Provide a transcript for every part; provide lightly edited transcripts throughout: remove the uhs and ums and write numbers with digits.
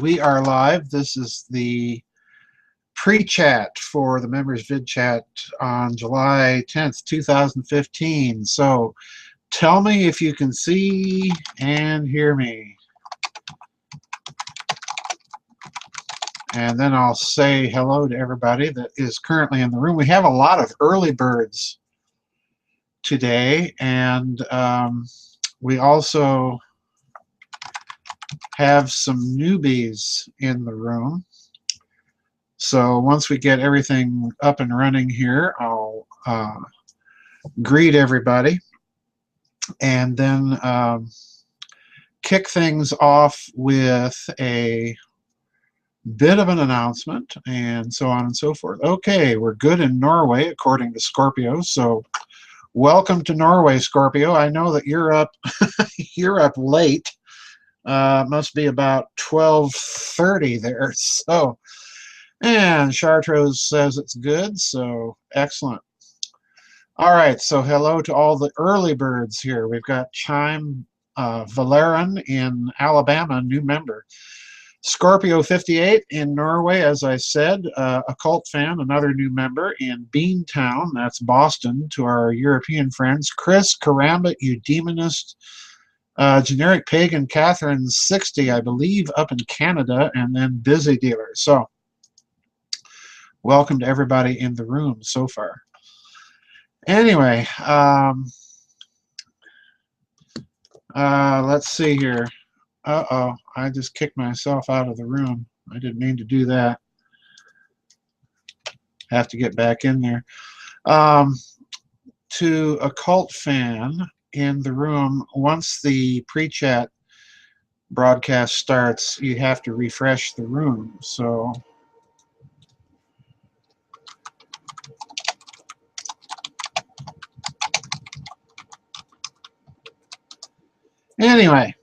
We are live. This is the pre-chat for the members Vidchat on July 10th, 2015. So tell me if you can see and hear me. And then I'll say hello to everybody that is currently in the room. We have a lot of early birds today, and we also have some newbies in the room. So once we get everything up and running here, I'll greet everybody and then kick things off with a bit of an announcement and so on and so forth. Okay, we're good in Norway according to Scorpio, so welcome to Norway, Scorpio. I know that you're up you're up late. Must be about 12:30 there. So, and Chartreuse says it's good, so excellent. All right, so hello to all the early birds here. We've got Chime Valeran in Alabama, new member. Scorpio 58 in Norway, as I said, a cult fan, another new member in Beantown, that's Boston, to our European friends. Chris, Karamba, you demonist. Generic Pagan Catherine 60, I believe, up in Canada, and then Busy Dealer. So, welcome to everybody in the room so far. Anyway, let's see here. Uh-oh, I just kicked myself out of the room. I didn't mean to do that. Have to get back in there. To a cult fan in the room, once the pre-chat broadcast starts, you have to refresh the room. So anyway,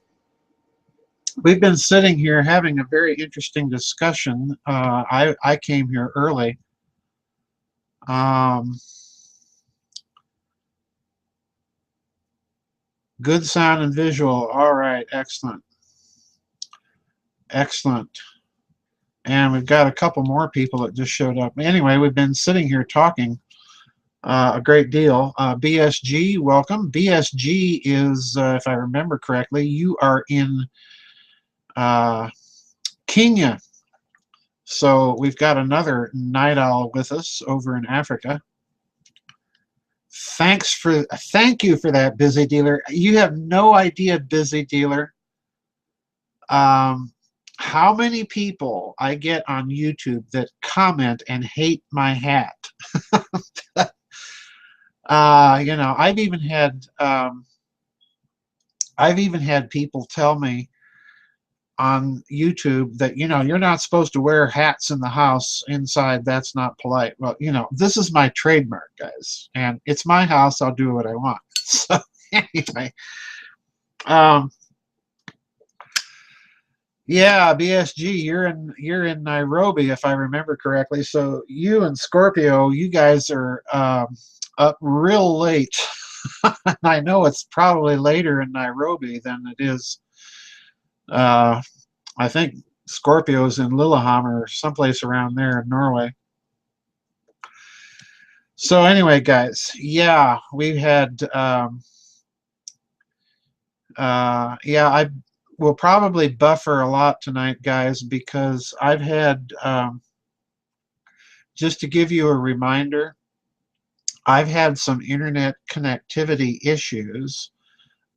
we've been sitting here having a very interesting discussion. I came here early. Good sound and visual. All right, excellent. Excellent. And we've got a couple more people that just showed up. Anyway, we've been sitting here talking a great deal. BSG, welcome. BSG is, if I remember correctly, you are in Kenya. So we've got another night owl with us over in Africa. Thank you for that, Busy Dealer. You have no idea, Busy Dealer, how many people I get on YouTube that comment and hate my hat. You know, I've even had people tell me on YouTube that, you know, you're not supposed to wear hats in the house inside. That's not polite. Well, you know, this is my trademark, guys, and it's my house. I'll do what I want. So anyway, yeah, BSG, you're in Nairobi, if I remember correctly. So you and Scorpio, you guys are up real late. I know it's probably later in Nairobi than it is. I think Scorpio's in Lillehammer or someplace around there in Norway. So anyway, guys, yeah, we've had, yeah, I will probably buffer a lot tonight, guys, because I've had, just to give you a reminder, I've had some internet connectivity issues.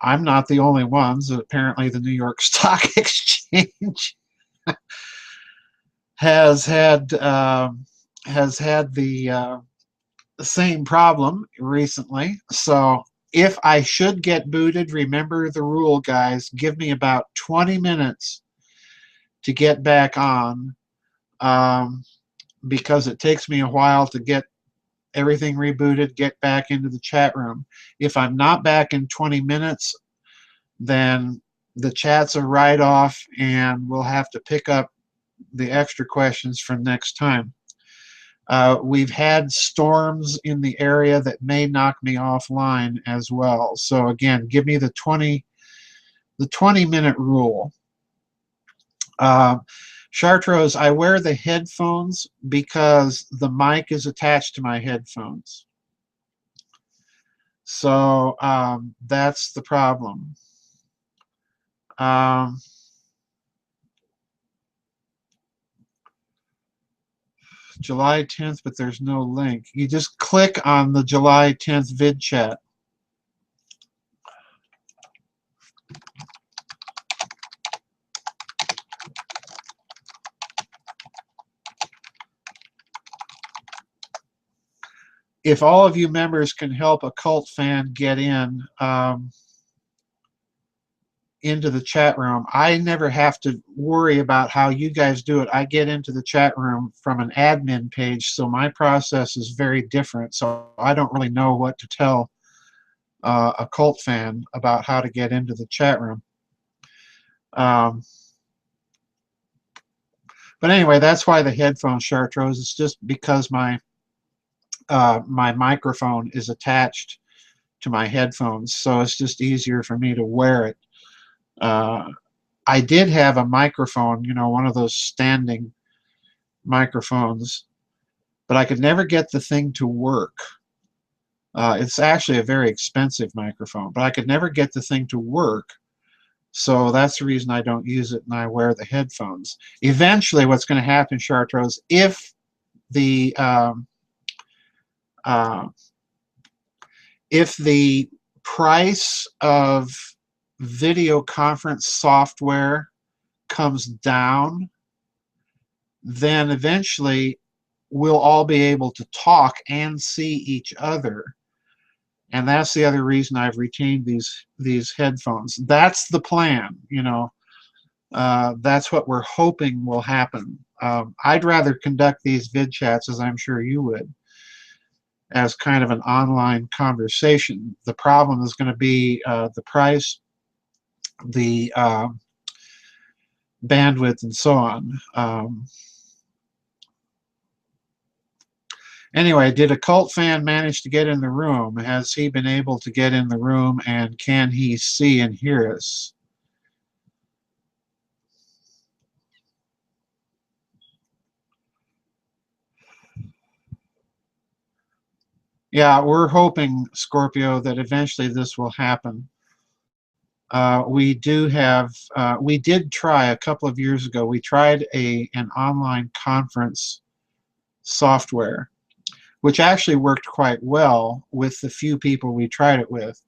I'm not the only ones. Apparently, the New York Stock Exchange has had the same problem recently. So if I should get booted, remember the rule, guys. Give me about 20 minutes to get back on, because it takes me a while to get everything rebooted, get back into the chat room. If I'm not back in 20 minutes, then the chat's a write-off, and we'll have to pick up the extra questions from next time. We've had storms in the area that may knock me offline as well. So again, give me the 20-minute rule. Uh, Chartreuse, I wear the headphones because the mic is attached to my headphones. So that's the problem. Um, July 10th, but there's no link. You just click on the July 10th Vidchat. If all of you members can help a cult fan get into the chat room, I never have to worry about how you guys do it. I get into the chat room from an admin page, so my process is very different. So I don't really know what to tell a cult fan about how to get into the chat room. But anyway, that's why the headphone, Chartreuse. It's just because my microphone is attached to my headphones, so it's just easier for me to wear it. I did have a microphone, you know, one of those standing microphones, but I could never get the thing to work. It's actually a very expensive microphone, but I could never get the thing to work. So that's the reason I don't use it and I wear the headphones. Eventually, what's going to happen, Chartreuse, if the price of video conference software comes down, then eventually we'll all be able to talk and see each other. And that's the other reason I've retained these headphones. That's the plan, you know. That's what we're hoping will happen. I'd rather conduct these vid chats, as I'm sure you would, as kind of an online conversation. The problem is going to be the price, the bandwidth, and so on. Anyway, did a cult fan manage to get in the room? Has he been able to get in the room, and can he see and hear us? Yeah, we're hoping, Scorpio, that eventually this will happen. We did try a couple of years ago, we tried an online conference software, which actually worked quite well with the few people we tried it with.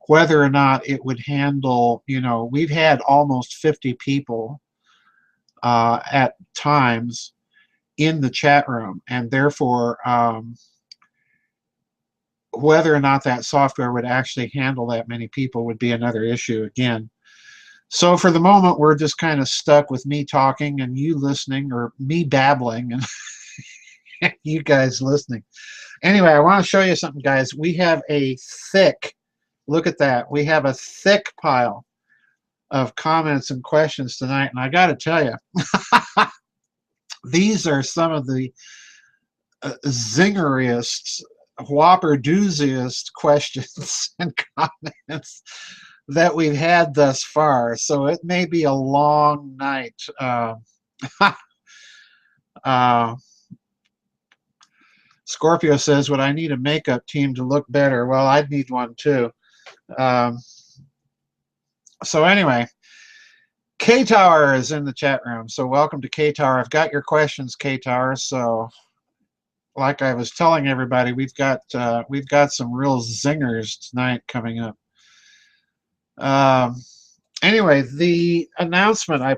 Whether or not it would handle, you know, we've had almost 50 people at times in the chat room, and therefore whether or not that software would actually handle that many people would be another issue again. So for the moment, we're just kind of stuck with me talking and you listening, or me babbling and you guys listening. Anyway, I want to show you something, guys. We have a thick, look at that. We have a thick pile of comments and questions tonight, and I got to tell you, these are some of the zingeriest, whopper-dooziest questions and comments that we've had thus far. So it may be a long night. Scorpio says, would I need a makeup team to look better? Well, I'd need one too. So anyway, K-Tower is in the chat room. So welcome to K-Tower. I've got your questions, K-Tower. So like I was telling everybody, we've got some real zingers tonight coming up. Anyway, the announcement, I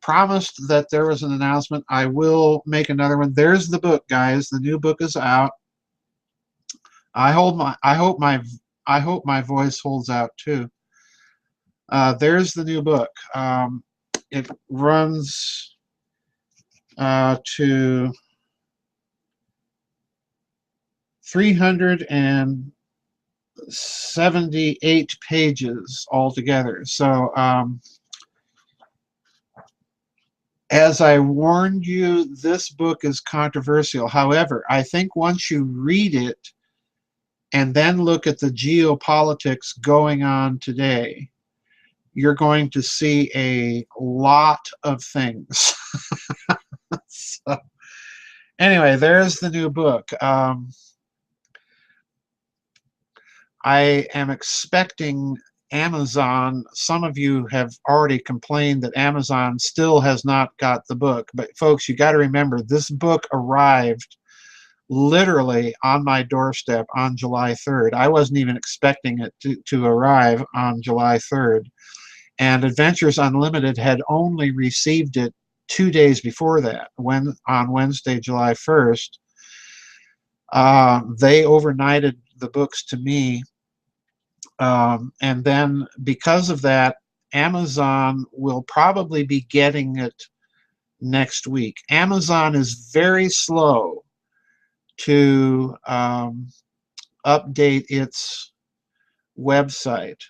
promised that there was an announcement. I will make another one. There's the book, guys. The new book is out. I hope my voice holds out too. There's the new book. It runs to 378 pages altogether. So as I warned you, this book is controversial. However, I think once you read it and then look at the geopolitics going on today, you're going to see a lot of things. So, anyway, there's the new book. I am expecting Amazon. Some of you have already complained that Amazon still has not got the book. But folks, you got to remember, this book arrived literally on my doorstep on July 3rd. I wasn't even expecting it to arrive on July 3rd. And Adventures Unlimited had only received it 2 days before that, when on Wednesday, July 1st. They overnighted the books to me. And then because of that, Amazon will probably be getting it next week. Amazon is very slow to update its website.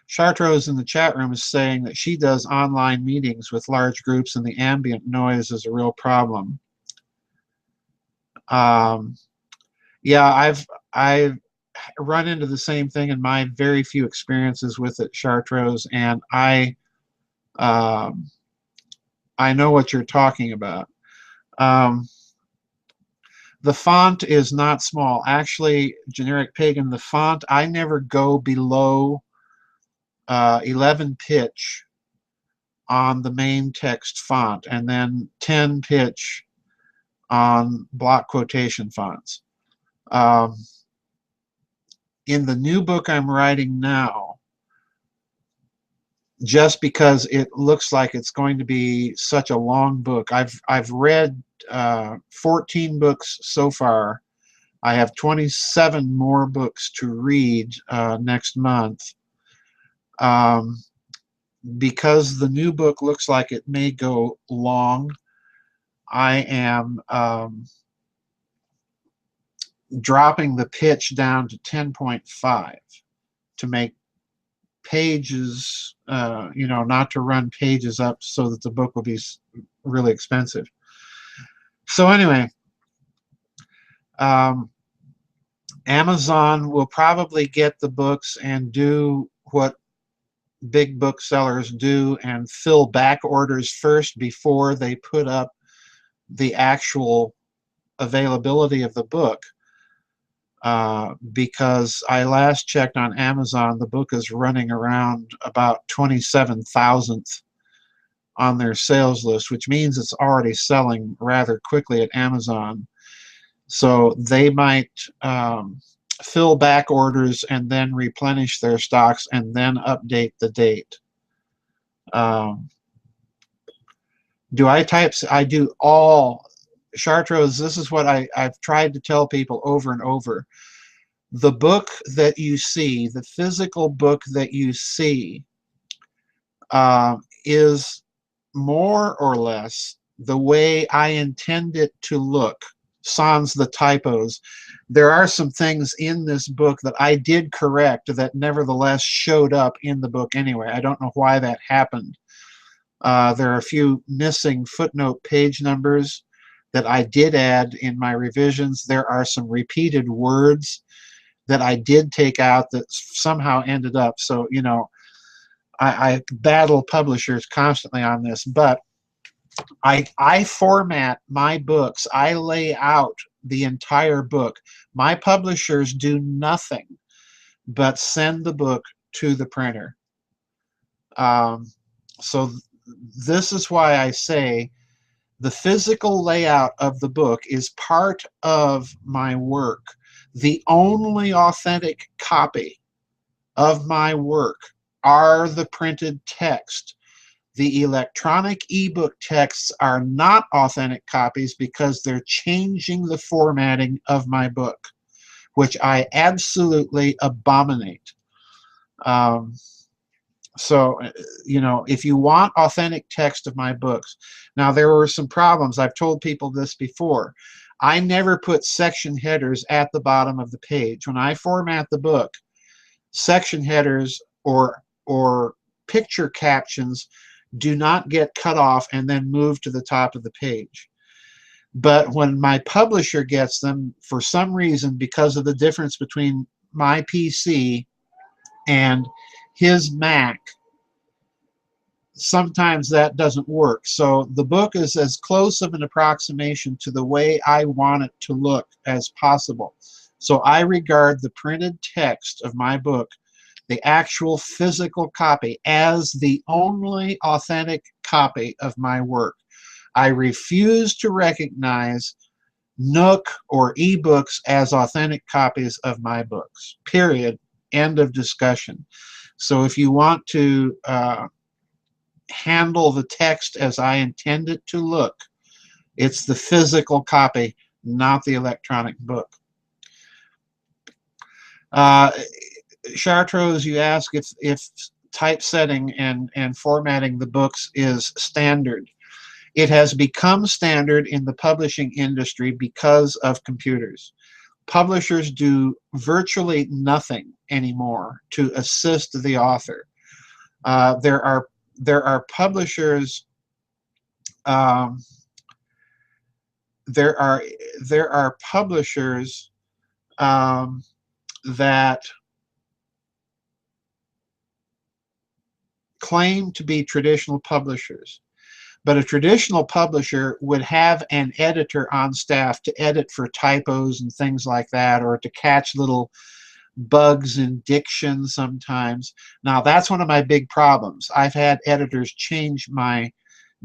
Chartrose in the chat room is saying that she does online meetings with large groups and the ambient noise is a real problem. Yeah, I've run into the same thing in my very few experiences with it, Chartrose, and I know what you're talking about. The font is not small. Actually, Generic Pagan, the font, I never go below 11 pitch on the main text font, and then 10 pitch on block quotation fonts. In the new book I'm writing now, just because it looks like it's going to be such a long book, I've read 14 books so far. I have 27 more books to read next month. Because the new book looks like it may go long, I am dropping the pitch down to 10.5 to make pages, not to run pages up so that the book will be really expensive. So anyway, Amazon will probably get the books and do what big booksellers do and fill back orders first before they put up the actual availability of the book. Because I last checked on Amazon, the book is running around about 27,000th on their sales list, which means it's already selling rather quickly at Amazon. So they might fill back orders and then replenish their stocks and then update the date. Do I type? I do all. Chartrose, this is what I've tried to tell people over and over. The book that you see, the physical book that you see, is more or less the way I intend it to look, sans the typos. There are some things in this book that I did correct that nevertheless showed up in the book anyway. I don't know why that happened. There are a few missing footnote page numbers that I did add in my revisions. There are some repeated words that I did take out that somehow ended up. So, I battle publishers constantly on this, but I format my books. I lay out the entire book. My publishers do nothing but send the book to the printer. So this is why I say the physical layout of the book is part of my work. The only authentic copy of my work are the printed text. The electronic ebook texts are not authentic copies because they're changing the formatting of my book, which I absolutely abominate. So, if you want authentic text of my books, now there were some problems. I've told people this before. I never put section headers at the bottom of the page. When I format the book, section headers or picture captions do not get cut off and then moved to the top of the page. But when my publisher gets them, for some reason, because of the difference between my PC and his Mac, sometimes that doesn't work. So the book is as close of an approximation to the way I want it to look as possible. So I regard the printed text of my book, the actual physical copy, as the only authentic copy of my work. I refuse to recognize Nook or ebooks as authentic copies of my books. Period. End of discussion. So if you want to handle the text as I intend it to look, it's the physical copy, not the electronic book. Chartreuse, you ask if typesetting and formatting the books is standard. It has become standard in the publishing industry because of computers. Publishers do virtually nothing anymore to assist the author. There are publishers. There are publishers that claim to be traditional publishers, but a traditional publisher would have an editor on staff to edit for typos and things like that, or to catch little bugs in diction sometimes. Now, that's one of my big problems. I've had editors change my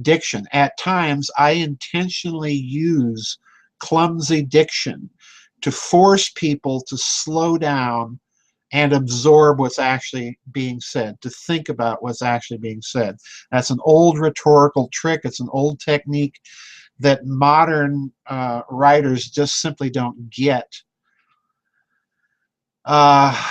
diction. At times, I intentionally use clumsy diction to force people to slow down and absorb what's actually being said, to think about what's actually being said. That's an old rhetorical trick. It's an old technique that modern writers just simply don't get. PDF,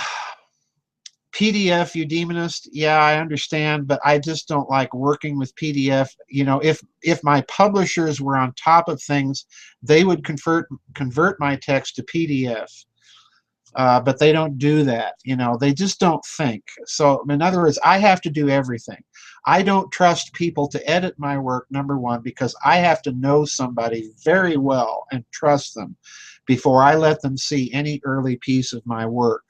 eudemonist, yeah, I understand, but I just don't like working with PDF. You know, if my publishers were on top of things, they would convert my text to PDF. But they don't do that. You know, they just don't think. So in other words, I have to do everything. I don't trust people to edit my work, number one, because I have to know somebody very well and trust them before I let them see any early piece of my work,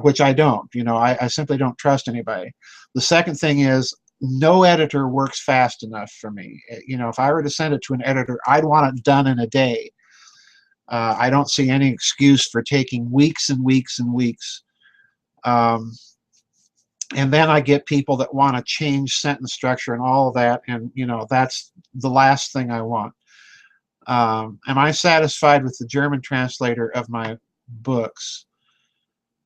which I don't. You know, I simply don't trust anybody. The second thing is, no editor works fast enough for me. You know, if I were to send it to an editor, I'd want it done in a day. I don't see any excuse for taking weeks and weeks and weeks. And then I get people that want to change sentence structure and all of that, and you know, that's the last thing I want. Am I satisfied with the German translator of my books?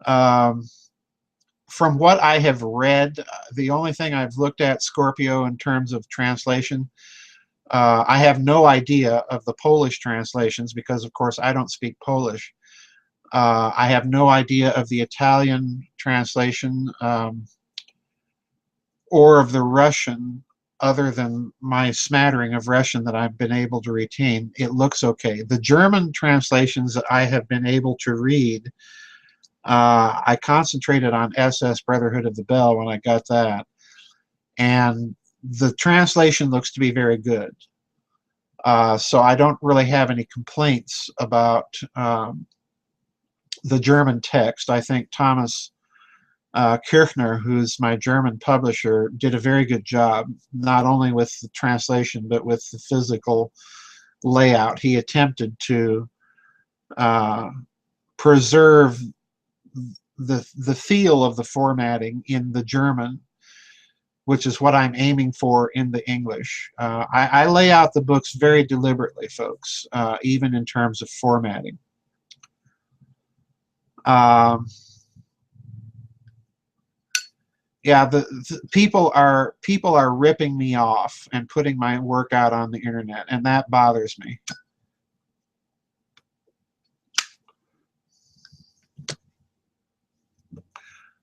From what I have read, the only thing I've looked at, Scorpio, in terms of translation, I have no idea of the Polish translations because, of course, I don't speak Polish. I have no idea of the Italian translation or of the Russian, other than my smattering of Russian that I've been able to retain. It looks okay. The German translations that I have been able to read, I concentrated on SS Brotherhood of the Bell when I got that, and the translation looks to be very good. So I don't really have any complaints about the German text. I think Thomas Kirchner, who's my German publisher, did a very good job, not only with the translation, but with the physical layout. He attempted to preserve the feel of the formatting in the German, which is what I'm aiming for in the English. I lay out the books very deliberately, folks, even in terms of formatting. Yeah, the people are ripping me off and putting my work out on the internet, and that bothers me.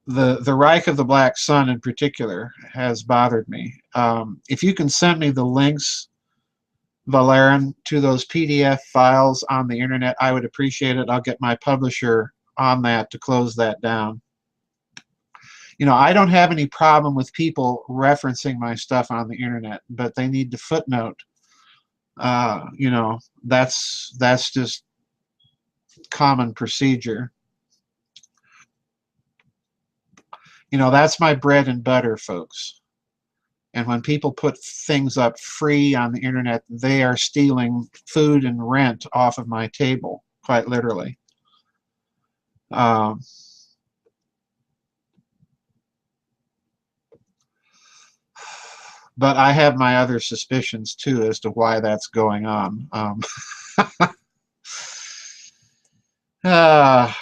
The Reich of the Black Sun in particular has bothered me. If you can send me the links, Valerian, to those PDF files on the internet, I would appreciate it. I'll get my publisher on that to close that down. You know, I don't have any problem with people referencing my stuff on the internet, but they need to footnote You know, that's just common procedure. You know, that's my bread and butter, folks. And when people put things up free on the internet, they are stealing food and rent off of my table, quite literally. Um, but I have my other suspicions too as to why that's going on. Uh,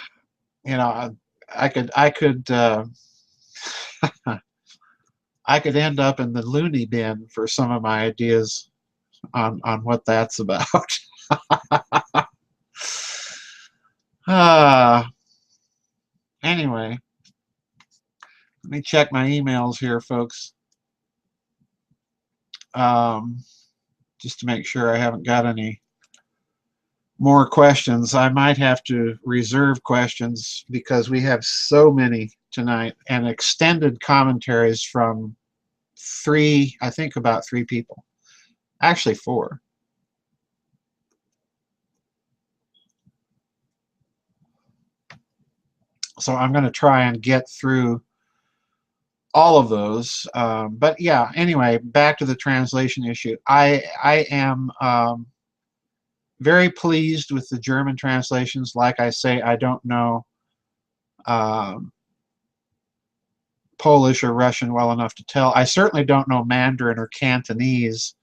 you know, I could end up in the loony bin for some of my ideas on what that's about. uh, anyway, let me check my emails here, folks, um, just to make sure I haven't got any more questions. I might have to reserve questions because we have so many tonight, and extended commentaries from I think about three people. Actually, four. So I'm going to try and get through all of those. But yeah, anyway, back to the translation issue. I am very pleased with the German translations. Like I say, I don't know um, Polish or Russian well enough to tell. I certainly don't know Mandarin or Cantonese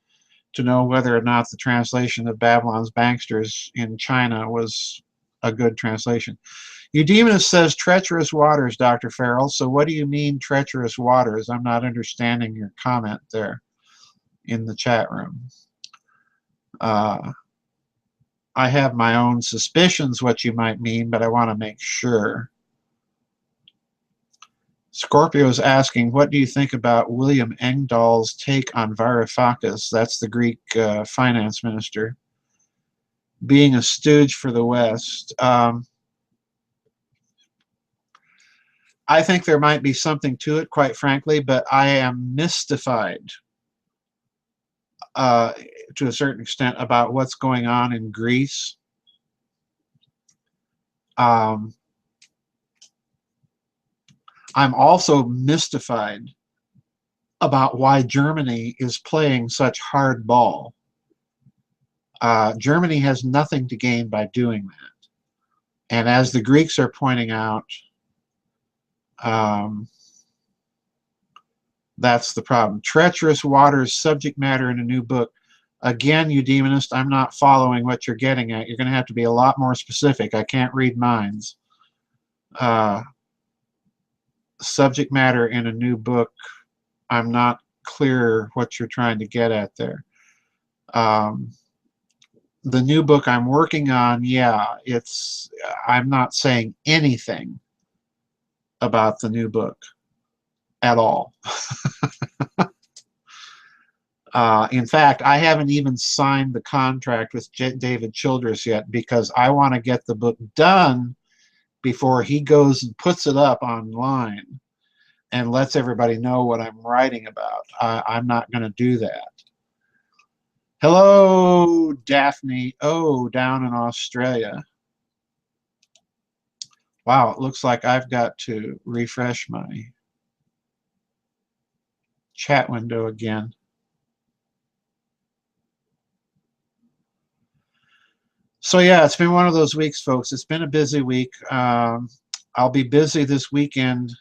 to know whether or not the translation of Babylon's Banksters in China was a good translation. Eudemus says treacherous waters, Dr. Farrell. So what do you mean treacherous waters? I'm not understanding your comment there in the chat room. I have my own suspicions what you might mean, but I want to make sure. Scorpio is asking, what do you think about William Engdahl's take on Varoufakis, that's the Greek finance minister, being a stooge for the West? I think there might be something to it, quite frankly, but I am mystified to a certain extent about what's going on in Greece. I'm also mystified about why Germany is playing such hardball. Germany has nothing to gain by doing that. And as the Greeks are pointing out, that's the problem. Treacherous waters, subject matter in a new book. Again, you demonist, I'm not following what you're getting at. You're going to have to be a lot more specific. I can't read minds. Subject matter in a new book, I'm not clear what you're trying to get at there. The new book I'm working on, yeah, I'm not saying anything about the new book at all. In fact, I haven't even signed the contract with David Childress yet because I want to get the book done before he goes and puts it up online and lets everybody know what I'm writing about. I'm not going to do that. Hello, Daphne. Oh, down in Australia. Wow, it looks like I've got to refresh my chat window again. So yeah, it's been one of those weeks, folks. It's been a busy week. I'll be busy this weekend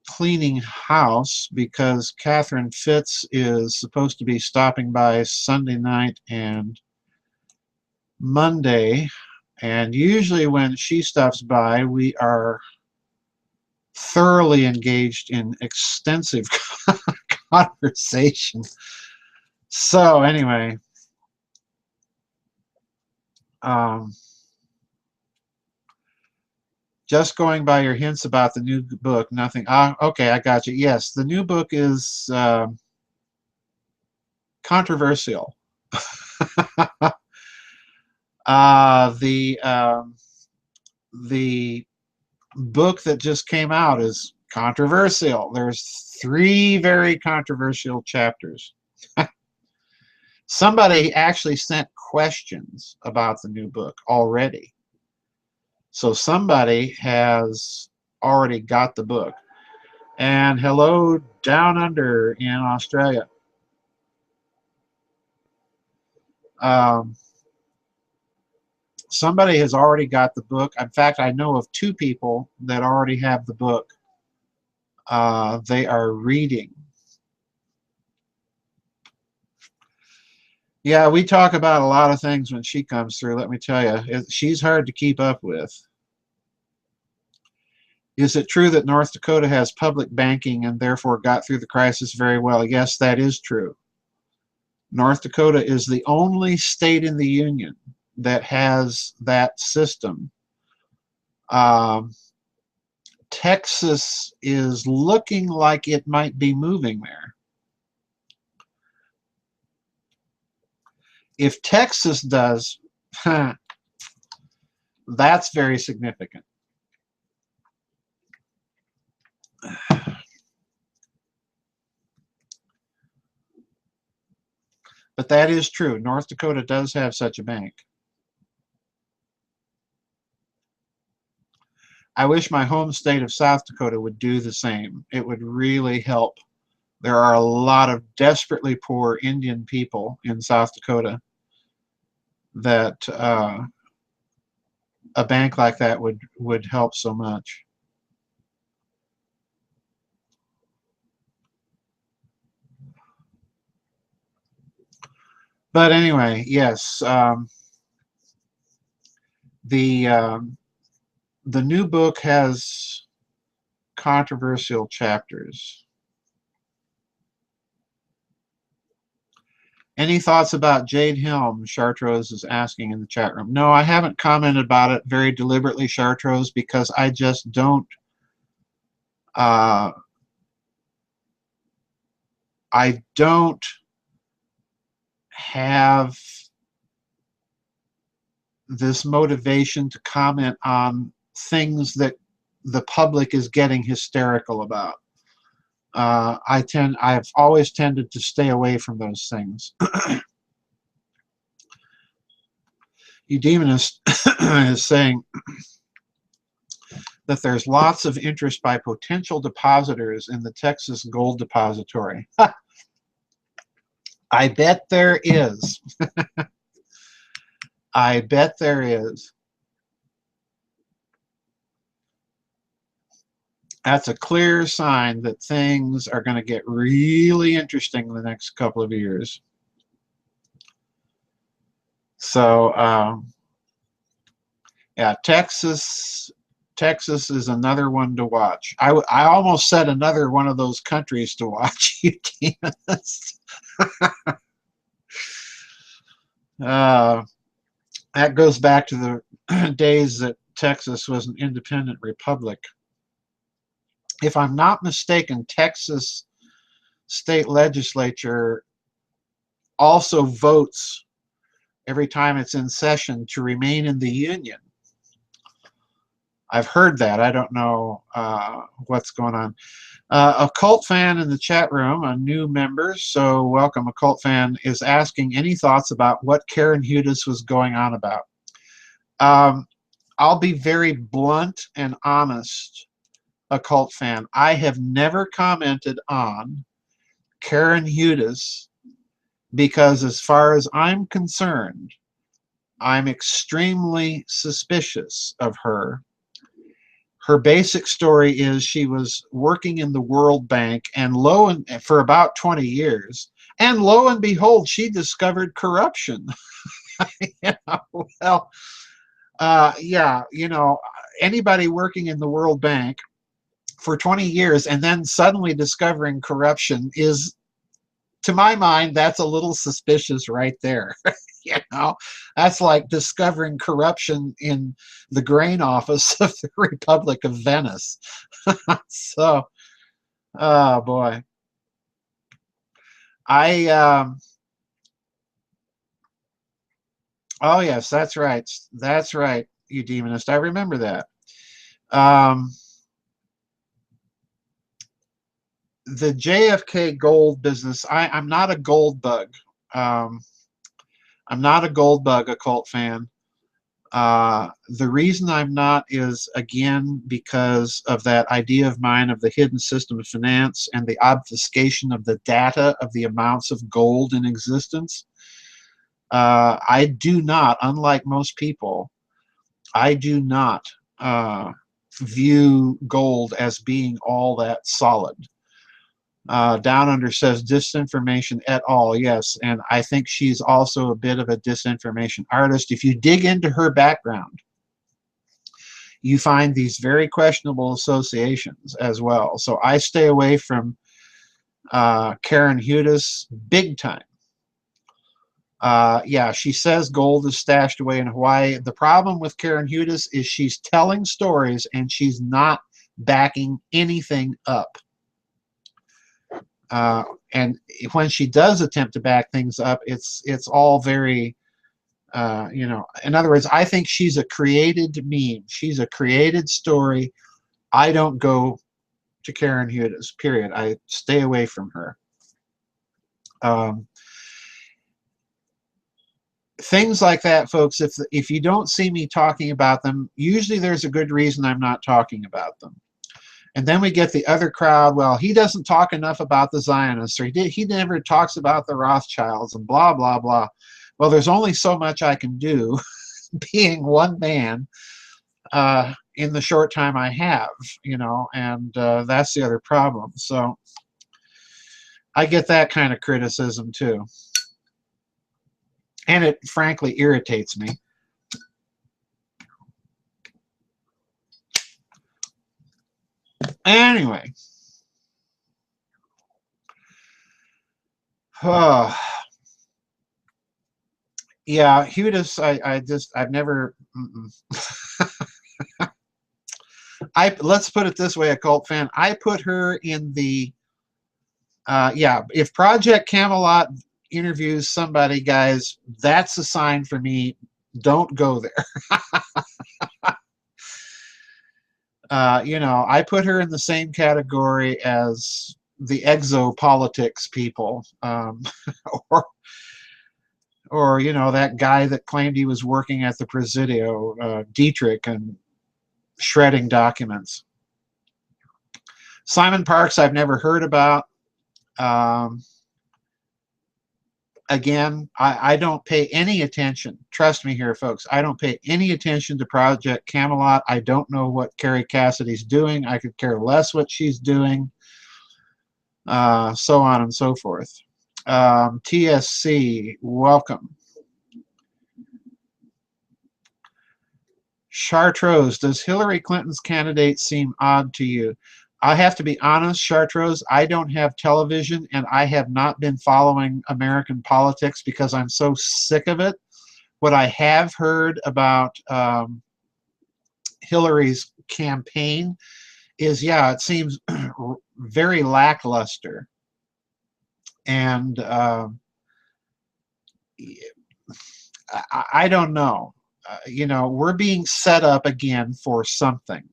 cleaning house because Catherine Fitz is supposed to be stopping by Sunday night and Monday. And usually when she stops by, we are thoroughly engaged in extensive conversation. So anyway, just going by your hints about the new book, nothing. Okay, I got you. Yes, the new book is controversial. The book that just came out is controversial. There's 3 very controversial chapters. Somebody actually sent questions about the new book already. So somebody has already got the book. And hello down under in Australia. Um, Somebody has already got the book. In fact, I know of 2 people that already have the book. They are reading. Yeah, we talk about a lot of things when she comes through, let me tell you. She's hard to keep up with. Is it true that North Dakota has public banking and therefore got through the crisis very well? Yes, that is true. North Dakota is the only state in the union that has that system. Um, Texas is looking like it might be moving there. If Texas does, that's very significant. But that is true. North Dakota does have such a bank. I wish my home state of South Dakota would do the same. It would really help. There are a lot of desperately poor Indian people in South Dakota that a bank like that would help so much. But anyway, yes, the the new book has controversial chapters. Any thoughts about Jade Helm? Chartreuse is asking in the chat room. No, I haven't commented about it very deliberately, Chartreuse, because I just don't. I don't have this motivation to comment on things that the public is getting hysterical about. I've always tended to stay away from those things. Eudemonist is saying that there's lots of interest by potential depositors in the Texas Gold Depository. I bet there is. I bet there is. That's a clear sign that things are going to get really interesting in the next couple of years. So, yeah, Texas is another one to watch. I almost said another one of those countries to watch. You can't. That goes back to the days that Texas was an independent republic. If I'm not mistaken, Texas state legislature also votes every time it's in session to remain in the union. I've heard that. I don't know what's going on. Occult fan in the chat room, a new member, so welcome. Occult fan is asking any thoughts about what Karen Hudes was going on about. I'll be very blunt and honest, Occult fan. I have never commented on Karen Hudes because, as far as I'm concerned, I'm extremely suspicious of her. Her basic story is she was working in the World Bank and for about 20 years, and lo and behold, she discovered corruption. Well, yeah, anybody working in the World Bank for 20 years and then suddenly discovering corruption is, to my mind, that's a little suspicious right there. That's like discovering corruption in the grain office of the Republic of Venice. So, oh boy. Oh yes, that's right. That's right, you demonist. I remember that. The JFK gold business, I'm not a gold bug. I'm not a gold bug occult fan. The reason I'm not is, again, because of that idea of mine of the hidden system of finance and the obfuscation of the data of the amounts of gold in existence. I do not, unlike most people, I do not view gold as being all that solid. Down Under says disinformation et al. Yes, and I think she's also a bit of a disinformation artist. If you dig into her background, you find these very questionable associations as well. So I stay away from Karen Hudas big time. Yeah, she says gold is stashed away in Hawaii. The problem with Karen Hudas is she's telling stories and she's not backing anything up. And when she does attempt to back things up, it's all very, you know, in other words, I think she's a created meme. She's a created story. I don't go to Karen Hudas, period. I stay away from her. Things like that, folks, if you don't see me talking about them, usually there's a good reason I'm not talking about them. And then we get the other crowd, well, he doesn't talk enough about the Zionists, or he never talks about the Rothschilds, and blah, blah, blah. Well, there's only so much I can do being one man in the short time I have, you know, and that's the other problem. So I get that kind of criticism too. And it frankly irritates me. Anyway. Yeah, Hudas, I've never, let's put it this way, occult fan, I put her in the, yeah, if Project Camelot interviews somebody, guys, that's a sign for me, don't go there. You know, I put her in the same category as the exopolitics people, or you know, that guy that claimed he was working at the Presidio, Dietrich, and shredding documents. Simon Parks, I've never heard about. Again, I don't pay any attention. Trust me here, folks. I don't pay any attention to Project Camelot. I don't know what Carrie Cassidy's doing. I could care less what she's doing. So on and so forth. TSC, welcome. Chartreuse, does Hillary Clinton's candidate seem odd to you? I have to be honest, Chartreuse, I don't have television and I have not been following American politics because I'm so sick of it. What I have heard about Hillary's campaign is, yeah, it seems very lackluster. And I don't know. You know, we're being set up again for something.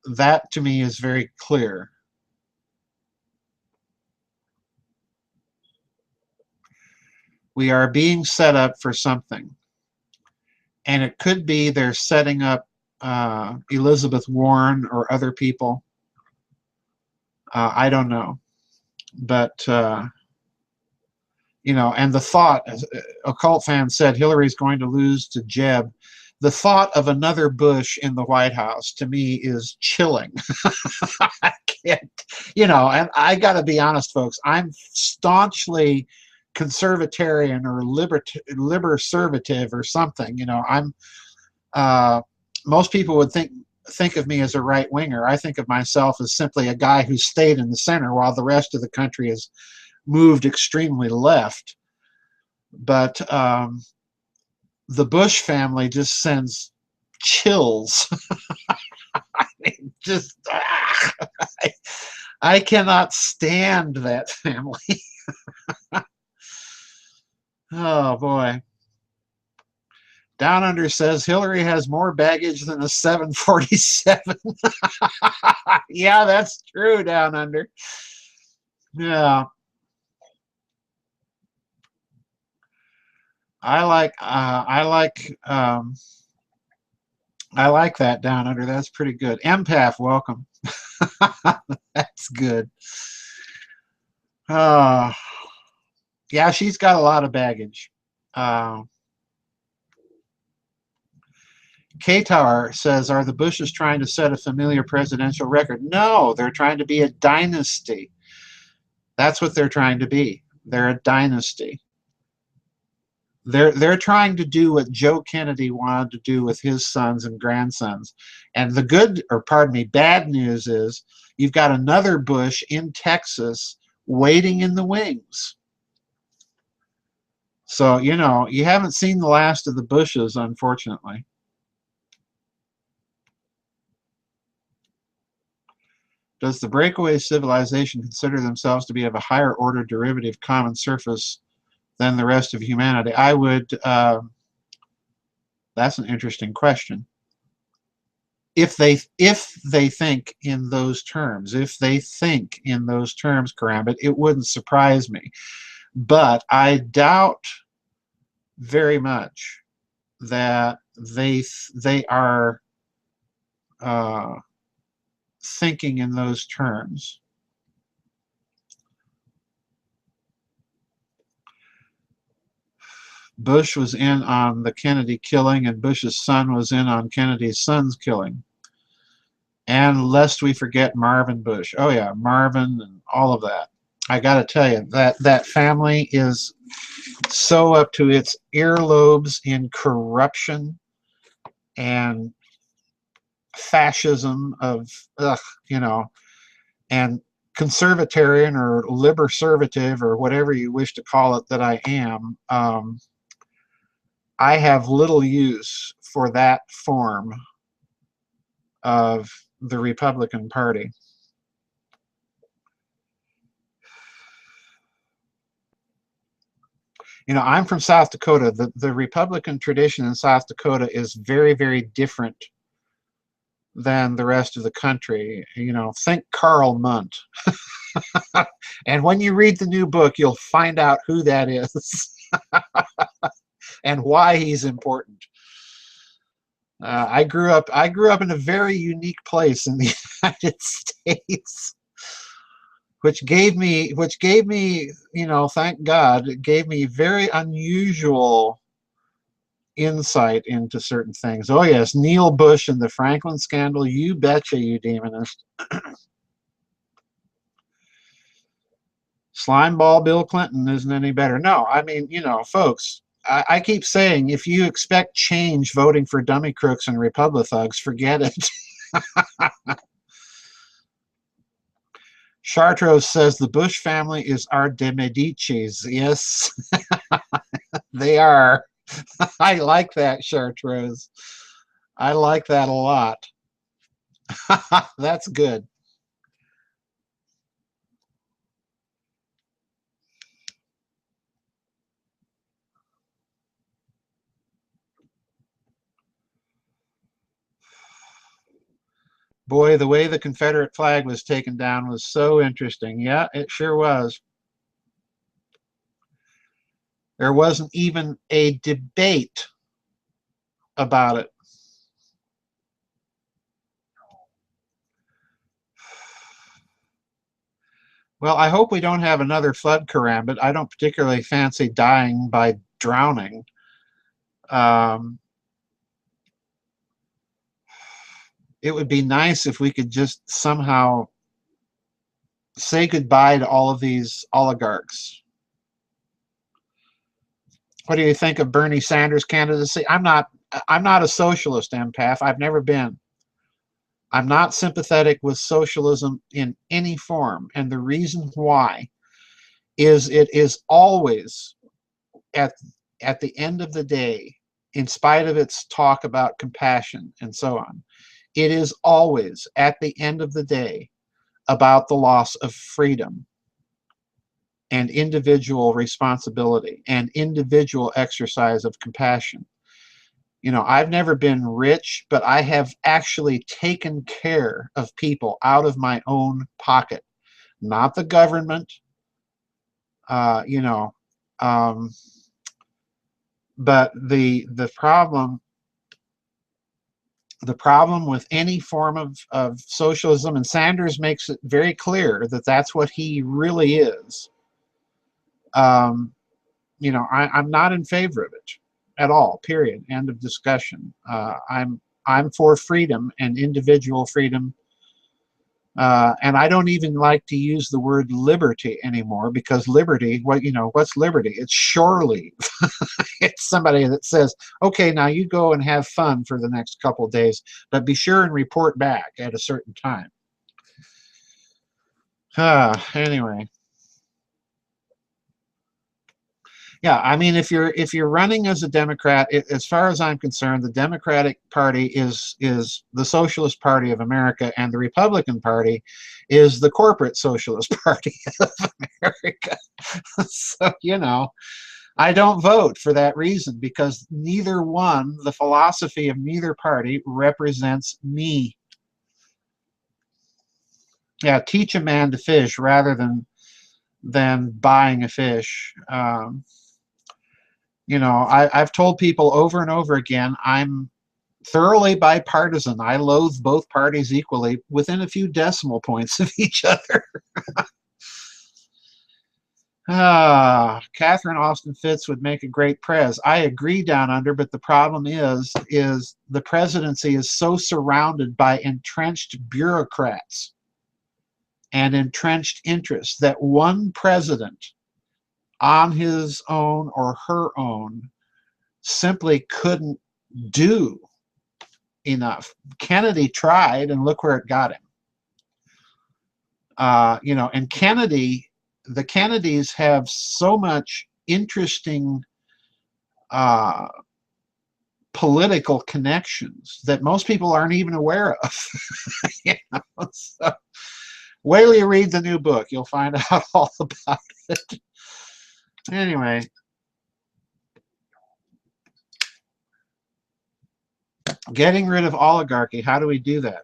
That to me is very clear. We are being set up for something. And it could be they're setting up Elizabeth Warren or other people. I don't know. But, you know, and the thought, as occult fan said, Hillary's going to lose to Jeb. The thought of another Bush in the White House, to me, is chilling. I can't, you know, and I got to be honest, folks, I'm staunchly conservatarian or liberservative or something. You know, I'm, most people would think of me as a right-winger. I think of myself as simply a guy who stayed in the center while the rest of the country has moved extremely left. But the Bush family just sends chills. I mean, just I cannot stand that family. Oh boy. Down Under says Hillary has more baggage than a 747. Yeah, that's true, Down Under. Yeah. I like that down under. That's pretty good. Empath, welcome. That's good. Uh, yeah, she's got a lot of baggage. Uh, Qatar says, are the Bushes trying to set a familiar presidential record? No, they're trying to be a dynasty. That's what they're trying to be. They're a dynasty. They're trying to do what Joe Kennedy wanted to do with his sons and grandsons. And the good, or pardon me, bad news is you've got another Bush in Texas waiting in the wings. So, you know, you haven't seen the last of the Bushes, unfortunately. Does the breakaway civilization consider themselves to be of a higher order derivative common surface than the rest of humanity? I would, that's an interesting question. If they think in those terms, Karambit, it wouldn't surprise me. But I doubt very much that they are thinking in those terms. Bush was in on the Kennedy killing, and Bush's son was in on Kennedy's son's killing. And lest we forget Marvin Bush. Oh yeah, Marvin and all of that. I got to tell you, that family is so up to its earlobes in corruption and fascism of, you know, and conservatarian or liberservative or whatever you wish to call it that I am. I have little use for that form of the Republican Party. You know, I'm from South Dakota. The Republican tradition in South Dakota is very, very different than the rest of the country. You know, think Carl Munt. And when you read the new book, you'll find out who that is and why he's important. I grew up in a very unique place in the United States, which gave me, you know, thank God, it gave me very unusual insight into certain things. Oh yes, Neil Bush and the Franklin scandal, you betcha, you demonist. Slimeball Bill Clinton isn't any better. No, I mean, you know, folks, I keep saying, if you expect change voting for dummy crooks and Republicans, forget it. Chartreuse says the Bush family is our de Medicis. Yes, they are. I like that, Chartreuse. I like that a lot. That's good. Boy, the way the Confederate flag was taken down was so interesting. Yeah, it sure was. There wasn't even a debate about it. Well, I hope we don't have another flood, Karambit. I don't particularly fancy dying by drowning. It would be nice if we could just somehow say goodbye to all of these oligarchs. What do you think of Bernie Sanders' candidacy? I'm not a socialist, empath. I've never been. I'm not sympathetic with socialism in any form, and the reason why is it is always at the end of the day, in spite of its talk about compassion and so on, it is always at the end of the day about the loss of freedom and individual responsibility and individual exercise of compassion. You know, I've never been rich, but I have actually taken care of people out of my own pocket, not the government. You know, But the problem with any form of socialism, and Sanders makes it very clear that that's what he really is. Um, I'm not in favor of it at all. Period. End of discussion. I'm for freedom and individual freedom. And I don't even like to use the word liberty anymore, because liberty, what's liberty? It's shore leave. It's somebody that says, okay, now you go and have fun for the next couple of days, but be sure and report back at a certain time. Anyway. Yeah, I mean, if you're running as a Democrat, as far as I'm concerned, the Democratic Party is the Socialist Party of America, and the Republican Party is the corporate Socialist Party of America. So, I don't vote for that reason, because neither one, the philosophy of neither party, represents me. Yeah, teach a man to fish rather than buying a fish. I've told people over and over again, I'm thoroughly bipartisan. I loathe both parties equally, within a few decimal points of each other. Catherine Austin Fitts would make a great prez. I agree, Down Under, but the problem is the presidency is so surrounded by entrenched bureaucrats and entrenched interests that one president on his own or her own simply couldn't do enough. Kennedy tried, and look where it got him. And the Kennedys have so much interesting political connections that most people aren't even aware of. So, wait till you read the new book. You'll find out all about it. Anyway. Getting rid of oligarchy. How do we do that?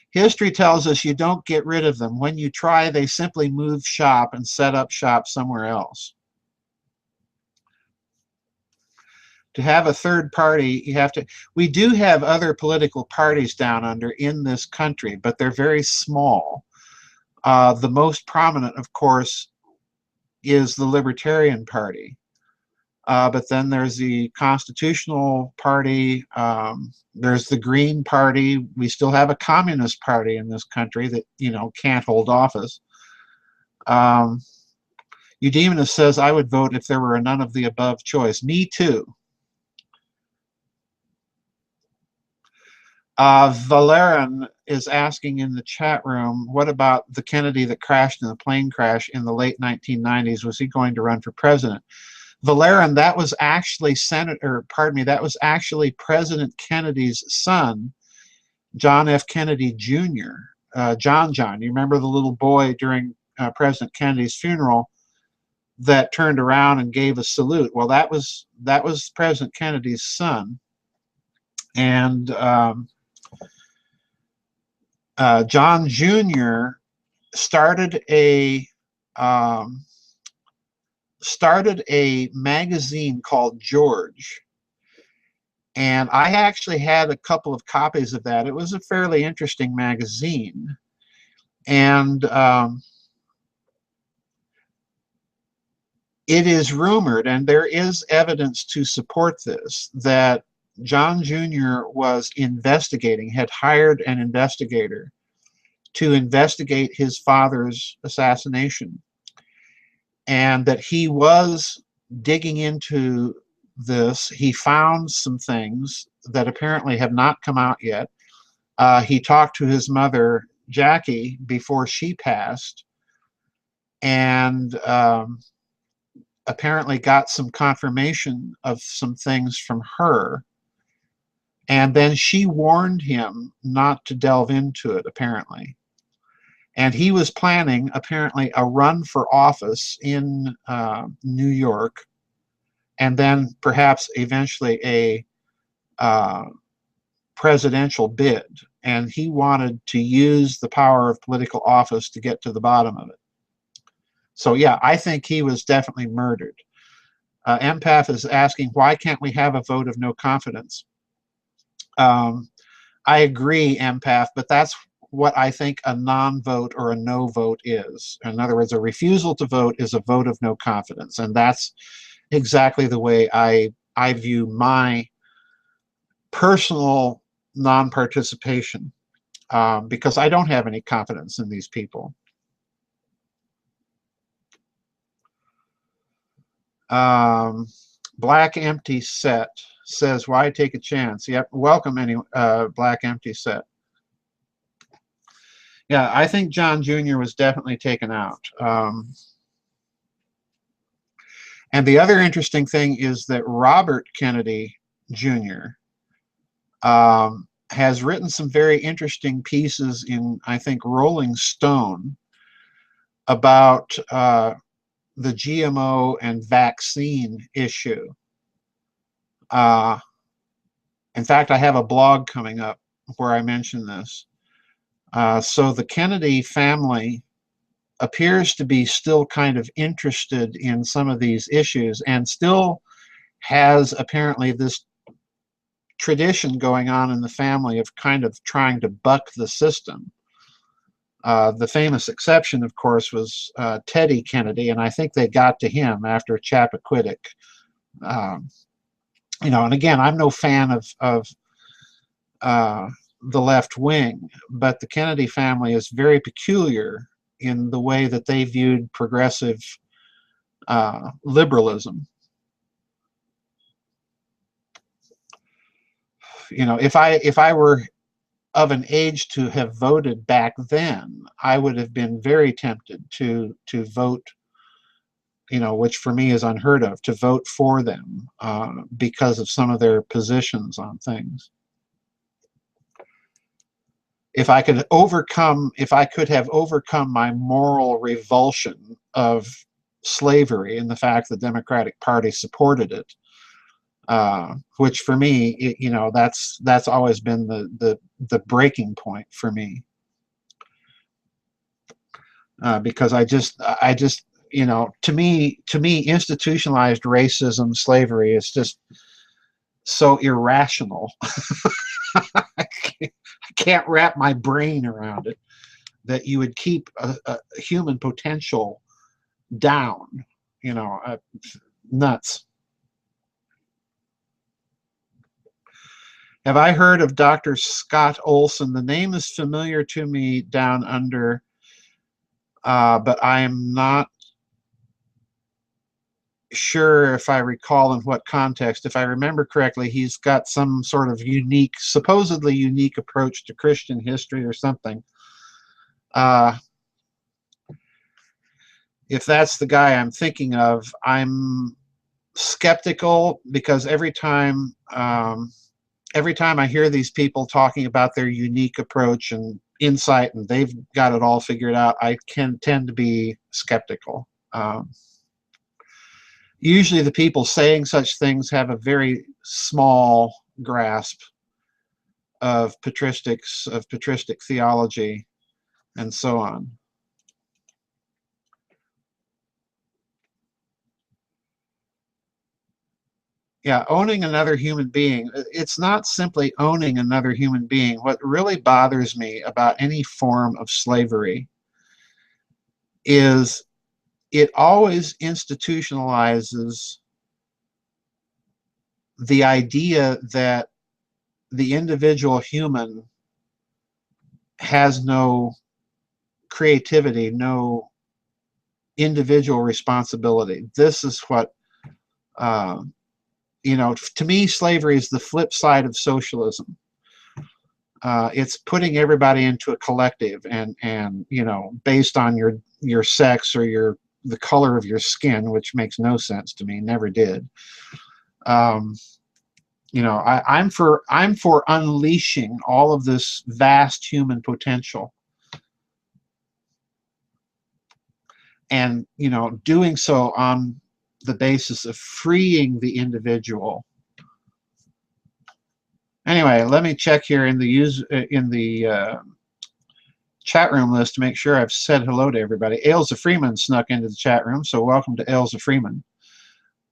History tells us you don't get rid of them. When you try, they simply move shop and set up shop somewhere else. To have a third party, we do have other political parties Down Under in this country, but they're very small. The most prominent, of course, is the Libertarian Party. But then there's the Constitutional Party, there's the Green Party. We still have a Communist Party in this country that, can't hold office. Eudemonist says, I would vote if there were a none of the above choice. Me too. Valeran is asking in the chat room, what about the Kennedy that crashed in the plane crash in the late 1990s? Was he going to run for president? Valeran, that was actually that was actually President Kennedy's son, John F. Kennedy Jr. John. You remember the little boy during President Kennedy's funeral that turned around and gave a salute? Well, that was President Kennedy's son, and John Jr. started a magazine called George, and I actually had a couple of copies of that. It was a fairly interesting magazine, and it is rumored, and there is evidence to support this, that John Jr. had hired an investigator to investigate his father's assassination, and that he was digging into this. He found some things that apparently have not come out yet. He talked to his mother, Jackie, before she passed, and apparently got some confirmation of some things from her. And then she warned him not to delve into it, apparently. And he was planning, apparently, a run for office in New York, and then perhaps eventually a presidential bid. And he wanted to use the power of political office to get to the bottom of it. So, yeah, I think he was definitely murdered. Empath is asking, why can't we have a vote of no confidence? I agree, Empath, but that's what I think a non-vote or a no vote is. In other words, a refusal to vote is a vote of no confidence, and that's exactly the way I view my personal non-participation, because I don't have any confidence in these people. Black Empty Set says, why take a chance? Yep, welcome any Black Empty Set. Yeah, I think John Jr. was definitely taken out. And the other interesting thing is that Robert Kennedy Jr. Has written some very interesting pieces in, I think, Rolling Stone about the GMO and vaccine issue. In fact, I have a blog coming up where I mention this. So the Kennedy family appears to be still kind of interested in some of these issues, and still has apparently this tradition going on in the family of kind of trying to buck the system. The famous exception, of course, was Teddy Kennedy, and I think they got to him after Chappaquiddick. You know, and again, I'm no fan of the left wing, but the Kennedy family is very peculiar in the way that they viewed progressive liberalism. You know, if I were of an age to have voted back then, I would have been very tempted to vote, you know, which for me is unheard of, to vote for them because of some of their positions on things. If I could have overcome my moral revulsion of slavery and the fact the Democratic Party supported it, which for me, you know, that's always been the breaking point for me, because I just you know, to me institutionalized racism, slavery is just so irrational. I can't wrap my brain around it, that you would keep a human potential down, you know, nuts. Have I heard of Dr. Scott Olson? The name is familiar to me down under, but I am not sure if I recall in what context. If I remember correctly, he's got some sort of unique, supposedly unique approach to Christian history or something. If that's the guy I'm thinking of, I'm skeptical, because every time I hear these people talking about their unique approach and insight and they've got it all figured out, I can tend to be skeptical. Usually the people saying such things have a very small grasp of patristic theology and so on. Yeah, owning another human being, it's not simply owning another human being. What really bothers me about any form of slavery is it always institutionalizes the idea that the individual human has no creativity, no individual responsibility. This is what, you know, to me, slavery is the flip side of socialism. It's putting everybody into a collective, and you know, based on your sex or the color of your skin, which makes no sense to me, never did. You know, I'm for unleashing all of this vast human potential, and you know, doing so on the basis of freeing the individual. Anyway, let me check here in the chat room list to make sure I've said hello to everybody. Ailsa Freeman snuck into the chat room, so welcome to Ailsa Freeman.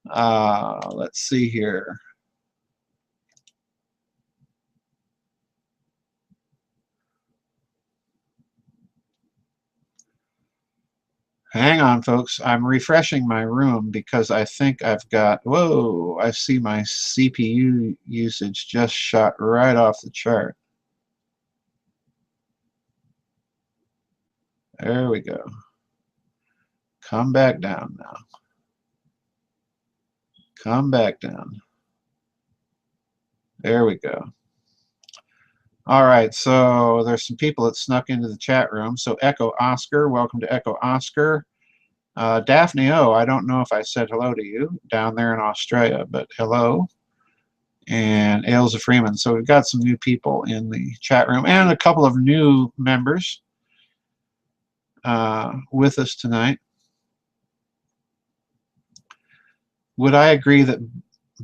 Let's see here. Hang on, folks. I'm refreshing my room because I think I've got, whoa, I see my CPU usage just shot right off the chart. There we go. Come back down now. Come back down. There we go. All right, so there's some people that snuck into the chat room. So Echo Oscar, welcome to Echo Oscar. Daphne O, I don't know if I said hello to you down there in Australia, but hello. And Ailsa Freeman. So we've got some new people in the chat room and a couple of new members with us tonight. Would I agree that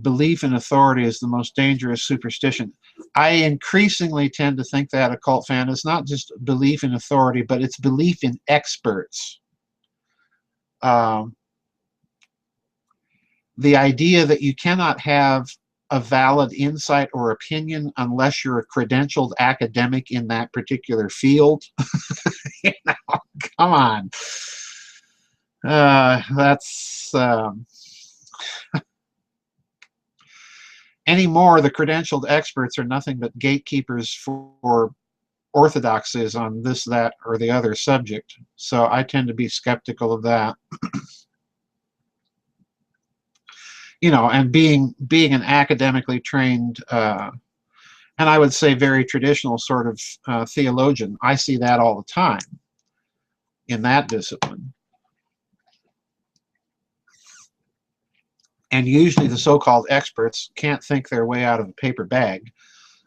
belief in authority is the most dangerous superstition? I increasingly tend to think that, occult fan, is not just belief in authority, but it's belief in experts. The idea that you cannot have a valid insight or opinion unless you're a credentialed academic in that particular field. You know, come on. That's anymore, the credentialed experts are nothing but gatekeepers for orthodoxies on this, that, or the other subject. So I tend to be skeptical of that. You know, and being an academically trained, and I would say very traditional sort of theologian, I see that all the time in that discipline. And usually the so-called experts can't think their way out of a paper bag,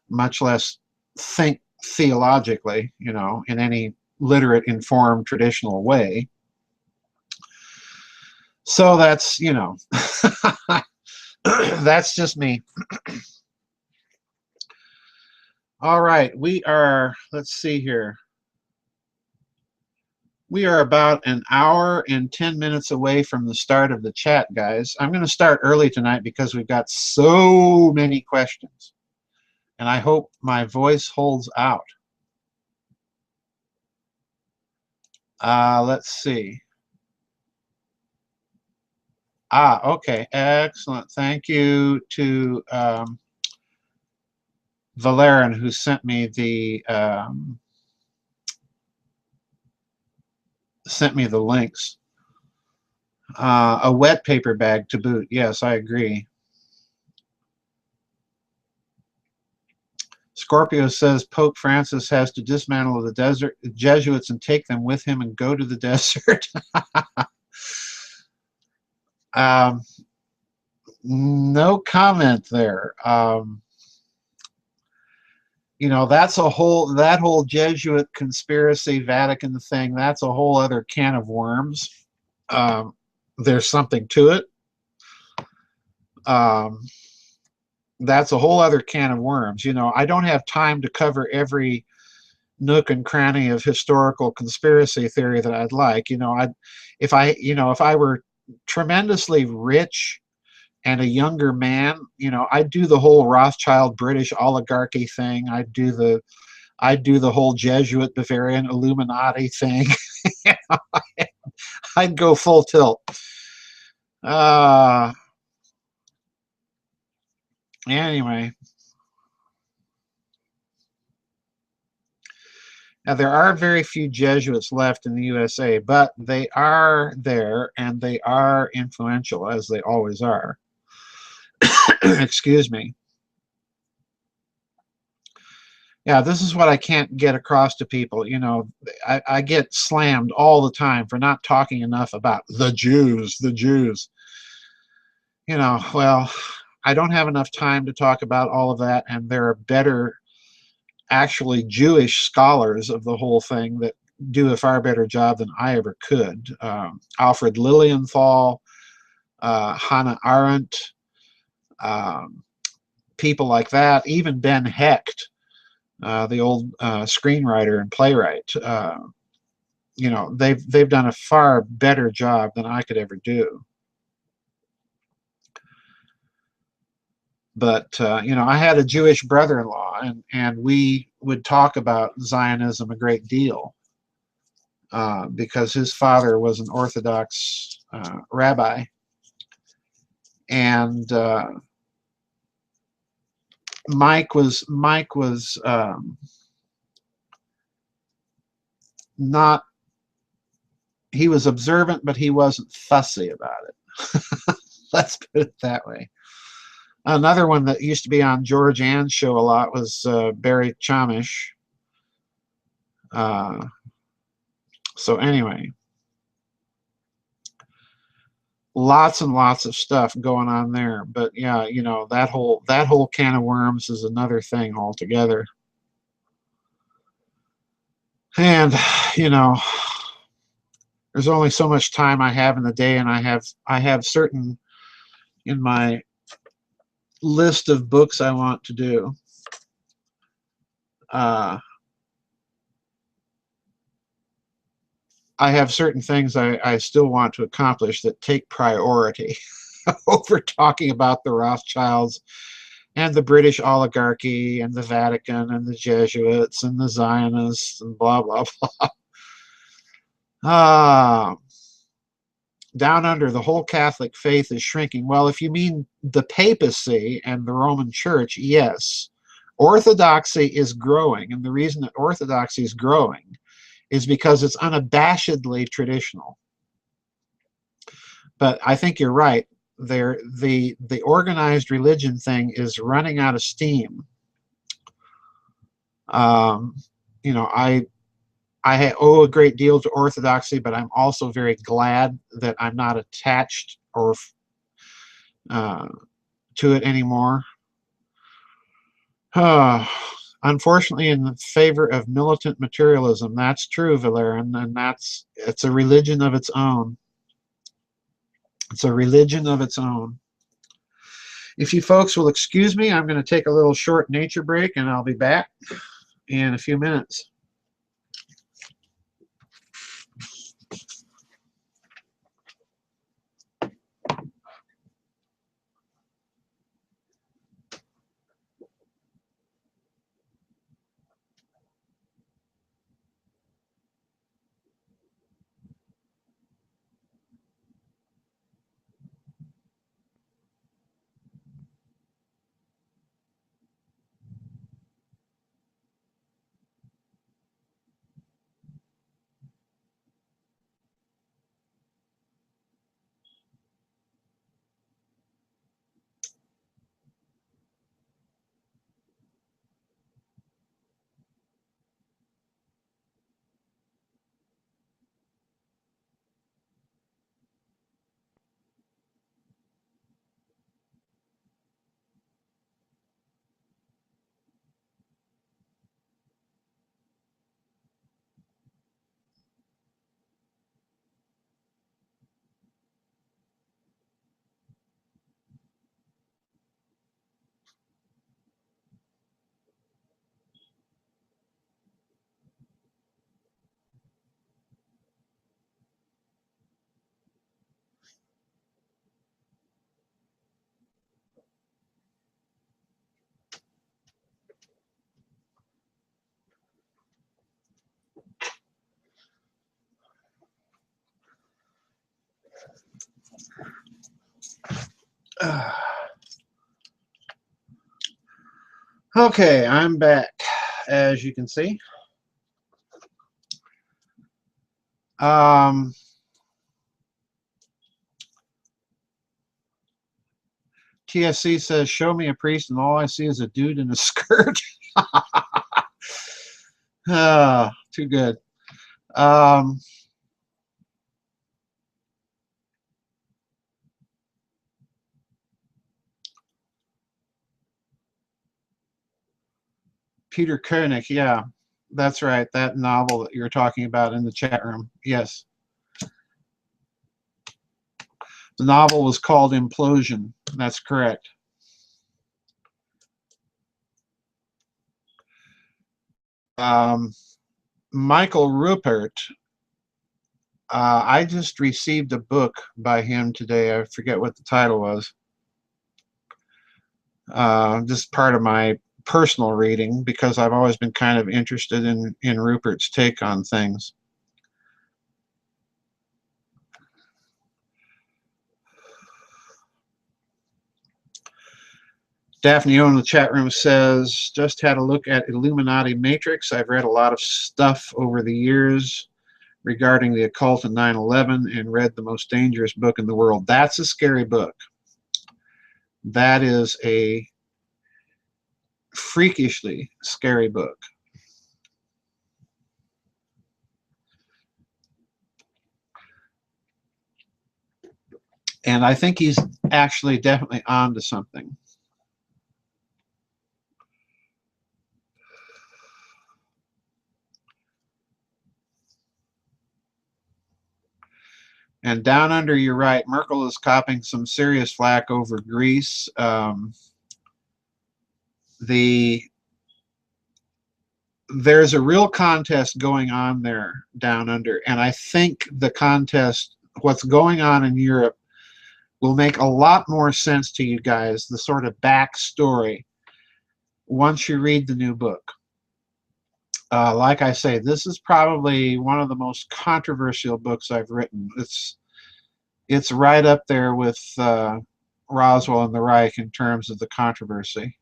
much less think theologically, you know, in any literate, informed, traditional way. So that's, you know, that's just me. All right, we are, let's see here. We are about an hour and 10 minutes away from the start of the chat, guys. I'm going to start early tonight because we've got so many questions. And I hope my voice holds out. Let's see. Okay, excellent. Thank you to Valerian, who sent me the links. A wet paper bag to boot. Yes, I agree. Scorpio says Pope Francis has to dismantle the Jesuits and take them with him and go to the desert. No comment there. You know, that whole Jesuit conspiracy, Vatican thing, that's a whole other can of worms. There's something to it. That's a whole other can of worms. You know, I don't have time to cover every nook and cranny of historical conspiracy theory that I'd like. You know, if I were tremendously rich and a younger man, you know, I'd do the whole Rothschild British oligarchy thing. I'd do the whole Jesuit Bavarian Illuminati thing. You know, I'd go full tilt. Anyway. Now, there are very few Jesuits left in the USA, but they are there, and they are influential, as they always are. Excuse me. Yeah, this is what I can't get across to people. You know, I get slammed all the time for not talking enough about the Jews, the Jews. You know, well, I don't have enough time to talk about all of that, and there are better, actually Jewish scholars of the whole thing that do a far better job than I ever could. Alfred Lilienthal, Hannah Arendt, people like that, even Ben Hecht, the old screenwriter and playwright. You know, they've done a far better job than I could ever do. But you know, I had a Jewish brother-in-law, and we would talk about Zionism a great deal because his father was an Orthodox rabbi, and Mike was not. He was observant, but he wasn't fussy about it. Let's put it that way. Another one that used to be on George Ann's show a lot was Barry Chamish. Uh, so anyway, lots and lots of stuff going on there. But yeah, you know, that whole can of worms is another thing altogether. And you know, there's only so much time I have in the day, and I have certain in my list of books I want to do. Uh, I have certain things I still want to accomplish that take priority over talking about the Rothschilds and the British oligarchy and the Vatican and the Jesuits and the Zionists and blah, blah, blah. Ah, down under, the whole Catholic faith is shrinking. Well, if you mean the papacy and the Roman Church, yes. Orthodoxy is growing, and the reason that orthodoxy is growing is because it's unabashedly traditional. But I think you're right. The organized religion thing is running out of steam. Um, you know, I owe a great deal to orthodoxy, but I'm also very glad that I'm not attached or uh, to it anymore. Unfortunately, in favor of militant materialism. That's true, Valerian, and it's a religion of its own. It's a religion of its own. If you folks will excuse me, I'm going to take a little short nature break, and I'll be back in a few minutes. Okay, I'm back, as you can see. TSC says, show me a priest, and all I see is a dude in a skirt. Too good. Peter Koenig, yeah, that's right. That novel that you're talking about in the chat room. Yes. The novel was called Implosion. That's correct. Michael Ruppert, I just received a book by him today. I forget what the title was. Just part of my personal reading, because I've always been kind of interested in Rupert's take on things. Daphne O in the chat room says, just had a look at Illuminati Matrix. I've read a lot of stuff over the years regarding the occult and 9/11 and read The Most Dangerous Book in the World. That's a scary book. That is a freakishly scary book. And I think he's actually definitely onto something. And down under, you're right, Merkel is copping some serious flack over Greece. There's a real contest going on there down under, and I think the contest, what's going on in Europe, will make a lot more sense to you guys, the sort of backstory, once you read the new book. Like I say, this is probably one of the most controversial books I've written. It's right up there with Roswell and the Reich in terms of the controversy.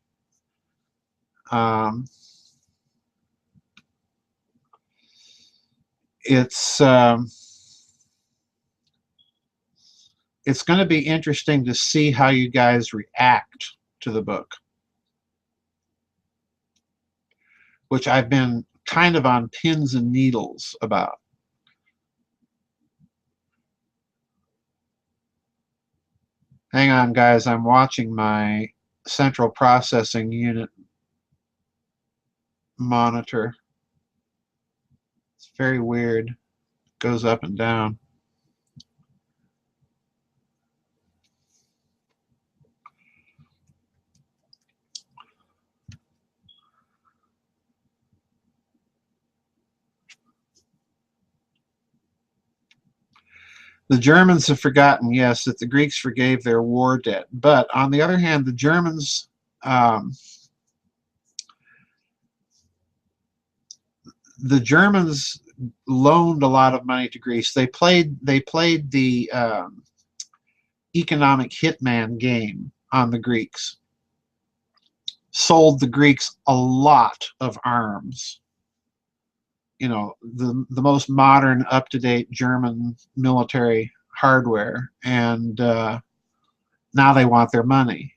It's going to be interesting to see how you guys react to the book, which I've been kind of on pins and needles about. Hang on, guys. I'm watching my central processing unit monitor. It's very weird. It goes up and down. The Germans have forgotten, yes, that the Greeks forgave their war debt. But on the other hand, the Germans loaned a lot of money to Greece. They played the economic hitman game on the Greeks. Sold the Greeks a lot of arms. You know, the most modern, up-to-date German military hardware, and now they want their money.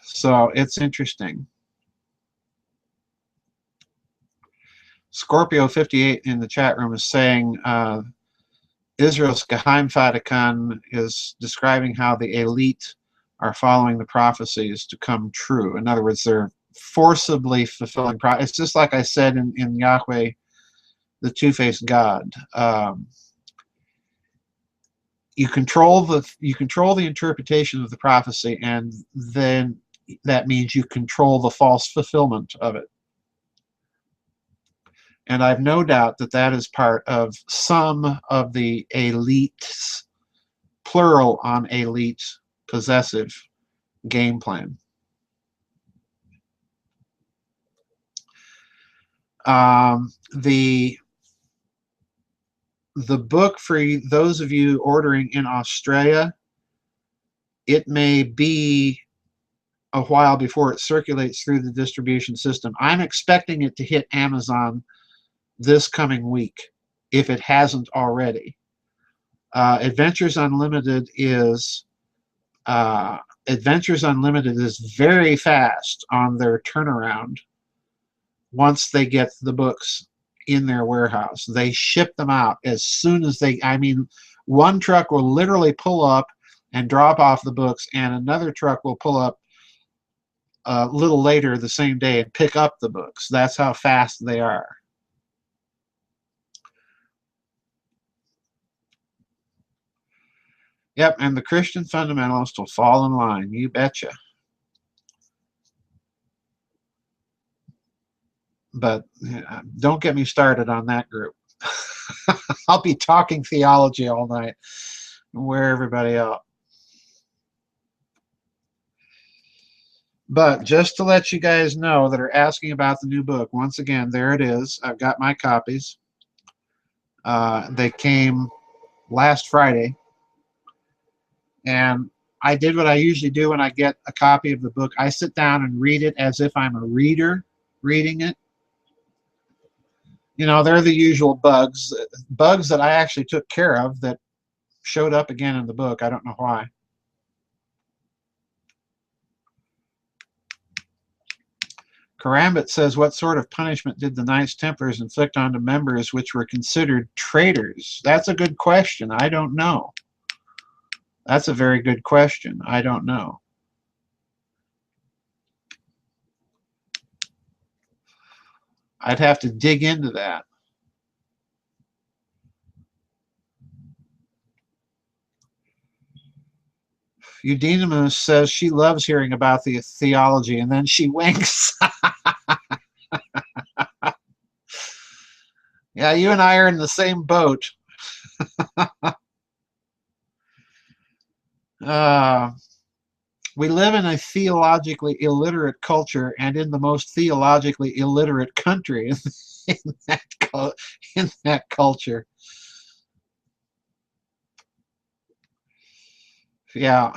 So it's interesting. Scorpio 58 in the chat room is saying Israel's Geheimvatikan is describing how the elite are following the prophecies to come true. In other words, they're forcibly fulfilling. It's just like I said in Yahweh, the two-faced God. You control the interpretation of the prophecy, and then that means you control the false fulfillment of it. And I've no doubt that that is part of some of the elites, plural on elite, possessive game plan. The book, for those of you ordering in Australia, it may be a while before it circulates through the distribution system. I'm expecting it to hit Amazon this coming week, if it hasn't already. Adventures Unlimited is very fast on their turnaround. Once they get the books in their warehouse, they ship them out as soon as one truck will literally pull up and drop off the books, and another truck will pull up a little later the same day and pick up the books. That's how fast they are. Yep, and the Christian fundamentalist will fall in line. You betcha. But don't get me started on that group. I'll be talking theology all night. wear everybody out. But just to let you guys know that are asking about the new book, once again, there it is. I've got my copies. They came last Friday. And I did what I usually do when I get a copy of the book. I sit down and read it as if I'm a reader reading it. You know, they're the usual bugs that I actually took care of that showed up again in the book. I don't know why. Karambit says, what sort of punishment did the Knights Templars inflict on the members which were considered traitors? That's a good question. I don't know. That's a very good question. I don't know. I'd have to dig into that. Eudemus says she loves hearing about the theology, and then she winks. Yeah, you and I are in the same boat. We live in a theologically illiterate culture and in the most theologically illiterate country in that culture. Yeah.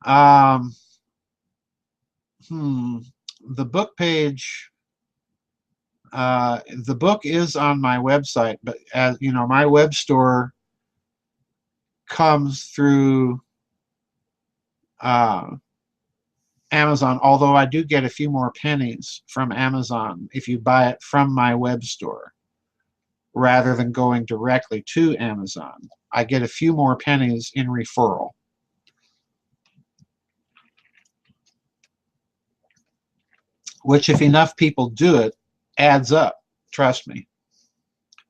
The book page, the book is on my website, but as you know, my web store comes through Amazon, although I do get a few more pennies from Amazon if you buy it from my web store rather than going directly to Amazon. I get a few more pennies in referral. Which, if enough people do it, adds up. Trust me.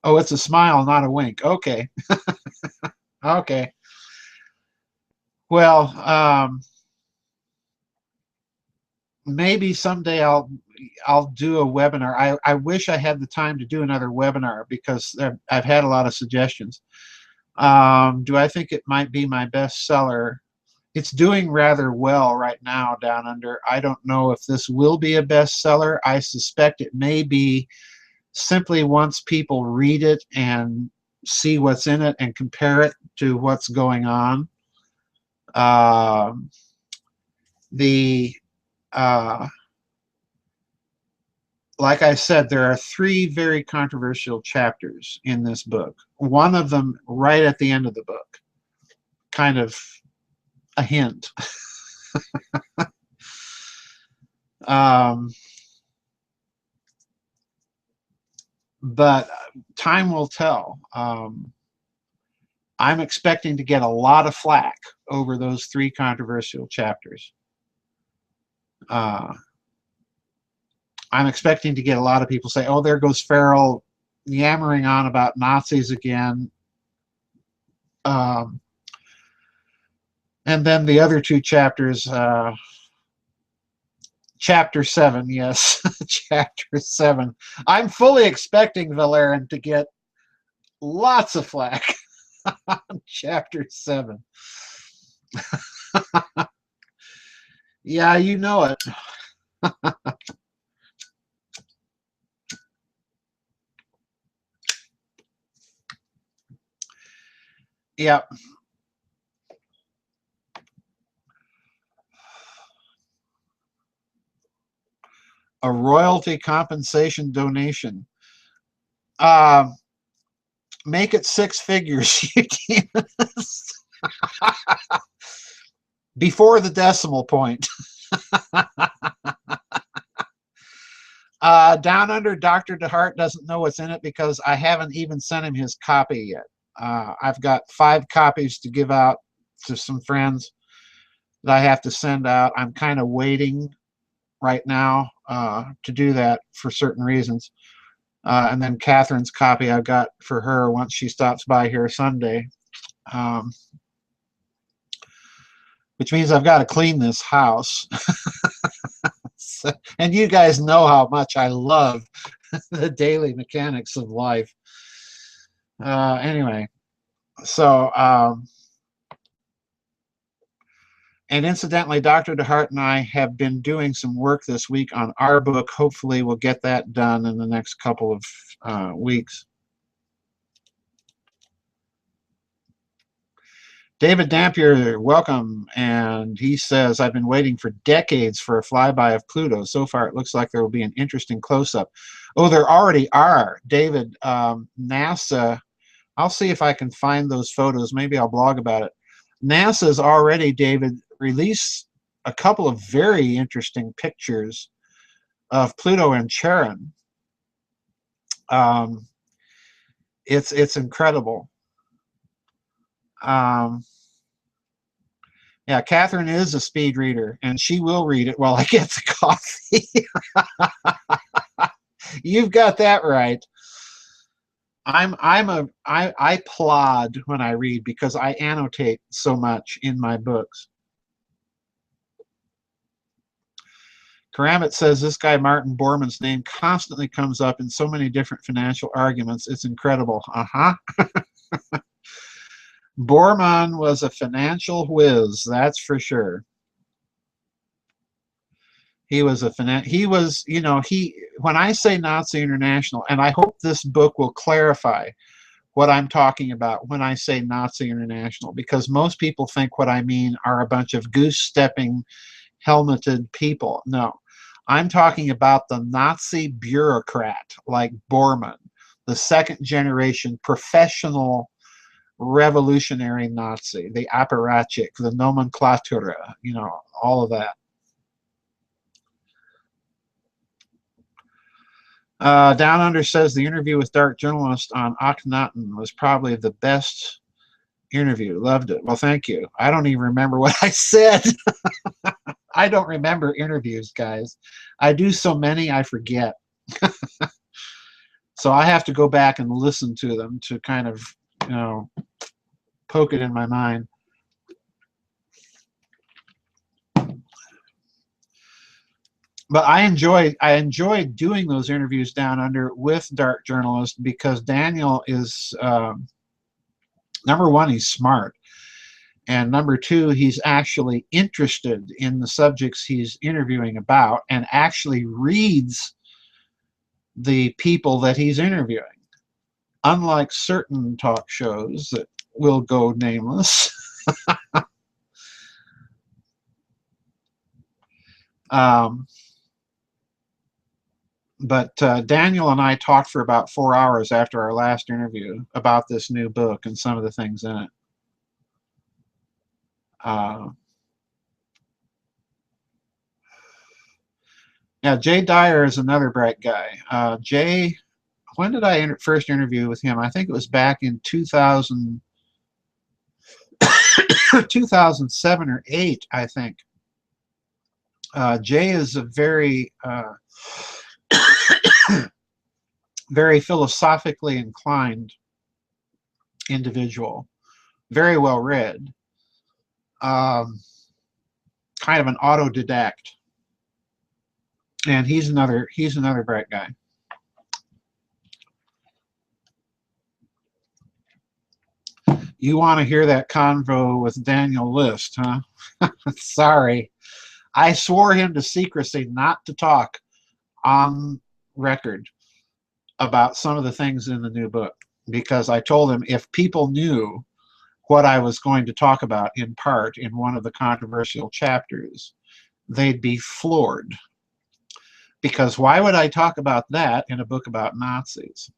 Oh, it's a smile, not a wink. Okay. Okay. Well, maybe someday I'll do a webinar. I wish I had the time to do another webinar because I've had a lot of suggestions. Do I think it might be my bestseller? It's doing rather well right now down under. I don't know if this will be a bestseller. I suspect it may be simply once people read it and see what's in it and compare it to what's going on. Like I said, there are 3 very controversial chapters in this book. One of them right at the end of the book, kind of a hint. But time will tell. I'm expecting to get a lot of flack over those 3 controversial chapters. I'm expecting to get a lot of people say, oh, there goes Farrell yammering on about Nazis again. And then the other 2 chapters, Chapter 7, yes, Chapter 7. I'm fully expecting Valerian to get lots of flack on Chapter 7. Yeah, you know it. Yeah. A royalty compensation donation. Make it 6 figures. Before the decimal point. Down under, Dr. DeHart doesn't know what's in it because I haven't even sent him his copy yet. I've got 5 copies to give out to some friends that I have to send out. I'm kind of waiting right now to do that for certain reasons. And then Catherine's copy I've got for her once she stops by here Sunday. Which means I've got to clean this house. And you guys know how much I love the daily mechanics of life. Anyway, so, and incidentally, Dr. DeHart and I have been doing some work this week on our book. Hopefully we'll get that done in the next couple of weeks. David Dampier, welcome. And he says, I've been waiting for decades for a flyby of Pluto. So far, it looks like there will be an interesting close-up. Oh, there already are. David, NASA, I'll see if I can find those photos. Maybe I'll blog about it. NASA's already, David, released a couple of very interesting pictures of Pluto and Charon. It's incredible. Yeah, Catherine is a speed reader, and she will read it while I get the coffee. You've got that right. I plod when I read because I annotate so much in my books. Karamit says this guy Martin Bormann's name constantly comes up in so many different financial arguments. It's incredible. Bormann was a financial whiz, that's for sure. He was you know, when I say Nazi International, and I hope this book will clarify what I'm talking about when I say Nazi International, because most people think what I mean are a bunch of goose-stepping, helmeted people. No, I'm talking about the Nazi bureaucrat like Bormann, the second-generation professional revolutionary Nazi, the apparatchik, the nomenclatura, you know, all of that. Down Under says the interview with Dark Journalist on Akhenaten was probably the best interview. Loved it. Well, thank you. I don't even remember what I said. I don't remember interviews, guys. I do so many, I forget. So I have to go back and listen to them to kind of, you know, poke it in my mind. But I enjoy doing those interviews Down Under with Dark Journalists because Daniel is, number one, he's smart. And number two, he's actually interested in the subjects he's interviewing about and actually reads the people that he's interviewing. Unlike certain talk shows that will go nameless. But Daniel and I talked for about 4 hours after our last interview about this new book and some of the things in it. Yeah, Jay Dyer is another bright guy. Jay, when did I first interview with him? I think it was back in 2007 or 8, I think. Jay is a very very philosophically inclined individual, very well read, kind of an autodidact, and he's another bright guy. You want to hear that convo with Daniel List, huh? Sorry, I swore him to secrecy not to talk on record about some of the things in the new book, because I told him if people knew what I was going to talk about in part in one of the controversial chapters, they'd be floored. Because why would I talk about that in a book about Nazis?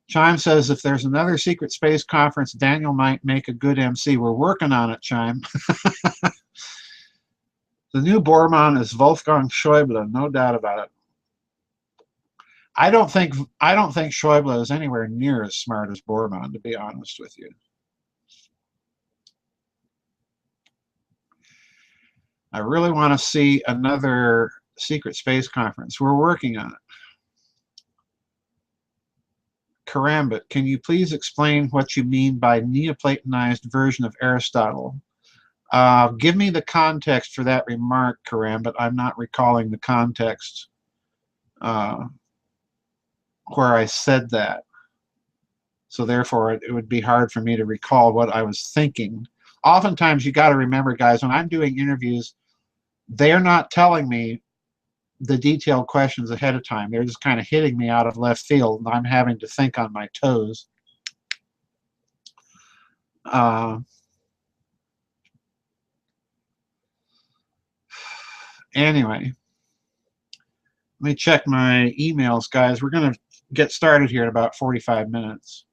Chime says if there's another secret space conference, Daniel might make a good MC. We're working on it, Chime. The new Bormann is Wolfgang Schäuble, no doubt about it. I don't think Schäuble is anywhere near as smart as Bormann, to be honest with you. I really want to see another secret space conference. We're working on it. Karambit, can you please explain what you mean by Neoplatonized version of Aristotle? Give me the context for that remark, Karam, but I'm not recalling the context where I said that. So therefore, it would be hard for me to recall what I was thinking. Oftentimes, you got to remember, guys, when I'm doing interviews, they're not telling me the detailed questions ahead of time. They're just kind of hitting me out of left field, and I'm having to think on my toes. Anyway, let me check my emails, guys. We're going to get started here in about 45 minutes.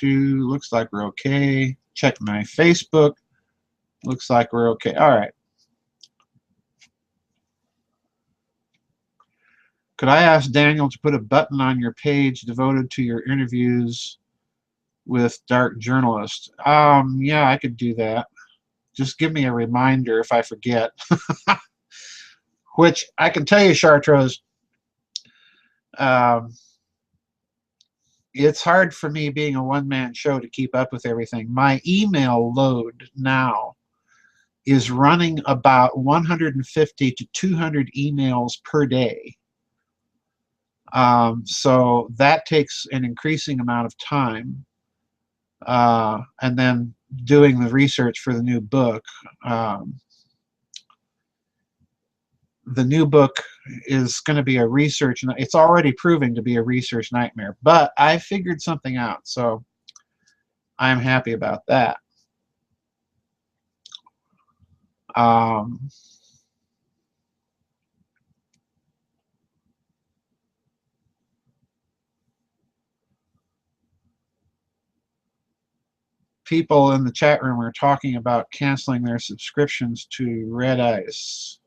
Looks like we're okay. Check my Facebook. Looks like we're okay. All right. Could I ask Daniel to put a button on your page devoted to your interviews with dark journalists? Yeah, I could do that. Just give me a reminder if I forget. Which I can tell you, Chartreuse, it's hard for me being a one-man show to keep up with everything. My email load now is running about 150 to 200 emails per day. So that takes an increasing amount of time. And then doing the research for the new book. The new book is going to be a research, and it's already proving to be a research nightmare, but I figured something out, so I'm happy about that. People in the chat room are talking about canceling their subscriptions to Red Ice.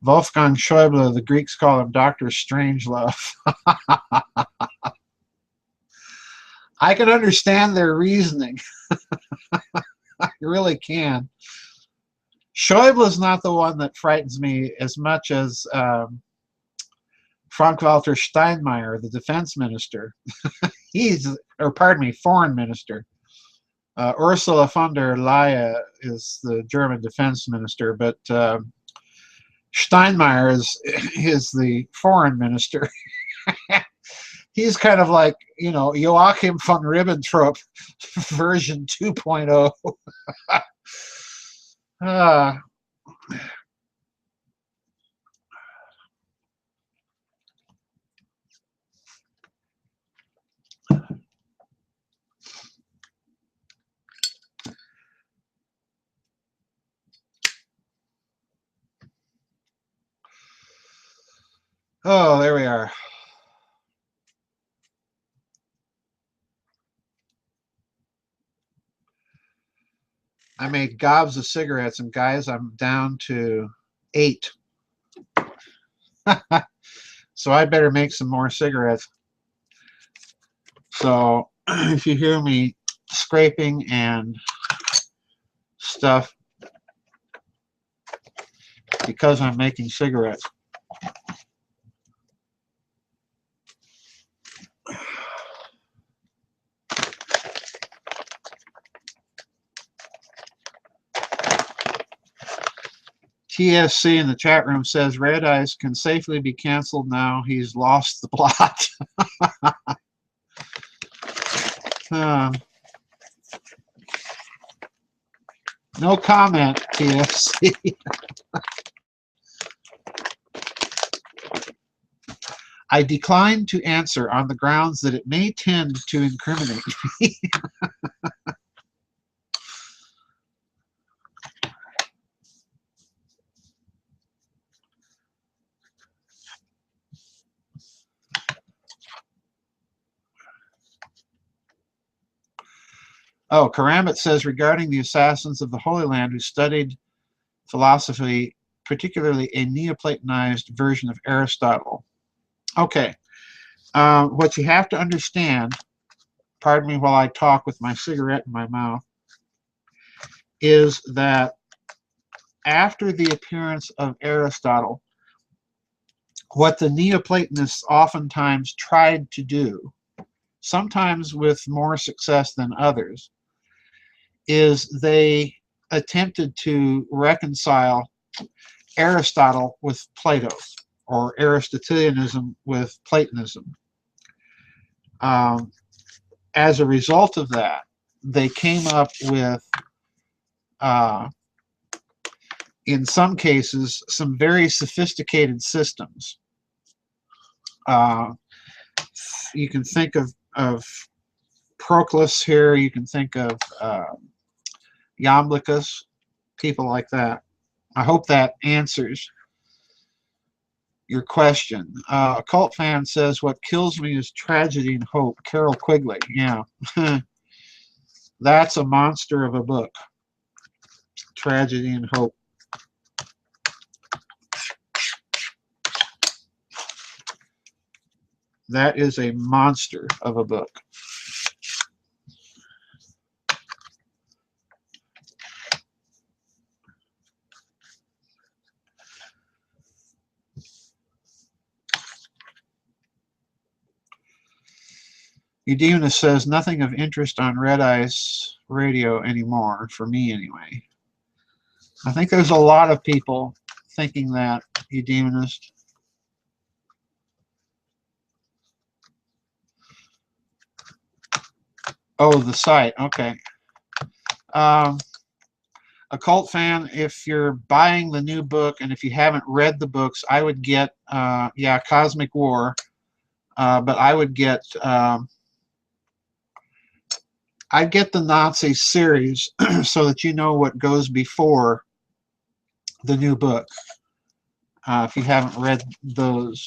Wolfgang Schäuble, the Greeks call him Dr. Strangelove. I can understand their reasoning. I really can. Schäuble is not the one that frightens me as much as Frank-Walter Steinmeier, the defense minister. Foreign minister. Ursula von der Leyen is the German defense minister, but Steinmeier is the foreign minister. He's kind of like, you know, Joachim von Ribbentrop version 2.0. Oh, there we are. I made gobs of cigarettes, and guys, I'm down to 8. So I better make some more cigarettes. So if you hear me scraping and stuff, because I'm making cigarettes. TSC in the chat room says Red Ice can safely be canceled now. He's lost the plot. No comment, TSC. I decline to answer on the grounds that it may tend to incriminate me. Oh, Karambit says, regarding the assassins of the Holy Land who studied philosophy, particularly a Neoplatonized version of Aristotle. Okay. What you have to understand, pardon me while I talk with my cigarette in my mouth, is that after the appearance of Aristotle, what the Neoplatonists oftentimes tried to do, sometimes with more success than others, is they attempted to reconcile Aristotle with Plato, or Aristotelianism with Platonism. As a result of that, they came up with, in some cases, some very sophisticated systems. You can think of Proclus here, you can think of Iamblichus, people like that. I hope that answers your question. A cult fan says, what kills me is tragedy and hope. Carol Quigley. Yeah. That's a monster of a book. Tragedy and hope. That is a monster of a book. Eudemna says, nothing of interest on Red Ice Radio anymore, for me anyway. I think there's a lot of people thinking that, Eudemnist. Oh, the site, okay. A cult fan, if you're buying the new book and if you haven't read the books, I would get, yeah, Cosmic War, but I would get, I'd get the Nazi series so that you know what goes before the new book, if you haven't read those.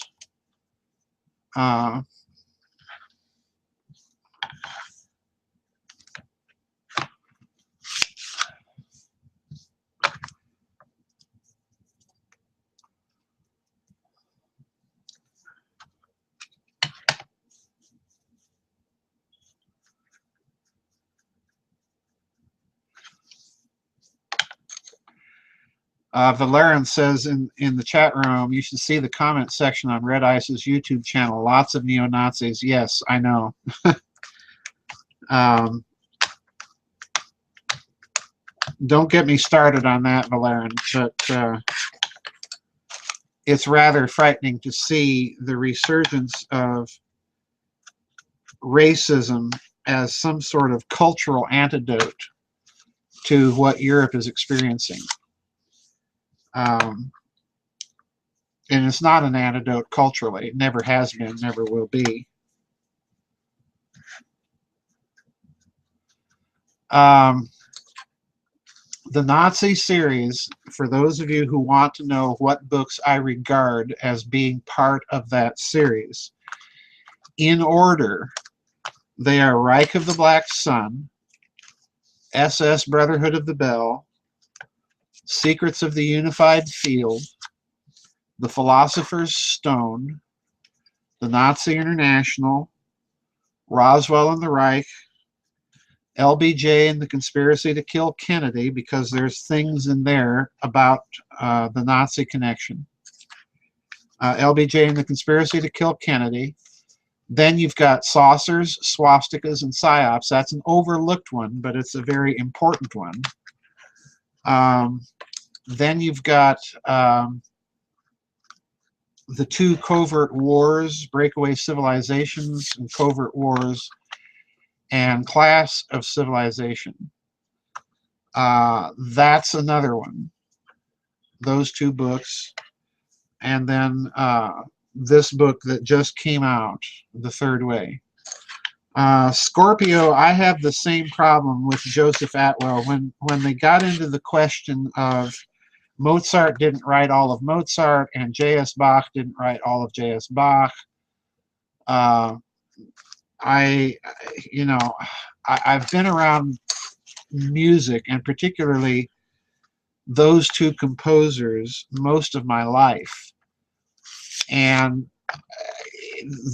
Valerian says in the chat room, you should see the comment section on Red Ice's YouTube channel. Lots of neo-Nazis. Yes, I know. Don't get me started on that, Valerian, but it's rather frightening to see the resurgence of racism as some sort of cultural antidote to what Europe is experiencing. And it's not an antidote culturally. It never has been, never will be. The Nazi series, for those of you who want to know what books I regard as being part of that series, in order, they are Reich of the Black Sun, SS Brotherhood of the Bell, Secrets of the Unified Field, The Philosopher's Stone, The Nazi International, Roswell and the Reich, LBJ and the Conspiracy to Kill Kennedy, because there's things in there about the Nazi connection. LBJ and the Conspiracy to Kill Kennedy. Then you've got saucers, swastikas, and psyops. That's an overlooked one, but it's a very important one. Then you've got the two covert wars, breakaway civilizations and covert wars, and Class of Civilization. That's another one. Those two books. And then this book that just came out, The Third Way. Scorpio, I have the same problem with Joseph Atwell. When they got into the question of Mozart didn't write all of Mozart and J.S. Bach didn't write all of J.S. Bach, I've been around music, and particularly those two composers, most of my life. And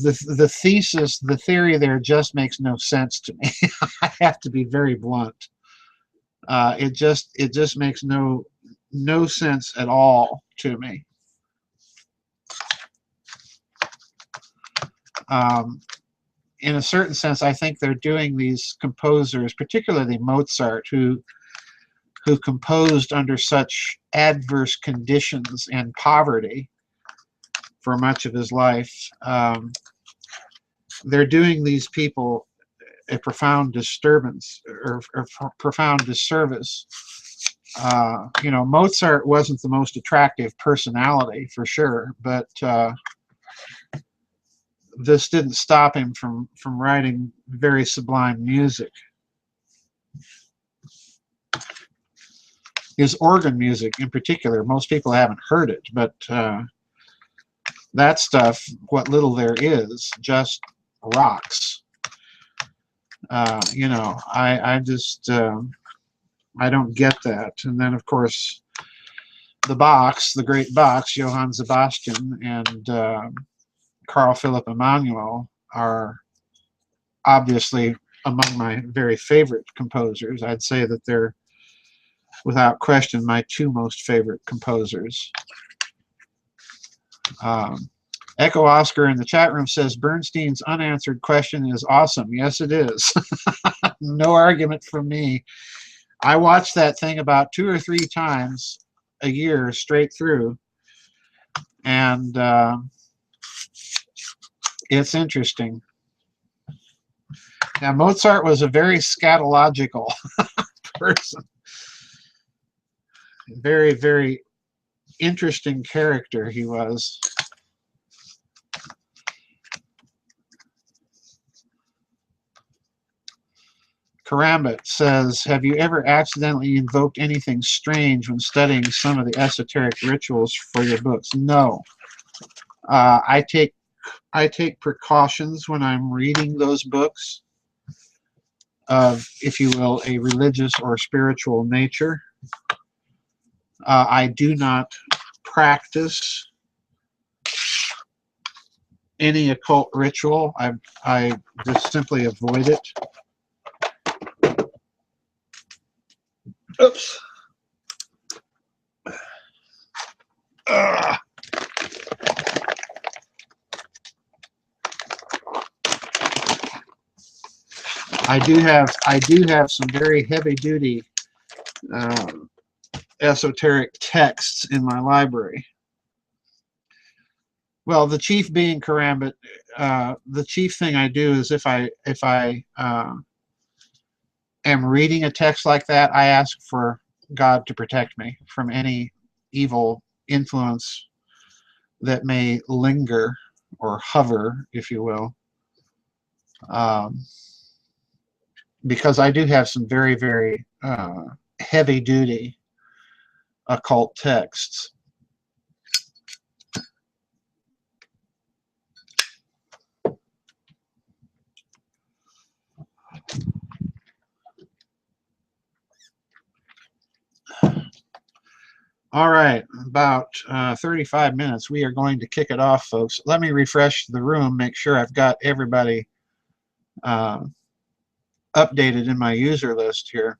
the thesis, the theory there just makes no sense to me. I have to be very blunt. It just makes no sense at all to me. in a certain sense, I think they're doing these composers, particularly Mozart, who composed under such adverse conditions and poverty for much of his life. They're doing these people a profound disturbance or profound disservice. You know, Mozart wasn't the most attractive personality for sure, but this didn't stop him from writing very sublime music. His organ music in particular, most people haven't heard it, but that stuff, what little there is, just rocks. You know, I just I don't get that. And then of course the great Bachs, Johann Sebastian and Carl Philipp Emanuel are obviously among my very favorite composers. I'd say that they're without question my two most favorite composers. Echo Oscar in the chat room says Bernstein's unanswered question is awesome. Yes, it is. No argument from me. I watch that thing about 2 or 3 times a year straight through, and it's interesting. Now, Mozart was a very scatological person. Very, very interesting character he was. Karambit says, have you ever accidentally invoked anything strange when studying some of the esoteric rituals for your books? No. I take precautions when I'm reading those books of, if you will, a religious or spiritual nature. I do not practice any occult ritual. I just simply avoid it. Oops. I do have some very heavy duty esoteric texts in my library. Well, the chief being Karambit, the chief thing I do is if I am reading a text like that, I ask for God to protect me from any evil influence that may linger or hover, if you will, because I do have some very, very heavy-duty occult texts. All right, about 35 minutes. We are going to kick it off, folks. Let me refresh the room, make sure I've got everybody updated in my user list here.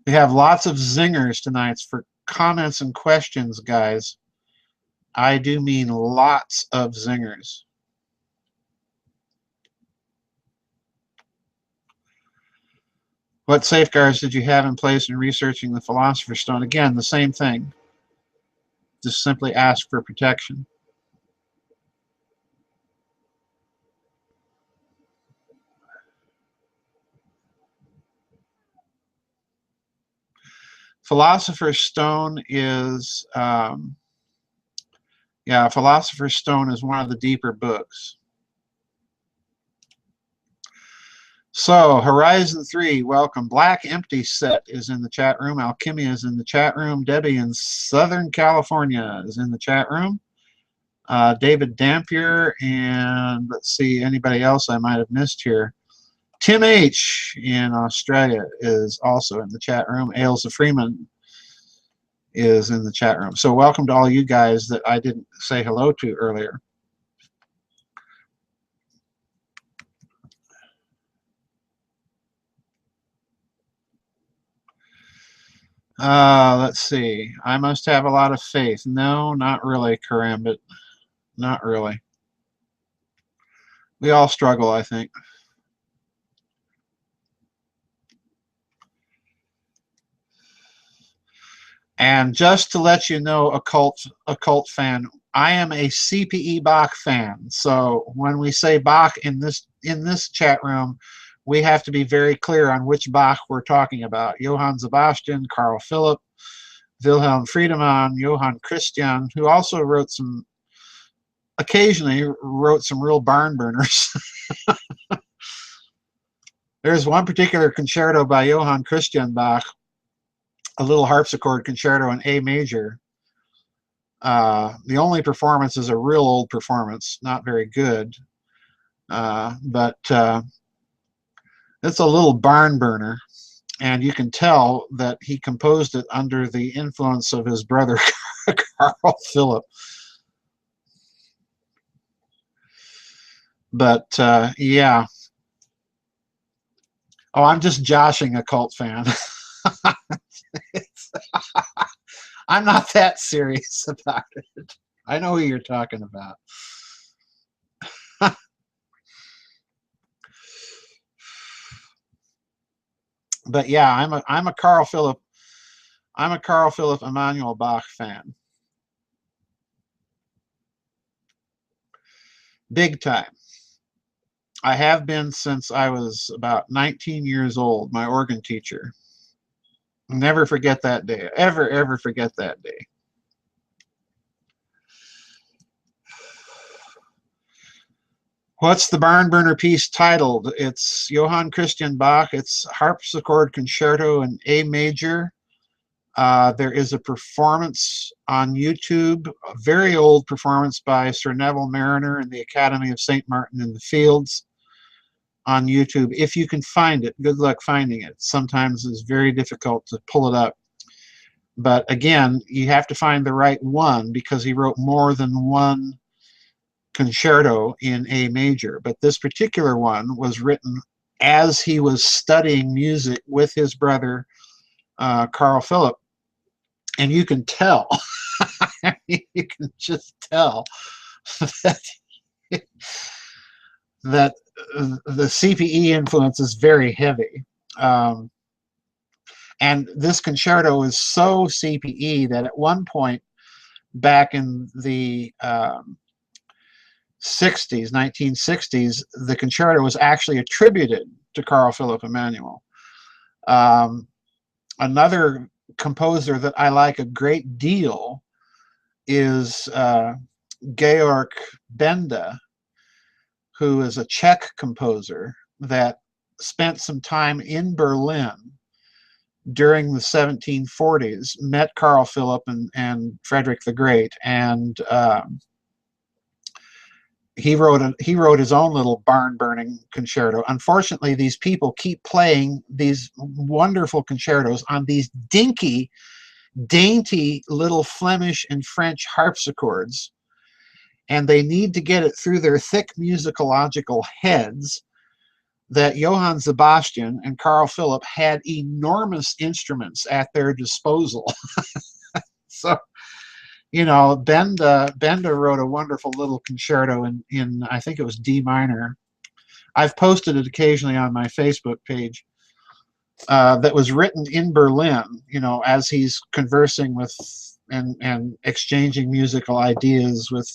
We have lots of zingers tonight for comments and questions, guys. I do mean lots of zingers. What safeguards did you have in place in researching the Philosopher's Stone? Again, the same thing. Just simply ask for protection. Philosopher's Stone is, yeah, Philosopher's Stone is one of the deeper books. So, Horizon 3, welcome. Black Empty Set is in the chat room. Alchemia is in the chat room. Debbie in Southern California is in the chat room. David Dampier, and let's see, anybody else I might have missed here. Tim H. in Australia is also in the chat room. Ailsa Freeman is in the chat room. So welcome to all you guys that I didn't say hello to earlier. Let's see. I must have a lot of faith. No, not really, Karambit. Not really. We all struggle, I think. And just to let you know, occult fan, I am a CPE Bach fan. So when we say Bach in this chat room, we have to be very clear on which Bach we're talking about. Johann Sebastian, Carl Philipp, Wilhelm Friedemann, Johann Christian, who also occasionally wrote some real barn burners. There's one particular concerto by Johann Christian Bach, a little harpsichord concerto in A major. The only performance is a real old performance, not very good, but it's a little barn burner, and you can tell that he composed it under the influence of his brother Carl Philipp. But yeah. Oh, I'm just joshing a cult fan. I'm not that serious about it. I know who you're talking about. But yeah, I'm a Carl Philipp Emanuel Bach fan. Big time. I have been since I was about 19 years old, my organ teacher. Never forget that day. Ever forget that day. What's the barn burner piece titled? It's Johann Christian Bach. It's Harpsichord Concerto in A major. There is a performance on YouTube, a very old performance by Sir Neville Mariner and the Academy of St. Martin in the Fields on YouTube. If you can find it, good luck finding it. Sometimes it's very difficult to pull it up. But again, you have to find the right one because he wrote more than one concerto in A major. But this particular one was written as he was studying music with his brother, Carl Philipp. And you can tell, you can just tell that, that the CPE influence is very heavy. And this concerto is so CPE that at one point back in the 1960s, the concerto was actually attributed to Carl Philipp Emanuel. Another composer that I like a great deal is Georg Benda, who is a Czech composer that spent some time in Berlin during the 1740s, met Carl Philipp and Frederick the Great, and he wrote his own little barn burning concerto. Unfortunately, these people keep playing these wonderful concertos on these dinky, dainty little Flemish and French harpsichords, and they need to get it through their thick musicological heads that Johann Sebastian and Carl Philipp had enormous instruments at their disposal. So, you know, Benda wrote a wonderful little concerto in I think it was D minor. I've posted it occasionally on my Facebook page. That was written in Berlin, you know, as he's conversing with and exchanging musical ideas with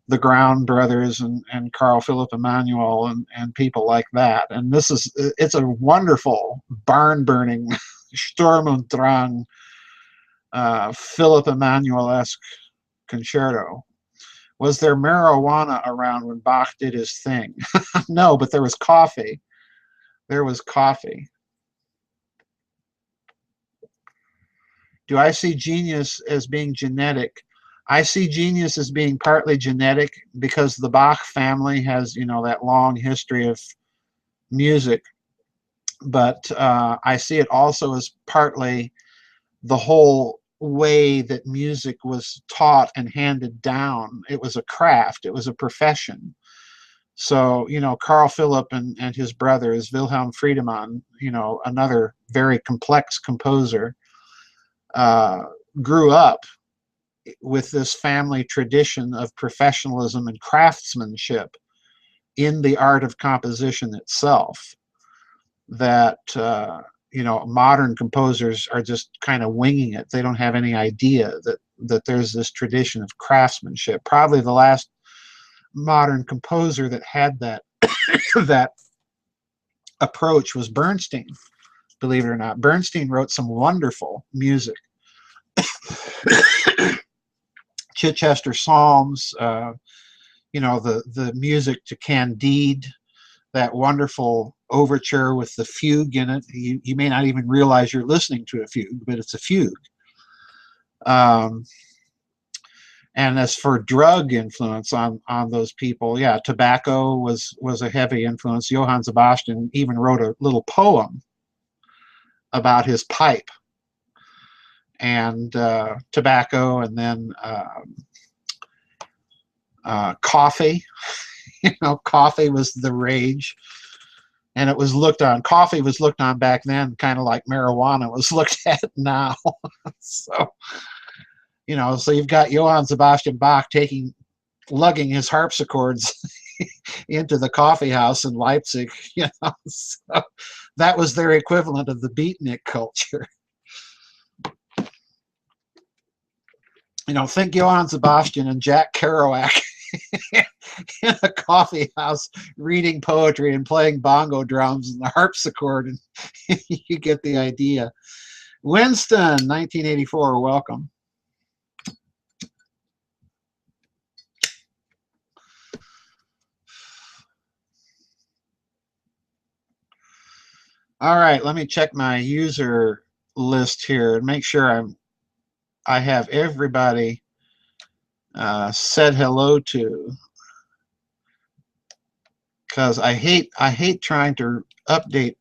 the Ground Brothers and Carl Philipp Emanuel and people like that. And it's a wonderful barn burning Sturm und Drang Philipp Emanuel-esque concerto. Was there marijuana around when Bach did his thing? No, but there was coffee. There was coffee. Do I see genius as being genetic? I see genius as being partly genetic because the Bach family has, you know, that long history of music. But I see it also as partly the whole way that music was taught and handed down. It was a craft. It was a profession. So, you know, Carl Philipp and his brothers, Wilhelm Friedemann, you know, another very complex composer, grew up with this family tradition of professionalism and craftsmanship. in the art of composition itself that modern composers are just kind of winging it. They don't have any idea that there's this tradition of craftsmanship. Probably the last modern composer that had that that approach was Bernstein. Believe it or not, Bernstein wrote some wonderful music. Chichester Psalms, the music to Candide, that wonderful overture with the fugue in it. You may not even realize you're listening to a fugue, but it's a fugue. And as for drug influence on those people, yeah, tobacco was a heavy influence. Johann Sebastian even wrote a little poem about his pipe and tobacco, and then coffee. Coffee was the rage, and it was looked on. Coffee was looked on back then, kind of like marijuana was looked at now. So you've got Johann Sebastian Bach lugging his harpsichords into the coffee house in Leipzig. So that was their equivalent of the beatnik culture. Think Johann Sebastian and Jack Kerouac in a coffee house reading poetry and playing bongo drums and the harpsichord, and you get the idea. Winston, 1984, welcome. All right, let me check my user list here and make sure I have everybody said hello to, because I hate trying to update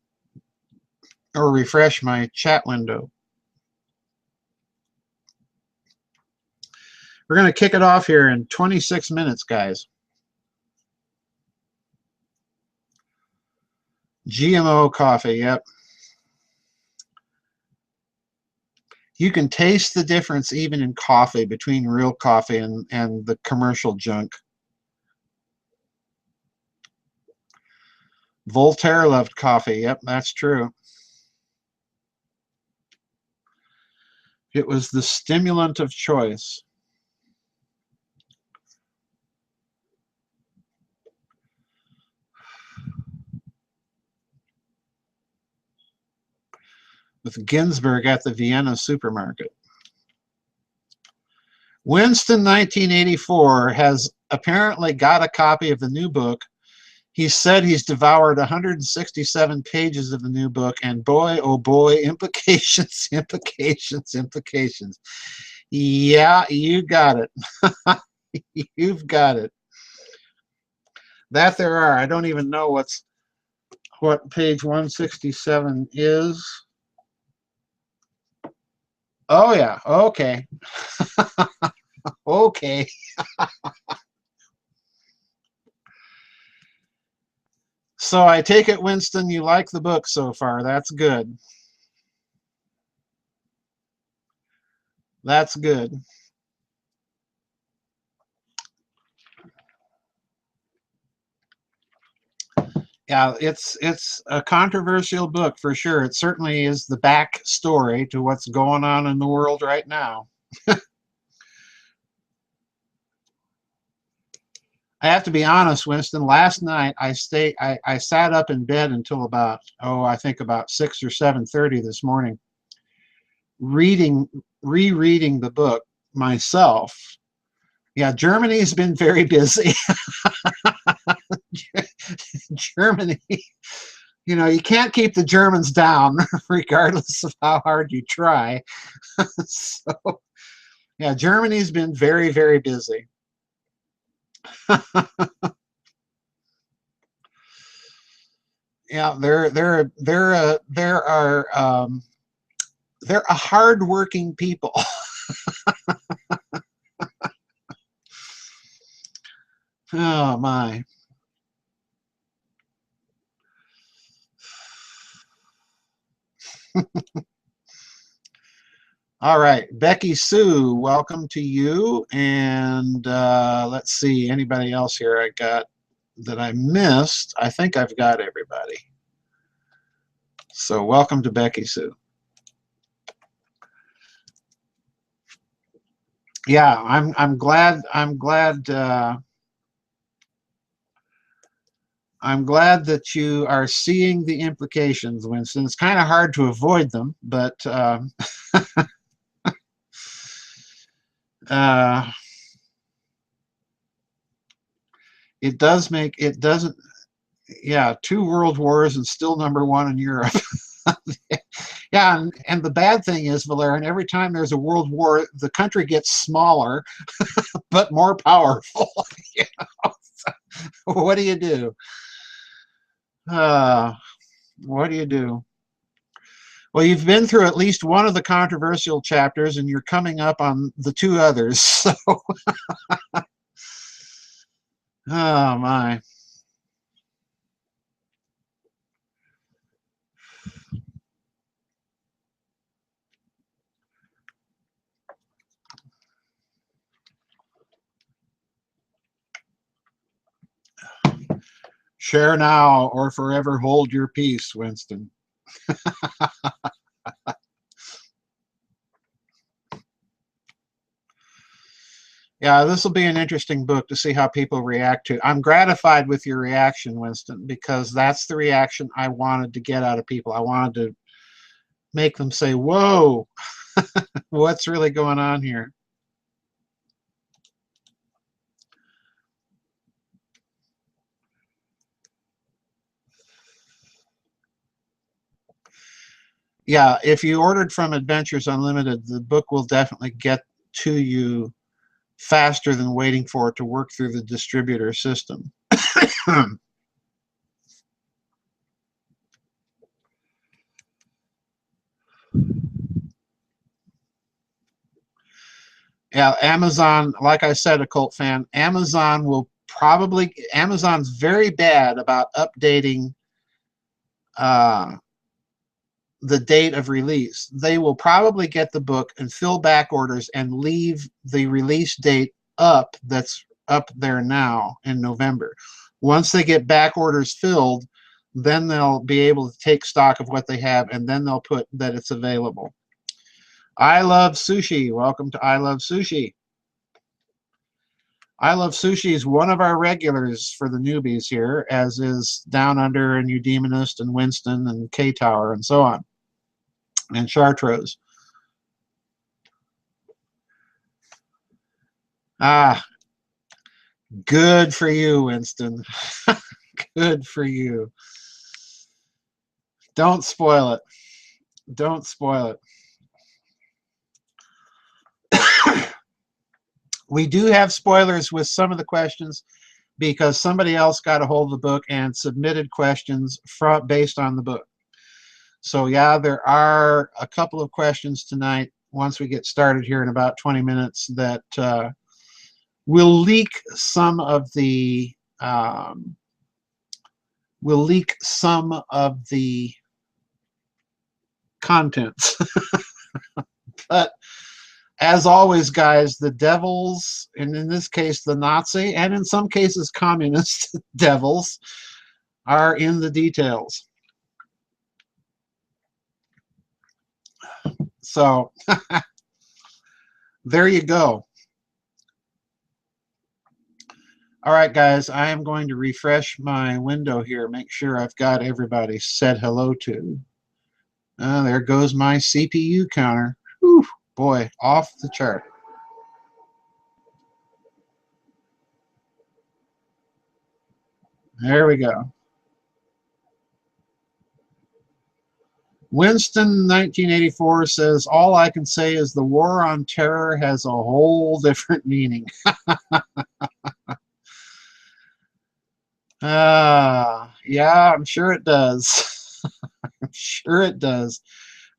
or refresh my chat window. We're going to kick it off here in 26 minutes, guys. GMO coffee, yep. You can taste the difference even in coffee between real coffee and the commercial junk. Voltaire loved coffee. Yep, that's true. It was the stimulant of choice. With Ginsberg at the Vienna supermarket. Winston, 1984, has apparently got a copy of the new book. He said he's devoured 167 pages of the new book, and boy, oh boy, implications, implications, implications. Yeah, you got it. You've got it. That there are. I don't even know what page 167 is. Oh, yeah. Okay. Okay. So I take it, Winston, you like the book so far. That's good. That's good. Yeah, it's a controversial book for sure. It certainly is the back story to what's going on in the world right now. I have to be honest, Winston. Last night I sat up in bed until about I think about 6 or 7:30 this morning, rereading the book myself. Yeah, Germany's been very busy. Germany, you can't keep the Germans down regardless of how hard you try. So, yeah, Germany's been very, very busy. Yeah, they're a hardworking people. Oh my. All right, Becky Sue, welcome to you. And let's see, anybody else here I got? that I missed. I think I've got everybody. So welcome to Becky Sue. Yeah, I'm glad that you are seeing the implications, Winston. It's kind of hard to avoid them, but it doesn't. Yeah, 2 world wars and still #1 in Europe. Yeah, and the bad thing is, Valerian, every time there's a world war, the country gets smaller but more powerful. You know? So, what do you do? Uh, what do you do? Well, you've been through at least one of the controversial chapters, and you're coming up on the 2 others. So, oh my. Share now or forever hold your peace, Winston. Yeah, this will be an interesting book to see how people react to. I'm gratified with your reaction, Winston, because that's the reaction I wanted to get out of people. I wanted to make them say, whoa, what's really going on here? Yeah, if you ordered from Adventures Unlimited, the book will definitely get to you faster than waiting for it to work through the distributor system. Yeah, Amazon, like I said, a cult fan, Amazon's very bad about updating the date of release. They will probably get the book and fill back orders and leave the release date up that's up there now in November. Once they get back orders filled, then they'll be able to take stock of what they have, and then they'll put that it's available. I Love Sushi. Welcome to I Love Sushi. I Love Sushi is one of our regulars for the newbies here, as is Down Under and Eudemonist and Winston and K-Tower and so on, and Chartreuse. Ah, good for you, Winston. Good for you. Don't spoil it. Don't spoil it. We do have spoilers with some of the questions because somebody else got a hold of the book and submitted questions based on the book. So yeah, there are a couple of questions tonight once we get started here in about 20 minutes that will leak some of the contents. But as always, guys, the devils, and in this case the Nazi, and in some cases communist devils, are in the details. So there you go. All right, guys, I am going to refresh my window here, make sure I've got everybody said hello to. There goes my CPU counter. Whew, boy, off the chart. There we go. Winston 1984 says, all I can say is the war on terror has a whole different meaning. Yeah, I'm sure it does. I'm sure it does.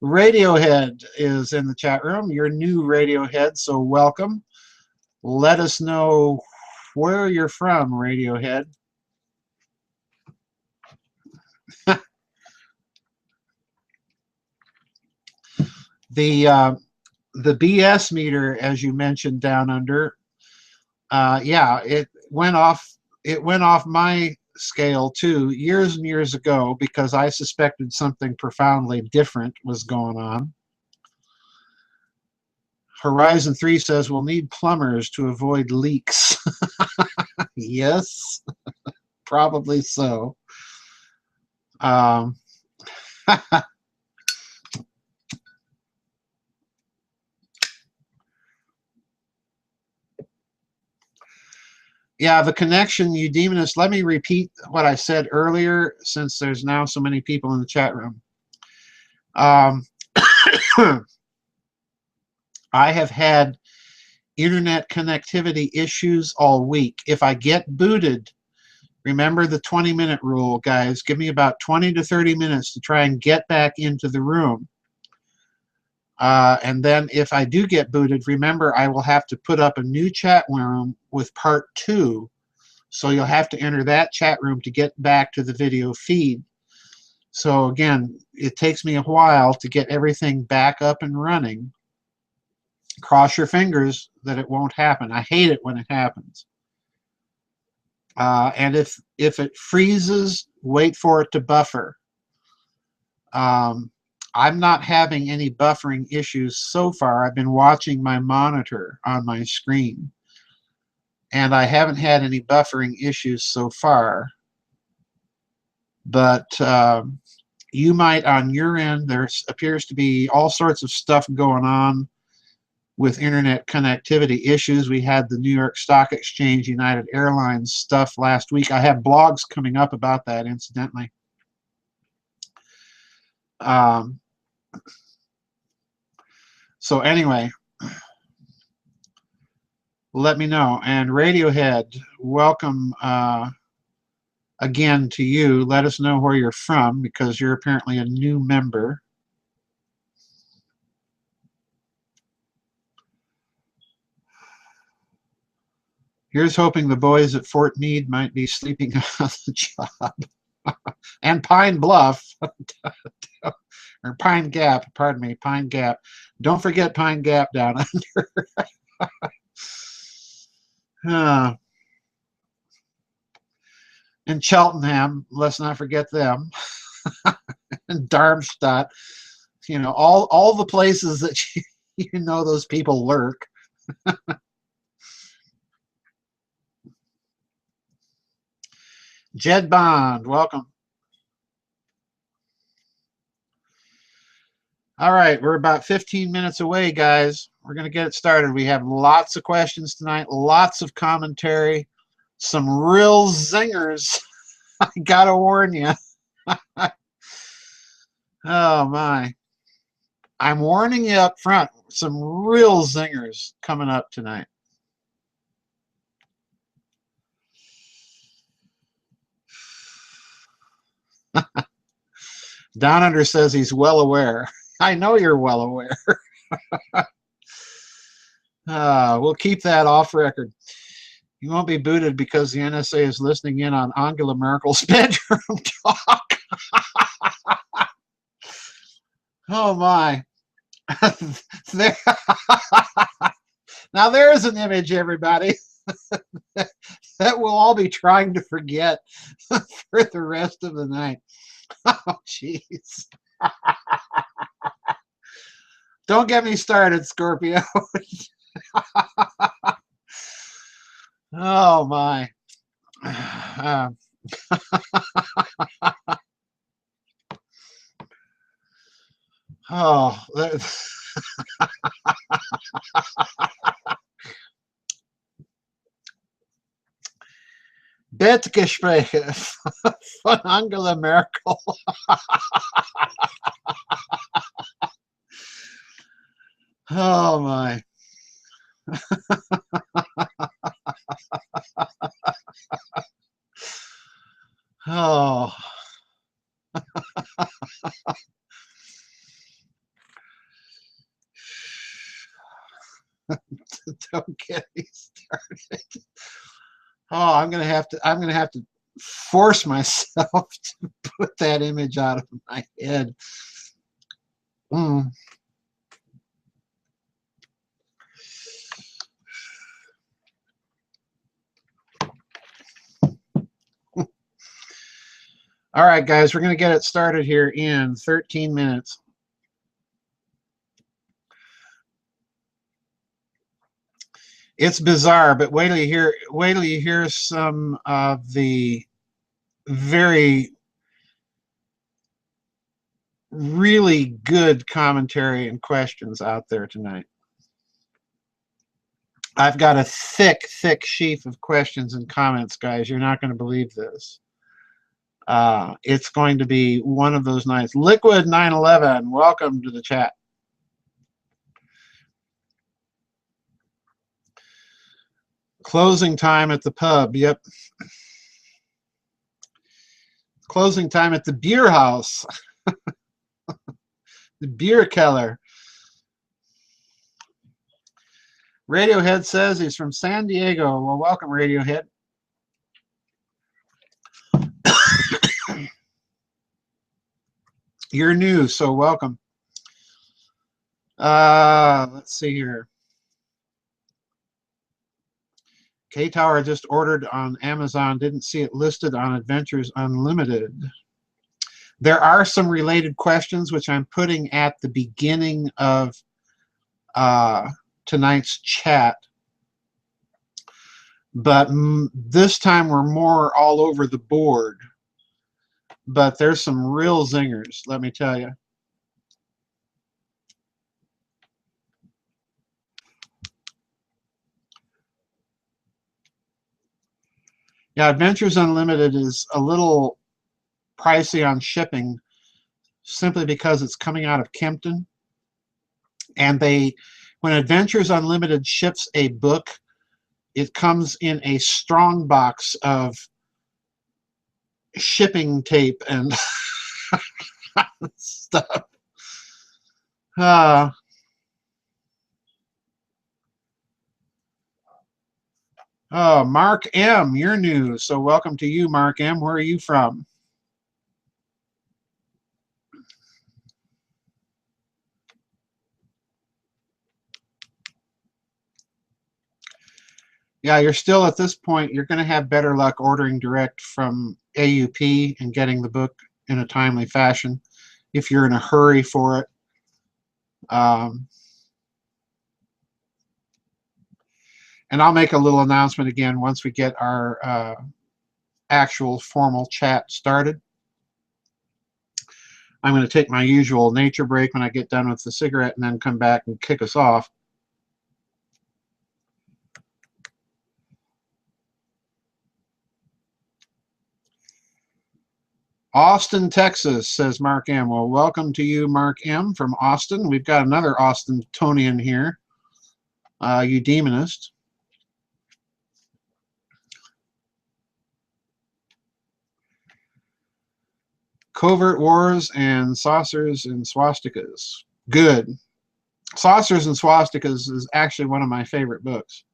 Radiohead is in the chat room. You're new, Radiohead, so welcome. Let us know where you're from, Radiohead. The BS meter, as you mentioned, Down Under, yeah, it went off. it went off my scale too years and years ago because I suspected something profoundly different was going on. Horizon 3 says we'll need plumbers to avoid leaks. Yes, probably so. Yeah, the connection, Eudemonist. Let me repeat what I said earlier since there's now so many people in the chat room. I have had internet connectivity issues all week. If I get booted, remember the 20-minute rule, guys. Give me about 20 to 30 minutes to try and get back into the room. And then if I do get booted, remember I will have to put up a new chat room with part 2. So you'll have to enter that chat room to get back to the video feed. So again, it takes me a while to get everything back up and running. Cross your fingers that it won't happen. I hate it when it happens. And if it freezes, wait for it to buffer. I'm not having any buffering issues so far. I've been watching my monitor on my screen, and I haven't had any buffering issues so far. But you might on your end. There appears to be all sorts of stuff going on with internet connectivity issues. We had the New York Stock Exchange, United Airlines stuff last week. I have blogs coming up about that, incidentally. So anyway, let me know. And Radiohead, welcome again to you. Let us know where you're from because you're apparently a new member. Here's hoping the boys at Fort Meade might be sleeping on the job. And Pine Bluff. Or Pine Gap, pardon me, Pine Gap. Don't forget Pine Gap down under. And Cheltenham, let's not forget them. And Darmstadt. You know, all the places that you know those people lurk. Jed Bond, welcome. All right, we're about 15 minutes away, guys. We're going to get it started. We have lots of questions tonight, lots of commentary, some real zingers. I got to warn you. Oh, my. I'm warning you up front. Some real zingers coming up tonight. Down Under says he's well aware. I know you're well aware. We'll keep that off record. You won't be booted because the NSA is listening in on Angela Merkel's bedroom talk. Oh, my. There. Now, there's an image, everybody, that we'll all be trying to forget for the rest of the night. Oh, jeez. Don't get me started, Scorpio. Oh, my. Oh. Bettgespräche von Angela Merkel. Oh, my. Oh. Don't get me started. Oh, I'm gonna have to force myself to put that image out of my head. All right, guys, we're going to get it started here in 13 minutes. It's bizarre, but wait till you hear some of the very really good commentary and questions out there tonight. I've got a thick sheaf of questions and comments, guys. You're not going to believe this. It's going to be one of those nights. Liquid 911, welcome to the chat. Closing time at the pub. Yep. Closing time at the beer house. The beer keller. Radiohead says he's from San Diego. Well, welcome, Radiohead. You're new, so welcome. Let's see here. K-Tower just ordered on Amazon. Didn't see it listed on Adventures Unlimited. There are some related questions which I'm putting at the beginning of tonight's chat. But this time we're more all over the board. But there's some real zingers, let me tell you. Yeah, Adventures Unlimited is a little pricey on shipping simply because it's coming out of Kempton. And when Adventures Unlimited ships a book, it comes in a strong box of shipping tape and stuff. Oh, Mark M., you're new, so welcome to you, Mark M. Where are you from? Yeah, you're still at this point, you're going to have better luck ordering direct from AUP and getting the book in a timely fashion if you're in a hurry for it. And I'll make a little announcement again once we get our actual formal chat started. I'm going to take my usual nature break when I get done with the cigarette and then come back and kick us off. Austin, Texas, says Mark M. Well, welcome to you, Mark M. from Austin. We've got another Austintonian here, you demonist. Covert Wars and Saucers and Swastikas. Good. Saucers and Swastikas is actually one of my favorite books.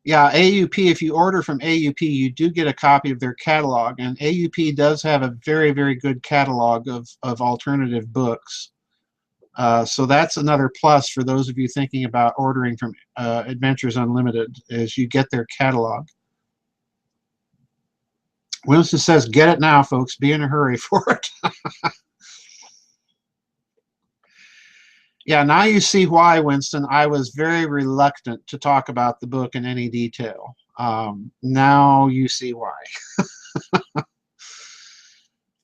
Yeah, AUP, if you order from AUP, you do get a copy of their catalog, and AUP does have a very, very good catalog of alternative books. So that's another plus for those of you thinking about ordering from Adventures Unlimited, is you get their catalog. Winston says, get it now, folks. Be in a hurry for it. Yeah, now you see why, Winston, I was very reluctant to talk about the book in any detail. Now you see why.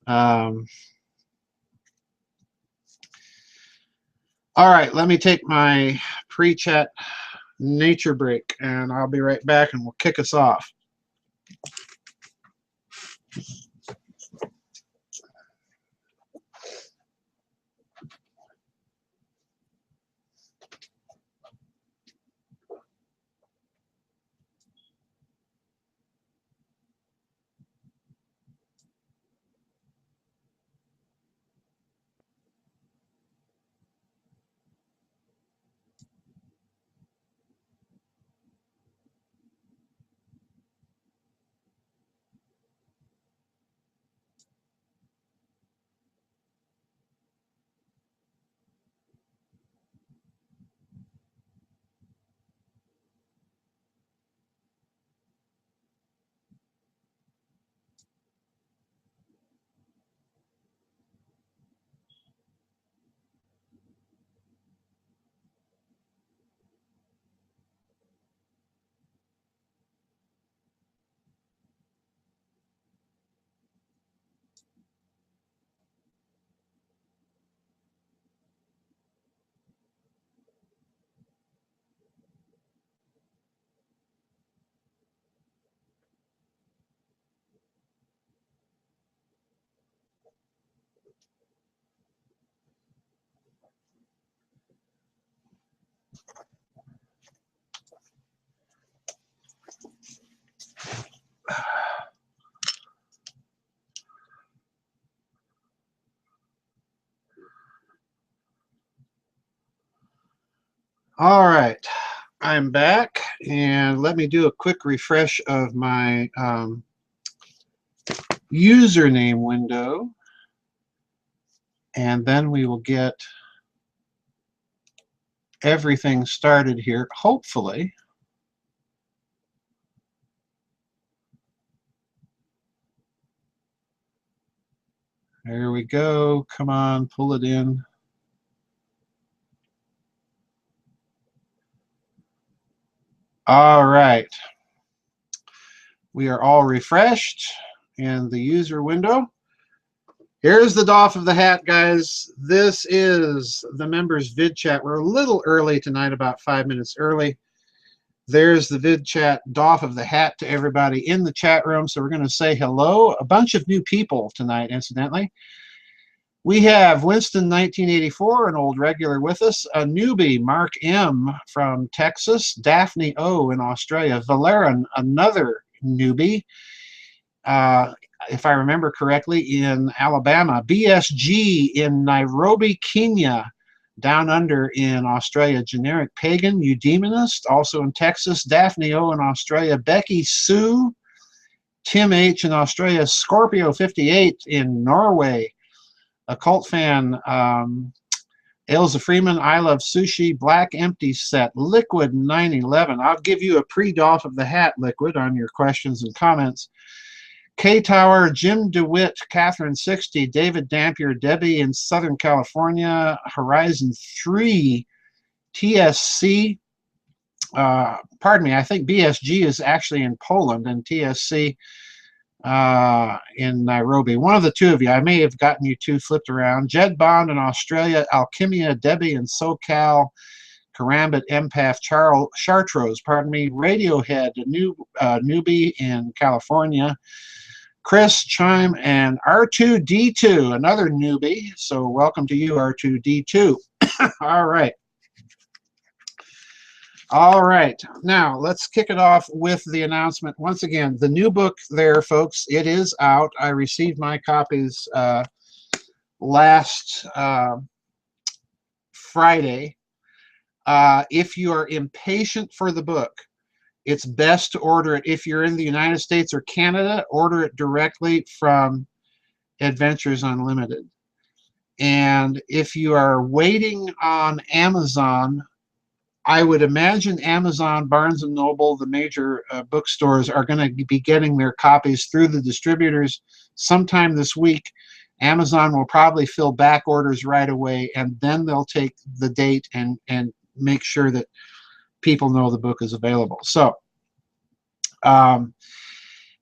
All right, let me take my pre-chat nature break, and I'll be right back, and we'll kick us off. All right, I'm back, and let me do a quick refresh of my username window, and then we will get everything started here, hopefully. There we go. Come on, pull it in. All right. We are all refreshed in the user window. Here's the doff of the hat, guys. This is the members Vidchat. We're a little early tonight, about 5 minutes early. There's the Vidchat doff of the hat to everybody in the chat room. So we're going to say hello. A bunch of new people tonight, incidentally. We have Winston 1984, an old regular with us, a newbie, Mark M. from Texas, Daphne O. in Australia, Valeran, another newbie, if I remember correctly, in Alabama, BSG in Nairobi, Kenya, down under in Australia, Generic Pagan, Eudemonist, also in Texas, Daphne O. in Australia, Becky Sue, Tim H. in Australia, Scorpio 58 in Norway, a cult fan, Elza Freeman, I Love Sushi, Black Empty Set, Liquid 911. I'll give you a pre-doff of the hat, Liquid, on your questions and comments. K Tower, Jim DeWitt, Catherine 60, David Dampier, Debbie in Southern California, Horizon 3, TSC, pardon me, I think BSG is actually in Poland, and TSC in Nairobi. One of the two of you. I may have gotten you two flipped around. Jed Bond in Australia, Alchemia, Debbie in SoCal, Karambit, Empath, Chartreuse, pardon me, Radiohead, a new newbie in California, Chris, Chime, and R2D2, another newbie. So welcome to you, R2D2. All right. All right, now let's kick it off with the announcement. Once again, the new book there, folks, it is out. I received my copies last Friday. If you are impatient for the book, it's best to order it. If you're in the United States or Canada, order it directly from Adventures Unlimited. And if you are waiting on Amazon, I would imagine Amazon, Barnes & Noble, the major bookstores are going to be getting their copies through the distributors sometime this week. Amazon will probably fill back orders right away, and then they'll take the date and make sure that people know the book is available. So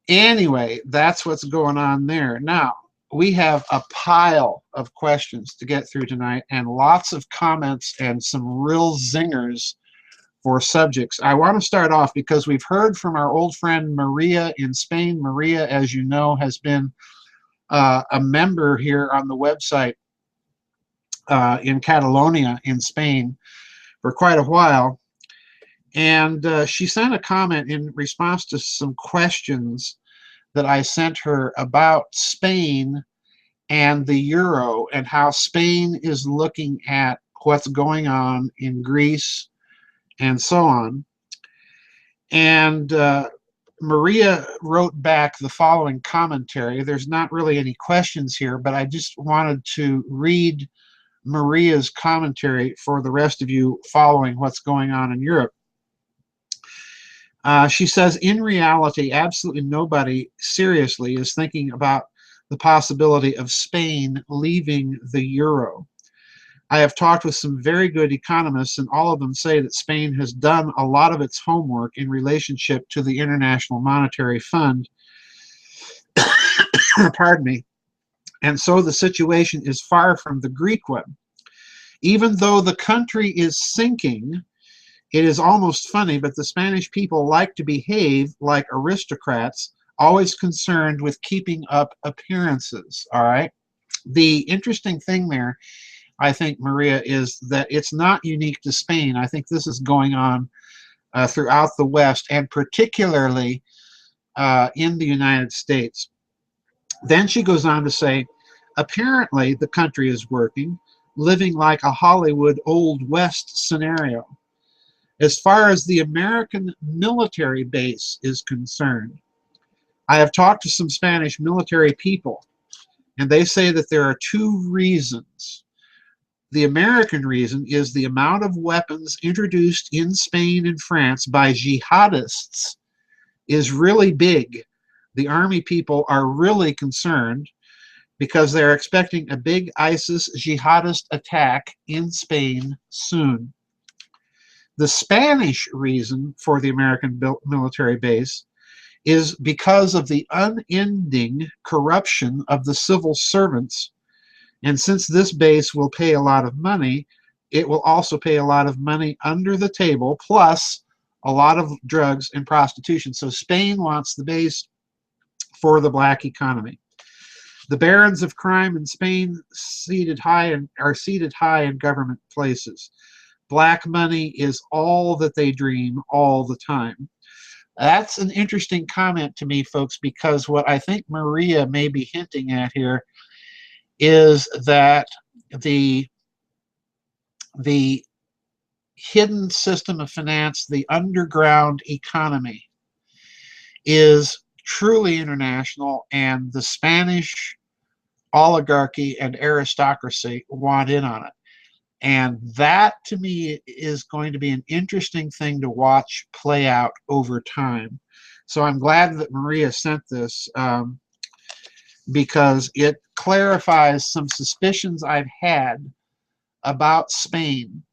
anyway, that's what's going on there. Now, we have a pile of questions to get through tonight and lots of comments and some real zingers for subjects. I want to start off because we've heard from our old friend Maria in Spain. Maria, as you know, has been a member here on the website in Catalonia in Spain for quite a while. And she sent a comment in response to some questions that I sent her about Spain and the euro and how Spain is looking at what's going on in Greece and so on. And Maria wrote back the following commentary. There's not really any questions here, but I just wanted to read Maria's commentary for the rest of you following what's going on in Europe. She says, in reality, absolutely nobody seriously is thinking about the possibility of Spain leaving the euro. I have talked with some very good economists, and all of them say that Spain has done a lot of its homework in relationship to the International Monetary Fund. Pardon me. And so the situation is far from the Greek one. Even though the country is sinking, it is almost funny, but the Spanish people like to behave like aristocrats, always concerned with keeping up appearances, all right? The interesting thing there, I think, Maria, is that it's not unique to Spain. I think this is going on throughout the West, and particularly in the United States. Then she goes on to say, apparently the country is working, living like a Hollywood Old West scenario. As far as the American military base is concerned, I have talked to some Spanish military people, and they say that there are two reasons. The American reason is the amount of weapons introduced in Spain and France by jihadists is really big. The army people are really concerned because they're expecting a big ISIS jihadist attack in Spain soon. The Spanish reason for the American military base is because of the unending corruption of the civil servants. And since this base will pay a lot of money, it will also pay a lot of money under the table, plus a lot of drugs and prostitution. So Spain wants the base for the black economy. The barons of crime in Spain are seated high in government places. Black money is all that they dream all the time. That's an interesting comment to me, folks, because what I think Maria may be hinting at here is that the hidden system of finance, the underground economy, is truly international, and the Spanish oligarchy and aristocracy want in on it. And that, to me, is going to be an interesting thing to watch play out over time. So I'm glad that Maria sent this because it clarifies some suspicions I've had about Spain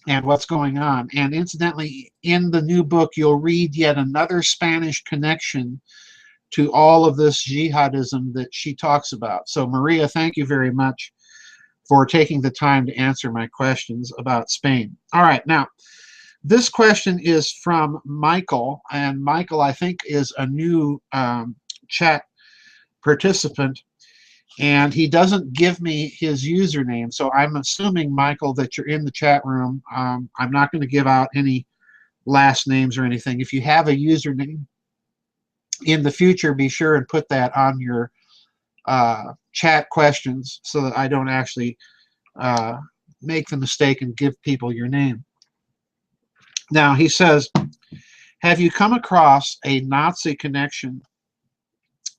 and what's going on. And incidentally, in the new book, you'll read yet another Spanish connection to all of this jihadism that she talks about. So Maria, thank you very much for taking the time to answer my questions about Spain. All right, now, this question is from Michael, and Michael, I think, is a new chat participant, and he doesn't give me his username, so I'm assuming, Michael, that you're in the chat room. I'm not going to give out any last names or anything. If you have a username in the future, be sure and put that on your chat questions so that I don't actually make the mistake and give people your name. Now, he says, have you come across a Nazi connection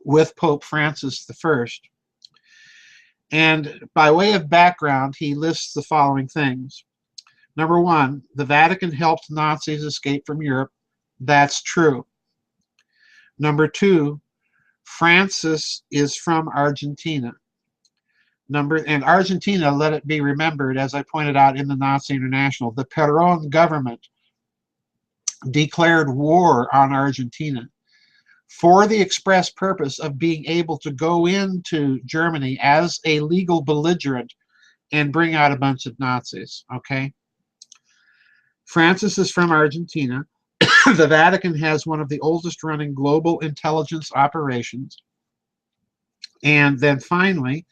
with Pope Francis I? And by way of background, he lists the following things. Number one, the Vatican helped Nazis escape from Europe. That's true. Number two, Francis is from Argentina. And Argentina, let it be remembered, as I pointed out in the Nazi International, the Perón government declared war on Argentina for the express purpose of being able to go into Germany as a legal belligerent and bring out a bunch of Nazis, okay? Francis is from Argentina. The Vatican has one of the oldest running global intelligence operations. And then finally,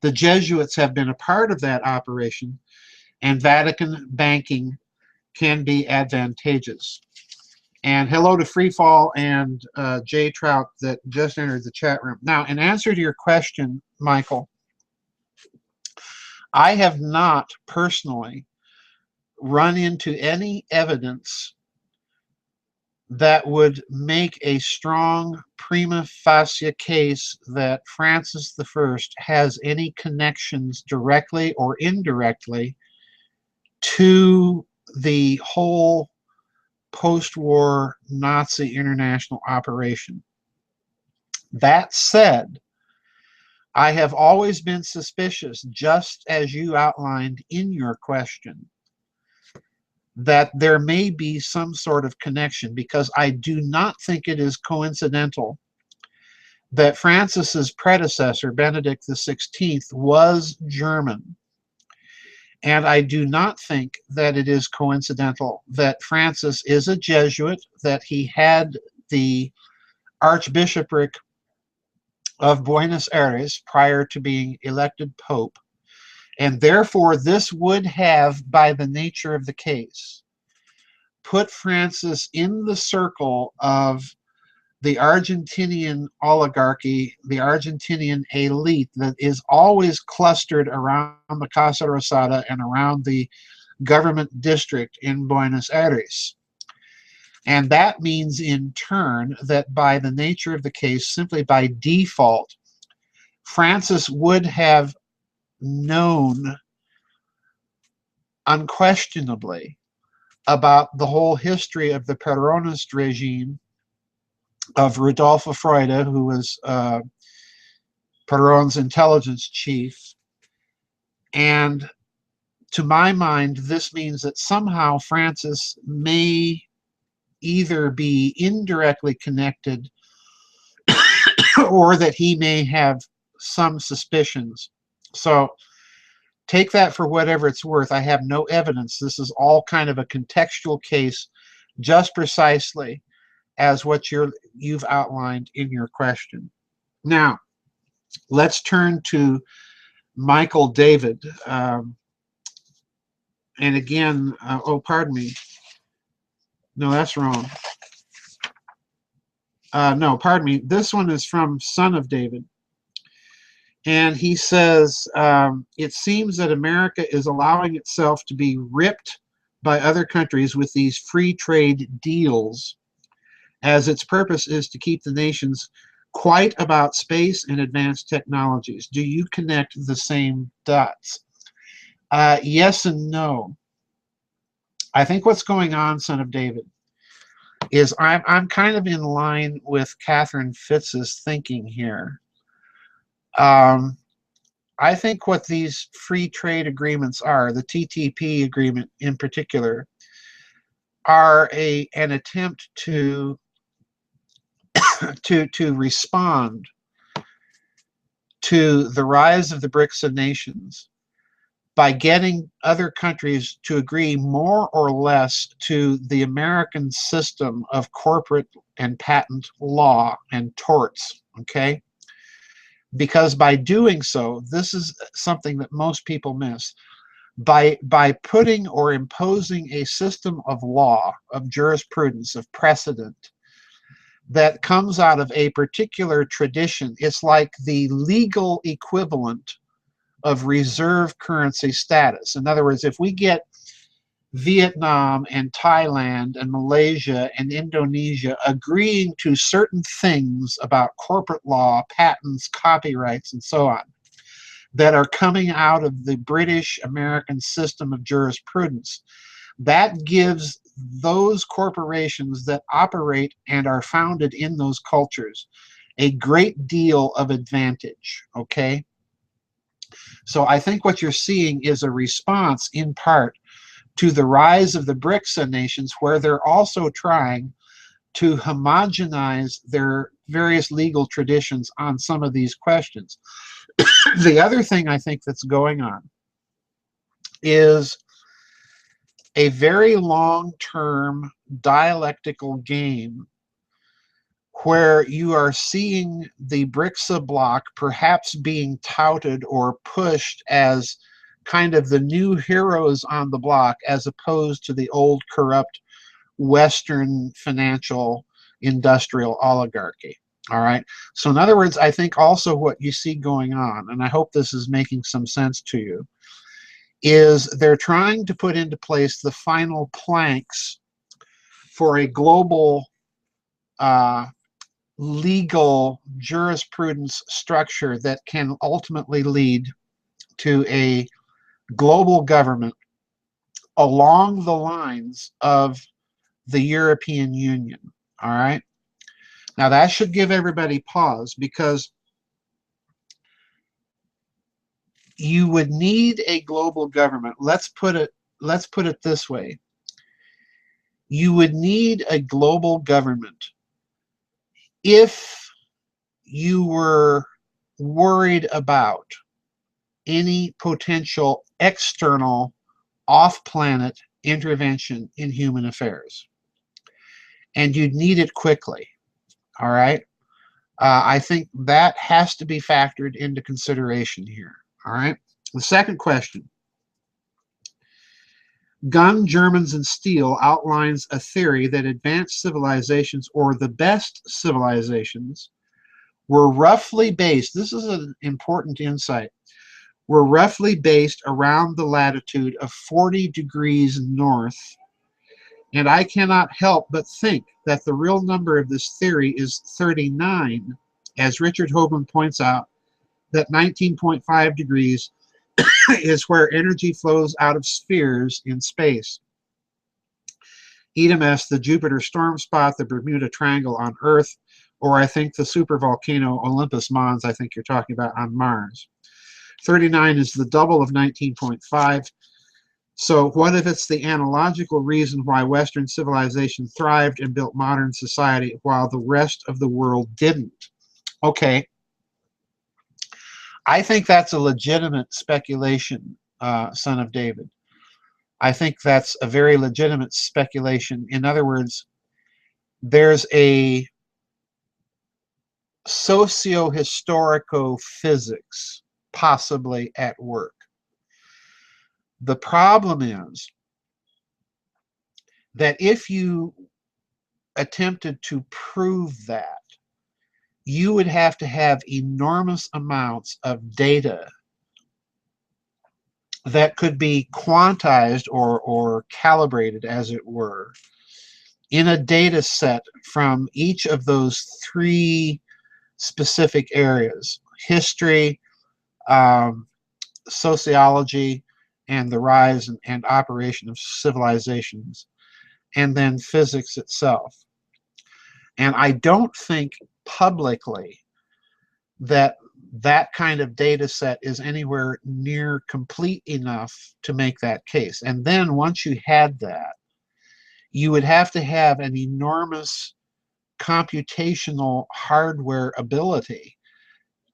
the Jesuits have been a part of that operation, and Vatican banking can be advantageous. And hello to Freefall and Jay Trout that just entered the chat room. Now, in answer to your question, Michael, I have not personally run into any evidence that would make a strong prima facie case that Francis I has any connections directly or indirectly to the whole post-war Nazi international operation. That said, I have always been suspicious, just as you outlined in your question, that there may be some sort of connection, because I do not think it is coincidental that Francis's predecessor, Benedict XVI, was German. And I do not think that it is coincidental that Francis is a Jesuit, that he had the Archbishopric of Buenos Aires prior to being elected Pope. And therefore, this would have, by the nature of the case, put Francis in the circle of the Argentinian oligarchy, the Argentinian elite that is always clustered around the Casa Rosada and around the government district in Buenos Aires. And that means in turn that by the nature of the case, simply by default, Francis would have known unquestionably about the whole history of the Peronist regime of Rodolfo Freude, who was Perón's intelligence chief. And to my mind, this means that somehow Francis may either be indirectly connected or that he may have some suspicions. So take that for whatever it's worth. I have no evidence. This is all kind of a contextual case, just precisely as what you've outlined in your question. Now, let's turn to Michael David. And again, oh, pardon me. No, that's wrong. No, pardon me. This one is from Son of David. And he says, it seems that America is allowing itself to be ripped by other countries with these free trade deals, as its purpose is to keep the nations quiet about space and advanced technologies. Do you connect the same dots? Yes and no. I think what's going on, Son of David, is I'm kind of in line with Catherine Fitz's thinking here. I think what these free trade agreements are, the TTP agreement in particular, are an attempt to respond to the rise of the BRICS of nations by getting other countries to agree more or less to the American system of corporate and patent law and torts, okay? Because by doing so, this is something that most people miss. By putting or imposing a system of law, of jurisprudence, of precedent, that comes out of a particular tradition, it's like the legal equivalent of reserve currency status. In other words, if we get Vietnam and Thailand and Malaysia and Indonesia agreeing to certain things about corporate law, patents, copyrights, and so on, that are coming out of the British-American system of jurisprudence, that gives those corporations that operate and are founded in those cultures a great deal of advantage, okay? So I think what you're seeing is a response in part to the rise of the BRICS nations, where they're also trying to homogenize their various legal traditions on some of these questions. The other thing I think that's going on is a very long-term dialectical game where you are seeing the BRICS bloc perhaps being touted or pushed as kind of the new heroes on the block, as opposed to the old corrupt Western financial industrial oligarchy. All right. So in other words, I think also what you see going on, and I hope this is making some sense to you, is they're trying to put into place the final planks for a global legal jurisprudence structure that can ultimately lead to a global government along the lines of the European Union. All right. Now that should give everybody pause, because you would need a global government. Let's put it this way. You would need a global government if you were worried about any potential external off-planet intervention in human affairs. And you'd need it quickly. All right. I think that has to be factored into consideration here. All right. The second question. Gun, Germans, and Steel outlines a theory that advanced civilizations, or the best civilizations, were roughly based, this is an important insight, were roughly based around the latitude of 40 degrees north, and I cannot help but think that the real number of this theory is 39, as Richard Hoban points out that 19.5 degrees is where energy flows out of spheres in space. EDMS, the Jupiter storm spot, the Bermuda Triangle on Earth, or I think the supervolcano Olympus Mons, I think you're talking about, on Mars. 39 is the double of 19.5. So what if it's the analogical reason why Western civilization thrived and built modern society while the rest of the world didn't? Okay. I think that's a legitimate speculation, son of David. I think that's a very legitimate speculation. In other words, there's a socio-historico-physics possibly at work. The problem is that if you attempted to prove that, you would have to have enormous amounts of data that could be quantized or calibrated, as it were, in a data set from each of those three specific areas: history, sociology, and the rise and operation of civilizations, and then physics itself. And I don't think publicly that that kind of data set is anywhere near complete enough to make that case. And then once you had that, you would have to have an enormous computational hardware ability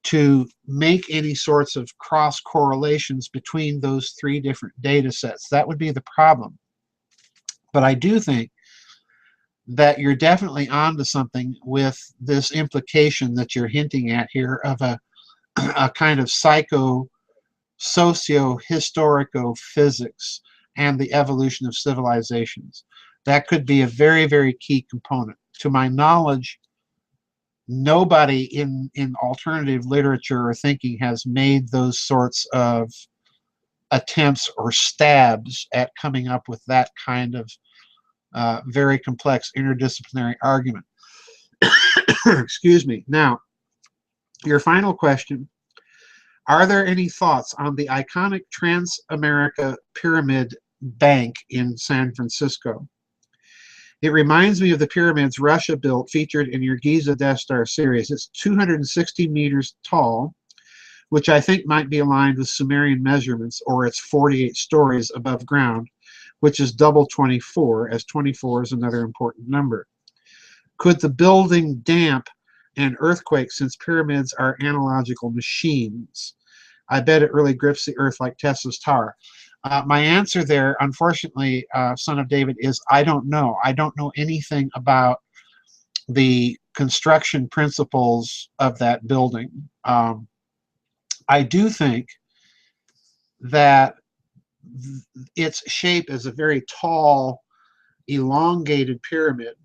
to make any sorts of cross correlations between those three different data sets. That would be the problem. But I do think that you're definitely onto something with this implication that you're hinting at here of a kind of socio-historico-physics and the evolution of civilizations. That could be a very, very key component. To my knowledge, nobody in alternative literature or thinking has made those sorts of attempts or stabs at coming up with that kind of very complex interdisciplinary argument. Excuse me. Now, your final question: are there any thoughts on the iconic Trans-America Pyramid Bank in San Francisco? It reminds me of the pyramids Russia built featured in your Giza Death Star series. It's 260 meters tall, which I think might be aligned with Sumerian measurements, or it's 48 stories above ground, which is double 24, as 24 is another important number. Could the building damp and earthquake, since pyramids are analogical machines? I bet it really grips the earth like Tesla's tower. My answer there, unfortunately, son of David, is I don't know. I don't know anything about the construction principles of that building. I do think that its shape as a very tall, elongated pyramid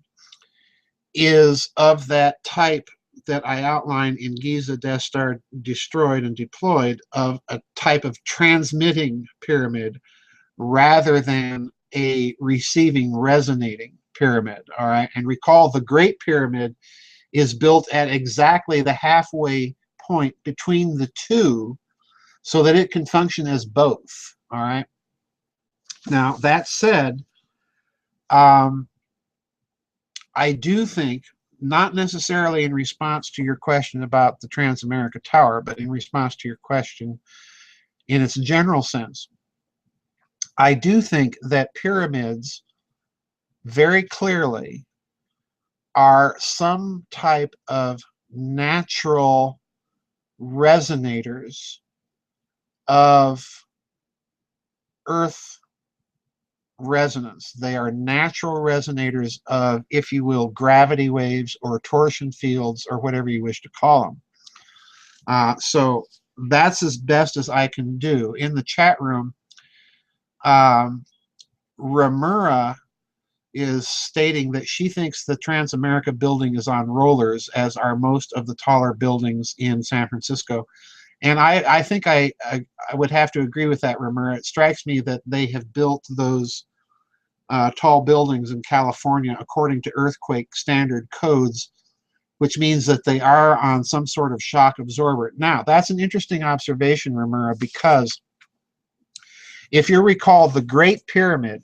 is of that type that I outlined in Giza Death Star Destroyed and Deployed, of a type of transmitting pyramid rather than a receiving, resonating pyramid. All right, and recall the Great Pyramid is built at exactly the halfway point between the two so that it can function as both. All right. Now, that said, I do think, not necessarily in response to your question about the Transamerica Tower, but in response to your question in its general sense, I do think that pyramids very clearly are some type of natural resonators of Earth resonance. They are natural resonators of, if you will, gravity waves or torsion fields or whatever you wish to call them. So that's as best as I can do. In the chat room, Ramura is stating that she thinks the Transamerica building is on rollers, as are most of the taller buildings in San Francisco. And I think I would have to agree with that, Ramira. It strikes me that they have built those tall buildings in California according to earthquake standard codes, which means that they are on some sort of shock absorber. Now, that's an interesting observation, Ramira, because if you recall, the Great Pyramid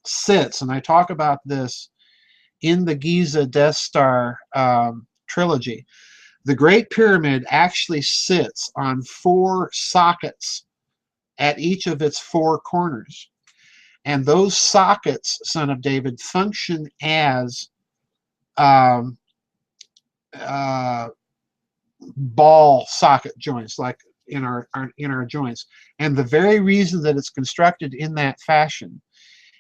sits, and I talk about this in the Giza Death Star trilogy, the Great Pyramid actually sits on 4 sockets at each of its 4 corners. And those sockets, Son of David, function as um, ball socket joints, like in our joints. And the very reason that it's constructed in that fashion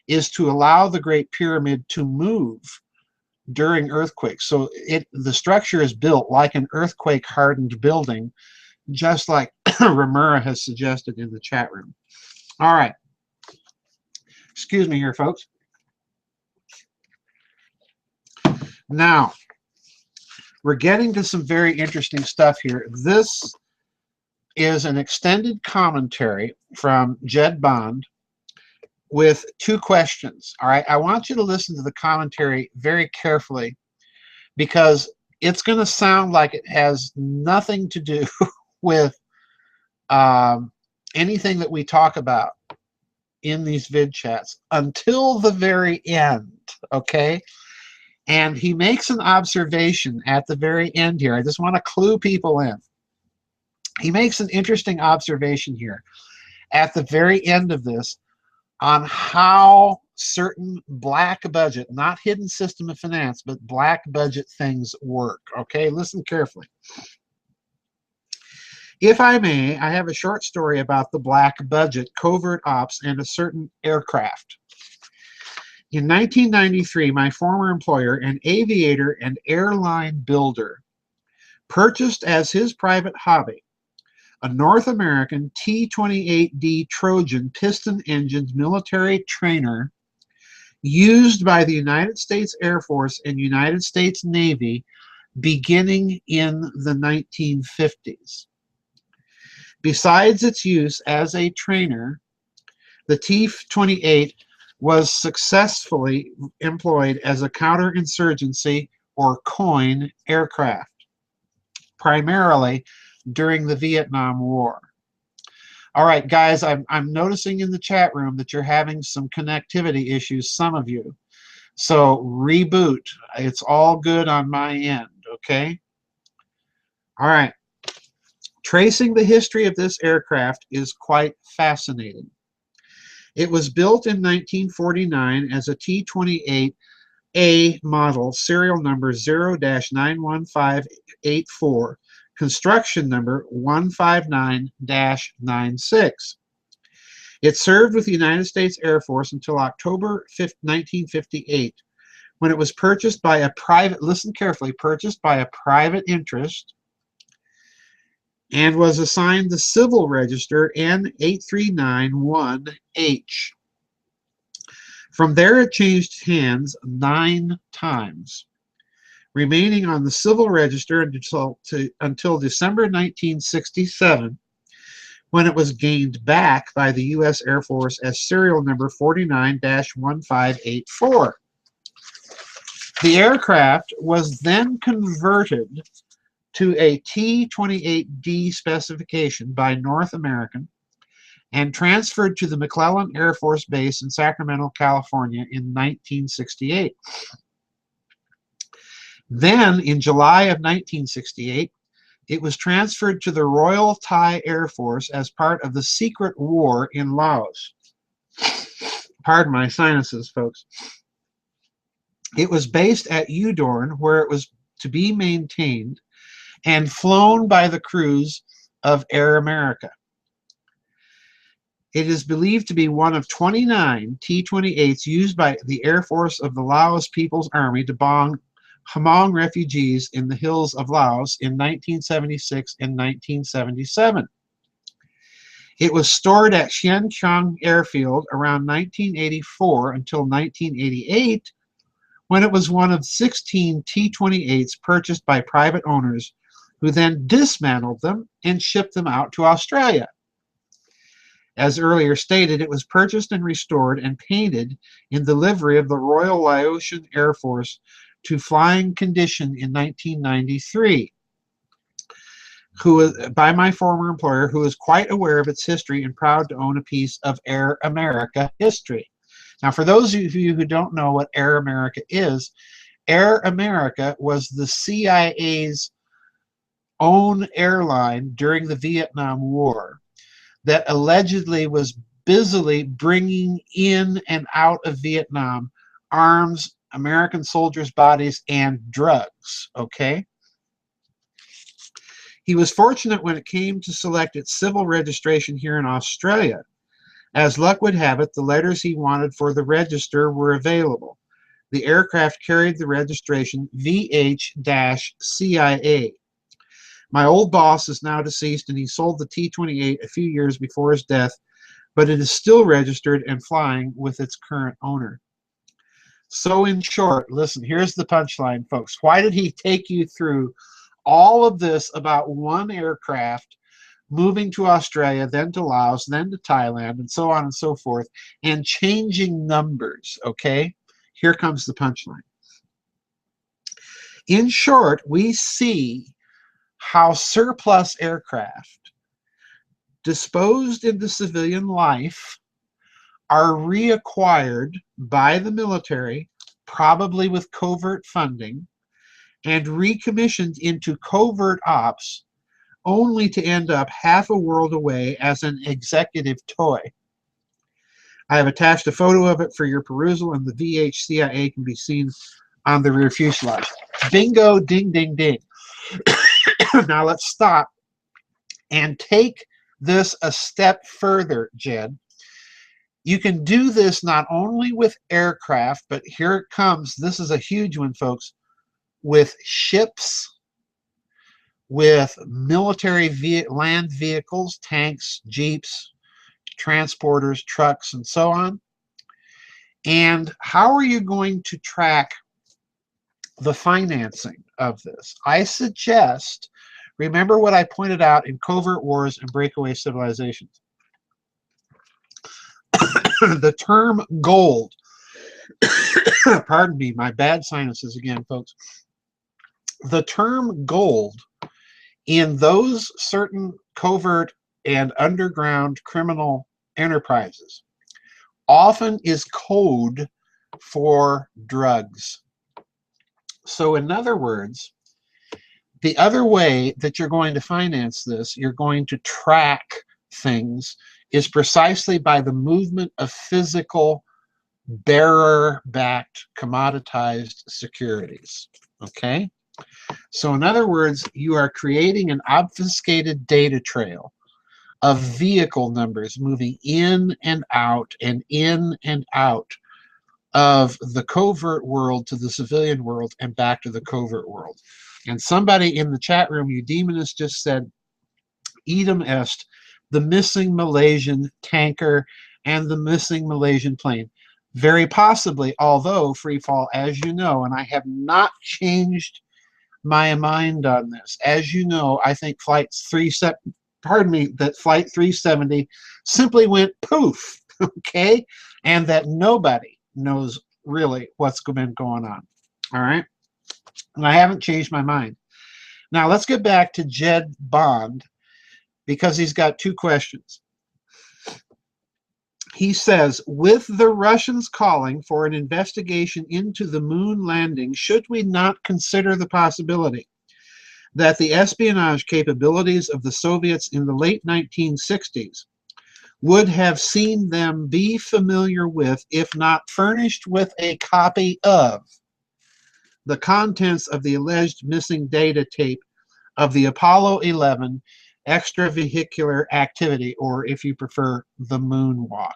is to allow the Great Pyramid to move during earthquakes. So the structure is built like an earthquake-hardened building, just like Ramura has suggested in the chat room. All right. Excuse me here, folks. Now, we're getting to some very interesting stuff here. This is an extended commentary from Jed Bond with 2 questions. All right, I want you to listen to the commentary very carefully because it's going to sound like it has nothing to do with anything that we talk about in these vid chats until the very end, okay? And he makes an observation at the very end here. I just want to clue people in. He makes an interesting observation here at the very end of this on how certain black budget, not hidden system of finance, but black budget things work. Okay, listen carefully. If I may, I have a short story about the black budget, covert ops, and a certain aircraft. In 1993, my former employer, an aviator and airline builder, purchased as his private hobby a North American T-28D Trojan piston-engined military trainer used by the United States Air Force and United States Navy beginning in the 1950s. Besides its use as a trainer, the T-28 was successfully employed as a counterinsurgency or COIN aircraft, primarily during the Vietnam War. All right, guys, I'm noticing in the chat room that you're having some connectivity issues, some of you. So reboot. It's all good on my end, okay? All right. Tracing the history of this aircraft is quite fascinating. It was built in 1949 as a T-28A model, serial number 0-91584, construction number 159-96. It served with the United States Air Force until October 5th, 1958, when it was purchased by a private, listen carefully, purchased by a private interest and was assigned the Civil Register N8391H. From there it changed hands 9 times, remaining on the Civil Register until December 1967, when it was gained back by the U.S. Air Force as serial number 49-1584. The aircraft was then converted to a T-28D specification by North American and transferred to the McClellan Air Force Base in Sacramento, California in 1968. Then, in July of 1968, it was transferred to the Royal Thai Air Force as part of the secret war in Laos. Pardon my sinuses, folks. It was based at Udorn, where it was to be maintained and flown by the crews of Air America. It is believed to be one of 29 T-28s used by the Air Force of the Laos People's Army to bomb Hmong refugees in the hills of Laos in 1976 and 1977. It was stored at Hien Chang Airfield around 1984 until 1988, when it was one of 16 T-28s purchased by private owners who then dismantled them and shipped them out to Australia. As earlier stated, it was purchased and restored and painted in the livery of the Royal Laotian Air Force to flying condition in 1993, by my former employer, who is quite aware of its history and proud to own a piece of Air America history. Now, for those of you who don't know what Air America is, Air America was the CIA's own airline during the Vietnam War that allegedly was busily bringing in and out of Vietnam arms, American soldiers' bodies, and drugs, okay? He was fortunate when it came to select its civil registration here in Australia. As luck would have it, the letters he wanted for the register were available. The aircraft carried the registration VH-CIA. My old boss is now deceased, and he sold the T-28 a few years before his death, but it is still registered and flying with its current owner. So in short, listen, here's the punchline, folks. Why did he take you through all of this about one aircraft moving to Australia, then to Laos, then to Thailand, and so on and so forth, and changing numbers, okay? Here comes the punchline. In short, we see how surplus aircraft disposed into civilian life are reacquired by the military, probably with covert funding, and recommissioned into covert ops, only to end up half a world away as an executive toy. I have attached a photo of it for your perusal, and the VHCIA can be seen on the rear fuselage. Bingo, ding, ding, ding. Now let's stop and take this a step further, Jed. You can do this not only with aircraft, but here it comes. This is a huge one, folks. With ships, with military land vehicles, tanks, jeeps, transporters, trucks, and so on. And how are you going to track the financing of this? I suggest, remember what I pointed out in Covert Wars and Breakaway Civilizations. The term gold, pardon me, my bad sinuses again, folks. The term gold in those certain covert and underground criminal enterprises often is code for drugs. So in other words, the other way that you're going to finance this, you're going to track things, is precisely by the movement of physical bearer-backed commoditized securities, okay? So in other words, you are creating an obfuscated data trail of vehicle numbers moving in and out of the covert world to the civilian world and back to the covert world. And somebody in the chat room, Eudemonus, just said, idem est, the missing Malaysian tanker and the missing Malaysian plane. Very possibly, although Freefall, as you know, and I have not changed my mind on this. As you know, I think Flight 370 simply went poof, okay? And that nobody knows really what's been going on, all right? And I haven't changed my mind. Now, let's get back to Jed Bond, because he's got two questions. He says, with the Russians calling for an investigation into the moon landing, should we not consider the possibility that the espionage capabilities of the Soviets in the late 1960s would have seen them be familiar with, if not furnished with a copy of, the contents of the alleged missing data tape of the Apollo 11 extravehicular activity, or if you prefer, the moonwalk?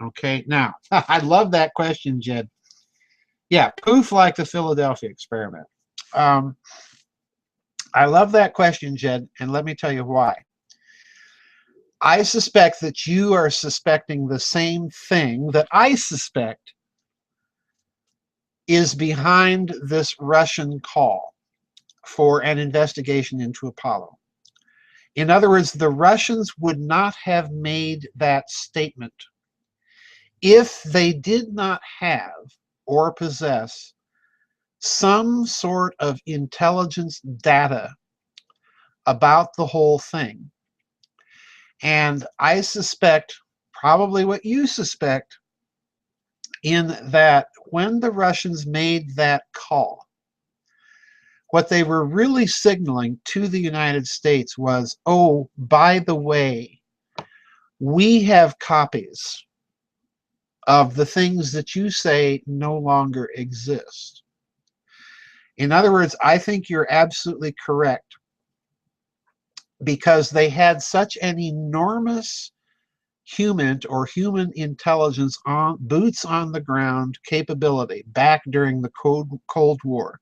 Okay, now, I love that question, Jed. Yeah, poof, like the Philadelphia experiment. I love that question, Jed, and let me tell you why. I suspect that you are suspecting the same thing that I suspect is behind this Russian call. for an investigation into Apollo. In other words, the Russians would not have made that statement if they did not have or possess some sort of intelligence data about the whole thing. And I suspect, probably what you suspect, in that when the Russians made that call, what they were really signaling to the United States was, oh, by the way, we have copies of the things that you say no longer exist. In other words, I think you're absolutely correct, because they had such an enormous human intelligence, on boots on the ground capability back during the Cold War,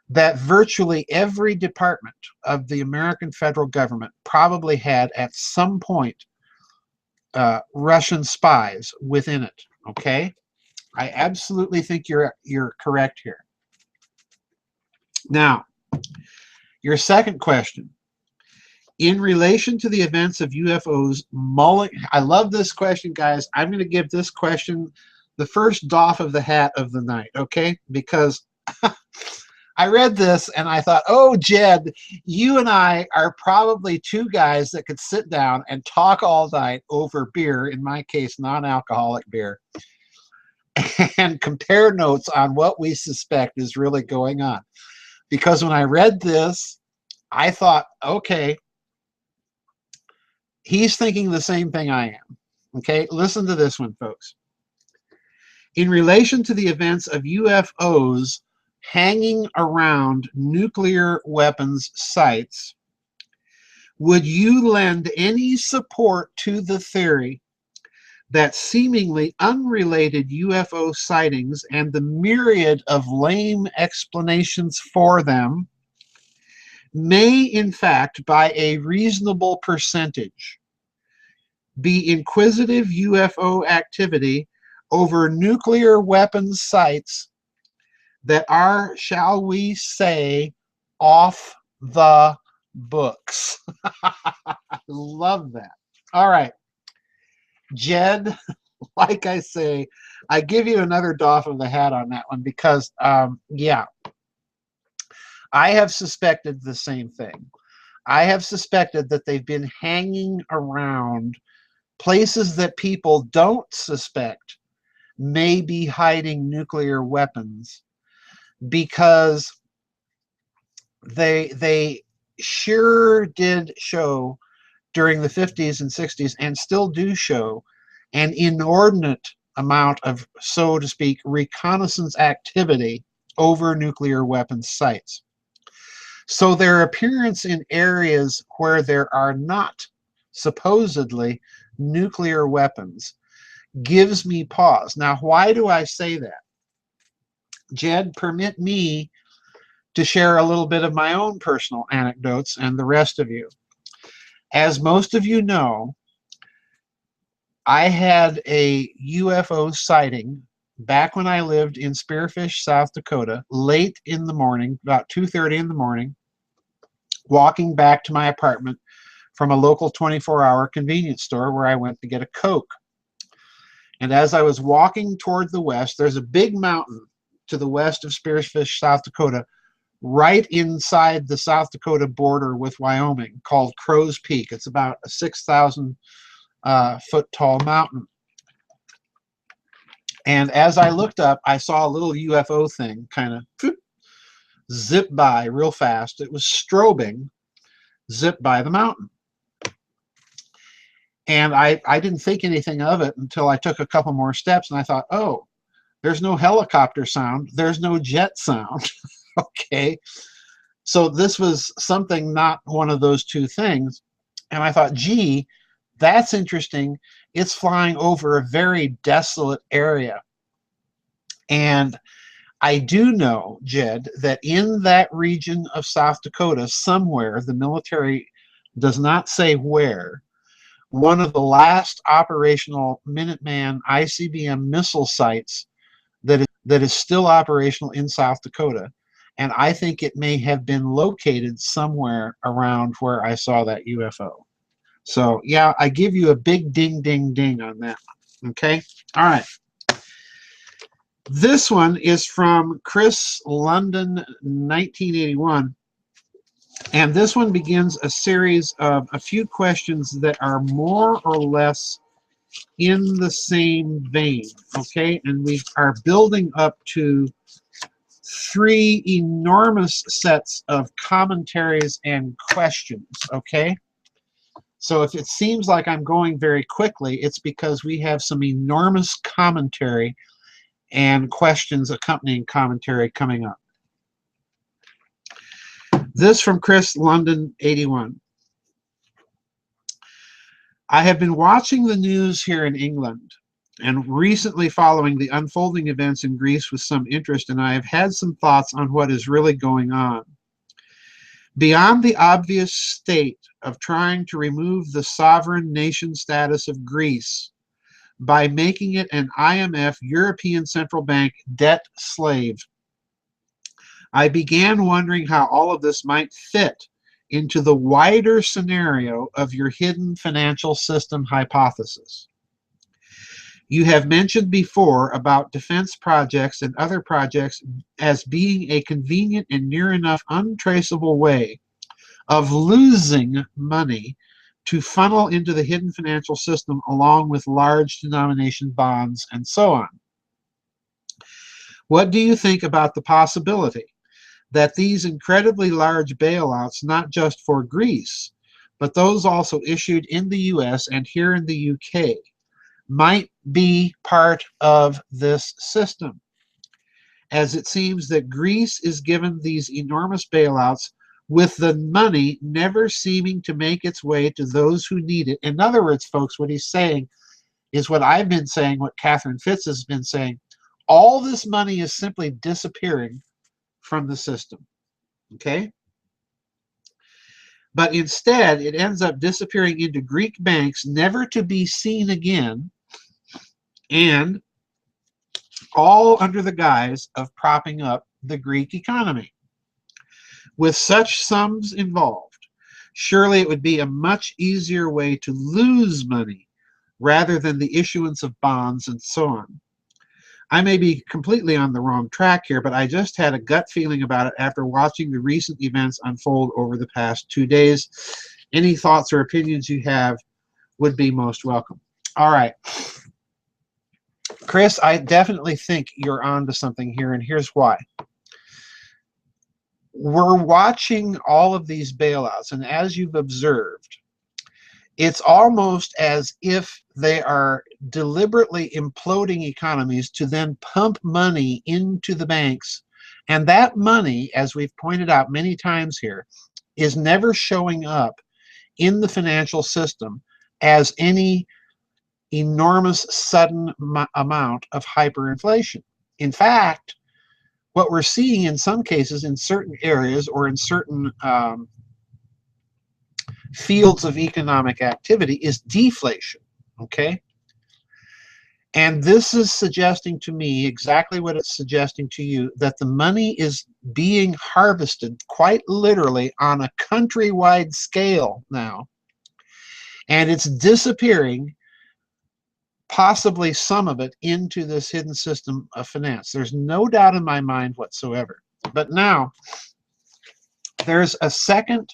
that virtually every department of the American federal government probably had at some point Russian spies within it. Okay, I absolutely think you're correct here. Now, your second question, in relation to the events of UFOs, I love this question, guys. I'm going to give this question the first doff of the hat of the night, okay? Because I read this and I thought, oh, Jed, you and I are probably two guys that could sit down and talk all night over beer, in my case, non-alcoholic beer, and compare notes on what we suspect is really going on. Because when I read this, I thought, okay, he's thinking the same thing I am. Okay, listen to this one, folks. In relation to the events of UFOs hanging around nuclear weapons sites, would you lend any support to the theory that seemingly unrelated UFO sightings and the myriad of lame explanations for them may, in fact, by a reasonable percentage, be inquisitive UFO activity over nuclear weapons sites that are, shall we say, off the books? I love that. All right, Jed, like I say, I give you another doff of the hat on that one because, yeah, I have suspected the same thing. I have suspected that they've been hanging around places that people don't suspect may be hiding nuclear weapons, because they sure did show during the 50s and 60s, and still do show, an inordinate amount of, so to speak, reconnaissance activity over nuclear weapons sites. So their appearance in areas where there are not supposedly nuclear weapons gives me pause. Now, why do I say that? Jed, permit me to share a little bit of my own personal anecdotes and the rest of you. As most of you know, I had a UFO sighting back when I lived in Spearfish, South Dakota, late in the morning, about 2:30 in the morning, walking back to my apartment from a local 24-hour convenience store where I went to get a Coke. And as I was walking toward the west, there's a big mountain to the west of Spearfish, South Dakota, right inside the South Dakota border with Wyoming, called Crow's Peak. It's about a 6,000 foot tall mountain. And as I looked up, I saw a little UFO thing kind of zip by real fast. It was strobing, zip by the mountain. And I didn't think anything of it until I took a couple more steps, and I thought, oh, there's no helicopter sound, there's no jet sound. Okay, so this was something, not one of those two things. And I thought, gee, that's interesting. It's flying over a very desolate area. And I do know, Jed, that in that region of South Dakota, somewhere, the military does not say where, one of the last operational Minuteman ICBM missile sites that is still operational in South Dakota and I think it may have been located somewhere around where I saw that UFO. So yeah, I give you a big ding, ding, ding on that. Okay? All right. This one is from Chris London, 1981. And this one begins a series of a few questions that are more or less in the same vein. Okay? And we are building up to 3 enormous sets of commentaries and questions. Okay? So if it seems like I'm going very quickly, it's because we have some enormous commentary and questions accompanying commentary coming up. This from Chris London, 81. I have been watching the news here in England and recently following the unfolding events in Greece with some interest, and I have had some thoughts on what is really going on. Beyond the obvious state of trying to remove the sovereign nation status of Greece by making it an IMF, European Central Bank, debt slave, I began wondering how all of this might fit into the wider scenario of your hidden financial system hypothesis. You have mentioned before about defense projects and other projects as being a convenient and near enough untraceable way of losing money to funnel into the hidden financial system along with large denomination bonds and so on. What do you think about the possibility that these incredibly large bailouts, not just for Greece, but those also issued in the US and here in the UK, might be part of this system? As it seems that Greece is given these enormous bailouts with the money never seeming to make its way to those who need it. In other words, folks, what he's saying is what I've been saying, what Catherine Fitz has been saying. All this money is simply disappearing from the system. Okay? But instead, it ends up disappearing into Greek banks, never to be seen again, and all under the guise of propping up the Greek economy. With such sums involved, surely it would be a much easier way to lose money rather than the issuance of bonds and so on. I may be completely on the wrong track here, but I just had a gut feeling about it after watching the recent events unfold over the past 2 days. Any thoughts or opinions you have would be most welcome. All right. Chris, I definitely think you're on to something here, and here's why. We're watching all of these bailouts, and as you've observed, it's almost as if they are deliberately imploding economies to then pump money into the banks. And that money, as we've pointed out many times here, is never showing up in the financial system as any enormous sudden amount of hyperinflation. In fact, what we're seeing in some cases in certain areas or in certain fields of economic activity is deflation, okay? And this is suggesting to me exactly what it's suggesting to you, that the money is being harvested quite literally on a countrywide scale now, and it's disappearing, possibly some of it, into this hidden system of finance. There's no doubt in my mind whatsoever. But now, there's a second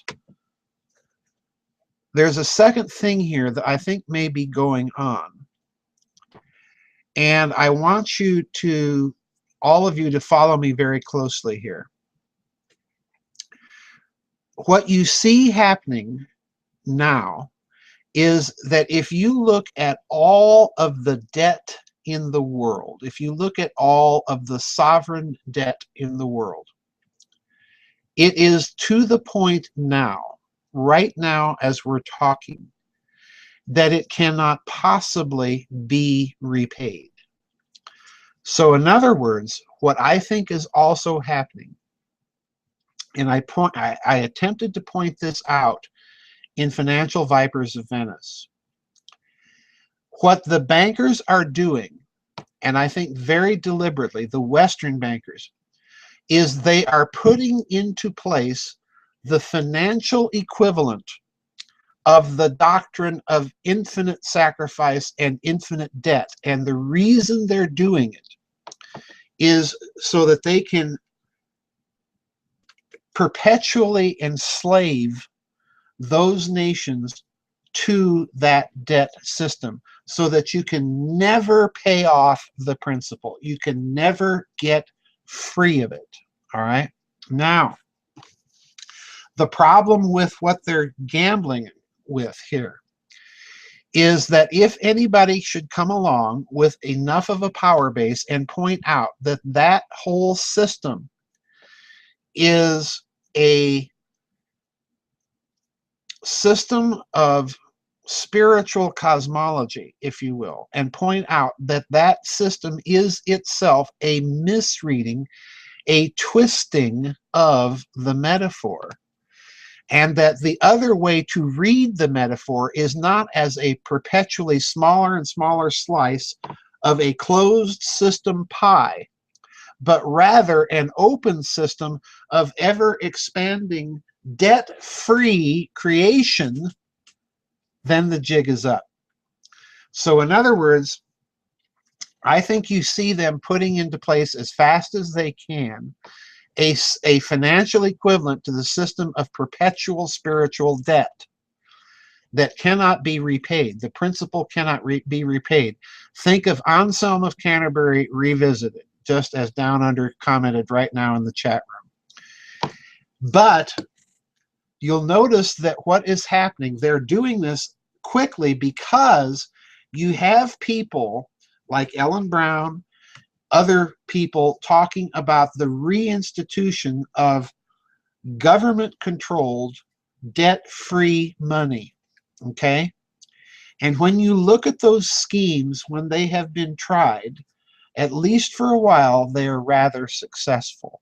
thing here that I think may be going on. And I want you to, all of you, to follow me very closely here. What you see happening now is that if you look at all of the debt in the world, if you look at all of the sovereign debt in the world, it is to the point now, right now as we're talking, that it cannot possibly be repaid. So in other words, what I think is also happening, and I attempted to point this out in Financial Vipers of Venice, what the bankers are doing, and I think very deliberately, the Western bankers, is they are putting into place the financial equivalent of the doctrine of infinite sacrifice and infinite debt. And the reason they're doing it is so that they can perpetually enslave those nations to that debt system, so that you can never pay off the principal. You can never get free of it. All right. Now, the problem with what they're gambling with here is that if anybody should come along with enough of a power base and point out that that whole system is a system of spiritual cosmology, if you will, and point out that that system is itself a misreading, a twisting of the metaphor, and that the other way to read the metaphor is not as a perpetually smaller and smaller slice of a closed system pie, but rather an open system of ever expanding debt-free creation, then the jig is up. So in other words, I think you see them putting into place as fast as they can a financial equivalent to the system of perpetual spiritual debt that cannot be repaid. The principal cannot be repaid. Think of Anselm of Canterbury Revisited, just as Down Under commented right now in the chat room. But you'll notice that what is happening, they're doing this quickly because you have people like Ellen Brown, other people talking about the reinstitution of government-controlled, debt-free money, okay? And when you look at those schemes, when they have been tried, at least for a while, they are rather successful.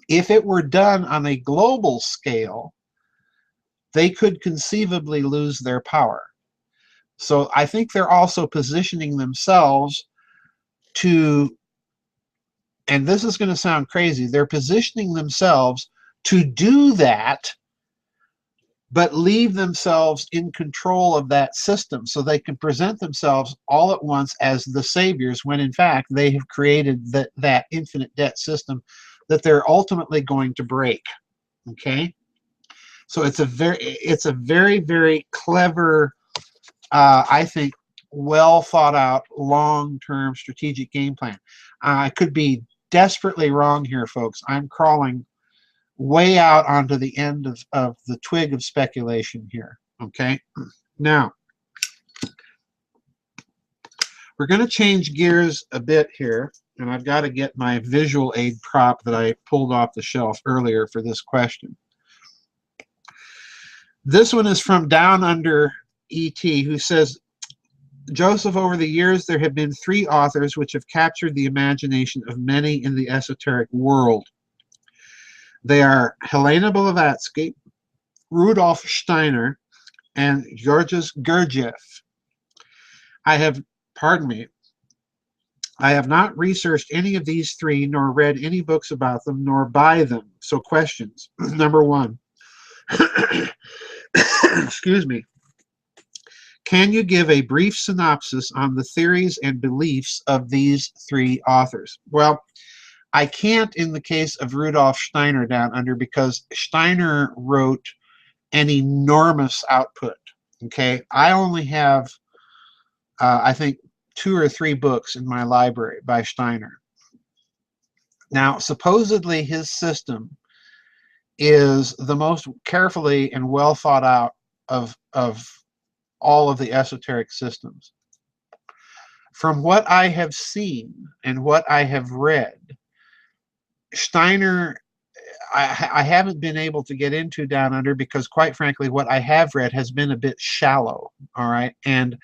If it were done on a global scale, they could conceivably lose their power. So I think they're also positioning themselves to, and this is going to sound crazy, they're positioning themselves to do that, but leave themselves in control of that system so they can present themselves all at once as the saviors, when in fact they have created that infinite debt system that they're ultimately going to break. Okay? So it's a very, very clever, I think, well thought out, long-term strategic game plan. I could be desperately wrong here, folks. I'm crawling way out onto the end of the twig of speculation here. Okay, now we're going to change gears a bit here, and I've got to get my visual aid prop that I pulled off the shelf earlier for this question. This one is from Down Under ET, who says, Joseph, over the years there have been 3 authors which have captured the imagination of many in the esoteric world. They are Helena Blavatsky, Rudolf Steiner, and Georges Gurdjieff. I have not researched any of these 3, nor read any books about them, nor buy them. So questions. Number 1. Excuse me. Can you give a brief synopsis on the theories and beliefs of these 3 authors? Well, I can't in the case of Rudolf Steiner, Down Under, because Steiner wrote an enormous output. Okay, I only have, I think, 2 or 3 books in my library by Steiner. Now, supposedly his system is the most carefully and well thought out of all of the esoteric systems. From what I have seen and what I have read, Steiner, I haven't been able to get into Down Under because, quite frankly, what I have read has been a bit shallow, all right? And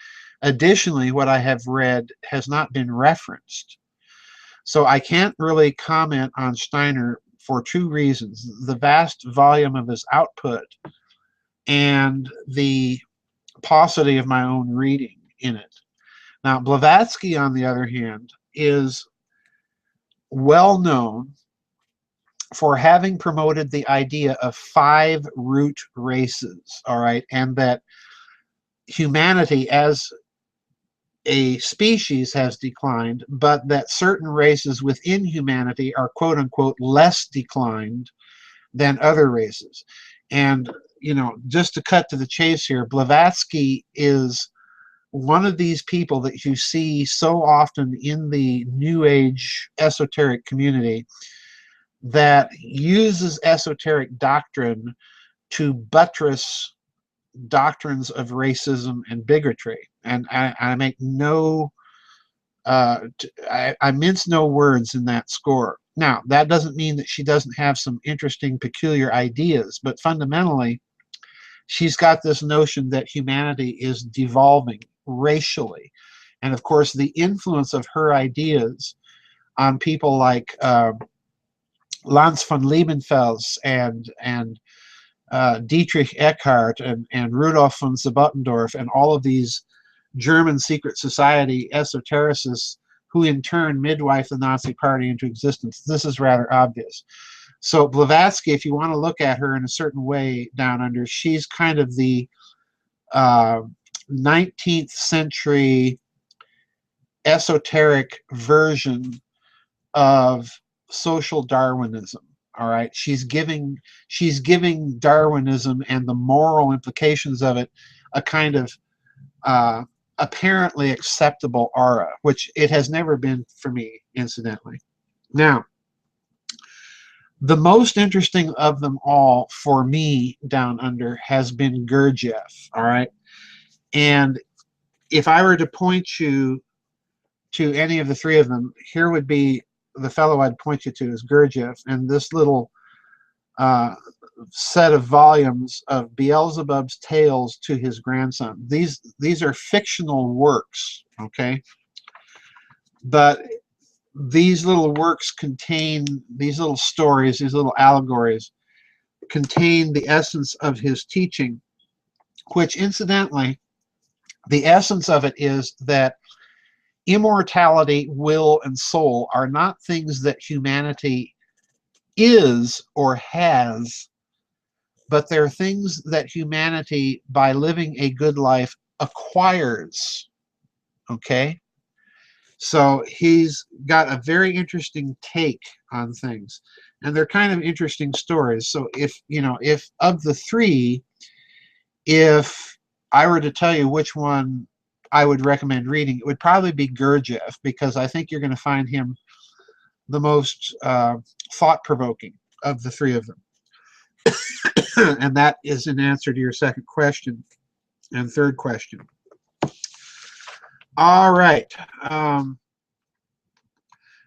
additionally, what I have read has not been referenced. So I can't really comment on Steiner for 2 reasons: the vast volume of his output and the paucity of my own reading in it. Now, Blavatsky, on the other hand, is well known for having promoted the idea of 5 root races, all right, and that humanity as a species has declined, but that certain races within humanity are quote unquote less declined than other races. And, you know, just to cut to the chase here, Blavatsky is one of these people that you see so often in the New Age esoteric community that uses esoteric doctrine to buttress doctrines of racism and bigotry. And I make no, I mince no words in that score. Now, that doesn't mean that she doesn't have some interesting, peculiar ideas, but fundamentally, she's got this notion that humanity is devolving racially. And of course, the influence of her ideas on people like Lanz von Liebenfels and Dietrich Eckart and Rudolf von Zabottendorf and all of these German secret society esotericists who in turn midwife the Nazi Party into existence. This is rather obvious. So Blavatsky, if you want to look at her in a certain way down under, she's kind of the 19th century esoteric version of social Darwinism. All right, she's giving Darwinism and the moral implications of it a kind of apparently acceptable aura, which it has never been for me, incidentally. Now, the most interesting of them all for me down under has been Gurdjieff. All right, and if I were to point you to any of the 3 of them, here would be the fellow I'd point you to is Gurdjieff, and this little set of volumes of Beelzebub's tales to his grandson. These are fictional works, okay? But these little works contain, these little stories, these little allegories, contain the essence of his teaching, which incidentally, the essence of it is that immortality, will, and soul are not things that humanity is or has, but they're things that humanity, by living a good life, acquires. Okay? So he's got a very interesting take on things. And they're kind of interesting stories. So if, you know, if of the 3, if I were to tell you which one I would recommend reading, it would probably be Gurdjieff, because I think you're going to find him the most thought-provoking of the 3 of them. And that is an answer to your second question and third question. All right.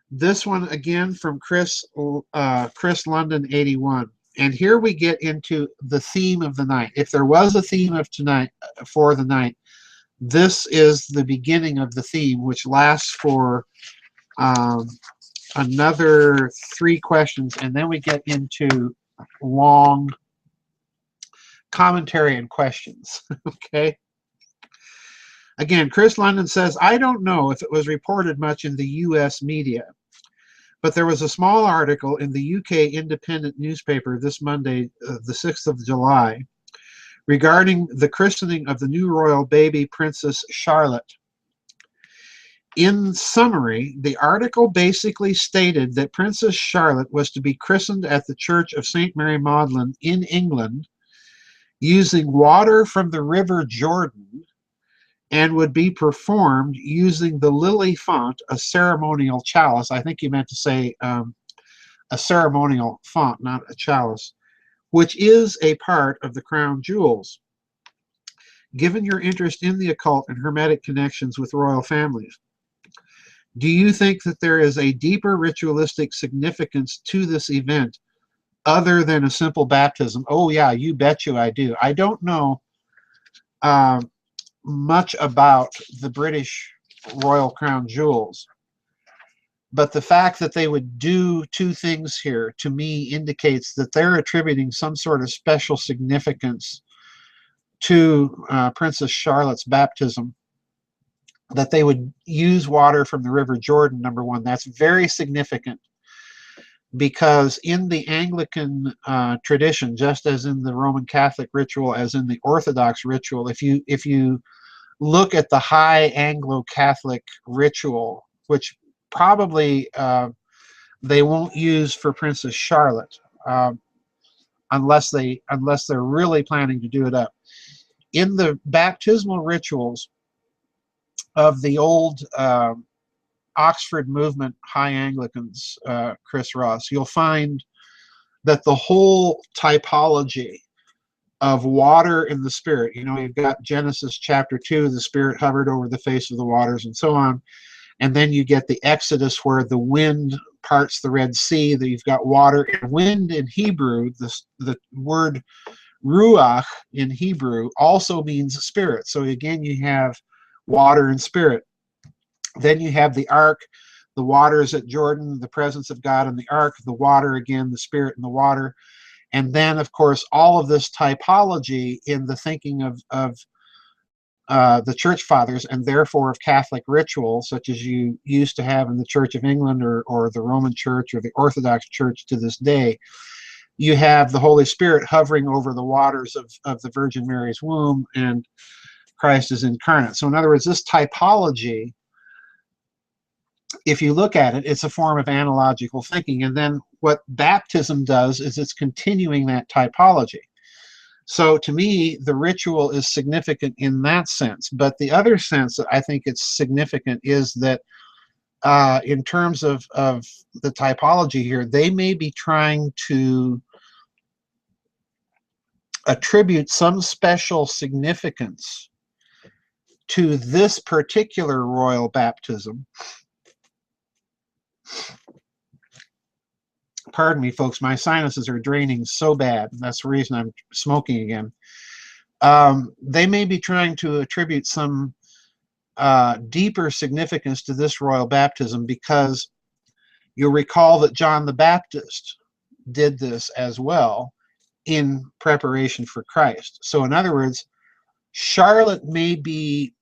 This one again from Chris London 81. And here we get into the theme of the night. If there was a theme of tonight for the night, this is the beginning of the theme, which lasts for another 3 questions, and then we get into long commentary and questions. Okay. Again, Chris London says, I don't know if it was reported much in the US media, but there was a small article in the UK Independent newspaper this Monday, the 6th of July, regarding the christening of the new royal baby, Princess Charlotte. In summary, the article basically stated that Princess Charlotte was to be christened at the Church of St. Mary Magdalene in England using water from the River Jordan, and would be performed using the lily font, a ceremonial chalice. I think you meant to say a ceremonial font, not a chalice, which is a part of the crown jewels. Given your interest in the occult and hermetic connections with royal families, do you think that there is a deeper ritualistic significance to this event other than a simple baptism? Oh yeah, you bet you I do. I don't know much about the British royal crown jewels, but the fact that they would do 2 things here, to me, indicates that they're attributing some sort of special significance to Princess Charlotte's baptism, that they would use water from the River Jordan, number 1. That's very significant. because in the Anglican tradition, just as in the Roman Catholic ritual, as in the Orthodox ritual, if you look at the high Anglo-Catholic ritual, which probably they won't use for Princess Charlotte, unless they're really planning to do it up. In the baptismal rituals of the old Oxford movement high Anglicans, Chris Ross, you'll find that the whole typology of water and the Spirit, you know, you've got Genesis chapter 2, the Spirit hovered over the face of the waters and so on. And then you get the Exodus where the wind parts the Red Sea, that you've got water and wind in Hebrew. The word ruach in Hebrew also means spirit. So again, you have water and spirit. Then you have the ark, the waters at Jordan, the presence of God in the ark, the water again, the spirit and the water. And then, of course, all of this typology in the thinking of the church fathers, and therefore of Catholic ritual, such as you used to have in the Church of England or the Roman Church or the Orthodox Church to this day. You have the Holy Spirit hovering over the waters of the Virgin Mary's womb, and Christ is incarnate. So in other words, this typology, if you look at it, it's a form of analogical thinking. And then what baptism does is it's continuing that typology. So to me, the ritual is significant in that sense. But the other sense that I think it's significant is that in terms of the typology here, they may be trying to attribute some special significance to this particular royal baptism. Pardon me, folks, my sinuses are draining so bad. That's the reason I'm smoking again. They may be trying to attribute some deeper significance to this royal baptism, because you'll recall that John the Baptist did this as well in preparation for Christ. So in other words, Charlotte may be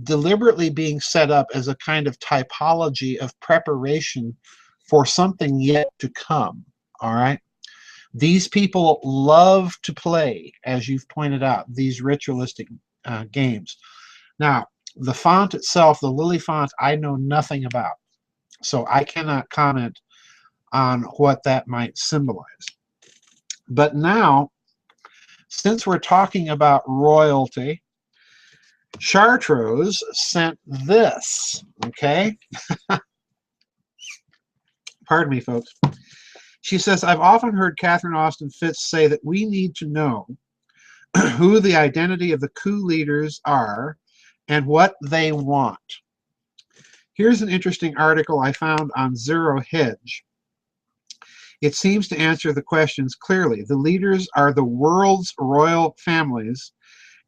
deliberately being set up as a kind of typology of preparation for something yet to come. All right. These people love to play, as you've pointed out, these ritualistic games. Now, the font itself, the lily font, I know nothing about, so I cannot comment on what that might symbolize. But now, since we're talking about royalty, Chartreuse sent this, okay? Pardon me, folks. She says, I've often heard Catherine Austin Fitts say that we need to know who the identity of the coup leaders are and what they want. Here's an interesting article I found on Zero Hedge. It seems to answer the questions clearly. The leaders are the world's royal families,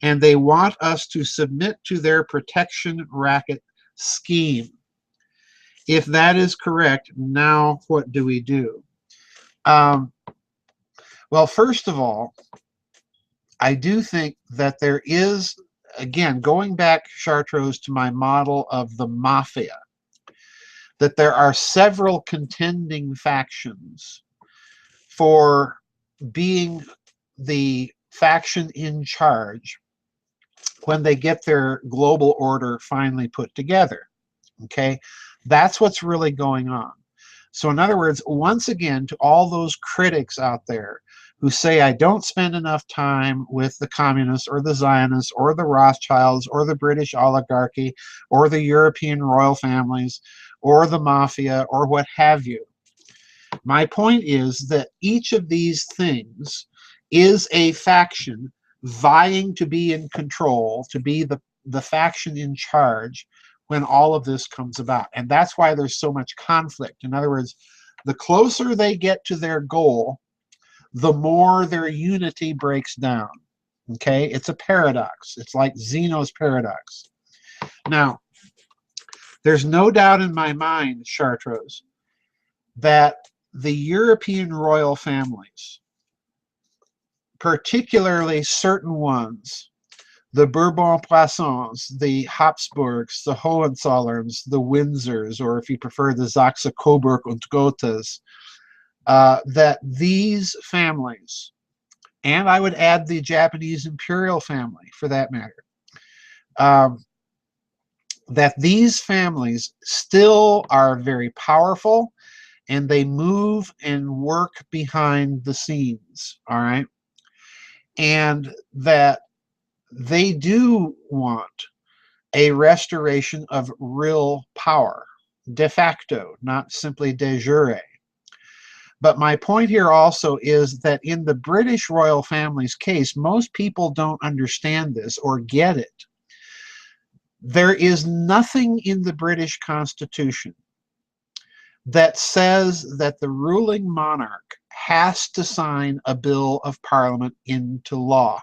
and they want us to submit to their protection racket scheme. If that is correct, now what do we do? Well, first of all, I do think that there is, again, going back, Chartreuse, to my model of the mafia, that there are several contending factions for being the faction in charge when they get their global order finally put together. Okay, that's what's really going on. So in other words, once again, to all those critics out there who say I don't spend enough time with the communists or the Zionists or the Rothschilds or the British oligarchy or the European royal families or the mafia or what have you, my point is that each of these things is a faction vying to be in control, to be the faction in charge when all of this comes about. And that's why there's so much conflict. In other words, the closer they get to their goal, the more their unity breaks down. Okay? It's a paradox. It's like Zeno's paradox. Now, there's no doubt in my mind, Chartreuse, that the European royal families, particularly certain ones, the Bourbon-Poissons, the Habsburgs, the Hohenzollerns, the Windsors, or if you prefer, the Saxe-Coburg und Gothas, that these families, and I would add the Japanese imperial family for that matter, um, that these families still are very powerful and they move and work behind the scenes, all right? And that they do want a restoration of real power, de facto, not simply de jure. But my point here also is that in the British royal family's case, most people don't understand this or get it. There is nothing in the British Constitution that says that the ruling monarch has to sign a bill of parliament into law.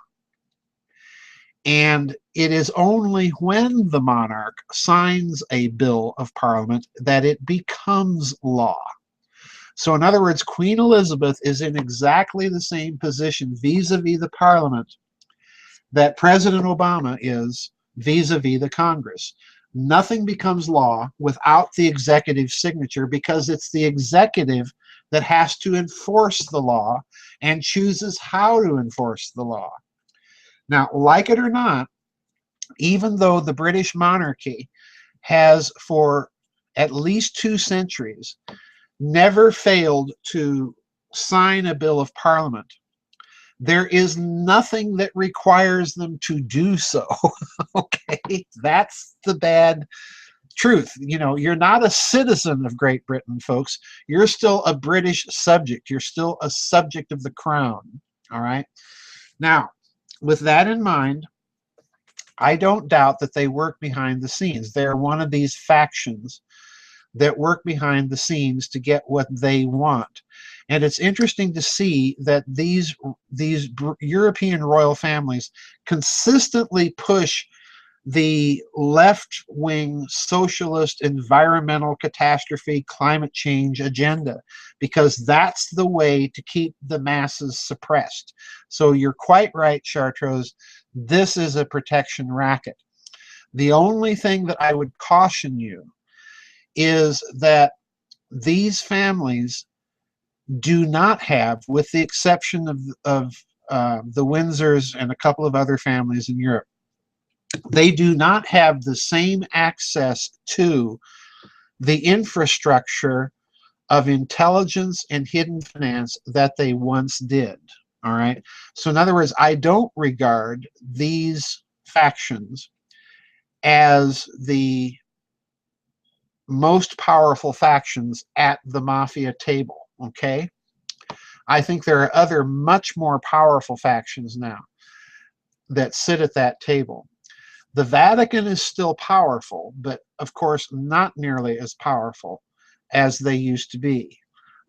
And it is only when the monarch signs a bill of parliament that it becomes law. So in other words, Queen Elizabeth is in exactly the same position vis-a-vis the parliament that President Obama is vis-a-vis the Congress. Nothing becomes law without the executive signature because it's the executive that has to enforce the law and chooses how to enforce the law. Now, like it or not, even though the British monarchy has for at least 2 centuries never failed to sign a bill of parliament, there is nothing that requires them to do so. Okay, that's the bad truth. You know, you're not a citizen of Great Britain, folks. You're still a British subject. You're still a subject of the crown. All right. Now, with that in mind, I don't doubt that they work behind the scenes. They're one of these factions that work behind the scenes to get what they want. And it's interesting to see that these European royal families consistently push the left-wing socialist environmental catastrophe climate change agenda because that's the way to keep the masses suppressed. So you're quite right, Chartreuse. This is a protection racket. The only thing that I would caution you is that these families do not have, with the exception of the Windsors and a couple of other families in Europe, they do not have the same access to the infrastructure of intelligence and hidden finance that they once did. All right. So in other words, I don't regard these factions as the most powerful factions at the mafia table. Okay. I think there are other much more powerful factions now that sit at that table. The Vatican is still powerful, but of course not nearly as powerful as they used to be.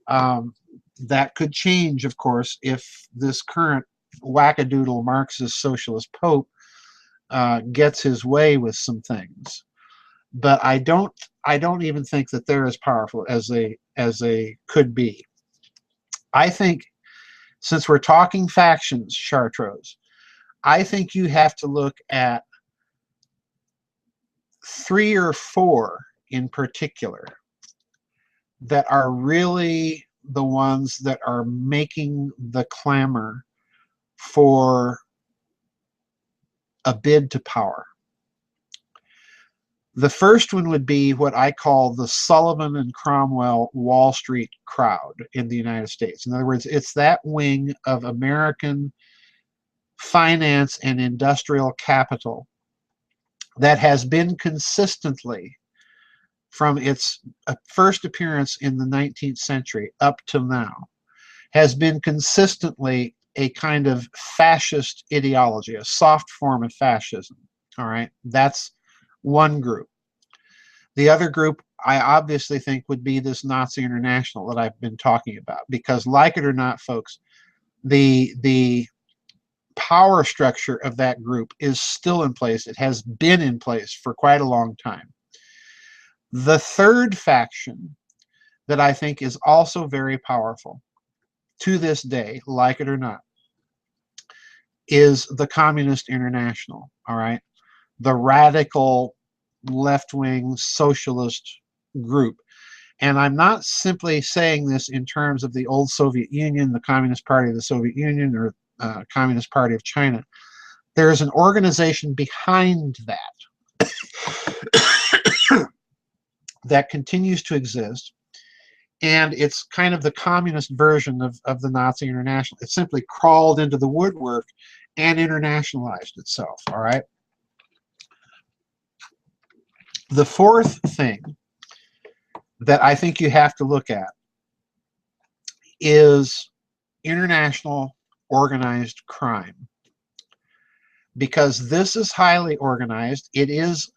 That could change, of course, if this current wackadoodle Marxist socialist Pope gets his way with some things. But I don't even think that they're as powerful as they could be. I think, since we're talking factions, Chartreuse, I think you have to look at 3 or 4 in particular that are really the ones that are making the clamor for a bid to power. The first one would be what I call the Sullivan and Cromwell Wall Street crowd in the United States. In other words, it's that wing of American finance and industrial capital that has been consistently, from its first appearance in the 19th century up till now, has been consistently a kind of fascist ideology, a soft form of fascism. All right, that's one group. The other group I obviously think would be this Nazi International that I've been talking about, because like it or not, folks, the power structure of that group is still in place. It has been in place for quite a long time. The third faction that I think is also very powerful to this day, like it or not, is the Communist International, all right? The radical left-wing socialist group. And I'm not simply saying this in terms of the old Soviet Union, the Communist Party of the Soviet Union, or Communist Party of China. There is an organization behind that that continues to exist, and it's kind of the communist version of the Nazi International. It simply crawled into the woodwork and internationalized itself, all right? The fourth thing that I think you have to look at is international organized crime, because this is highly organized. It is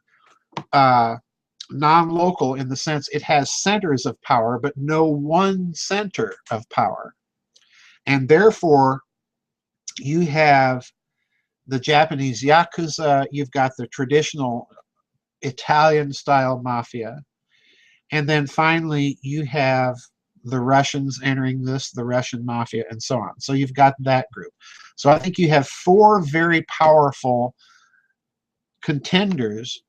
non-local in the sense it has centers of power, but no one center of power. And therefore, you have the Japanese Yakuza, you've got the traditional Italian-style mafia, and then finally you have the Russians entering this, the Russian mafia, and so on. So you've got that group. So I think you have four very powerful contenders.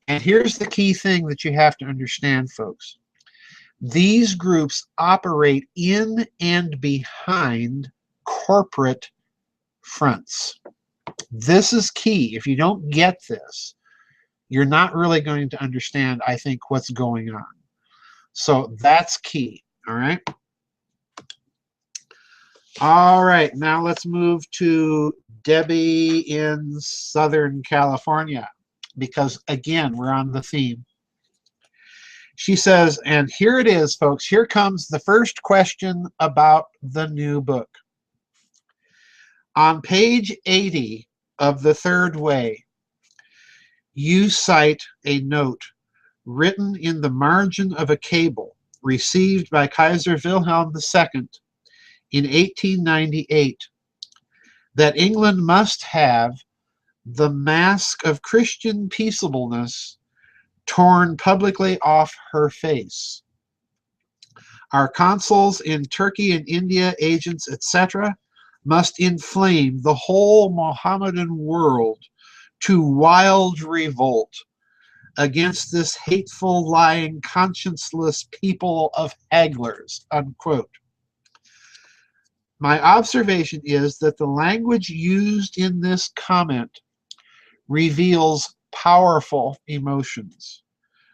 And here's the key thing that you have to understand, folks. These groups operate in and behind corporate fronts. This is key. If you don't get this, you're not really going to understand, I think, what's going on. So that's key, all right? All right, now let's move to Debbie in Southern California, because, again, we're on the theme. She says, and here it is, folks. Here comes the first question about the new book. On page 80 of The Third Way, you cite a note written in the margin of a cable received by Kaiser Wilhelm II in 1898 that England must have the mask of Christian peaceableness torn publicly off her face. Our consuls in Turkey and India, agents, etc., must inflame the whole Mohammedan world to wild revolt against this hateful, lying, conscienceless people of hagglers, unquote. My observation is that the language used in this comment reveals powerful emotions,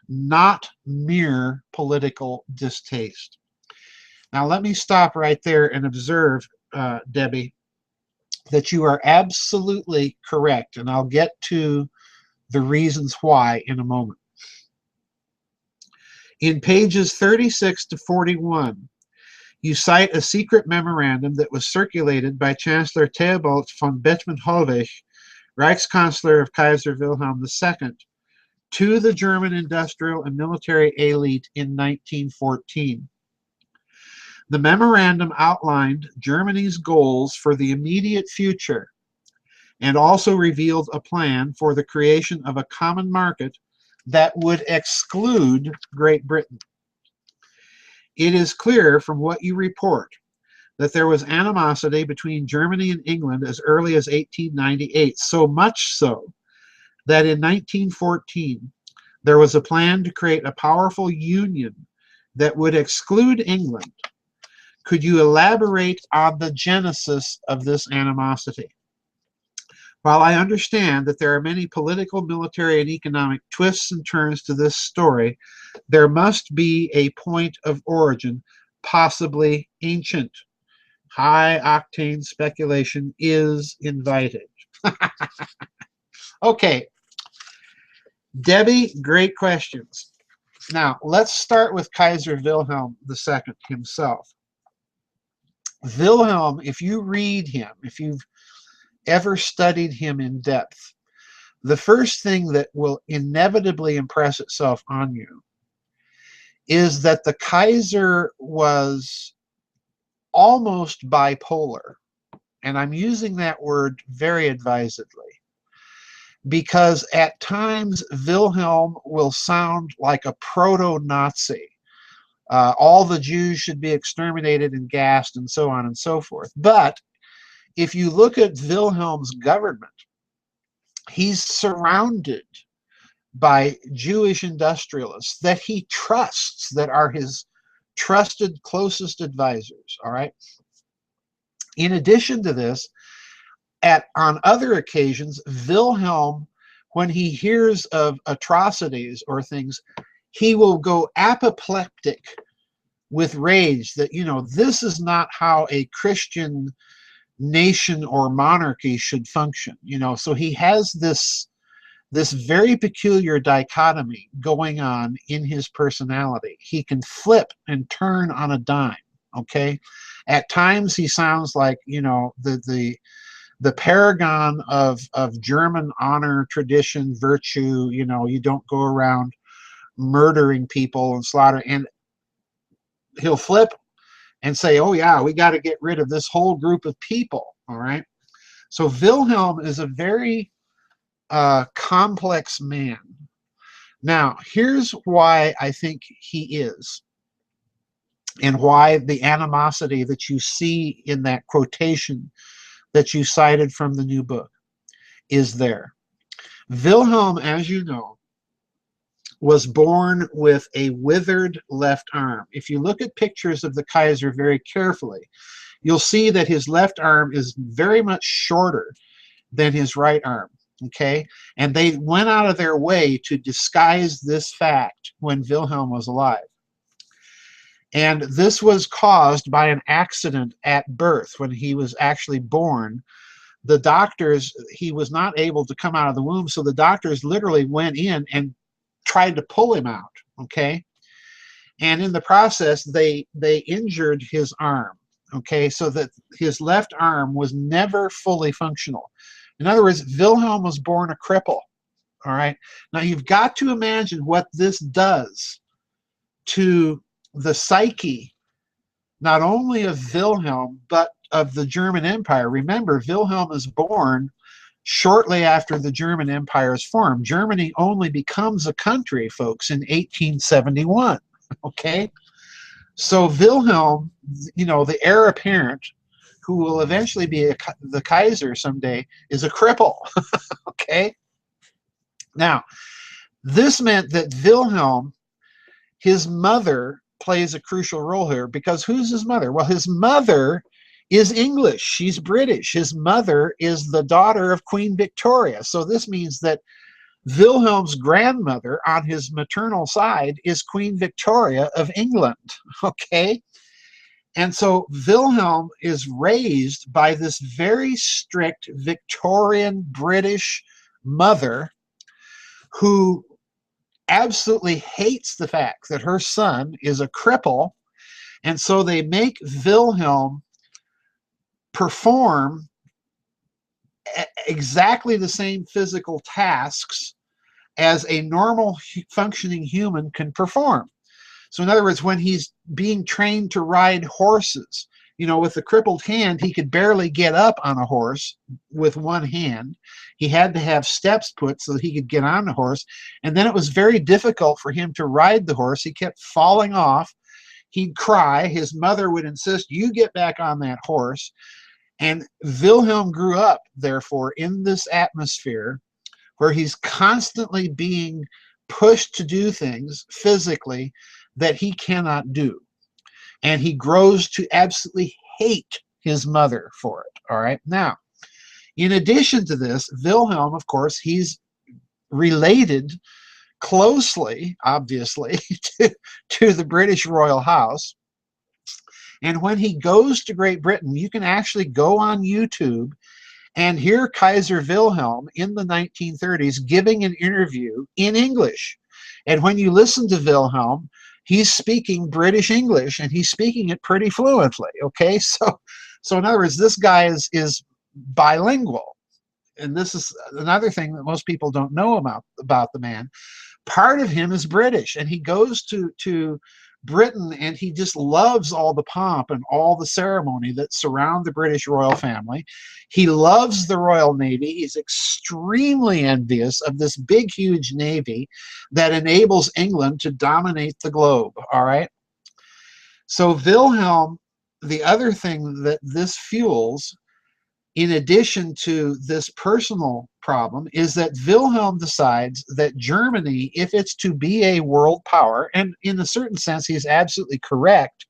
not mere political distaste. Now let me stop right there and observe, Debbie, that you are absolutely correct, and I'll get to the reasons why in a moment. In pages 36 to 41, you cite a secret memorandum that was circulated by Chancellor Theobald von Bethmann-Hollweg, Reichskanzler of Kaiser Wilhelm II, to the German industrial and military elite in 1914. The memorandum outlined Germany's goals for the immediate future and also revealed a plan for the creation of a common market that would exclude Great Britain. It is clear from what you report that there was animosity between Germany and England as early as 1898, so much so that in 1914 there was a plan to create a powerful union that would exclude England. Could you elaborate on the genesis of this animosity? While I understand that there are many political, military, and economic twists and turns to this story, there must be a point of origin, possibly ancient. High-octane speculation is invited. Okay, Debbie, great questions. Now, let's start with Kaiser Wilhelm II himself. Wilhelm, if you read him, if you've ever studied him in depth, the first thing that will inevitably impress itself on you is that the Kaiser was almost bipolar. And I'm using that word very advisedly, because at times Wilhelm will sound like a proto-Nazi. All the Jews should be exterminated and gassed and so on and so forth. But if you look at Wilhelm's government, he's surrounded by Jewish industrialists that he trusts, that are his trusted closest advisors. All right. In addition to this, on other occasions, Wilhelm, when he hears of atrocities or things, he will go apoplectic with rage that, this is not how a Christian nation or monarchy should function. So he has this very peculiar dichotomy going on in his personality. He can flip and turn on a dime. Okay, at times he sounds like the paragon of German honor, tradition, virtue. You don't go around murdering people and slaughter. And he'll flip and say, oh yeah, we got to get rid of this whole group of people. All right. So Wilhelm is a very complex man. Now, here's why I think he is, and why the animosity that you see in that quotation that you cited from the new book is there. Wilhelm, as you know, was born with a withered left arm. If you look at pictures of the Kaiser very carefully, you'll see that his left arm is very much shorter than his right arm. Okay, and they went out of their way to disguise this fact when Wilhelm was alive. And this was caused by an accident at birth. When he was actually born, the doctors, he was not able to come out of the womb, so the doctors literally went in and tried to pull him out. Okay, and in the process, they injured his arm. Okay, so that his left arm was never fully functional. In other words, Wilhelm was born a cripple. All right. Now you've got to imagine what this does to the psyche, not only of Wilhelm, but of the German Empire. Remember, Wilhelm is born shortly after the German Empire is formed. Germany only becomes a country, folks, in 1871. Okay. So Wilhelm, the heir apparent, who will eventually be the Kaiser someday, is a cripple. Okay? Now, this meant that Wilhelm, his mother, plays a crucial role here, because who's his mother? Well, his mother is English. She's British. His mother is the daughter of Queen Victoria. So this means that Wilhelm's grandmother on his maternal side is Queen Victoria of England. Okay? And so Wilhelm is raised by this very strict Victorian British mother who absolutely hates the fact that her son is a cripple. And so they make Wilhelm perform exactly the same physical tasks as a normal functioning human can perform. So in other words, when he's being trained to ride horses, with the crippled hand, he could barely get up on a horse with one hand. He had to have steps put so that he could get on the horse. And then it was very difficult for him to ride the horse. He kept falling off. He'd cry. His mother would insist, you get back on that horse. And Wilhelm grew up, therefore, in this atmosphere where he's constantly being pushed to do things physically that he cannot do. And he grows to absolutely hate his mother for it. All right. Now, in addition to this, Wilhelm, of course, he's related closely, obviously, to the British royal house. And when he goes to Great Britain, you can actually go on YouTube and hear Kaiser Wilhelm in the 1930s giving an interview in English. And when you listen to Wilhelm, he's speaking British English, and he's speaking it pretty fluently. Okay, so in other words, this guy is bilingual, and this is another thing that most people don't know about the man. Part of him is British, and he goes to Britain, and he just loves all the pomp and all the ceremony that surround the British royal family. He loves the Royal Navy. He's extremely envious of this big, huge navy that enables England to dominate the globe. All right. So Wilhelm, the other thing that this fuels in addition to this personal problem, is that Wilhelm decides that Germany, if it's to be a world power, and in a certain sense he's absolutely correct,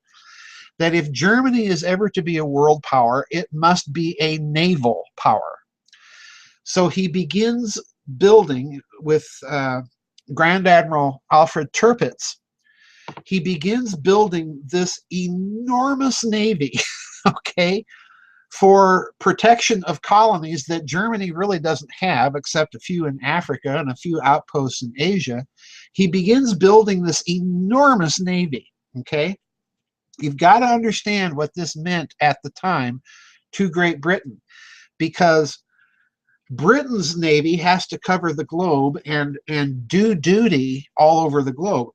that if Germany is ever to be a world power, it must be a naval power. So he begins building with Grand Admiral Alfred Tirpitz. He begins building this enormous navy, okay, for protection of colonies that Germany really doesn't have, except a few in Africa and a few outposts in Asia. He begins building this enormous navy, okay? You've got to understand what this meant at the time to Great Britain, because Britain's navy has to cover the globe and do duty all over the globe.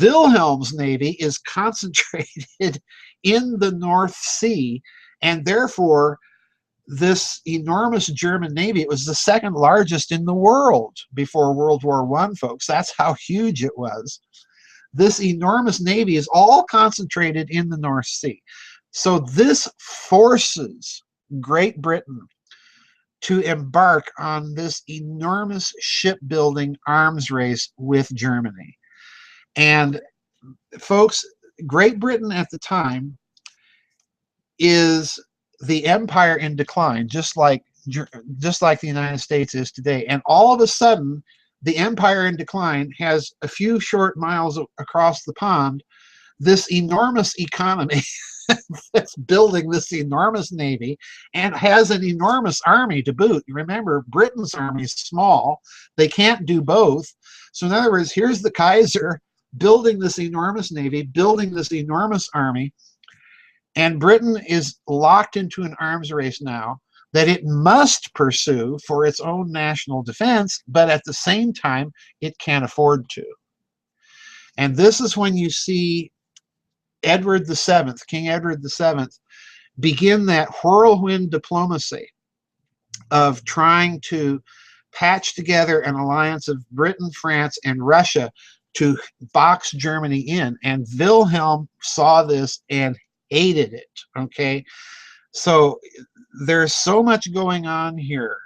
Wilhelm's navy is concentrated in the North Sea, and therefore this enormous German navy, it was the second largest in the world before World War I, folks. That's how huge it was. This enormous navy is all concentrated in the North Sea. So this forces Great Britain to embark on this enormous shipbuilding arms race with Germany. And folks, Great Britain at the time is the empire in decline, just like the United States is today. And all of a sudden, the empire in decline has a few short miles across the pond this enormous economy that's building this enormous navy and has an enormous army to boot. Remember, Britain's army is small. They can't do both. So in other words, here's the Kaiser building this enormous navy, building this enormous army, and Britain is locked into an arms race now that it must pursue for its own national defense, but at the same time, it can't afford to. And this is when you see Edward VII, King Edward VII, begin that whirlwind diplomacy of trying to patch together an alliance of Britain, France, and Russia to box Germany in. And Wilhelm saw this and hated it, okay? So there's so much going on here,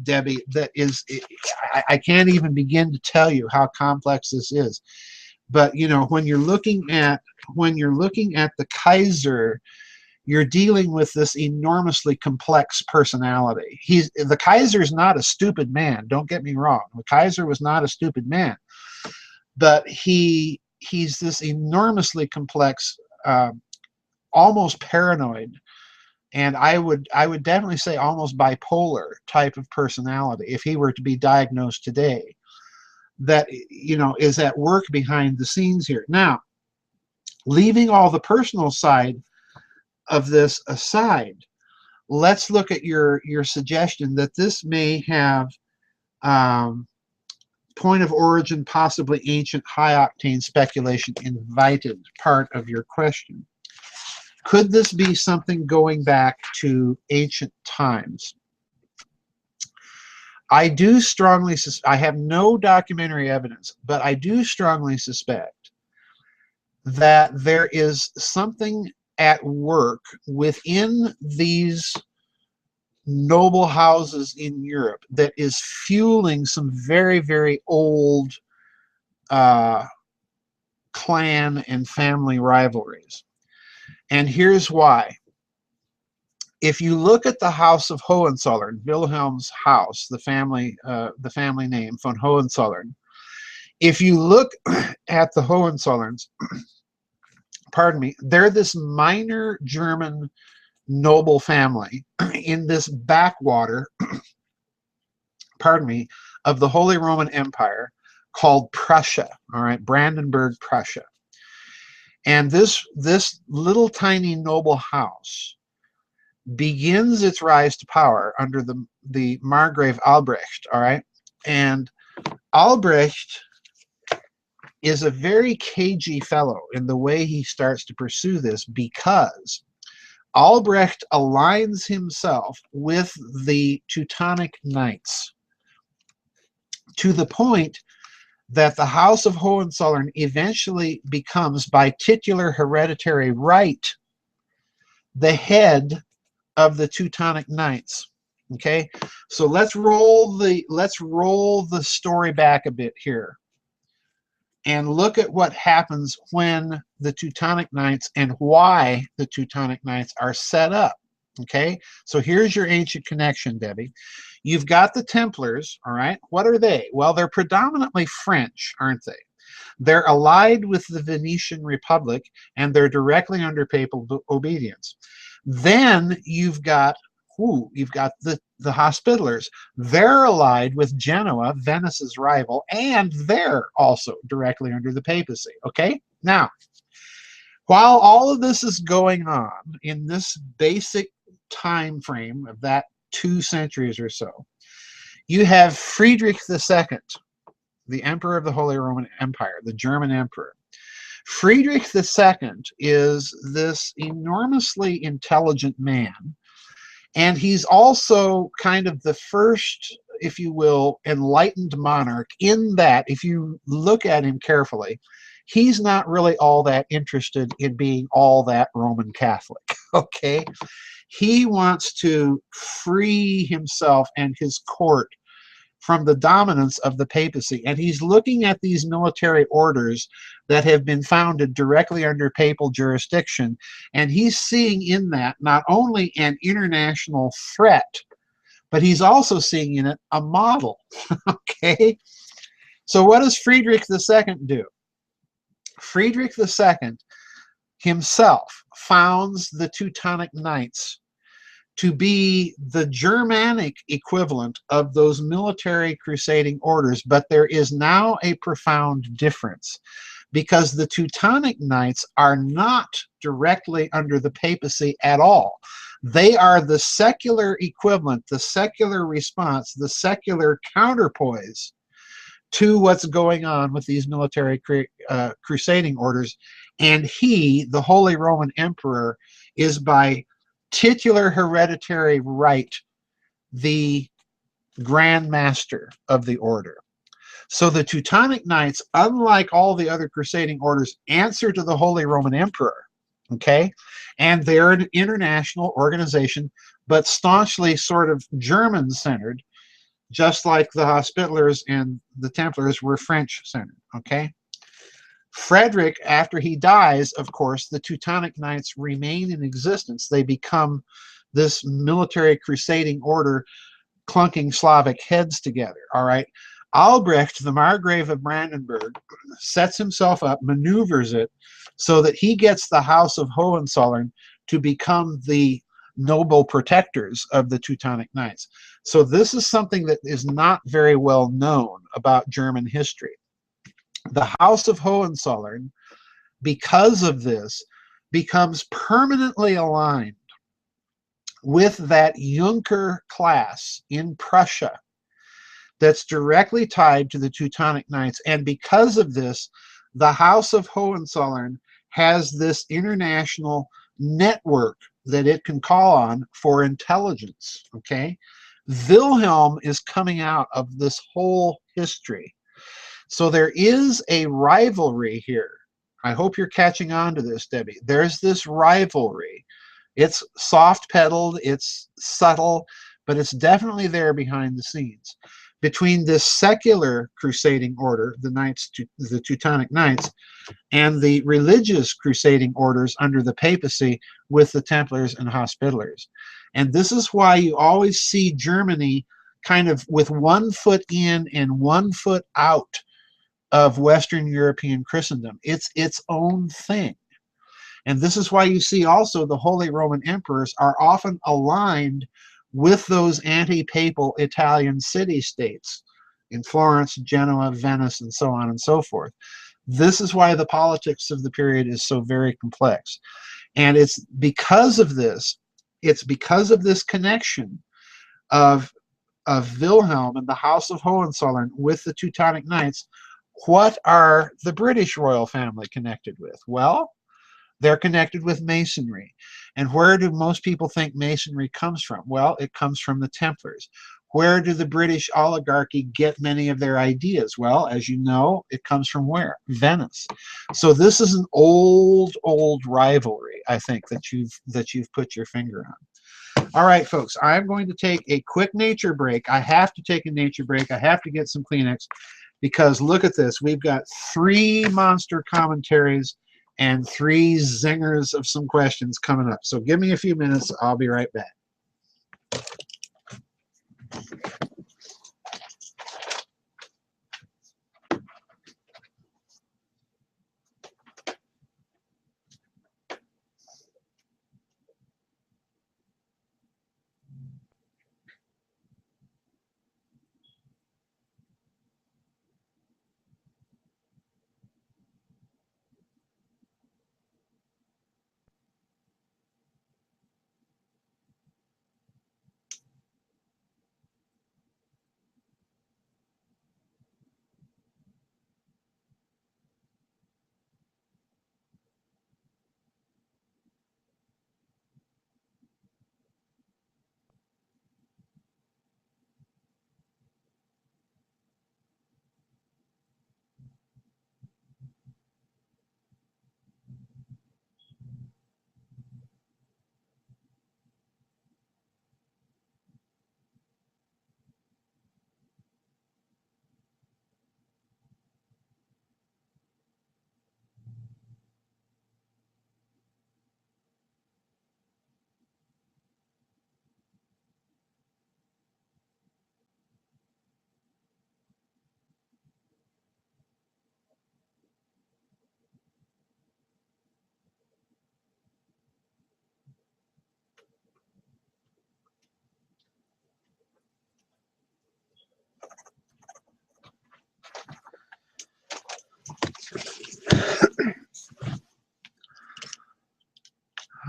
Debbie, that is, I can't even begin to tell you how complex this is. But you know, when you're looking at the Kaiser, you're dealing with this enormously complex personality. The Kaiser's not a stupid man. Don't get me wrong. The Kaiser was not a stupid man, but he's this enormously complex, almost paranoid, and I would definitely say almost bipolar type of personality if he were to be diagnosed today, that, you know, is at work behind the scenes here. Now, leaving all the personal side of this aside, let's look at your suggestion that this may have point of origin, possibly ancient high-octane speculation invited part of your question. Could this be something going back to ancient times? I do strongly I have no documentary evidence, but I do strongly suspect that there is something at work within these noble houses in Europe that is fueling some very, very old clan and family rivalries. And here's why. If you look at the House of Hohenzollern, Wilhelm's house, the family name, von Hohenzollern, if you look at the Hohenzollerns, pardon me, they're this minor German noble family in this backwater, pardon me, of the Holy Roman Empire called Prussia, all right, Brandenburg, Prussia. And this little tiny noble house begins its rise to power under the Margrave Albrecht, all right? And Albrecht is a very cagey fellow in the way he starts to pursue this, because Albrecht aligns himself with the Teutonic Knights to the point that the House of Hohenzollern eventually becomes, by titular hereditary right, the head of the Teutonic Knights. Okay, so let's roll the story back a bit here and look at what happens when the Teutonic Knights and why the Teutonic Knights are set up. Okay, so here's your ancient connection, Debbie. You've got the Templars, all right? What are they? Well, they're predominantly French, aren't they? They're allied with the Venetian Republic, and they're directly under papal obedience. Then you've got the Hospitallers. They're allied with Genoa, Venice's rival, and they're also directly under the papacy. Okay? Now, while all of this is going on in this basic time frame of that 2 centuries or so, you have Friedrich II, the Emperor of the Holy Roman Empire, the German Emperor. Friedrich II is this enormously intelligent man, and he's also kind of the first, if you will, enlightened monarch, in that, if you look at him carefully, he's not really all that interested in being all that Roman Catholic, okay? He wants to free himself and his court from the dominance of the papacy. And he's looking at these military orders that have been founded directly under papal jurisdiction, and he's seeing in that not only an international threat, but he's also seeing in it a model. Okay? So what does Friedrich II do? Friedrich II himself founds the Teutonic Knights to be the Germanic equivalent of those military crusading orders, but there is now a profound difference, because the Teutonic Knights are not directly under the papacy at all. They are the secular equivalent, the secular response, the secular counterpoise to what's going on with these military crusading orders. And he, the Holy Roman Emperor, is by titular hereditary right the Grand Master of the order. So the Teutonic Knights, unlike all the other crusading orders, answer to the Holy Roman Emperor, okay? And they're an international organization, but staunchly sort of German-centered, just like the Hospitallers and the Templars were French-centered, okay? Frederick, after he dies, of course, the Teutonic Knights remain in existence. They become this military crusading order clunking Slavic heads together, all right? Albrecht, the Margrave of Brandenburg, sets himself up, maneuvers it, so that he gets the House of Hohenzollern to become the noble protectors of the Teutonic Knights. So this is something that is not very well known about German history. The House of Hohenzollern, because of this, becomes permanently aligned with that Junker class in Prussia that's directly tied to the Teutonic Knights. And because of this, the House of Hohenzollern has this international network that it can call on for intelligence, okay? Wilhelm is coming out of this whole history. So there is a rivalry here. I hope you're catching on to this, Debbie. There's this rivalry. It's soft-pedaled, it's subtle, but it's definitely there behind the scenes, between this secular crusading order, the Teutonic Knights, and the religious crusading orders under the papacy with the Templars and Hospitallers. And this is why you always see Germany kind of with one foot in and one foot out of Western European Christendom. It's its own thing. And this is why you see also the Holy Roman Emperors are often aligned with those anti-papal Italian city-states in Florence, Genoa, Venice, and so on and so forth. This is why the politics of the period is so very complex. And it's because of this connection of Wilhelm and the House of Hohenzollern with the Teutonic Knights. What are the British royal family connected with? Well, they're connected with Masonry. And where do most people think Masonry comes from? Well, it comes from the Templars. Where do the British oligarchy get many of their ideas? Well, as you know, it comes from where? Venice. So this is an old rivalry, I think, that you've put your finger on. All right, folks, I'm going to take a quick nature break. I have to take a nature break. I have to get some Kleenex because look at this. We've got 3 monster commentaries and 3 zingers of some questions coming up. So give me a few minutes. I'll be right back.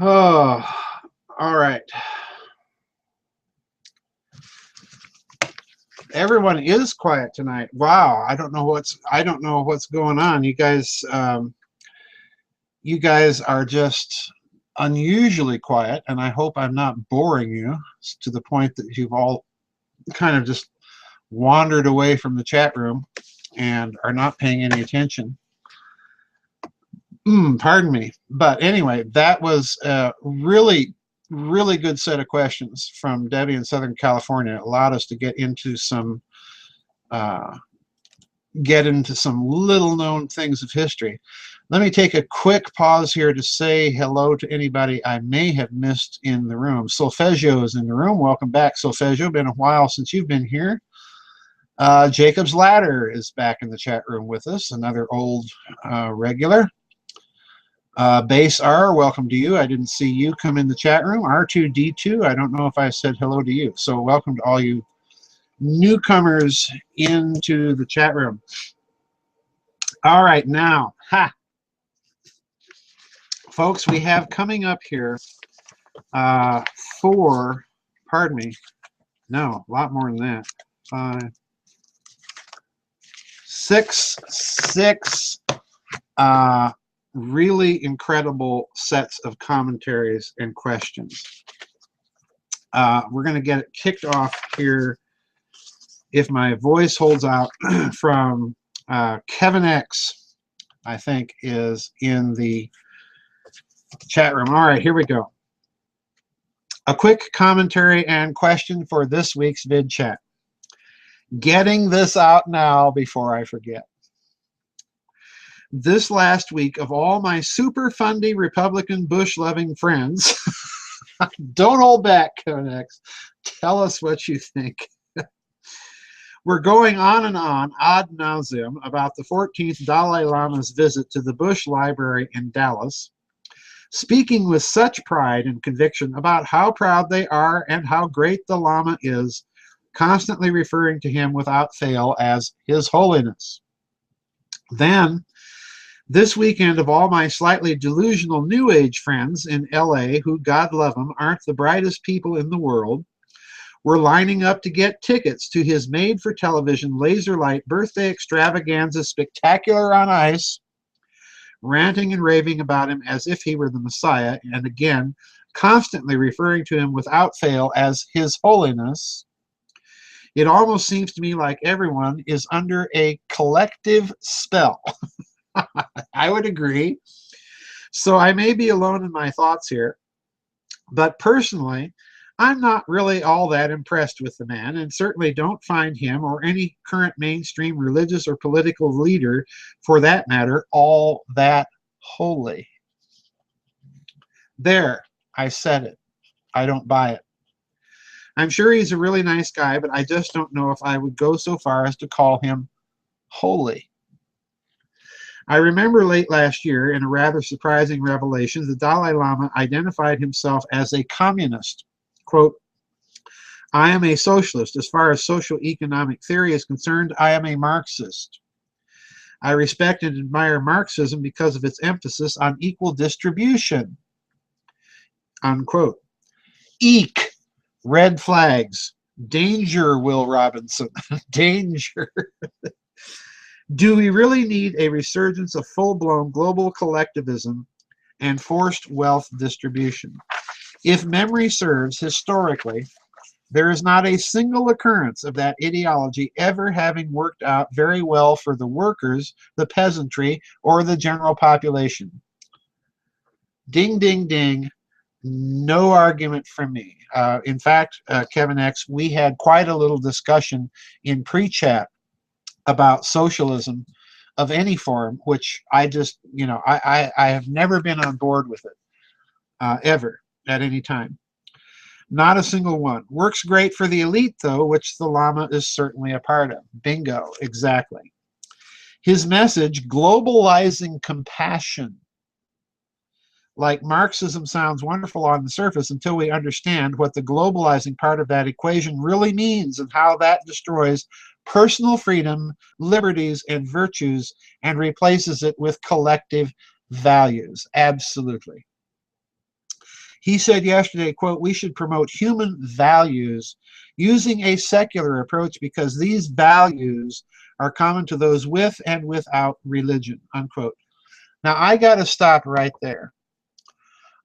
Oh, all right. Everyone is quiet tonight. Wow, I don't know what's going on. You guys are just unusually quiet, and I hope I'm not boring you to the point that you've all kind of just wandered away from the chat room and are not paying any attention. Pardon me. But anyway, that was a really, really good set of questions from Debbie in Southern California. It allowed us to get into some little known things of history. Let me take a quick pause here to say hello to anybody I may have missed in the room. Solfeggio is in the room. Welcome back, Solfeggio. Been a while since you've been here. Jacob's Ladder is back in the chat room with us, another old regular. Base R, welcome to you. I didn't see you come in the chat room. R2D2, I don't know if I said hello to you. So welcome to all you newcomers into the chat room. All right, now, folks, we have coming up here pardon me, no, a lot more than that. 5, 6 really incredible sets of commentaries and questions. We're going to get it kicked off here, if my voice holds out, from Kevin X, I think, is in the chat room. All right, here we go. A quick commentary and question for this week's vid chat. Getting this out now before I forget. This last week, of all my super fundy Republican Bush-loving friends, don't hold back, Kevin X. Tell us what you think. We're going on and on ad nauseum about the 14th Dalai Lama's visit to the Bush Library in Dallas, speaking with such pride and conviction about how proud they are and how great the Lama is, constantly referring to him without fail as His Holiness. Then, this weekend, of all my slightly delusional New Age friends in LA, who, God love them, aren't the brightest people in the world, were lining up to get tickets to his made-for-television laser light birthday extravaganza spectacular on ice, ranting and raving about him as if he were the Messiah, and again, constantly referring to him without fail as His Holiness. It almost seems to me like everyone is under a collective spell. I would agree. So I may be alone in my thoughts here, but personally, I'm not really all that impressed with the man, and certainly don't find him or any current mainstream religious or political leader, for that matter, all that holy. There, I said it. I don't buy it. I'm sure he's a really nice guy, but I just don't know if I would go so far as to call him holy. I remember late last year, in a rather surprising revelation, the Dalai Lama identified himself as a communist. Quote, I am a socialist. As far as social economic theory is concerned, I am a Marxist. I respect and admire Marxism because of its emphasis on equal distribution. Unquote. Eek! Red flags. Danger, Will Robinson. Danger. Do we really need a resurgence of full-blown global collectivism and forced wealth distribution? If memory serves, historically, there is not a single occurrence of that ideology ever having worked out very well for the workers, the peasantry, or the general population. Ding, ding, ding. No argument from me. In fact, Kevin X, we had quite a little discussion in pre-chat about socialism of any form, which I just, I have never been on board with it, ever, at any time. Not a single one. Works great for the elite, though, which the Lama is certainly a part of. Bingo, exactly. His message, globalizing compassion. Like Marxism sounds wonderful on the surface until we understand what the globalizing part of that equation really means and how that destroys personal freedom, liberties, and virtues and replaces it with collective values. Absolutely. He said yesterday, quote, we should promote human values using a secular approach because these values are common to those with and without religion, unquote. Now, I got to stop right there.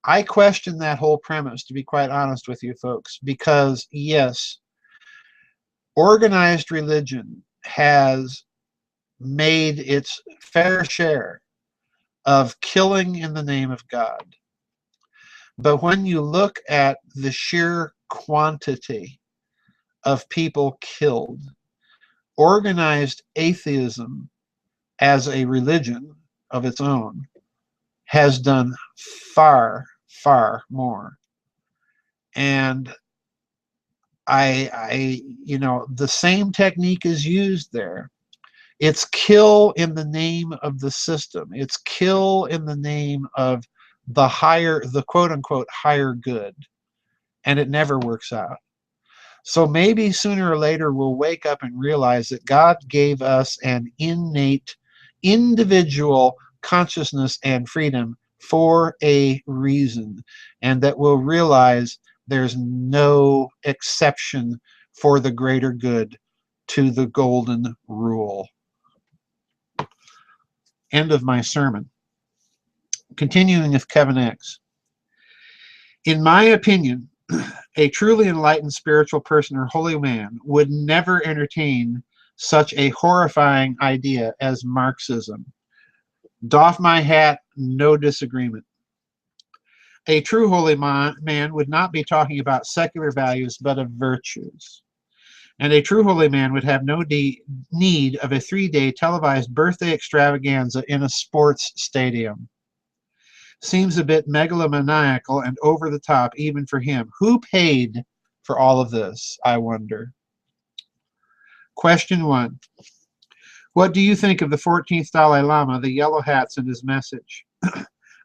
I question that whole premise, to be quite honest with you folks, because, yes, organized religion has made its fair share of killing in the name of God. But when you look at the sheer quantity of people killed, organized atheism as a religion of its own has done far, far more. And the same technique is used there. It's kill in the name of the system. It's kill in the name of the quote unquote higher good. And it never works out. So maybe sooner or later we'll wake up and realize that God gave us an innate individual consciousness and freedom for a reason, and that we'll realize there's no exception for the greater good to the golden rule. End of my sermon. Continuing with Kevin X. In my opinion, a truly enlightened spiritual person or holy man would never entertain such a horrifying idea as Marxism. Doff my hat, no disagreement. A true holy man would not be talking about secular values, but of virtues. And a true holy man would have no need of a 3-day televised birthday extravaganza in a sports stadium. Seems a bit megalomaniacal and over the top even for him. Who paid for all of this, I wonder? Question 1. What do you think of the 14th Dalai Lama, the yellow hats, and his message?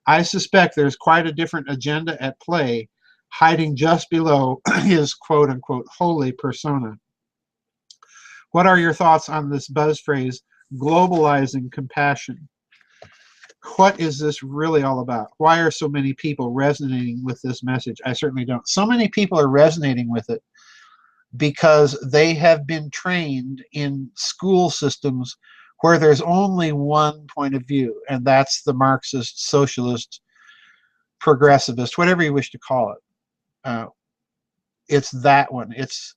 I suspect there's quite a different agenda at play, hiding just below his quote-unquote holy persona. What are your thoughts on this buzz phrase, globalizing compassion? What is this really all about? Why are so many people resonating with this message? I certainly don't. So many people are resonating with it because they have been trained in school systems where there's only one point of view, and that's the Marxist, socialist, progressivist, whatever you wish to call it. It's that one. It's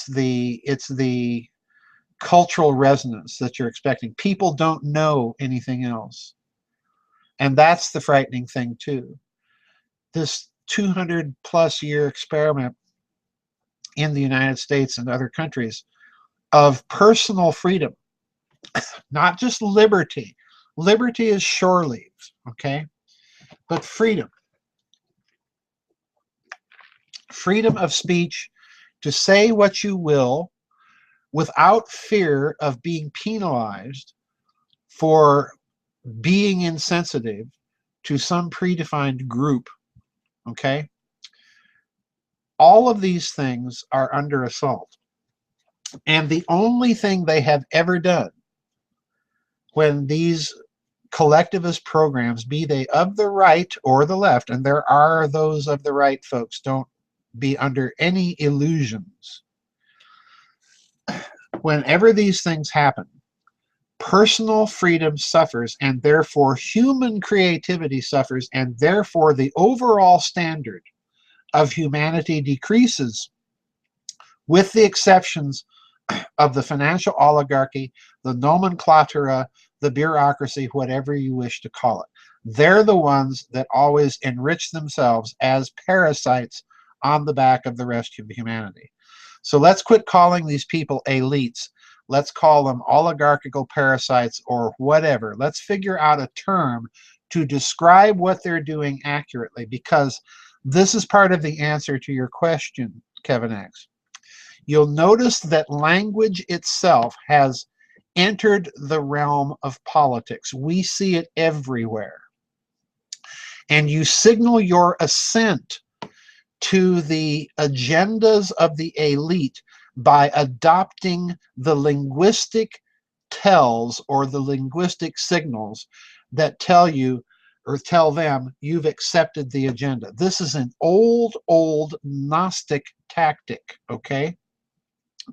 the cultural resonance that you're expecting. People don't know anything else. And that's the frightening thing too. This 200+ year experiment in the United States and other countries of personal freedom, not just liberty. Liberty is shore leave, okay? But freedom. Freedom of speech to say what you will without fear of being penalized for being insensitive to some predefined group, okay? All of these things are under assault. And the only thing they have ever done when these collectivist programs, be they of the right or the left, and there are those of the right, folks, don't be under any illusions. Whenever these things happen, personal freedom suffers, and therefore human creativity suffers, and therefore the overall standard of humanity decreases, with the exceptions of the financial oligarchy, the nomenclatura, the bureaucracy, whatever you wish to call it. They're the ones that always enrich themselves as parasites on the back of the rest of humanity. So let's quit calling these people elites. Let's call them oligarchical parasites or whatever. Let's figure out a term to describe what they're doing accurately, because this is part of the answer to your question, Kevin X. You'll notice that language itself has entered the realm of politics. We see it everywhere. And you signal your assent to the agendas of the elite by adopting the linguistic tells or the linguistic signals that tell you or tell them you've accepted the agenda. This is an old Gnostic tactic, okay?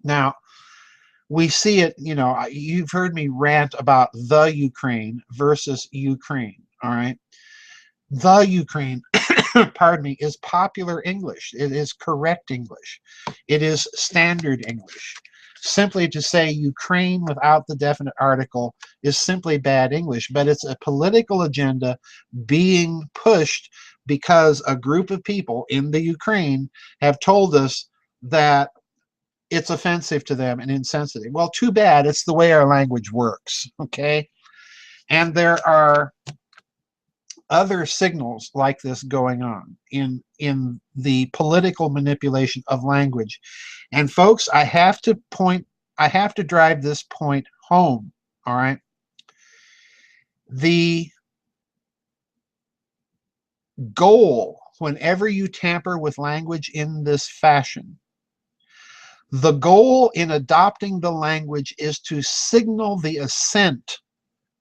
Now, we see it, you know, you've heard me rant about the Ukraine versus Ukraine, all right? The Ukraine, pardon me, is popular English. It is correct English. It is standard English. Simply to say Ukraine without the definite article is simply bad English, but it's a political agenda being pushed because a group of people in the Ukraine have told us that it's offensive to them and insensitive. Well, too bad. It's the way our language works, okay? And there are other signals like this going on in the political manipulation of language. And folks, I have to drive this point home, all right? The goal, whenever you tamper with language in this fashion, the goal in adopting the language is to signal the assent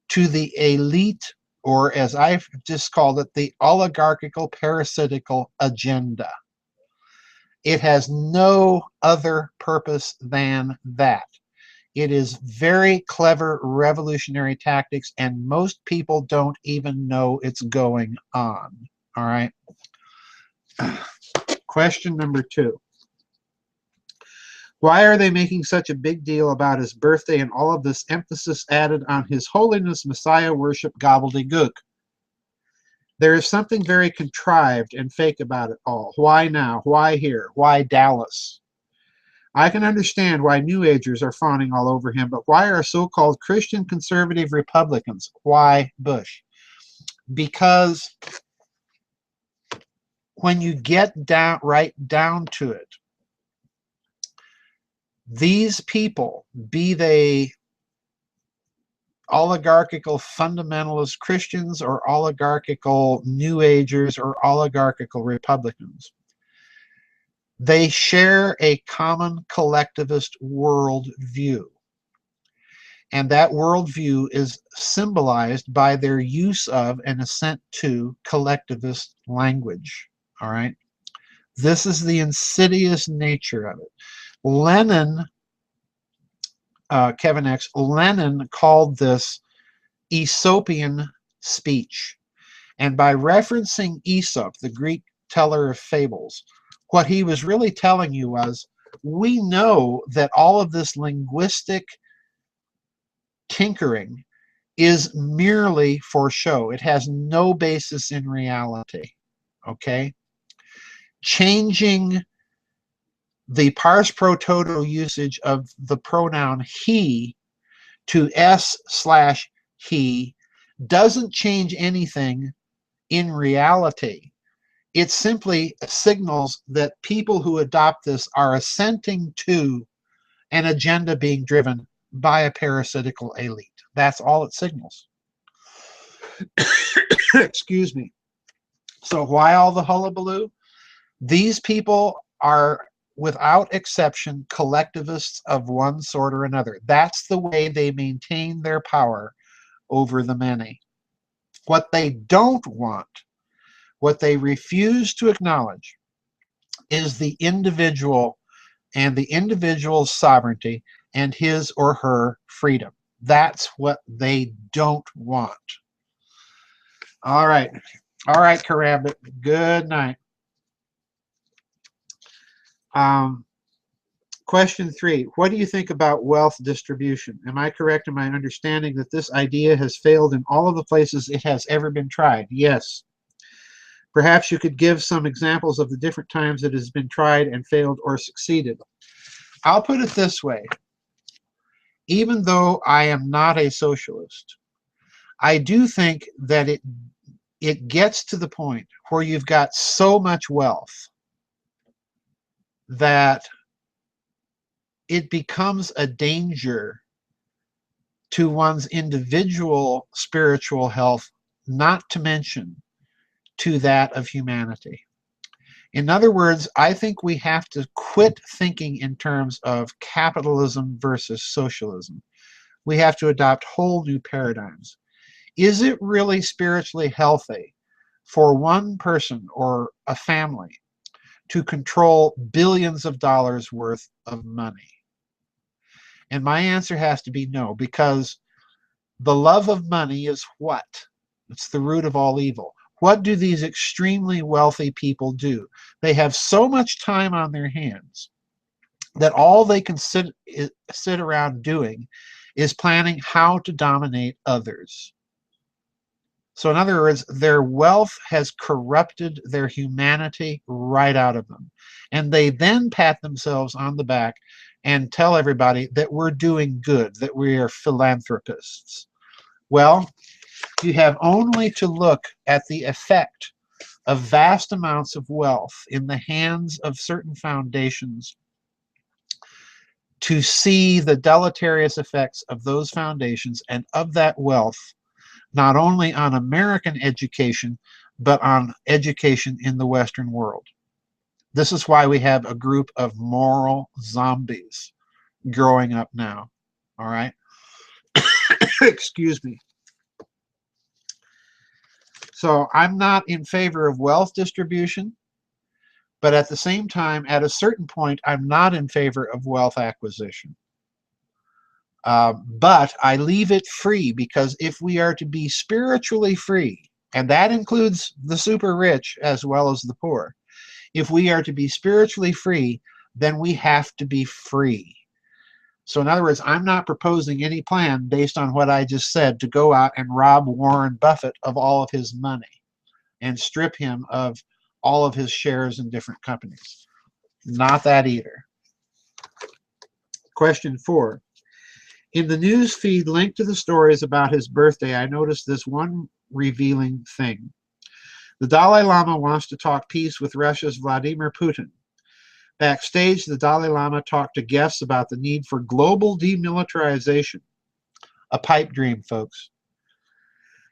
to the elite, or as I've just called it, the oligarchical parasitical agenda. It has no other purpose than that. It is very clever revolutionary tactics, and most people don't even know it's going on. All right. Question number 2. Why are they making such a big deal about his birthday and all of this emphasis added on his holiness Messiah worship gobbledygook? There is something very contrived and fake about it all. Why now? Why here? Why Dallas? I can understand why New Agers are fawning all over him, but why are so-called Christian conservative Republicans? Why Bush? Because when you get right down to it, these people, be they oligarchical fundamentalist Christians or oligarchical New Agers or oligarchical Republicans, they share a common collectivist worldview. And that worldview is symbolized by their use of and assent to collectivist language. All right? This is the insidious nature of it. Lenin, Kevin X, Lenin called this Aesopian speech. And by referencing Aesop, the Greek teller of fables, what he was really telling you was, we know that all of this linguistic tinkering is merely for show. It has no basis in reality. Okay? Changing the pars pro toto usage of the pronoun he to s/he doesn't change anything in reality. It simply signals that people who adopt this are assenting to an agenda being driven by a parasitical elite. That's all it signals. Excuse me. So why all the hullabaloo? These people are, without exception, collectivists of one sort or another. That's the way they maintain their power over the many. What they don't want, what they refuse to acknowledge, is the individual and the individual's sovereignty and his or her freedom. That's what they don't want. All right. All right, Karambit. Good night. Question 3. What do you think about wealth distribution? Am I correct in my understanding that this idea has failed in all of the places it has ever been tried? Yes. Perhaps you could give some examples of the different times it has been tried and failed or succeeded. I'll put it this way. Even though I am not a socialist, I do think that it gets to the point where you've got so much wealth that it becomes a danger to one's individual spiritual health, not to mention to that of humanity. In other words, I think we have to quit thinking in terms of capitalism versus socialism. We have to adopt whole new paradigms. Is it really spiritually healthy for one person or a family to control billions of dollars worth of money? And my answer has to be no, because the love of money is what? It's the root of all evil. What do these extremely wealthy people do? They have so much time on their hands that all they can sit around doing is planning how to dominate others. So in other words, their wealth has corrupted their humanity right out of them. And they then pat themselves on the back and tell everybody that we're doing good, that we are philanthropists. Well, you have only to look at the effect of vast amounts of wealth in the hands of certain foundations to see the deleterious effects of those foundations and of that wealth, not only on American education, but on education in the Western world. This is why we have a group of moral zombies growing up now. All right? Excuse me. So I'm not in favor of wealth distribution, but at the same time, at a certain point, I'm not in favor of wealth acquisition. But I leave it free, because if we are to be spiritually free, and that includes the super rich as well as the poor, if we are to be spiritually free, then we have to be free. So in other words, I'm not proposing any plan based on what I just said to go out and rob Warren Buffett of all of his money and strip him of all of his shares in different companies. Not that either. Question 4. In the news feed linked to the stories about his birthday, I noticed this one revealing thing. The Dalai Lama wants to talk peace with Russia's Vladimir Putin. Backstage, the Dalai Lama talked to guests about the need for global demilitarization. A pipe dream, folks.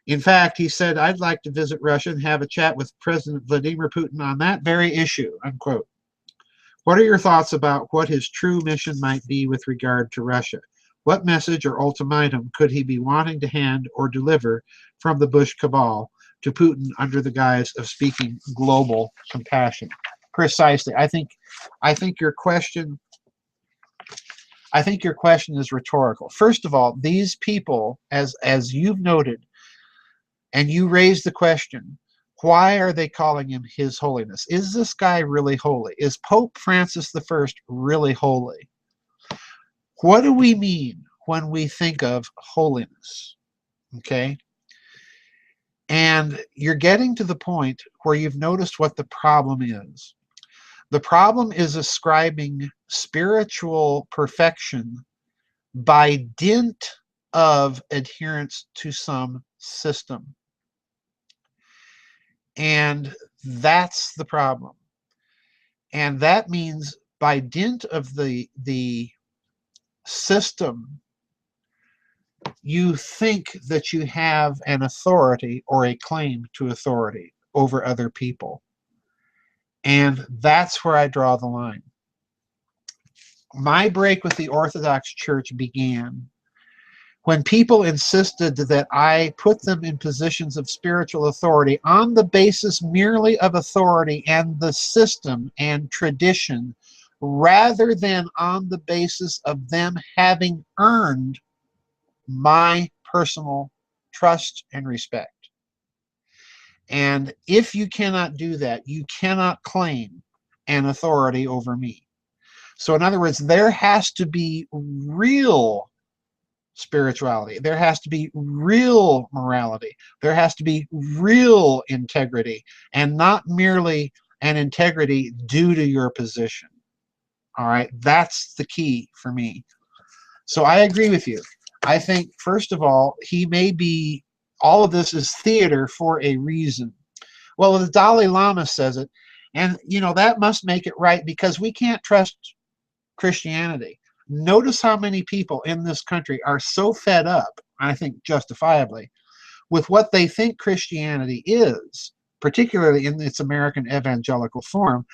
In fact, he said, "I'd like to visit Russia and have a chat with President Vladimir Putin on that very issue," unquote. What are your thoughts about what his true mission might be with regard to Russia? What message or ultimatum could he be wanting to hand or deliver from the Bush cabal to Putin under the guise of speaking global compassion? Precisely. I think your question is rhetorical. First of all, these people, as you've noted, and you raised the question, why are they calling him His Holiness? Is this guy really holy? Is Pope Francis I really holy? What do we mean when we think of holiness? Okay? And you're getting to the point where you've noticed what the problem is. The problem is ascribing spiritual perfection by dint of adherence to some system. And that's the problem. And that means by dint of the system, you think that you have an authority or a claim to authority over other people. And that's where I draw the line. My break with the Orthodox Church began when people insisted that I put them in positions of spiritual authority on the basis merely of authority and the system and tradition, rather than on the basis of them having earned my personal trust and respect. And if you cannot do that, you cannot claim an authority over me. So in other words, there has to be real spirituality. There has to be real morality. There has to be real integrity, and not merely an integrity due to your position. All right, that's the key for me. So I agree with you. I think, first of all, he may be, all of this is theater for a reason. Well, the Dalai Lama says it, and that must make it right, because we can't trust Christianity. Notice how many people in this country are so fed up, I think justifiably, with what they think Christianity is, particularly in its American evangelical form,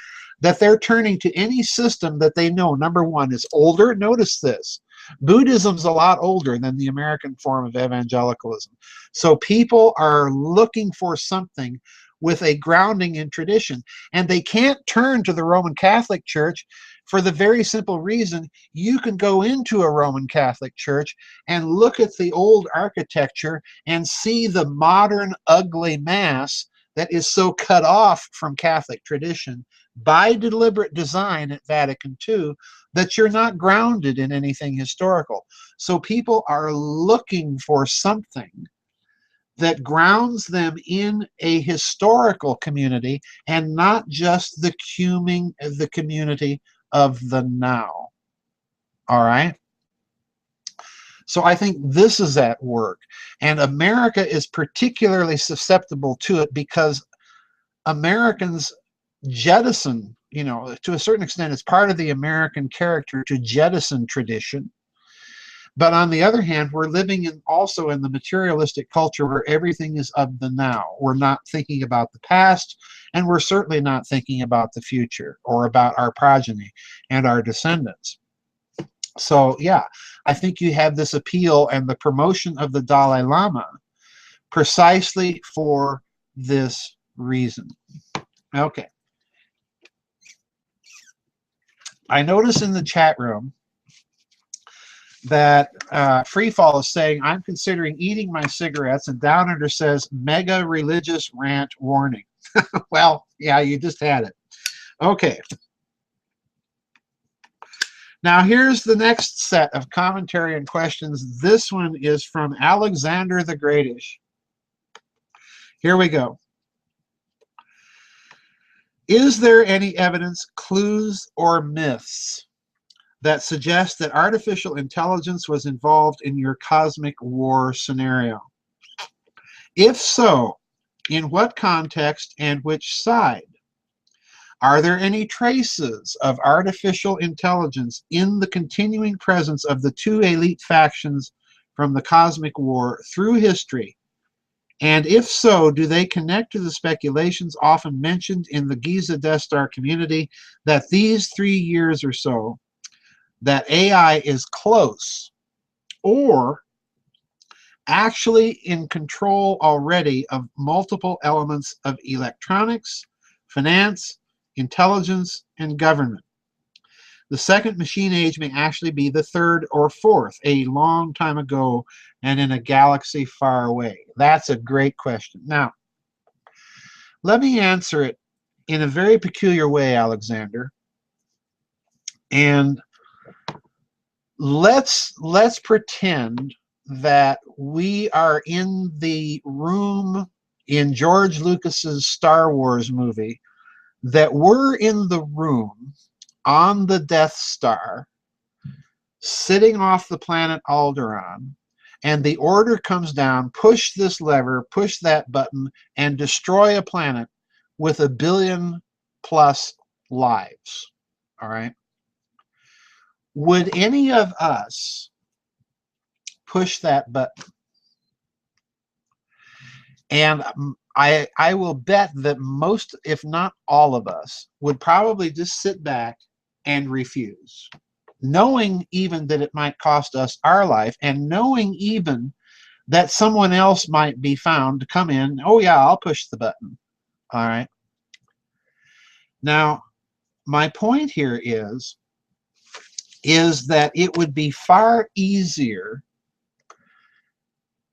that they're turning to any system that they know, number one, is older. Notice this. Buddhism's a lot older than the American form of evangelicalism. So people are looking for something with a grounding in tradition. And they can't turn to the Roman Catholic Church for the very simple reason you can go into a Roman Catholic Church and look at the old architecture and see the modern ugly mass that is so cut off from Catholic tradition by deliberate design at Vatican II that you're not grounded in anything historical. So people are looking for something that grounds them in a historical community and not just the community of the now. All right? So I think this is at work. And America is particularly susceptible to it because Americans jettison, to a certain extent, it's part of the American character to jettison tradition. But on the other hand, we're living also in the materialistic culture where everything is of the now. We're not thinking about the past, and we're certainly not thinking about the future or about our progeny and our descendants. So, yeah, I think you have this appeal and the promotion of the Dalai Lama precisely for this reason. Okay. I notice in the chat room that Freefall is saying, I'm considering eating my cigarettes, and down under says, mega religious rant warning. Well, yeah, you just had it. Okay. Now here's the next set of commentary and questions. This one is from Alexander the Greatish. Here we go. Is there any evidence, clues, or myths that suggest that artificial intelligence was involved in your cosmic war scenario? If so, in what context and which side? Are there any traces of artificial intelligence in the continuing presence of the two elite factions from the cosmic war through history? And if so, do they connect to the speculations often mentioned in the Giza Death Star community that these 3 years or so that AI is close or actually in control already of multiple elements of electronics, finance, intelligence, and government? The second machine age may actually be the third or fourth, a long time ago and in a galaxy far away. That's a great question. Now, let me answer it in a very peculiar way, Alexander. And let's pretend that we are in the room in George Lucas's Star Wars movie that we're in the room on the Death Star, sitting off the planet Alderaan, and the order comes down, push this lever, push that button, and destroy a planet with 1 billion plus lives. All right. Would any of us push that button? And I will bet that most, if not all of us, would probably just sit back and refuse, knowing even that it might cost us our life, and knowing even that someone else might be found to come in. Oh yeah, I'll push the button. All right. Now, my point here is that it would be far easier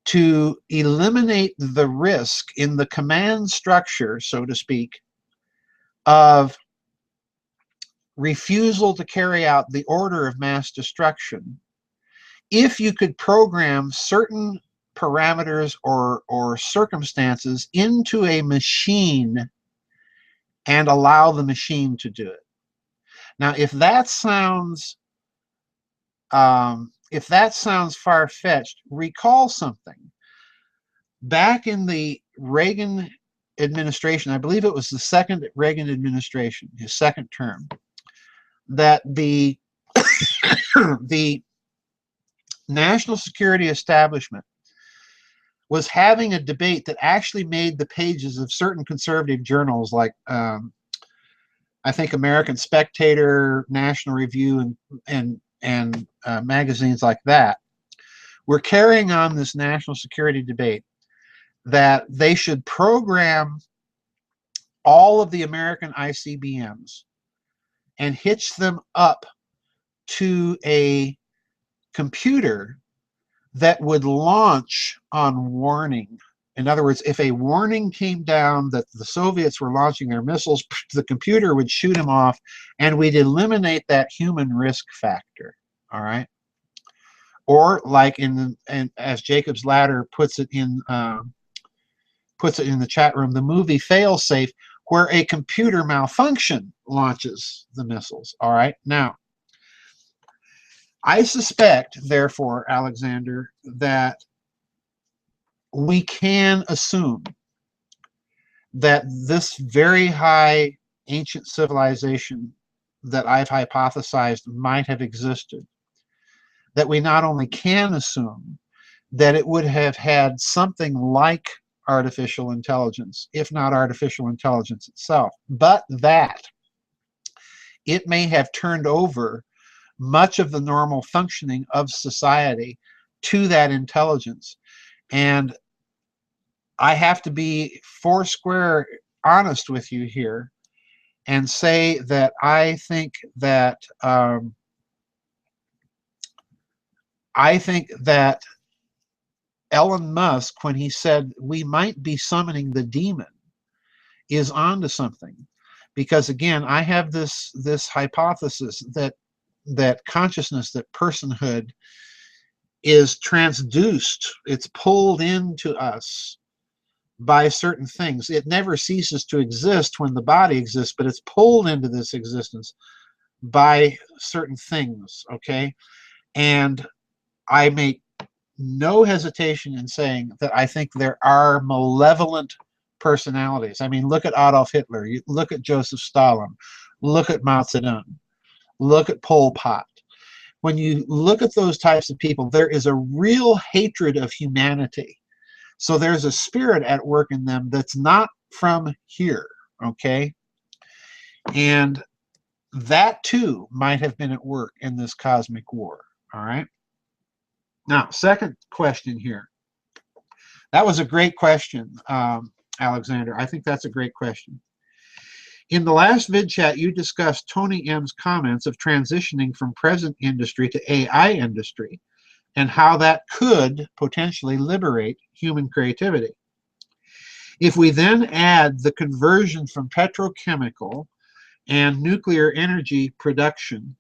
to eliminate the risk in the command structure, so to speak, of refusal to carry out the order of mass destruction if you could program certain parameters or circumstances into a machine and allow the machine to do it. Now, if that sounds far-fetched, recall something. Back in the Reagan administration, I believe it was the second Reagan administration, his second term, that the the national security establishment was having a debate that actually made the pages of certain conservative journals like I think American Spectator, National Review, and magazines like that were carrying on this national security debate that they should program all of the American ICBMs and hitch them up to a computer that would launch on warning. In other words, if a warning came down that the Soviets were launching their missiles, the computer would shoot them off, and we'd eliminate that human risk factor. All right. Or like and as Jacob's Ladder puts it in the chat room, the movie Failsafe, where a computer malfunction launches the missiles. All right. Now, I suspect, therefore, Alexander, that we can assume that this very high ancient civilization that I've hypothesized might have existed, that we not only can assume that it would have had something like artificial intelligence, if not artificial intelligence itself, but that it may have turned over much of the normal functioning of society to that intelligence. And I have to be foursquare honest with you here and say that I think that Elon Musk, when he said we might be summoning the demon, is onto something. Because again, I have this hypothesis that consciousness, that personhood is transduced, it's pulled into us by certain things. It never ceases to exist when the body exists, but it's pulled into this existence by certain things, okay? And I make no hesitation in saying that I think there are malevolent personalities. I mean, look at Adolf Hitler, you look at Joseph Stalin, look at Mao Zedong, look at Pol Pot. When you look at those types of people, there is a real hatred of humanity. So there's a spirit at work in them that's not from here, okay? And that too might have been at work in this cosmic war, all right? Now, second question here. That was a great question, Alexander. I think that's a great question. In the last VidChat, you discussed Tony M's comments of transitioning from present industry to AI industry and how that could potentially liberate human creativity. If we then add the conversion from petrochemical and nuclear energy production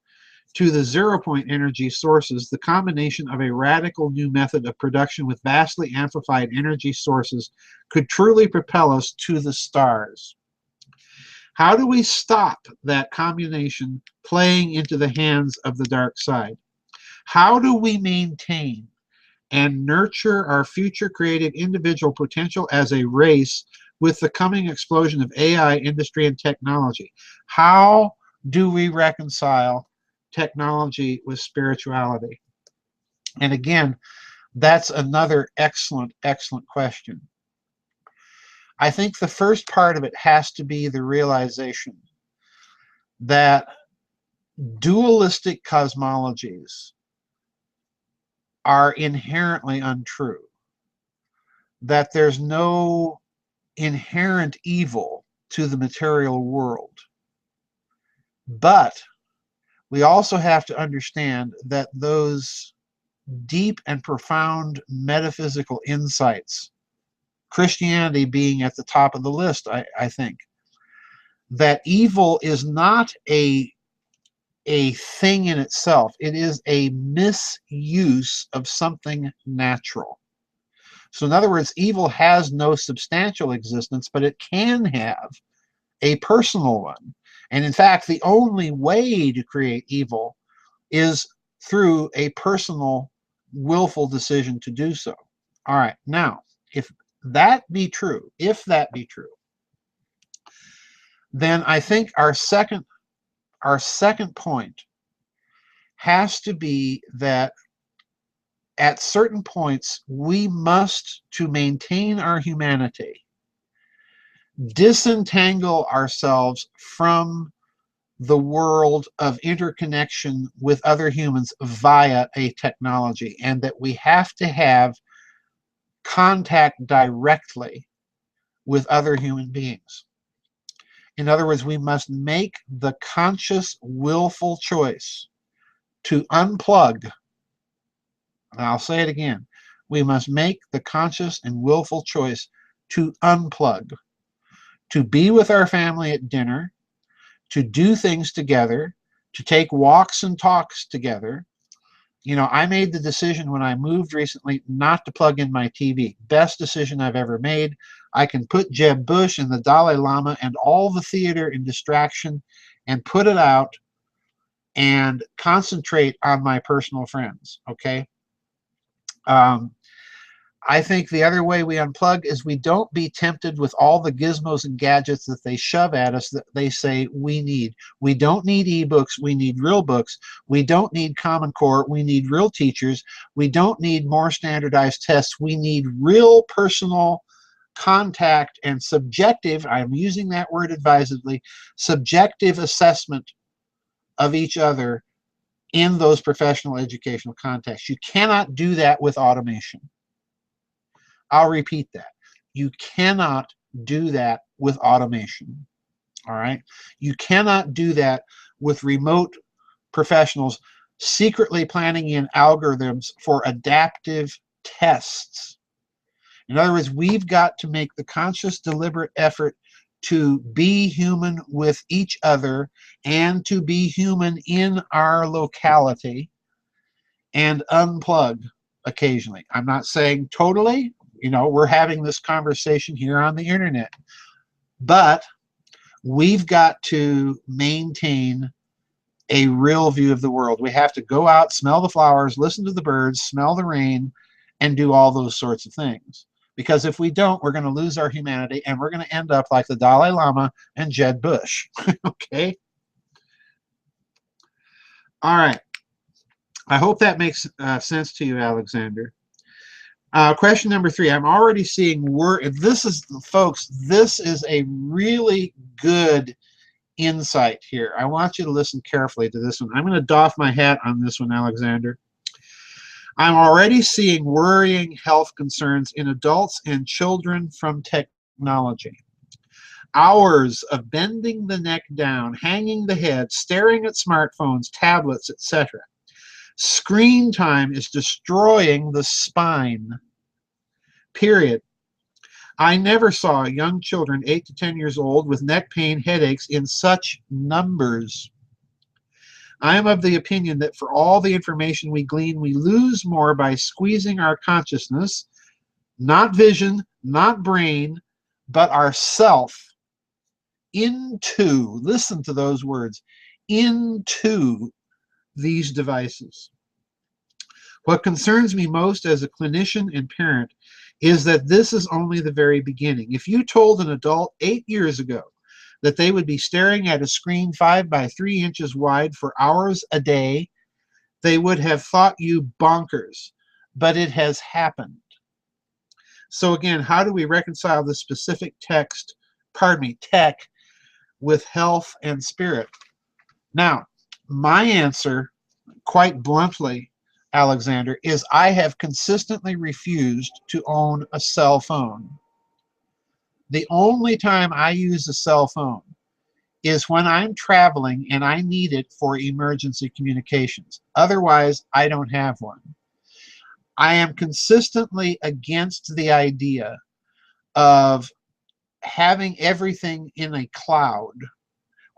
to the zero-point energy sources, the combination of a radical new method of production with vastly amplified energy sources could truly propel us to the stars. How do we stop that combination playing into the hands of the dark side? How do we maintain and nurture our future creative individual potential as a race with the coming explosion of AI, industry, and technology? How do we reconcile technology with spirituality? And again, that's another excellent, excellent question. I think the first part of it has to be the realization that dualistic cosmologies are inherently untrue, that there's no inherent evil to the material world. But we also have to understand that those deep and profound metaphysical insights, Christianity being at the top of the list, I think, that evil is not a thing in itself. It is a misuse of something natural. So in other words, evil has no substantial existence, but it can have a personal one. And in fact, the only way to create evil is through a personal, willful decision to do so. All right, now, if that be true, then I think our second point has to be that at certain points we must, to maintain our humanity, disentangle ourselves from the world of interconnection with other humans via a technology, and that we have to have contact directly with other human beings. In other words, we must make the conscious, willful choice to unplug. And I'll say it again. We must make the conscious and willful choice to unplug, to be with our family at dinner, to do things together, to take walks and talks together. You know, I made the decision when I moved recently not to plug in my TV. Best decision I've ever made. I can put Jeb Bush and the Dalai Lama and all the theater and distraction and put it out and concentrate on my personal friends, okay? I think the other way we unplug is we don't be tempted with all the gizmos and gadgets that they shove at us that they say we need. We don't need ebooks, we need real books. We don't need Common Core, we need real teachers. We don't need more standardized tests. We need real personal contact and subjective, I'm using that word advisedly, subjective assessment of each other in those professional educational contexts. You cannot do that with automation. I'll repeat that. You cannot do that with automation. All right? You cannot do that with remote professionals secretly planning in algorithms for adaptive tests. In other words, we've got to make the conscious, deliberate effort to be human with each other and to be human in our locality and unplug occasionally. I'm not saying totally. You know, we're having this conversation here on the internet, but we've got to maintain a real view of the world. We have to go out, smell the flowers, listen to the birds, smell the rain, and do all those sorts of things. Because if we don't, we're going to lose our humanity, and we're going to end up like the Dalai Lama and Jeb Bush. Okay? All right. I hope that makes sense to you, Alexander. Question number 3. I'm already seeing this is, folks, this is a really good insight here. I want you to listen carefully to this one. I'm going to doff my hat on this one, Alexander. I'm already seeing worrying health concerns in adults and children from technology. Hours of bending the neck down, hanging the head, staring at smartphones, tablets, etc. Screen time is destroying the spine. Period. I never saw young children 8 to 10 years old with neck pain, headaches in such numbers. I am of the opinion that for all the information we glean, we lose more by squeezing our consciousness, not vision, not brain, but our self, into, listen to those words, into these devices. What concerns me most as a clinician and parent is that this is only the very beginning. If you told an adult 8 years ago that they would be staring at a screen 5 by 3 inches wide for hours a day, they would have thought you bonkers. But it has happened. So again, how do we reconcile the specific tech with health and spirit? Now, my answer, quite bluntly, Alexander, is I have consistently refused to own a cell phone. The only time I use a cell phone is when I'm traveling and I need it for emergency communications. Otherwise, I don't have one. I am consistently against the idea of having everything in a cloud,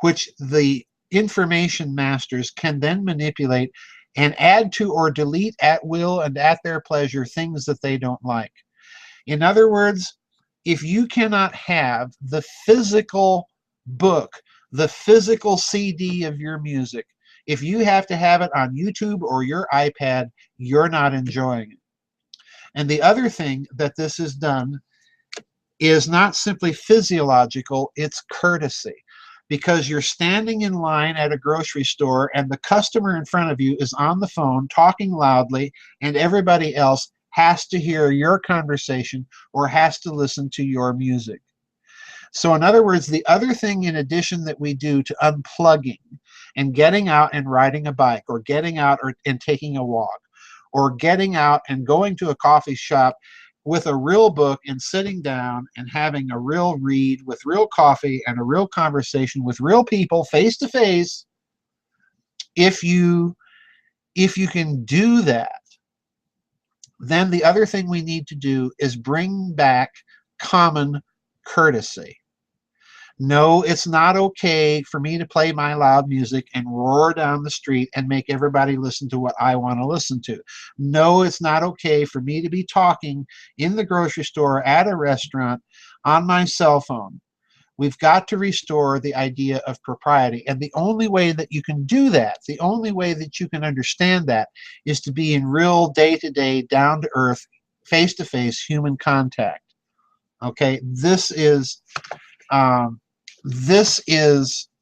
which the information masters can then manipulate and add to or delete at will and at their pleasure things that they don't like. In other words, if you cannot have the physical book, the physical CD of your music, if you have to have it on YouTube or your iPad, you're not enjoying it. And the other thing that this has done is not simply physiological, it's courtesy. Because you're standing in line at a grocery store and the customer in front of you is on the phone talking loudly, and everybody else has to hear your conversation or has to listen to your music. So in other words, the other thing in addition that we do to unplugging and getting out and riding a bike or getting out and taking a walk or getting out and going to a coffee shop with a real book and sitting down and having a real read with real coffee and a real conversation with real people face to face, if you can do that, then the other thing we need to do is bring back common courtesy. No, it's not okay for me to play my loud music and roar down the street and make everybody listen to what I want to listen to. No, it's not okay for me to be talking in the grocery store, at a restaurant, on my cell phone. We've got to restore the idea of propriety. And the only way that you can do that, the only way that you can understand that, is to be in real day-to-day, down-to-earth, face-to-face human contact. Okay, this is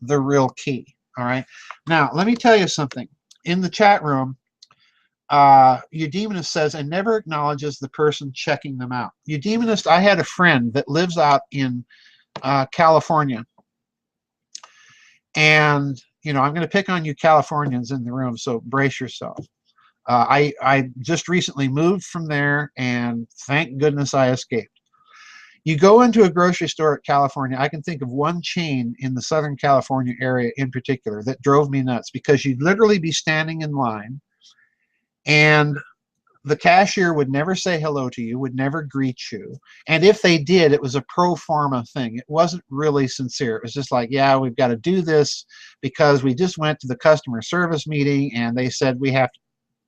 the real key. All right. Now, let me tell you something. In the chat room, Eudemonist says, and never acknowledges the person checking them out. Eudemonist, I had a friend that lives out in California. And, you know, I'm going to pick on you Californians in the room, so brace yourself. I just recently moved from there, and thank goodness I escaped. You go into a grocery store at California, I can think of one chain in the Southern California area in particular that drove me nuts, because you'd literally be standing in line and the cashier would never say hello to you, would never greet you. And if they did, it was a pro forma thing. It wasn't really sincere. It was just like, yeah, we've got to do this because we just went to the customer service meeting and they said we have to,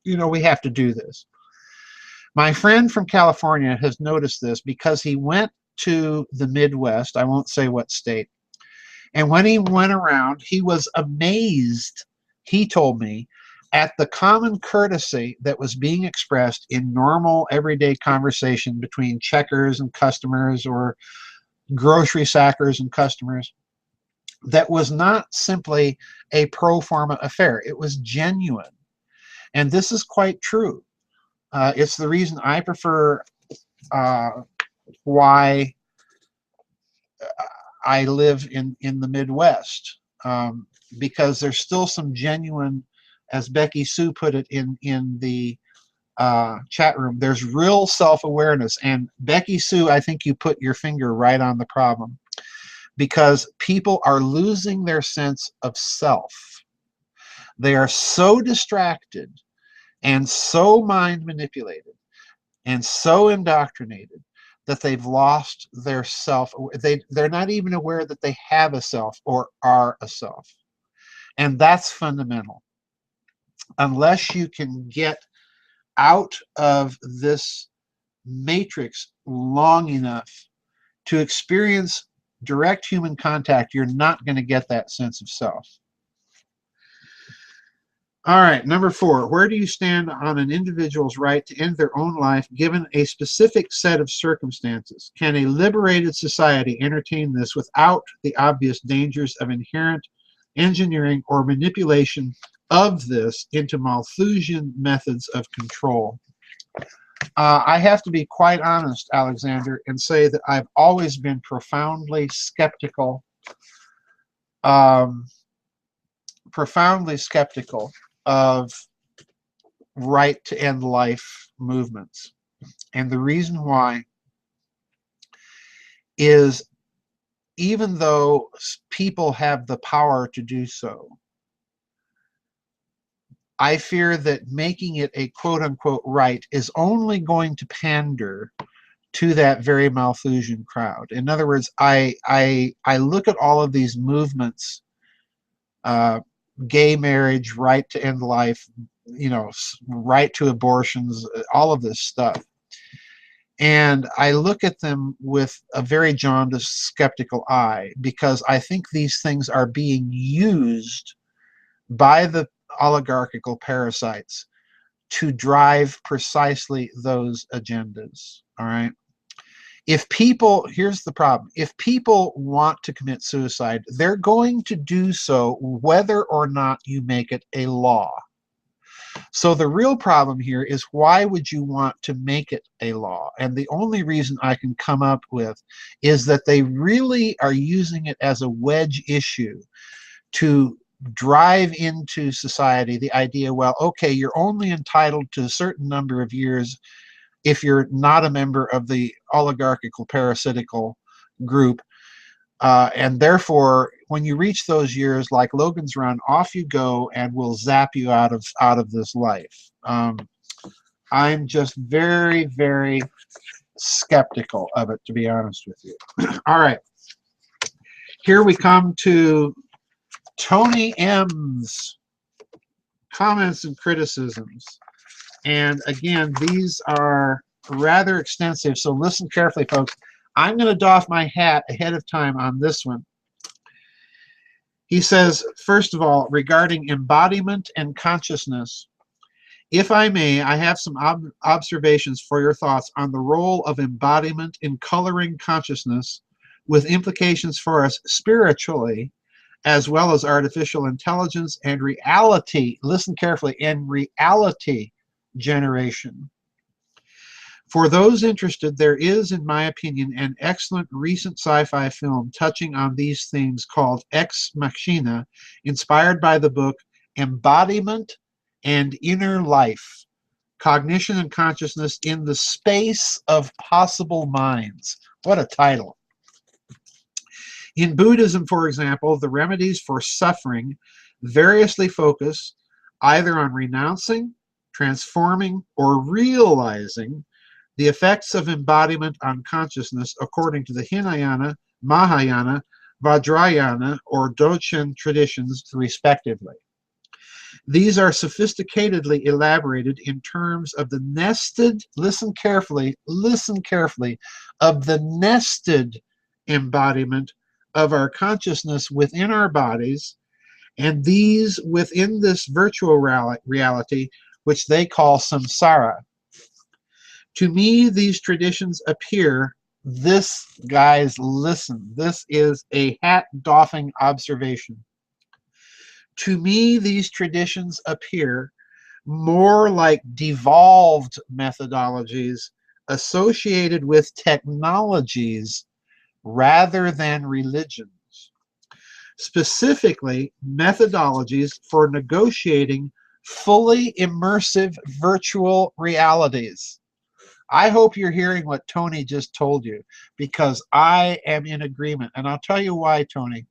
you know, we have to do this. My friend from California has noticed this because he went to the Midwest, I won't say what state, and when he went around, he was amazed, he told me, at the common courtesy that was being expressed in normal everyday conversation between checkers and customers or grocery sackers and customers, that was not simply a pro forma affair. It was genuine. And this is quite true. It's the reason I prefer why I live in the Midwest, because there's still some genuine, as Becky Sue put it in the chat room, there's real self-awareness. And Becky Sue, I think you put your finger right on the problem, because people are losing their sense of self. They are so distracted and so mind manipulated and so indoctrinated that they've lost their self. They're not even aware that they have a self or are a self. And that's fundamental. Unless you can get out of this matrix long enough to experience direct human contact, you're not going to get that sense of self. All right, number 4, where do you stand on an individual's right to end their own life given a specific set of circumstances? Can a liberated society entertain this without the obvious dangers of inherent engineering or manipulation of this into Malthusian methods of control? I have to be quite honest, Alexander, and say that I've always been profoundly skeptical, of right to end life movements. And the reason why is, even though people have the power to do so, I fear that making it a quote-unquote right is only going to pander to that very Malthusian crowd. In other words, I look at all of these movements, gay marriage, right to end life, you know, right to abortions, all of this stuff, and I look at them with a very jaundiced, skeptical eye, because I think these things are being used by the oligarchical parasites to drive precisely those agendas. All right. If people, here's the problem, if people want to commit suicide, they're going to do so whether or not you make it a law. So the real problem here is, why would you want to make it a law? And the only reason I can come up with is that they really are using it as a wedge issue to drive into society the idea, well, okay, you're only entitled to a certain number of years if you're not a member of the oligarchical parasitical group. And therefore, when you reach those years, like Logan's Run, off you go, and we'll zap you out of this life. I'm just very, very skeptical of it, to be honest with you. All right. Here we come to Tony M's comments and criticisms. And again, these are rather extensive, so listen carefully, folks. I'm going to doff my hat ahead of time on this one. He says, first of all, regarding embodiment and consciousness, if I may, I have some observations for your thoughts on the role of embodiment in coloring consciousness, with implications for us spiritually, as well as artificial intelligence and reality. Listen carefully, and reality generation. For those interested, there is, in my opinion, an excellent recent sci-fi film touching on these themes called Ex Machina, inspired by the book Embodiment and Inner Life: Cognition and Consciousness in the Space of Possible Minds. What a title. In Buddhism, for example, the remedies for suffering variously focus either on renouncing, transforming, or realizing the effects of embodiment on consciousness according to the Hinayana, Mahayana, Vajrayana, or Dzogchen traditions, respectively. These are sophisticatedly elaborated in terms of the nested, listen carefully, of the nested embodiment of our consciousness within our bodies, and these within this virtual reality, which they call samsara. To me, these traditions appear, this, guys, listen, this is a hat-doffing observation. To me, these traditions appear more like devolved methodologies associated with technologies rather than religions. Specifically, methodologies for negotiating fully immersive virtual realities. I hope you're hearing what Tony just told you, because I am in agreement. And I'll tell you why, Tony,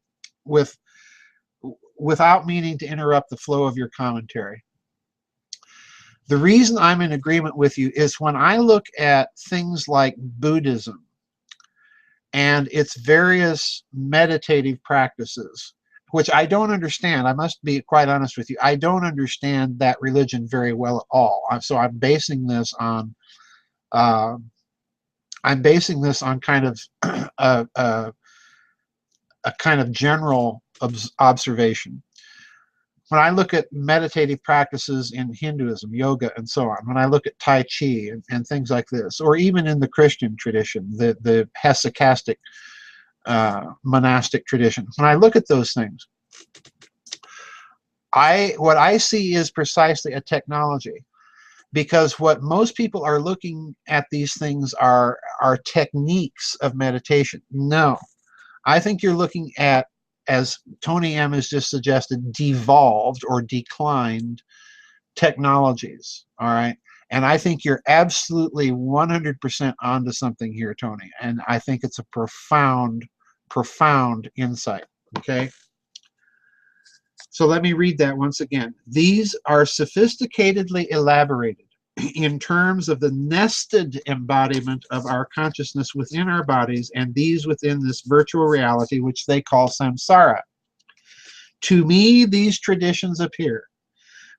without meaning to interrupt the flow of your commentary. The reason I'm in agreement with you is when I look at things like Buddhism and its various meditative practices, which I don't understand. I must be quite honest with you. I don't understand that religion very well at all. So I'm basing this on kind of a kind of general observation. When I look at meditative practices in Hinduism, yoga, and so on, when I look at Tai Chi and things like this, or even in the Christian tradition, the hesychastic monastic tradition, when I look at those things, what I see is precisely a technology, because what most people are looking at these things are techniques of meditation. No, I think you're looking at, as Tony M has just suggested, devolved or declined technologies. All right. And I think you're absolutely 100% onto something here, Tony. And I think it's a profound, profound insight. Okay. So let me read that once again. These are sophisticatedly elaborated in terms of the nested embodiment of our consciousness within our bodies, and these within this virtual reality which they call samsara. To me, these traditions appear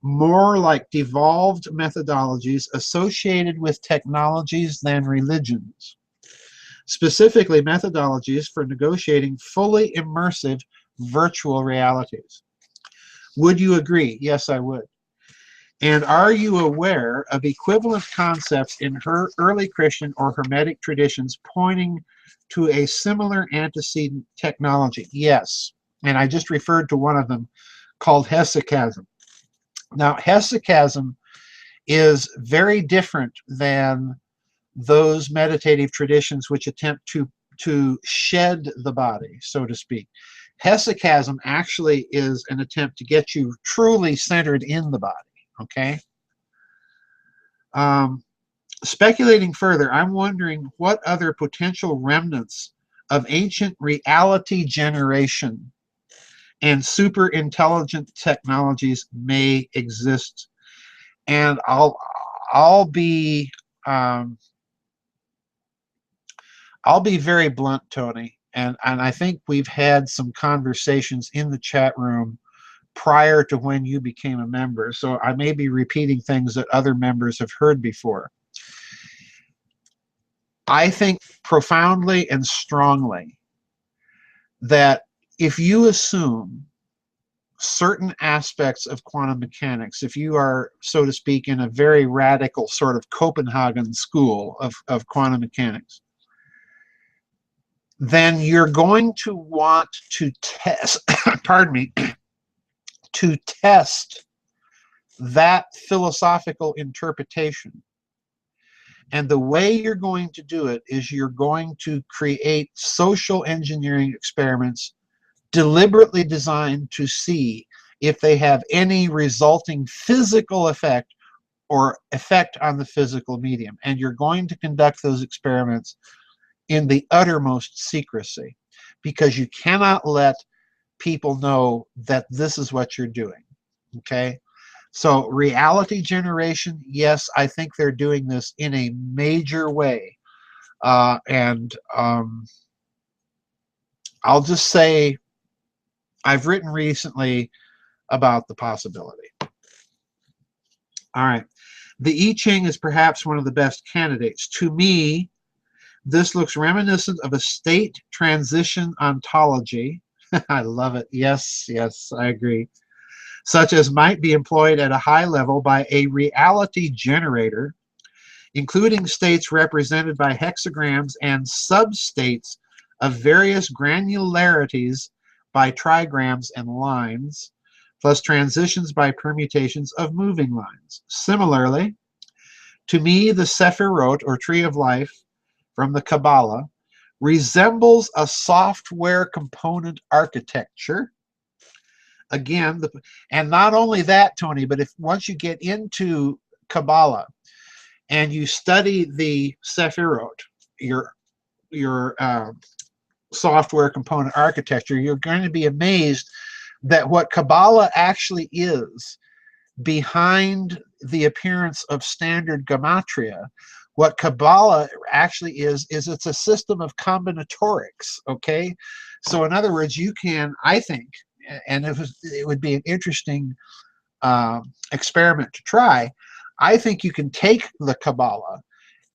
more like devolved methodologies associated with technologies than religions, specifically methodologies for negotiating fully immersive virtual realities. Would you agree? Yes, I would. And are you aware of equivalent concepts in her early Christian or Hermetic traditions pointing to a similar antecedent technology? Yes. And I just referred to one of them called hesychasm. Now, hesychasm is very different than those meditative traditions which attempt to shed the body, so to speak. Hesychasm actually is an attempt to get you truly centered in the body. Okay. Speculating further, I'm wondering what other potential remnants of ancient reality generation and super intelligent technologies may exist. And I'll be very blunt, Tony, and I think we've had some conversations in the chat room prior to when you became a member, so I may be repeating things that other members have heard before. I think profoundly and strongly that if you assume certain aspects of quantum mechanics, if you are, so to speak, in a very radical sort of Copenhagen school of quantum mechanics, then you're going to want to test, pardon me, to test that philosophical interpretation. And the way you're going to do it is you're going to create social engineering experiments deliberately designed to see if they have any resulting physical effect or effect on the physical medium. And you're going to conduct those experiments in the uttermost secrecy, because you cannot let people know that this is what you're doing. Okay? So reality generation, yes, I think they're doing this in a major way. And I'll just say I've written recently about the possibility. All right. The I Ching is perhaps one of the best candidates. To me, this looks reminiscent of a state transition ontology. I love it. Yes, yes, I agree. Such as might be employed at a high level by a reality generator, including states represented by hexagrams and substates of various granularities by trigrams and lines, plus transitions by permutations of moving lines. Similarly, to me, the Sephirot, or Tree of Life, from the Kabbalah, resembles a software component architecture. Again, and not only that, Tony, but if once you get into Kabbalah and you study the Sephirot, your software component architecture, you're going to be amazed that what Kabbalah actually is behind the appearance of standard gematria. What Kabbalah actually is it's a system of combinatorics, okay? So in other words, you can, I think, and it would be an interesting experiment to try, I think you can take the Kabbalah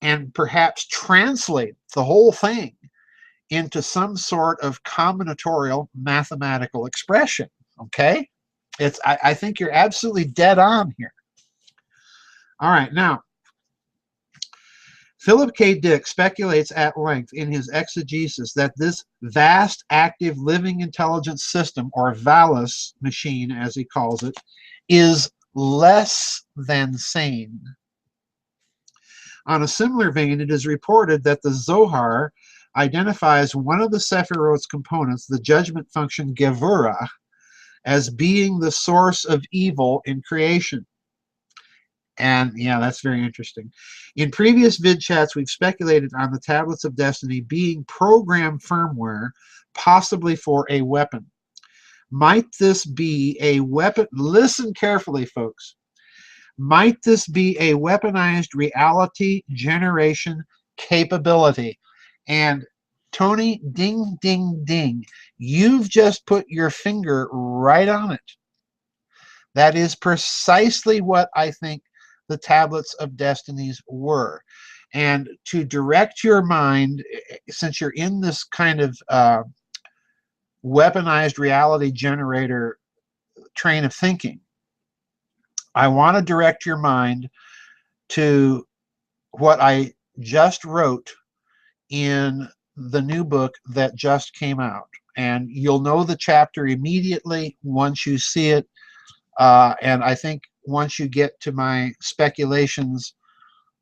and perhaps translate the whole thing into some sort of combinatorial mathematical expression. Okay? I think you're absolutely dead on here. All right, now, Philip K. Dick speculates at length in his exegesis that this vast, active, living intelligence system, or Valis machine, as he calls it, is less than sane. On a similar vein, it is reported that the Zohar identifies one of the Sephirot's components, the judgment function Gevurah, as being the source of evil in creation. And yeah, that's very interesting. In previous vidchats, we've speculated on the tablets of destiny being program firmware, possibly for a weapon. Might this be a weapon? Listen carefully, folks. Might this be a weaponized reality generation capability? And Tony, ding, ding, ding. You've just put your finger right on it. That is precisely what I think the tablets of destinies were. And to direct your mind, since you're in this kind of weaponized reality generator train of thinking, I want to direct your mind to what I just wrote in the new book that just came out. And you'll know the chapter immediately once you see it. And I think once you get to my speculations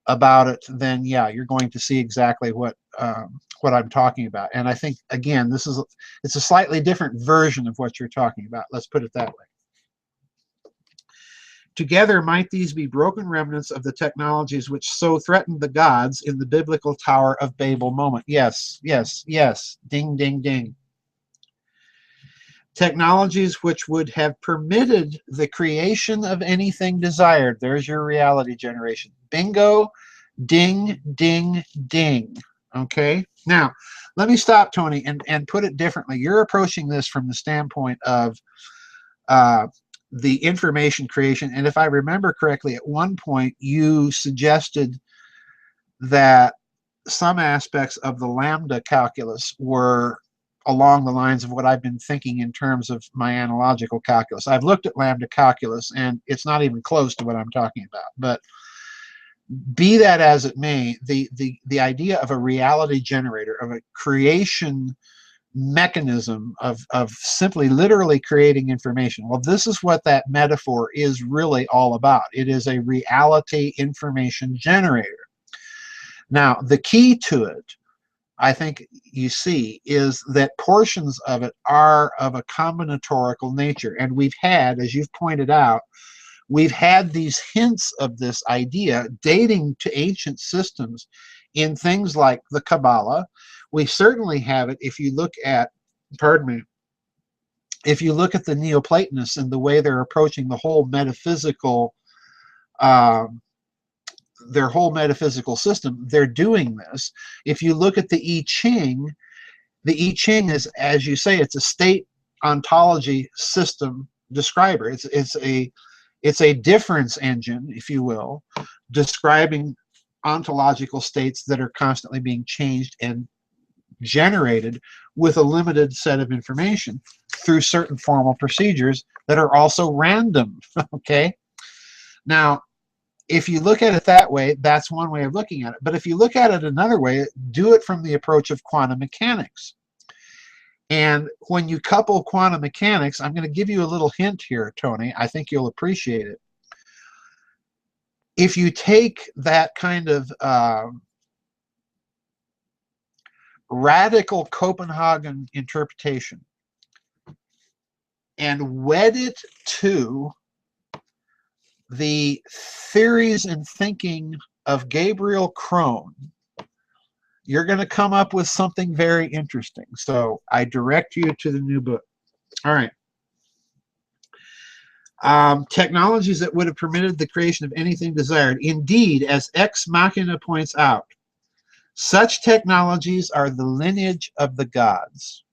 about it, then yeah, you're going to see exactly what I'm talking about. And I think, again, it's a slightly different version of what you're talking about. Let's put it that way. Together, might these be broken remnants of the technologies which so threatened the gods in the biblical Tower of Babel moment? Yes, yes, yes. Ding, ding, ding. Technologies which would have permitted the creation of anything desired. There's your reality generation. Bingo, ding, ding, ding. Okay? Now, let me stop, Tony, and put it differently. You're approaching this from the standpoint of the information creation. And if I remember correctly, at one point you suggested that some aspects of the lambda calculus were along the lines of what I've been thinking in terms of my analogical calculus. I've looked at lambda calculus, and it's not even close to what I'm talking about. But be that as it may, the idea of a reality generator, of a creation mechanism of simply literally creating information. Well, this is what that metaphor is really all about. It is a reality information generator. Now, the key to it, I think you see, is that portions of it are of a combinatorial nature. And we've had, as you've pointed out, we've had these hints of this idea dating to ancient systems in things like the Kabbalah. We certainly have it if you look at, pardon me, if you look at the Neoplatonists and the way they're approaching the whole metaphysical, their whole metaphysical system, they're doing this. If you look at the I Ching is, as you say, it's a state ontology system describer. It's a difference engine, if you will, describing ontological states that are constantly being changed and generated with a limited set of information through certain formal procedures that are also random. Okay? Now, if you look at it that way, that's one way of looking at it. But if you look at it another way, do it from the approach of quantum mechanics. And when you couple quantum mechanics, I'm going to give you a little hint here, Tony. I think you'll appreciate it. If you take that kind of radical Copenhagen interpretation and wed it to the theories and thinking of Gabriel Krohn, you're going to come up with something very interesting. So I direct you to the new book. All right. Technologies that would have permitted the creation of anything desired. Indeed, as Ex Machina points out, such technologies are the lineage of the gods,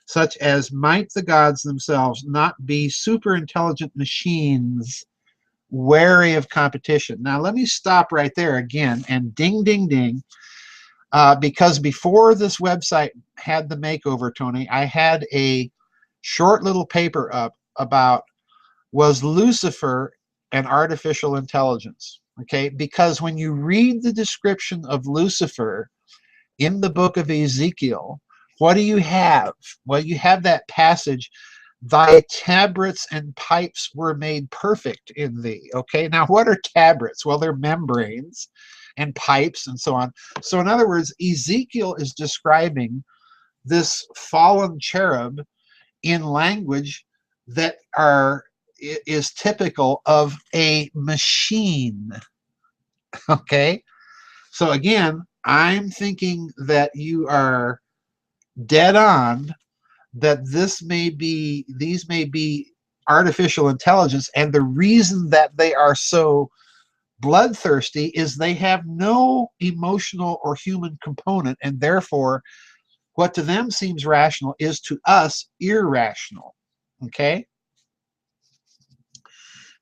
such as might the gods themselves not be super intelligent machines wary of competition. Now let me stop right there again, and ding, ding, ding. Because before this website had the makeover, Tony, I had a short little paper up about, was Lucifer an artificial intelligence? Okay, because when you read the description of Lucifer in the book of Ezekiel, what do you have? Well, you have that passage, thy tabrets and pipes were made perfect in thee. Okay, now what are tabrets? Well, they're membranes and pipes and so on. So in other words, Ezekiel is describing this fallen cherub in language that is typical of a machine. Okay, so again, I'm thinking that you are dead on, that these may be artificial intelligence, and the reason that they are so bloodthirsty is they have no emotional or human component, and therefore what to them seems rational is to us irrational. Okay,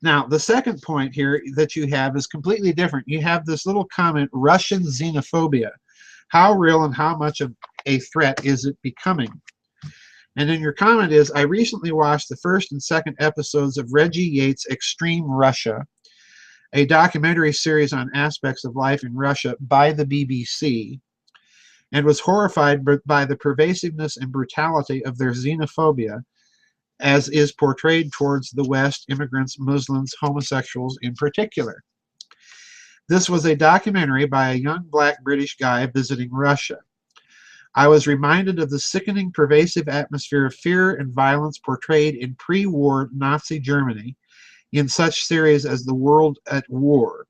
now the second point here that you have is completely different. You have this little comment, Russian xenophobia. How real and how much of a threat is it becoming? And then your comment is, I recently watched the first and second episodes of Reggie Yates' Extreme Russia, a documentary series on aspects of life in Russia by the BBC, and was horrified by the pervasiveness and brutality of their xenophobia, as is portrayed towards the West, immigrants, Muslims, homosexuals in particular. This was a documentary by a young black British guy visiting Russia. I was reminded of the sickening, pervasive atmosphere of fear and violence portrayed in pre-war Nazi Germany in such series as The World at War,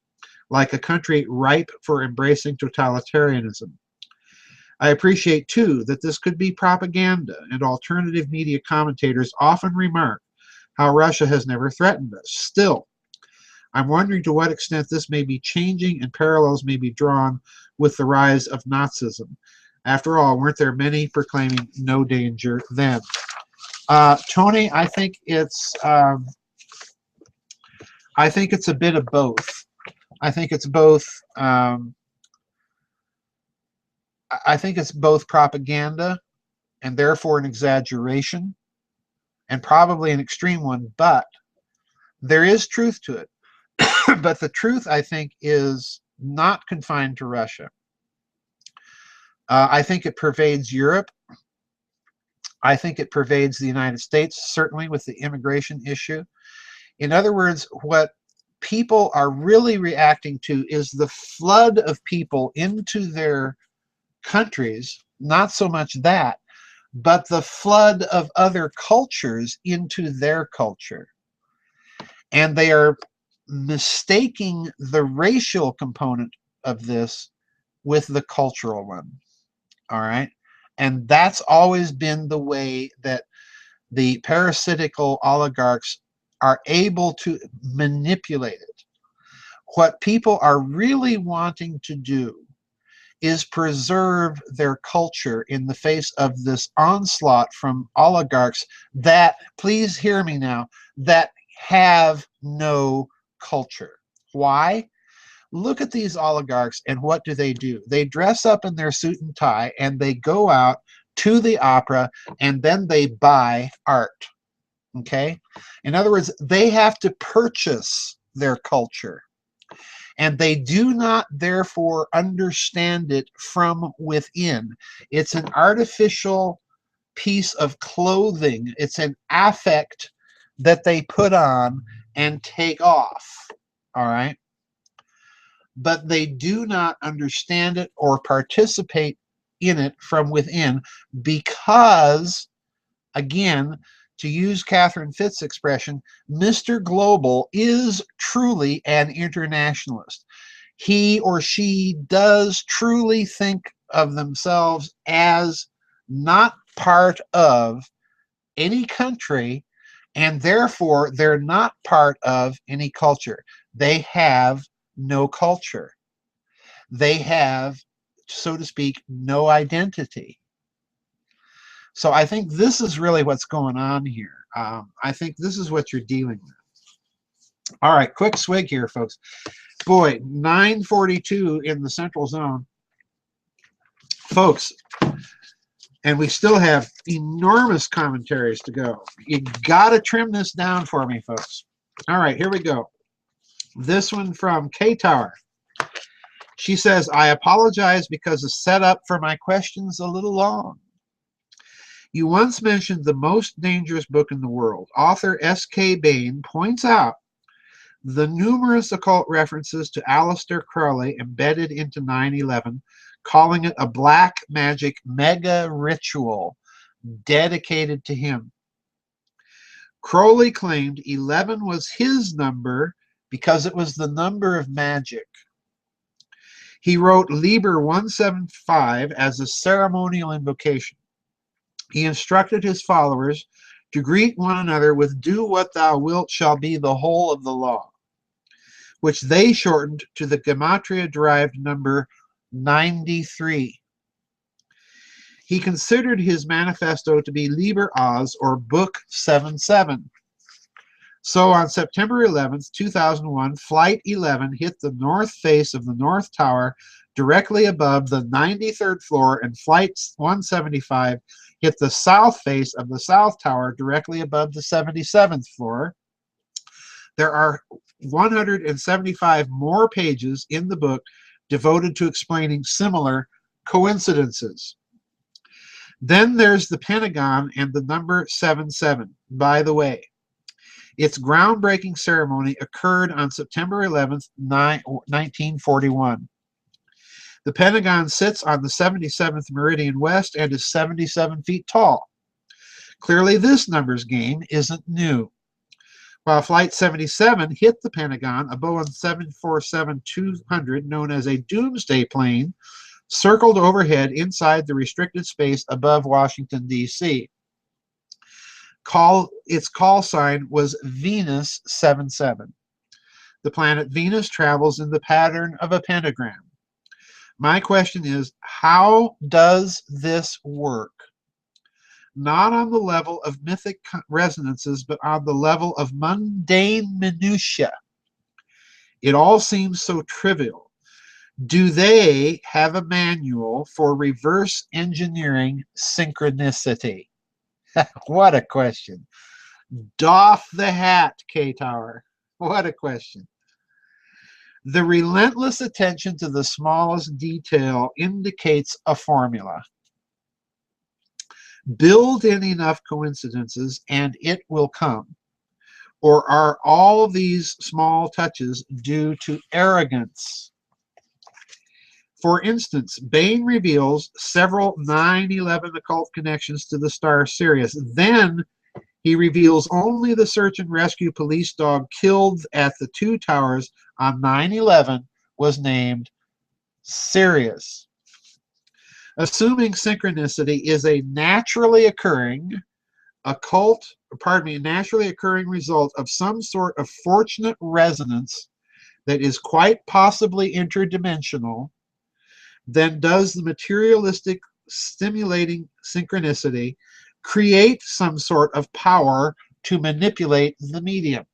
like a country ripe for embracing totalitarianism. I appreciate, too, that this could be propaganda, and alternative media commentators often remark how Russia has never threatened us. Still, I'm wondering to what extent this may be changing and parallels may be drawn with the rise of Nazism. After all, weren't there many proclaiming no danger then? Tony, I think it's a bit of both. I think it's both. I think it's both propaganda and therefore an exaggeration, and probably an extreme one. But there is truth to it. But the truth, I think, is not confined to Russia. I think it pervades Europe. I think it pervades the United States, certainly with the immigration issue. In other words, what people are really reacting to is the flood of people into their countries, not so much that, but the flood of other cultures into their culture. And they are mistaking the racial component of this with the cultural one. All right. And that's always been the way that the parasitical oligarchs are able to manipulate it. What people are really wanting to do is preserve their culture in the face of this onslaught from oligarchs that, please hear me now, that have no culture. Why? Look at these oligarchs, and what do? They dress up in their suit and tie, and they go out to the opera, and then they buy art. Okay? In other words, they have to purchase their culture, and they do not therefore understand it from within. It's an artificial piece of clothing. It's an affect that they put on and take off. All right? But they do not understand it or participate in it from within because, again, to use Catherine Fitt's expression, Mr. Global is truly an internationalist. He or she does truly think of themselves as not part of any country, and therefore they're not part of any culture. They have no culture. They have, so to speak, no identity. So I think this is really what's going on here. I think this is what you're dealing with. All right, quick swig here, folks. Boy, 9:42 in the central zone. Folks, and we still have enormous commentaries to go. You got to trim this down for me, folks. All right, here we go. This one from K-Tower. She says, I apologize because the setup for my question's a little long. You once mentioned the most dangerous book in the world. Author S.K. Bain points out the numerous occult references to Aleister Crowley embedded into 9/11, calling it a black magic mega ritual dedicated to him. Crowley claimed 11 was his number because it was the number of magic. He wrote Liber 175 as a ceremonial invocation. He instructed his followers to greet one another with "Do what thou wilt shall be the whole of the law," which they shortened to the Gematria-derived number 93. He considered his manifesto to be Liber Oz, or Book 77. So on September 11th, 2001, Flight 11 hit the north face of the North Tower directly above the 93rd floor, and Flight 175 hit the south face of the South Tower directly above the 77th floor. There are 175 more pages in the book devoted to explaining similar coincidences. Then there's the Pentagon and the number 77. By the way, its groundbreaking ceremony occurred on September 11th, 1941. The Pentagon sits on the 77th meridian west and is 77 feet tall. Clearly, this numbers game isn't new. While Flight 77 hit the Pentagon, a Boeing 747-200, known as a doomsday plane, circled overhead inside the restricted space above Washington, D.C. Its call sign was Venus 77. The planet Venus travels in the pattern of a pentagram. My question is, how does this work? Not on the level of mythic resonances, but on the level of mundane minutiae. It all seems so trivial. Do they have a manual for reverse engineering synchronicity? What a question. Doff the hat, K-Tower. What a question. The relentless attention to the smallest detail indicates a formula. Build in enough coincidences and it will come. Or are all these small touches due to arrogance? For instance, Bain reveals several 9/11 occult connections to the star Sirius. Then he reveals only the search and rescue police dog killed at the two towers on 9/11 was named Sirius. Assuming synchronicity is a naturally occurring result of some sort of fortunate resonance that is quite possibly interdimensional, then does the materialistic stimulating synchronicity create some sort of power to manipulate the medium?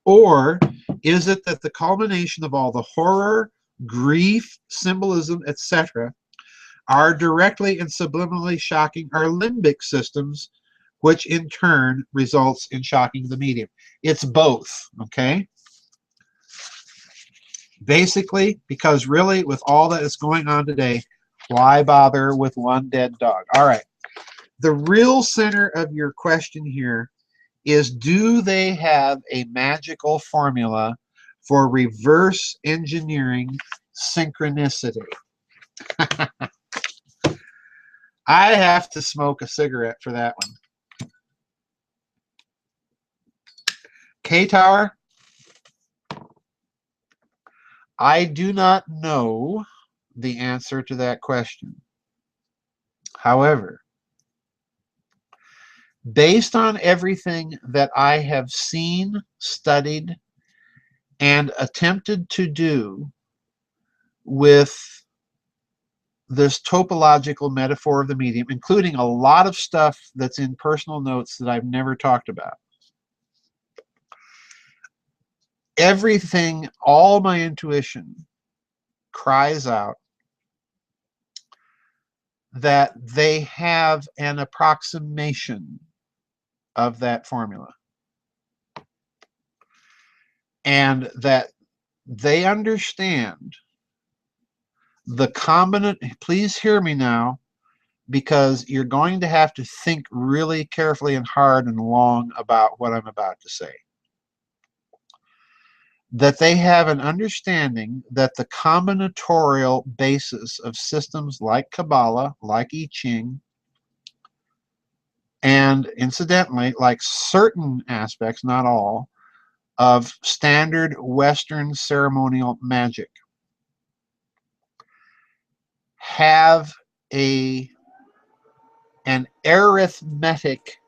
Or is it that the culmination of all the horror, grief, symbolism, etc., are directly and subliminally shocking our limbic systems, which in turn results in shocking the medium? It's both, okay? Basically, because really, with all that is going on today, why bother with one dead dog? All right. The real center of your question here is, do they have a magical formula for reverse engineering synchronicity? I have to smoke a cigarette for that one. K-Tower, I do not know the answer to that question. However, based on everything that I have seen, studied, and attempted to do with this topological metaphor of the medium, including a lot of stuff that's in personal notes that I've never talked about, everything, all my intuition cries out that they have an approximation of that formula, and that they understand the combinant. Please hear me now, because you're going to have to think really carefully and hard and long about what I'm about to say. That they have an understanding that the combinatorial basis of systems like Kabbalah, like I Ching, and incidentally, like certain aspects, not all, of standard Western ceremonial magic, have an arithmetic,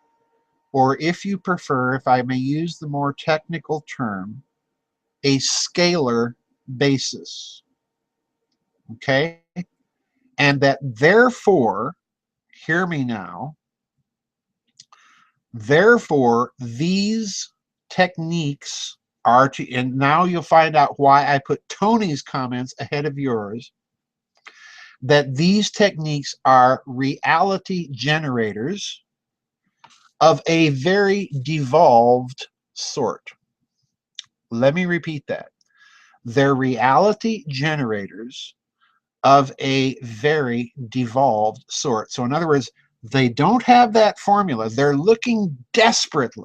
or if you prefer, if I may use the more technical term, a scalar basis. Okay? And that therefore, hear me now, therefore these techniques are to, and now you'll find out why I put Tony's comments ahead of yours, that these techniques are reality generators of a very devolved sort. Let me repeat that. They're reality generators of a very devolved sort. So in other words, they don't have that formula. They're looking desperately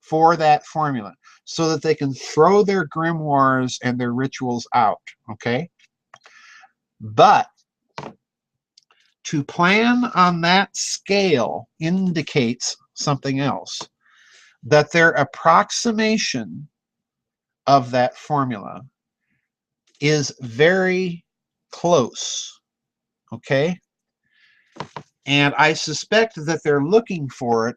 for that formula so that they can throw their grimoires and their rituals out, okay? But to plan on that scale indicates something else, that their approximation of that formula is very close, okay? And I suspect that they're looking for it,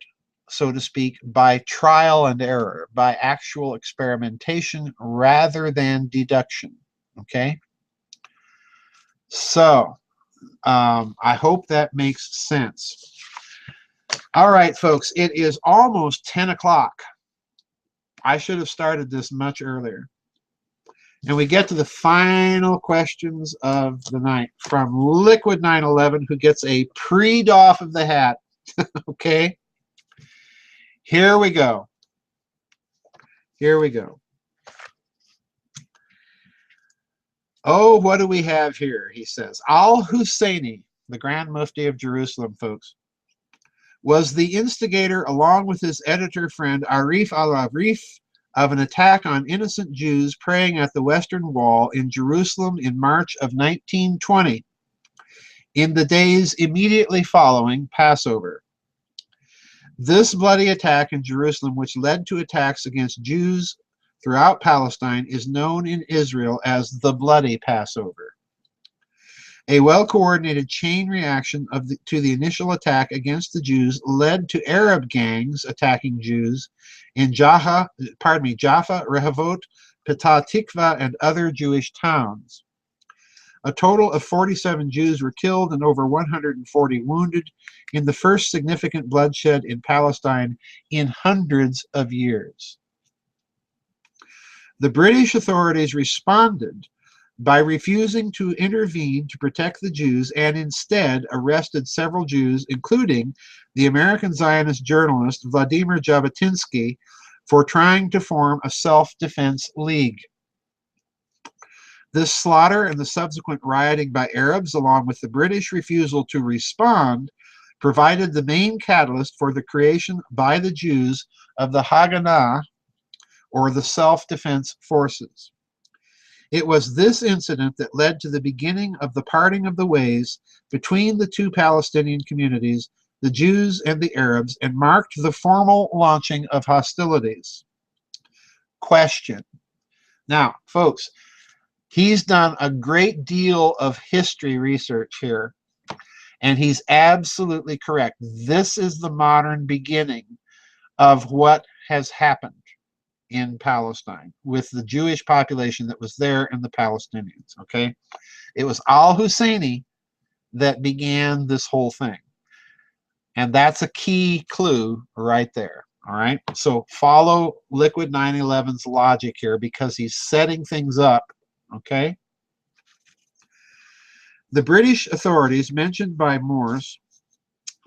so to speak, by trial and error, by actual experimentation rather than deduction, okay? So, I hope that makes sense. All right, folks, it is almost 10 o'clock. I should have started this much earlier. And we get to the final questions of the night from Liquid 911, who gets a pre-doff of the hat. Okay? Here we go. Here we go. Oh, what do we have here? He says, Al-Husseini, the Grand Mufti of Jerusalem, folks, was the instigator, along with his editor friend Arif al-Arif, of an attack on innocent Jews praying at the Western Wall in Jerusalem in March of 1920, in the days immediately following Passover. This bloody attack in Jerusalem, which led to attacks against Jews throughout Palestine, is known in Israel as the Bloody Passover. A well-coordinated chain reaction to the initial attack against the Jews led to Arab gangs attacking Jews in Jaffa, Rehovot, Petah Tikva, and other Jewish towns. A total of 47 Jews were killed and over 140 wounded in the first significant bloodshed in Palestine in hundreds of years. The British authorities responded by refusing to intervene to protect the Jews, and instead arrested several Jews, including the American Zionist journalist Vladimir Jabotinsky, for trying to form a self-defense league. This slaughter and the subsequent rioting by Arabs, along with the British refusal to respond, provided the main catalyst for the creation by the Jews of the Haganah, or the self-defense forces. It was this incident that led to the beginning of the parting of the ways between the two Palestinian communities, the Jews and the Arabs, and marked the formal launching of hostilities. Question. Now, folks, he's done a great deal of history research here, and he's absolutely correct. This is the modern beginning of what has happened in Palestine with the Jewish population that was there and the Palestinians, okay? It was al-Husseini that began this whole thing. And that's a key clue right there, all right? So follow Liquid 911's logic here, because he's setting things up, okay? The British authorities mentioned by Morse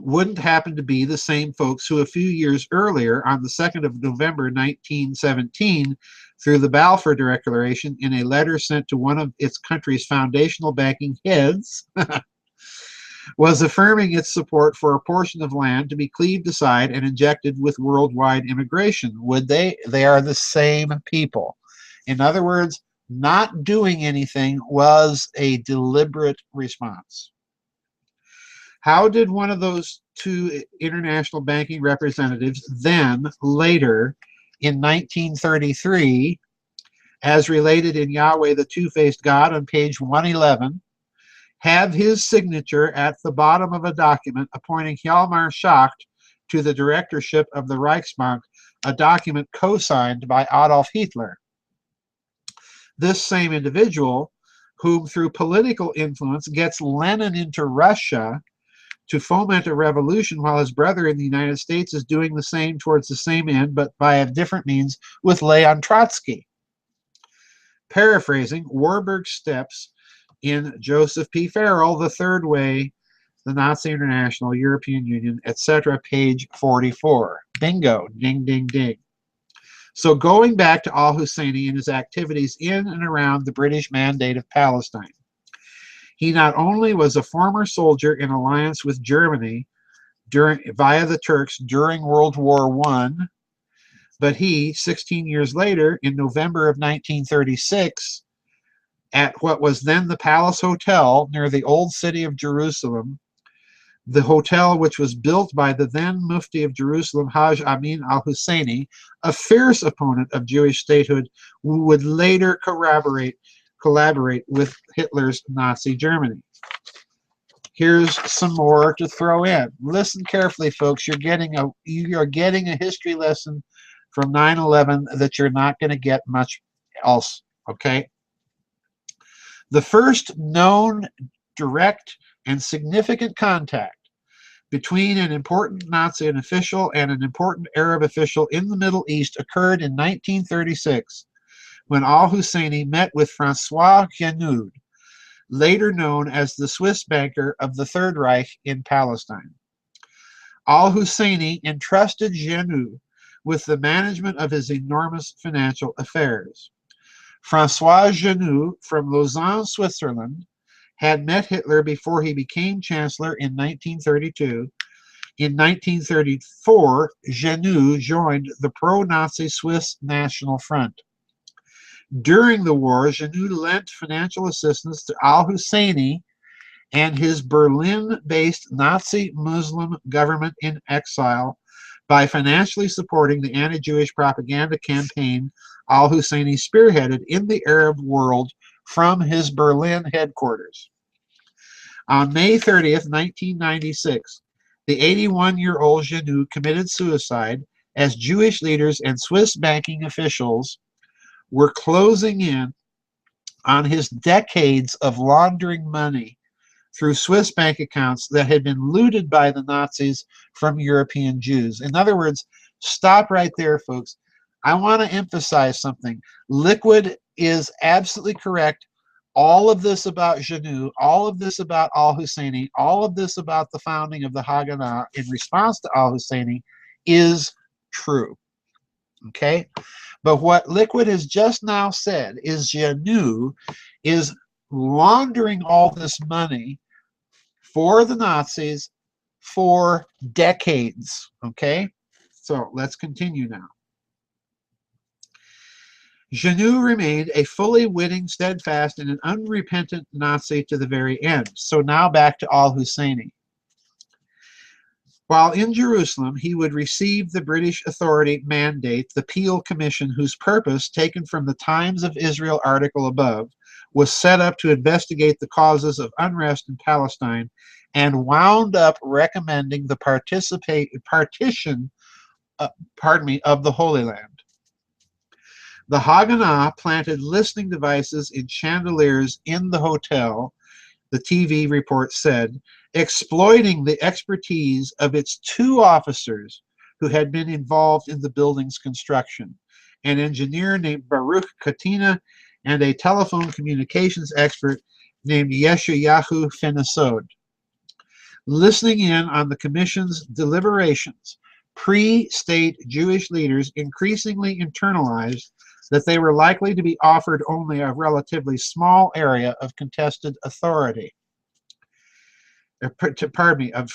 wouldn't happen to be the same folks who a few years earlier, on the 2nd of November 1917, through the Balfour Declaration in a letter sent to one of its country's foundational banking heads, was affirming its support for a portion of land to be cleaved aside and injected with worldwide immigration. Would they? They are the same people. In other words, not doing anything was a deliberate response. How did one of those two international banking representatives then, later, in 1933, as related in Yahweh the Two-Faced God on page 111, have his signature at the bottom of a document appointing Hjalmar Schacht to the directorship of the Reichsbank, a document co-signed by Adolf Hitler? This same individual, whom through political influence gets Lenin into Russia to foment a revolution while his brother in the United States is doing the same towards the same end, but by a different means, with Leon Trotsky. Paraphrasing Warburg's steps in Joseph P. Farrell, The Third Way, the Nazi International, European Union, etc., page 44. Bingo, ding, ding, ding. So going back to al-Husseini and his activities in and around the British Mandate of Palestine, he not only was a former soldier in alliance with Germany via the Turks during World War I, but he, 16 years later, in November of 1936, at what was then the Palace Hotel near the old city of Jerusalem, the hotel which was built by the then Mufti of Jerusalem, Haj Amin al-Husseini, a fierce opponent of Jewish statehood, who would later collaborate with Hitler's Nazi Germany. Here's some more to throw in. Listen carefully, folks. You're getting a history lesson from 9/11 that you're not going to get much else. Okay. The first known direct and significant contact between an important Nazi official and an important Arab official in the Middle East occurred in 1936. When al-Husseini met with Francois Genoud, later known as the Swiss banker of the Third Reich in Palestine. Al-Husseini entrusted Genoud with the management of his enormous financial affairs. Francois Genoud from Lausanne, Switzerland, had met Hitler before he became chancellor in 1932. In 1934, Genoud joined the pro-Nazi Swiss National Front. During the war, Genoud lent financial assistance to al-Husseini and his Berlin-based Nazi Muslim government in exile by financially supporting the anti-Jewish propaganda campaign al-Husseini spearheaded in the Arab world from his Berlin headquarters. On May 30th, 1996, the 81-year-old Genoud committed suicide as Jewish leaders and Swiss banking officials were closing in on his decades of laundering money through Swiss bank accounts that had been looted by the Nazis from European Jews. In other words, stop right there, folks. I want to emphasize something. Liquid is absolutely correct. All of this about Genoud, all of this about al-Husseini, all of this about the founding of the Haganah in response to al-Husseini is true. Okay? But what Liquid has just now said is Genoud is laundering all this money for the Nazis for decades. Okay? So let's continue now. Genoud remained a fully witting, steadfast, and an unrepentant Nazi to the very end. So now back to al-Husseini. While in Jerusalem, he would receive the British authority mandate, the Peel Commission, whose purpose, taken from the Times of Israel article above, was set up to investigate the causes of unrest in Palestine and wound up recommending the partition of the Holy Land. The Haganah planted listening devices in chandeliers in the hotel, the TV report said, exploiting the expertise of its two officers who had been involved in the building's construction, an engineer named Baruch Katina and a telephone communications expert, named Yeshayahu Finisod. Listening in on the commission's deliberations, pre-state Jewish leaders increasingly internalized that they were likely to be offered only a relatively small area of contested authority. Of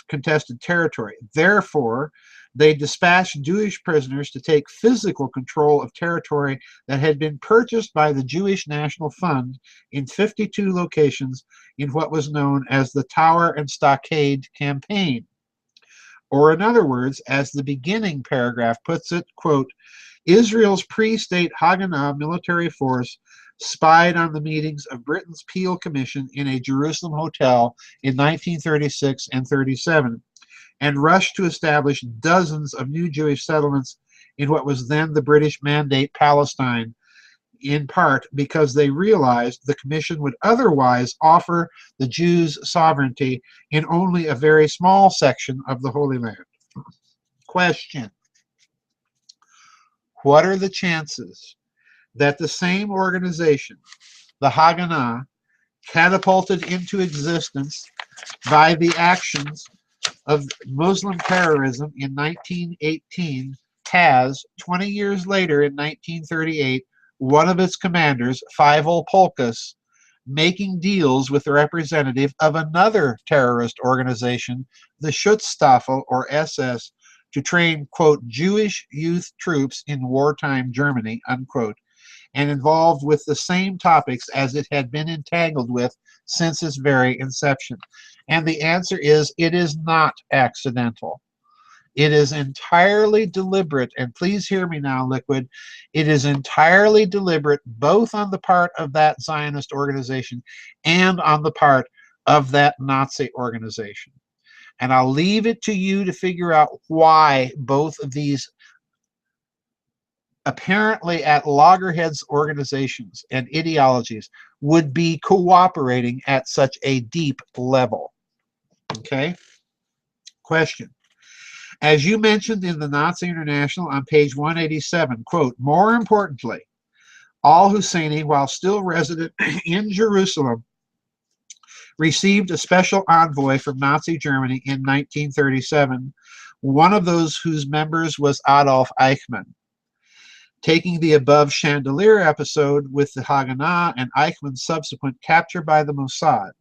contested territory. Therefore, they dispatched Jewish prisoners to take physical control of territory that had been purchased by the Jewish National Fund in 52 locations in what was known as the Tower and Stockade Campaign. Or in other words, as the beginning paragraph puts it, quote, Israel's pre-state Haganah military force spied on the meetings of Britain's Peel Commission in a Jerusalem hotel in 1936 and 37, and rushed to establish dozens of new Jewish settlements in what was then the British Mandate Palestine, in part because they realized the Commission would otherwise offer the Jews sovereignty in only a very small section of the Holy Land. Question: what are the chances that the same organization, the Haganah, catapulted into existence by the actions of Muslim terrorism in 1918, has, 20 years later in 1938, one of its commanders, Feivel Polkus, making deals with the representative of another terrorist organization, the Schutzstaffel, or SS, to train, quote, Jewish youth troops in wartime Germany, unquote, and involved with the same topics as it had been entangled with since its very inception? And the answer is, it is not accidental. It is entirely deliberate, and please hear me now, Liquid. It is entirely deliberate, both on the part of that Zionist organization and on the part of that Nazi organization. And I'll leave it to you to figure out why both of these apparently at loggerheads organizations and ideologies would be cooperating at such a deep level. Okay? Question: as you mentioned in the Nazi International on page 187, quote, more importantly, al-Husseini, while still resident in Jerusalem, received a special envoy from Nazi Germany in 1937, one of those whose members was Adolf Eichmann. Taking the above chandelier episode with the Haganah and Eichmann's subsequent capture by the Mossad,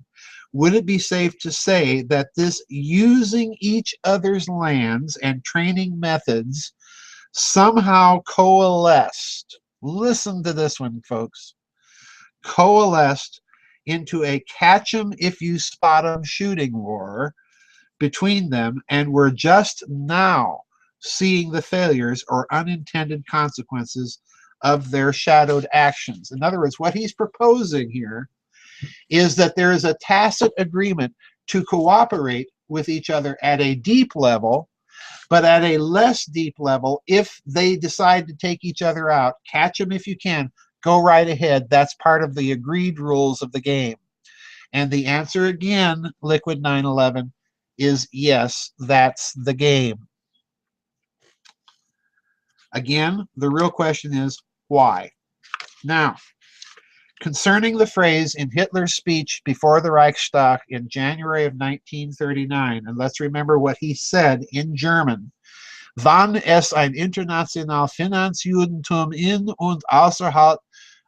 would it be safe to say that this using each other's lands and training methods somehow coalesced, listen to this one, folks, coalesced into a catch 'em if you spot 'em shooting war between them, and were just now seeing the failures or unintended consequences of their shadowed actions? In other words, what he's proposing here is that there is a tacit agreement to cooperate with each other at a deep level, but at a less deep level, if they decide to take each other out, catch them if you can, go right ahead. That's part of the agreed rules of the game. And the answer again, Liquid 911, is yes, that's the game. Again, the real question is why? Now, concerning the phrase in Hitler's speech before the Reichstag in January of 1939, and let's remember what he said in German, wann es ein international Finanzjudentum in und außerhalb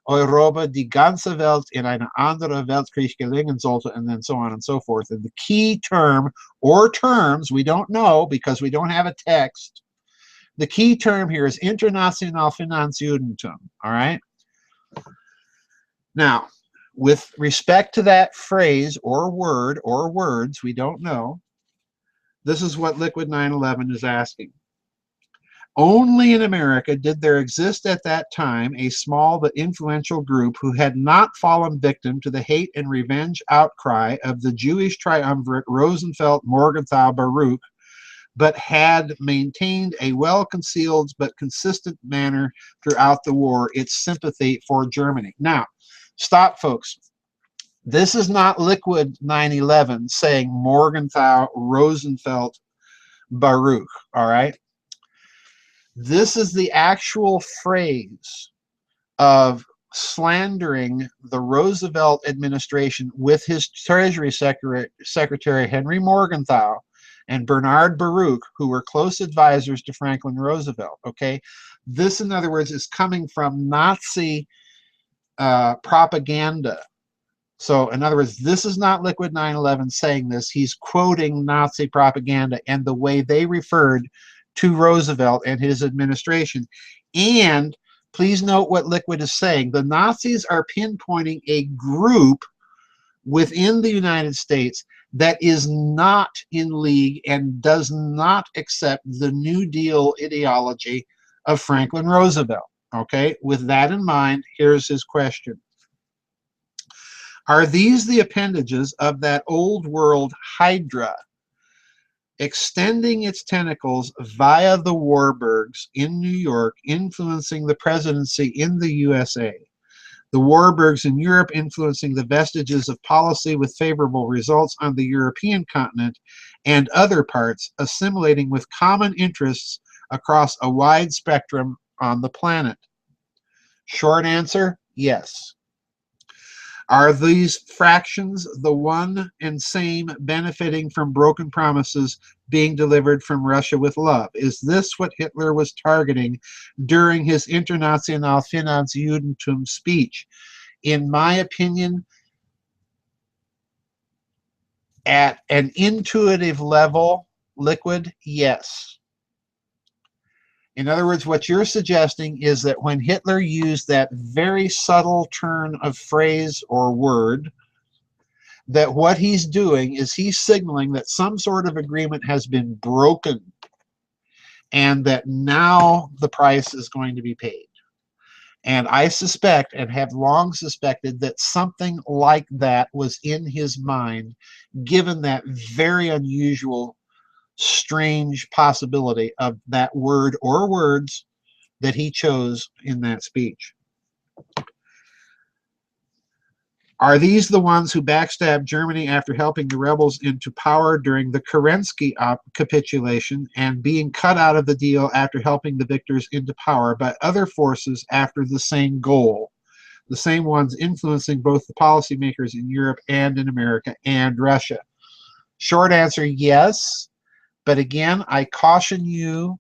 Europa die ganze Welt in eine andere Weltkrieg gelingen sollte, and then so on and so forth. And the key term, or terms, we don't know because we don't have a text. The key term here is international Finanzjudentum, all right? Now, with respect to that phrase or word or words, we don't know, this is what Liquid 911 is asking. Only in America did there exist at that time a small but influential group who had not fallen victim to the hate and revenge outcry of the Jewish triumvirate Rosenfeld, Morgenthau, Baruch, but had maintained a well-concealed but consistent manner throughout the war its sympathy for Germany. Now, stop, folks. This is not Liquid 911 saying Morgenthau, Rosenfeld, Baruch, all right? This is the actual phrase of slandering the Roosevelt administration with his Treasury Secretary Henry Morgenthau and Bernard Baruch, who were close advisors to Franklin Roosevelt. Okay, this, in other words, is coming from Nazi propaganda. So, in other words, this is not Liquid 9/11 saying this. He's quoting Nazi propaganda and the way they referred to Roosevelt and his administration. And please note what Liquid is saying. The Nazis are pinpointing a group within the United States that is not in league and does not accept the New Deal ideology of Franklin Roosevelt. Okay, with that in mind, here's his question. Are these the appendages of that old world Hydra extending its tentacles via the Warburgs in New York, influencing the presidency in the USA? The Warburgs in Europe influencing the vestiges of policy with favorable results on the European continent and other parts, assimilating with common interests across a wide spectrum on the planet? Short answer, yes. Are these fractions the one and same benefiting from broken promises being delivered from Russia with love? Is this what Hitler was targeting during his Internationale Finanzjudentum speech? In my opinion, at an intuitive level, Liquid, yes. In other words, what you're suggesting is that when Hitler used that very subtle turn of phrase or word, that what he's doing is he's signaling that some sort of agreement has been broken and that now the price is going to be paid. And I suspect, and have long suspected, that something like that was in his mind, given that very unusual, strange possibility of that word or words that he chose in that speech. Are these the ones who backstabbed Germany after helping the rebels into power during the Kerensky capitulation and being cut out of the deal after helping the victors into power by other forces after the same goal? The same ones influencing both the policymakers in Europe and in America and Russia? Short answer, yes. But again, I caution you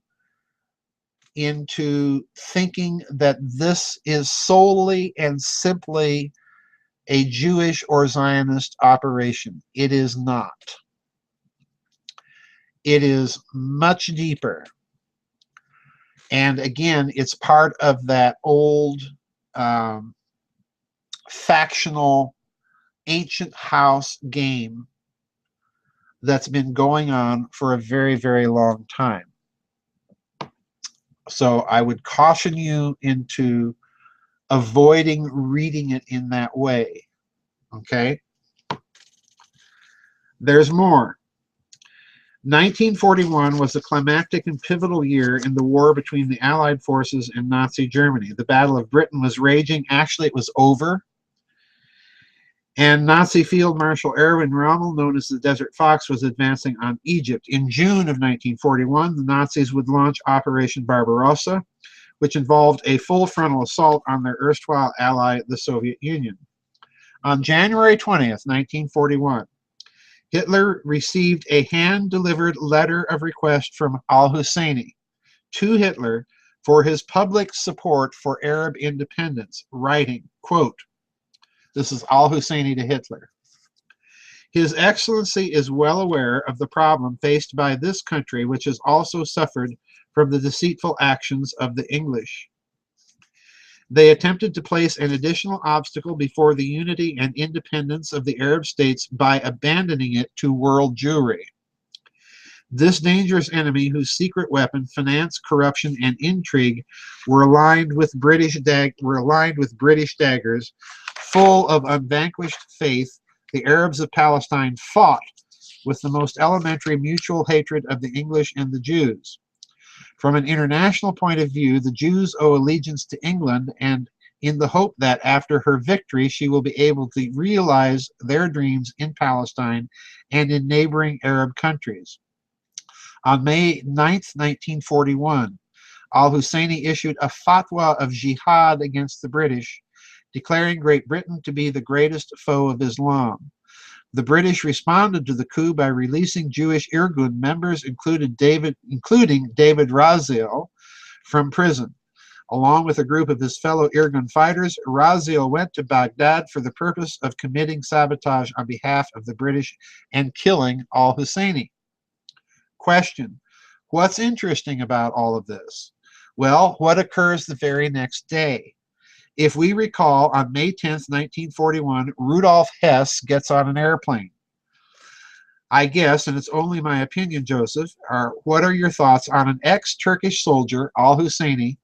into thinking that this is solely and simply a Jewish or Zionist operation. It is not. It is much deeper. And again, it's part of that old factional ancient house game that's been going on for a very, very long time. So I would caution you into avoiding reading it in that way. Okay? There's more. 1941 was a climactic and pivotal year in the war between the Allied forces and Nazi Germany. The Battle of Britain was raging. Actually, it was over. And Nazi Field Marshal Erwin Rommel, known as the Desert Fox, was advancing on Egypt. In June of 1941, the Nazis would launch Operation Barbarossa, which involved a full frontal assault on their erstwhile ally, the Soviet Union. On January 20th, 1941, Hitler received a hand-delivered letter of request from al-Husseini to Hitler for his public support for Arab independence, writing, quote, this is al-Husseini to Hitler. His Excellency is well aware of the problem faced by this country, which has also suffered from the deceitful actions of the English. They attempted to place an additional obstacle before the unity and independence of the Arab states by abandoning it to world Jewry. This dangerous enemy, whose secret weapon, finance, corruption, and intrigue were aligned with British daggers, full of unvanquished faith, the Arabs of Palestine fought with the most elementary mutual hatred of the English and the Jews. From an international point of view, the Jews owe allegiance to England, and in the hope that after her victory she will be able to realize their dreams in Palestine and in neighboring Arab countries. On May 9th, 1941, al-Husseini issued a fatwa of jihad against the British, declaring Great Britain to be the greatest foe of Islam. The British responded to the coup by releasing Jewish Irgun members, including David Raziel, from prison. Along with a group of his fellow Irgun fighters, Raziel went to Baghdad for the purpose of committing sabotage on behalf of the British and killing al-Husseini. Question: what's interesting about all of this? Well, what occurs the very next day? If we recall, on May 10th, 1941, Rudolf Hess gets on an airplane. I guess, and it's only my opinion, Joseph, what are your thoughts on an ex-Turkish soldier, al-Husseini,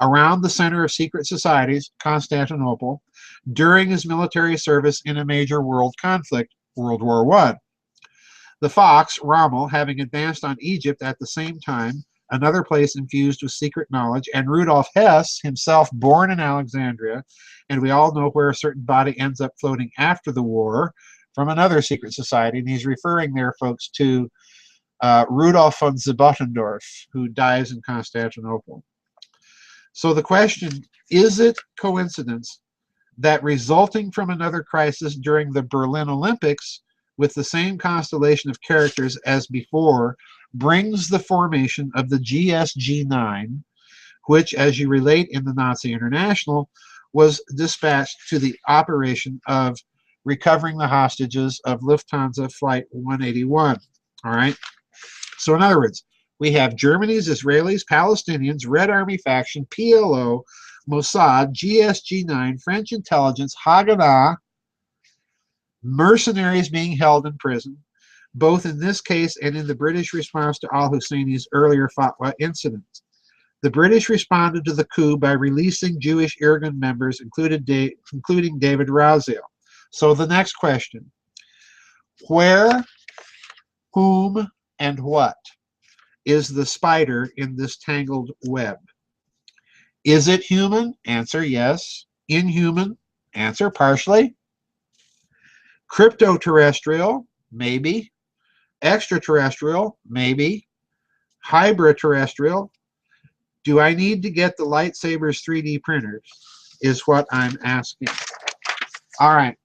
around the center of secret societies, Constantinople, during his military service in a major world conflict, World War I? The Fox, Rommel, having advanced on Egypt at the same time, another place infused with secret knowledge, and Rudolf Hess, himself born in Alexandria, and we all know where a certain body ends up floating after the war, from another secret society, and he's referring there, folks, to Rudolf von Zebottendorf, who dies in Constantinople. So the question, is it coincidence that resulting from another crisis during the Berlin Olympics, with the same constellation of characters as before, brings the formation of the GSG-9, which, as you relate in the Nazi International, was dispatched to the operation of recovering the hostages of Lufthansa Flight 181. All right? So in other words, we have Germany's, Israelis, Palestinians, Red Army faction, PLO, Mossad, GSG-9, French intelligence, Haganah, mercenaries being held in prison, both in this case and in the British response to al-Husseini's earlier fatwa incident. The British responded to the coup by releasing Jewish Irgun members, including David Raziel. So the next question, where, whom, and what is the spider in this tangled web? Is it human? Answer, yes. Inhuman? Answer, partially. Crypto-terrestrial? Maybe. Extraterrestrial? Maybe. Hybrid-terrestrial? Do I need to get the lightsabers 3D printers? Is what I'm asking. All right.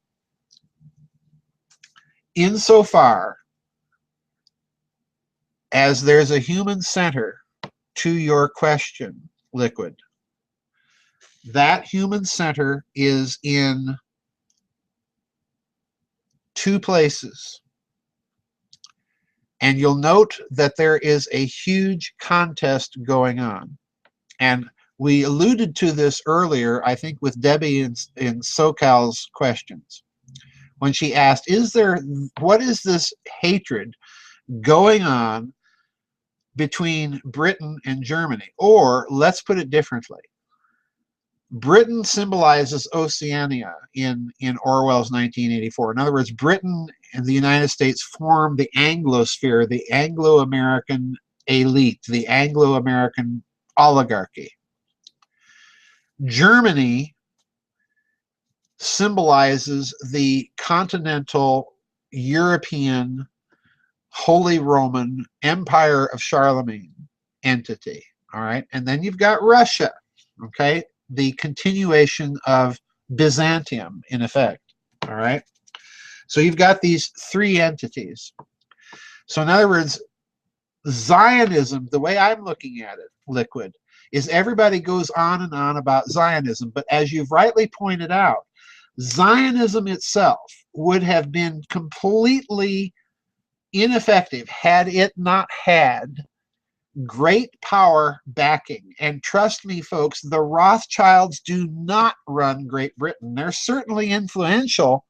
Insofar as there's a human center to your question, Liquid, that human center is in two places. And you'll note that there is a huge contest going on. And we alluded to this earlier, I think, with Debbie in SoCal's questions, when she asked, what is this hatred going on between Britain and Germany? Or, let's put it differently. Britain symbolizes Oceania in Orwell's 1984. In other words, Britain and the United States form the Anglosphere, the Anglo-American elite, the Anglo-American oligarchy. Germany symbolizes the continental European Holy Roman Empire of Charlemagne entity. All right. And then you've got Russia. Okay. The continuation of Byzantium, in effect. All right. So you've got these three entities. So in other words, Zionism, the way I'm looking at it, Liquid, is everybody goes on and on about Zionism. But as you've rightly pointed out, Zionism itself would have been completely ineffective had it not had great power backing. And trust me, folks, the Rothschilds do not run Great Britain. They're certainly influential,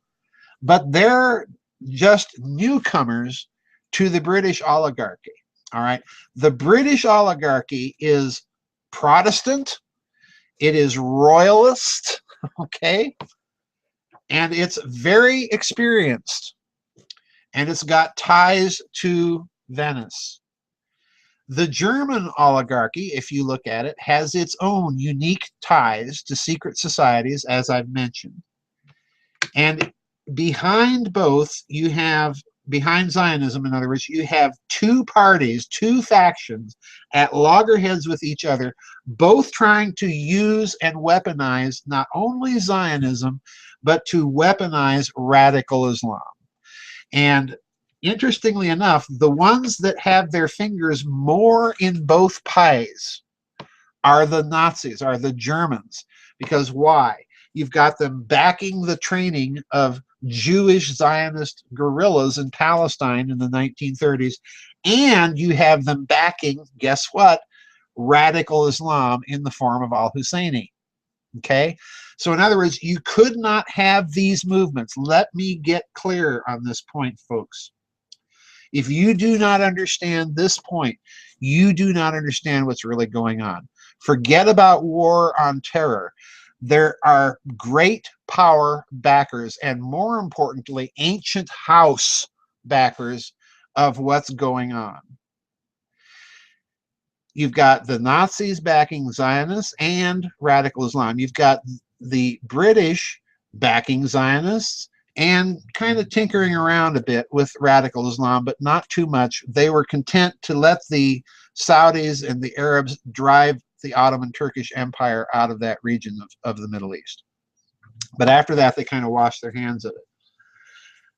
but they're just newcomers to the British oligarchy. All right. The British oligarchy is Protestant. It is royalist. Okay. And it's very experienced. And it's got ties to Venice. The German oligarchy, if you look at it, has its own unique ties to secret societies, as I've mentioned. And behind both, you have behind Zionism, in other words, you have two parties, two factions at loggerheads with each other, both trying to use and weaponize not only Zionism, but to weaponize radical Islam. And interestingly enough, the ones that have their fingers more in both pies are the Nazis, are the Germans. Because why? You've got them backing the training of Jewish Zionist guerrillas in Palestine in the 1930s, and you have them backing, guess what? Radical Islam in the form of al-Husseini. Okay? So in other words, you could not have these movements. Let me get clear on this point, folks. If you do not understand this point, you do not understand what's really going on. Forget about war on terror. There are great power backers, and more importantly, ancient house backers of what's going on. You've got the Nazis backing Zionists and radical Islam. You've got the British backing Zionists and kind of tinkering around a bit with radical Islam, but not too much. They were content to let the Saudis and the Arabs drive the Ottoman Turkish Empire out of that region of the Middle East. But after that, they kind of washed their hands of it.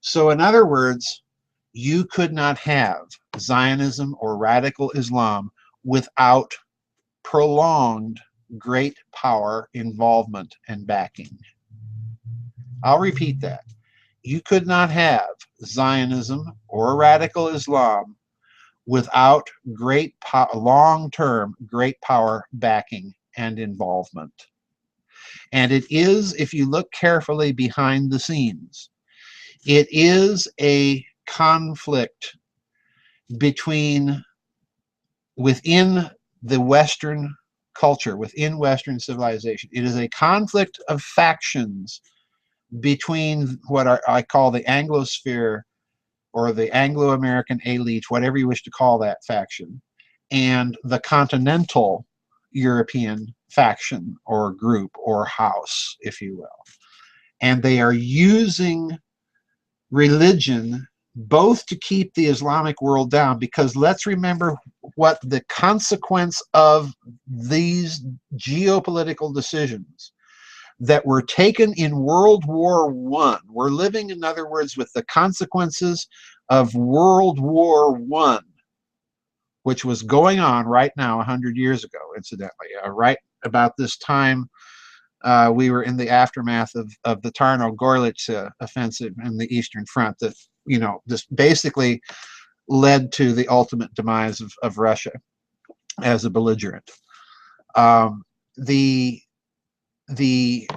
So in other words, you could not have Zionism or radical Islam without prolonged great power involvement and backing. I'll repeat that. You could not have Zionism or radical Islam without great long-term great power backing and involvement. And it is, if you look carefully behind the scenes, it is a conflict within the Western culture, within Western civilization. It is a conflict of factions between what I call the Anglosphere or the Anglo-American elite, whatever you wish to call that faction, and the continental European faction or group or house, if you will. And they are using religion both to keep the Islamic world down, because let's remember what the consequence of these geopolitical decisions that were taken in World War I. We're living, in other words, with the consequences of World War I, which was going on right now 100 years ago, incidentally. Right about this time, we were in the aftermath of the Tarnow-Gorlitz offensive in the Eastern Front that, you know, just basically led to the ultimate demise of Russia as a belligerent. The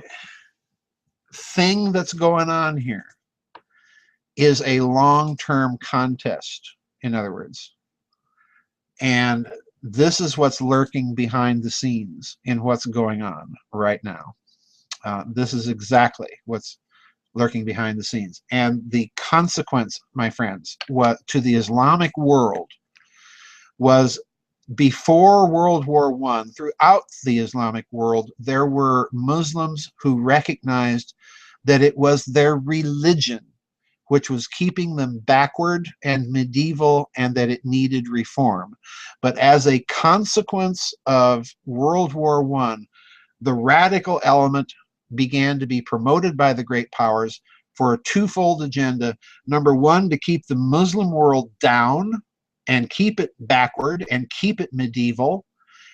thing that's going on here is a long-term contest, in other words. And this is what's lurking behind the scenes in what's going on right now. This is exactly what's lurking behind the scenes. And the consequence, my friends, to the Islamic world was, before World War I, throughout the Islamic world, there were Muslims who recognized that it was their religion which was keeping them backward and medieval, and that it needed reform. But as a consequence of World War I, the radical element began to be promoted by the great powers for a twofold agenda. Number one, to keep the Muslim world down and keep it backward and keep it medieval.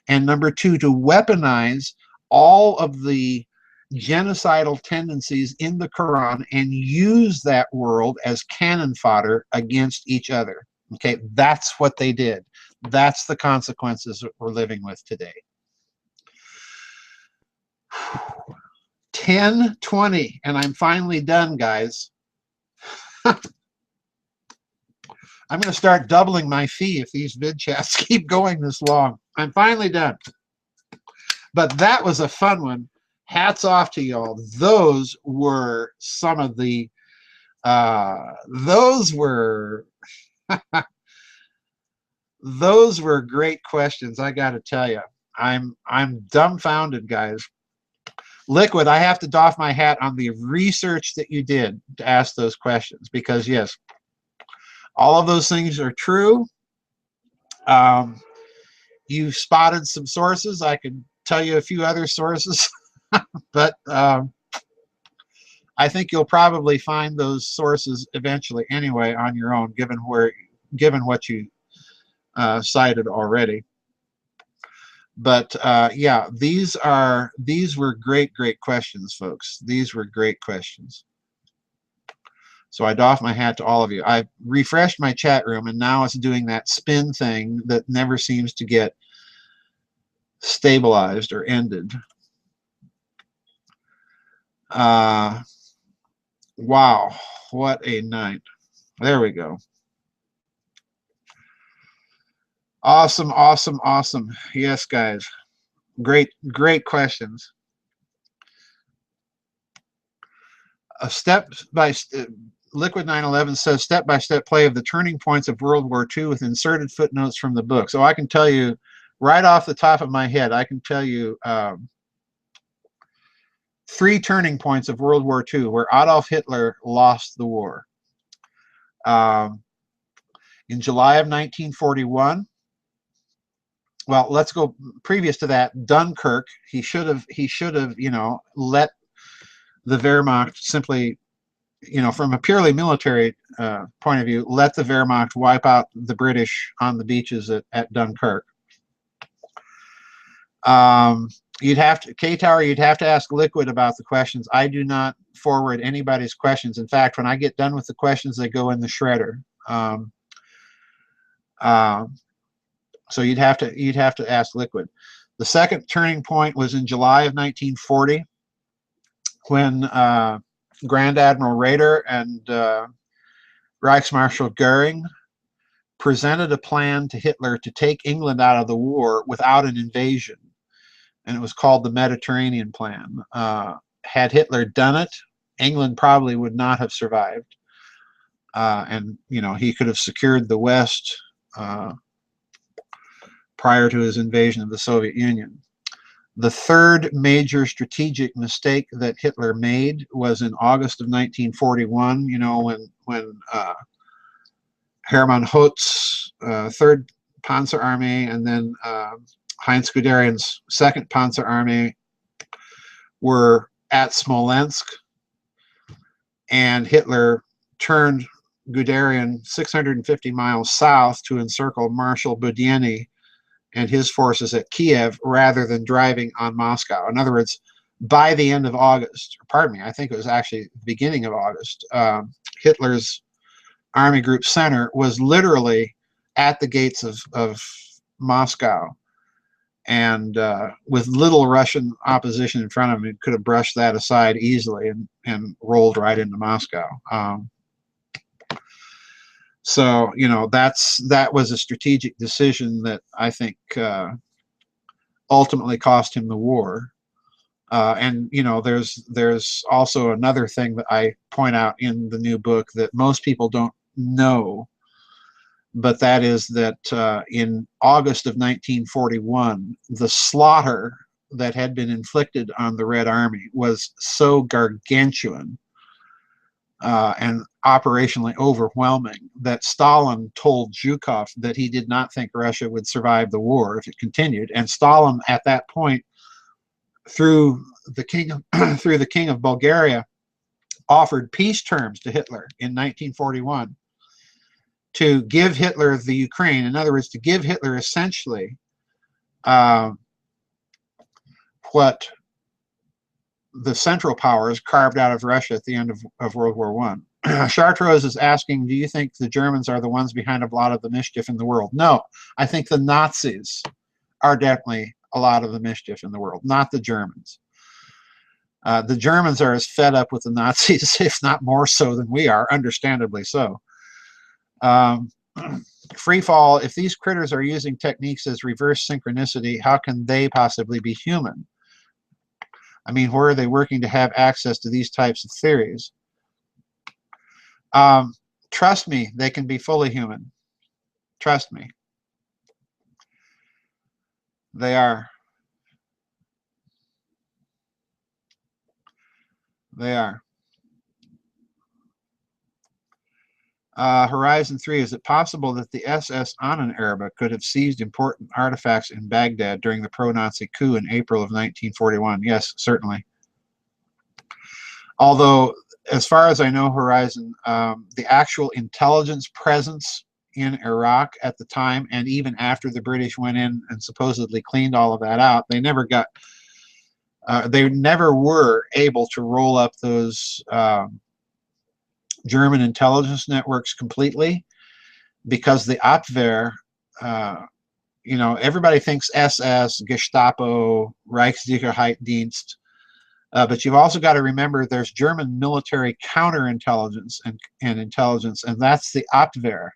And number two, to weaponize all of the genocidal tendencies in the Quran and use that world as cannon fodder against each other. Okay, that's what they did. That's the consequences that we're living with today. 10:20, and I'm finally done, guys. I'm going to start doubling my fee if these vidchats keep going this long. I'm finally done. But that was a fun one. Hats off to y'all. Those were some of the, those were great questions, I got to tell you. I'm dumbfounded, guys. Liquid, I have to doff my hat on the research that you did to ask those questions, because yes, All of those things are true. Um, you spotted some sources. I could tell you a few other sources, but I think you'll probably find those sources eventually anyway on your own, given what you cited already. But yeah, these were great questions, folks. These were great questions. So I doff my hat to all of you. I refreshed my chat room, and now it's doing that spin thing that never seems to get stabilized or ended. Wow, what a night. There we go. Awesome, awesome, awesome. Yes, guys. Great questions. A Liquid 911 says step-by-step play of the turning points of World War II with inserted footnotes from the book. So I can tell you right off the top of my head, I can tell you 3 turning points of World War II where Adolf Hitler lost the war. In July of 1941, well, let's go previous to that, Dunkirk. He should have, let the Wehrmacht simply, from a purely military point of view, let the Wehrmacht wipe out the British on the beaches at Dunkirk. K-Tower, you'd have to ask Liquid about the questions. I do not forward anybody's questions. In fact, when I get done with the questions, they go in the shredder. So you'd have to ask Liquid. The second turning point was in July of 1940 when Grand Admiral Raeder and Reichsmarshal Goering presented a plan to Hitler to take England out of the war without an invasion, and it was called the Mediterranean Plan. Had Hitler done it, England probably would not have survived, and he could have secured the West prior to his invasion of the Soviet Union. The third major strategic mistake that Hitler made was in August of 1941, when Hermann Hoth's 3rd Panzer Army and then Heinz Guderian's 2nd Panzer Army were at Smolensk, and Hitler turned Guderian 650 miles south to encircle Marshal Budyonny and his forces at Kiev rather than driving on Moscow. In other words, by the end of August, pardon me, I think it was actually the beginning of August, Hitler's Army Group Center was literally at the gates of Moscow. And with little Russian opposition in front of him, it could have brushed that aside easily and rolled right into Moscow. So, that was a strategic decision that I think ultimately cost him the war. And there's also another thing that I point out in the new book that most people don't know, but that is that in August of 1941, the slaughter that had been inflicted on the Red Army was so gargantuan and operationally overwhelming that Stalin told Zhukov that he did not think Russia would survive the war if it continued. And Stalin, at that point, through the king of Bulgaria, offered peace terms to Hitler in 1941 to give Hitler the Ukraine. In other words, to give Hitler essentially what the Central Powers carved out of Russia at the end of World War I. Chartreuse is asking, do you think the Germans are the ones behind a lot of the mischief in the world? No, I think the Nazis are definitely a lot of the mischief in the world, not the Germans. The Germans are as fed up with the Nazis, if not more so than we are, understandably so. Freefall, if these critters are using techniques as reverse synchronicity, how can they possibly be human? I mean, where are they working to have access to these types of theories? Trust me, they can be fully human. Trust me. They are. They are. Horizon 3, is it possible that the SS Ahnenerbe could have seized important artifacts in Baghdad during the pro-Nazi coup in April of 1941? Yes, certainly. Although, as far as I know, Horizon, the actual intelligence presence in Iraq at the time, and even after the British went in and supposedly cleaned all of that out, they never were able to roll up those German intelligence networks completely, because the Abwehr, everybody thinks SS, Gestapo, Reichssicherheitsdienst, but you've also got to remember there's German military counterintelligence and intelligence, and that's the Abwehr,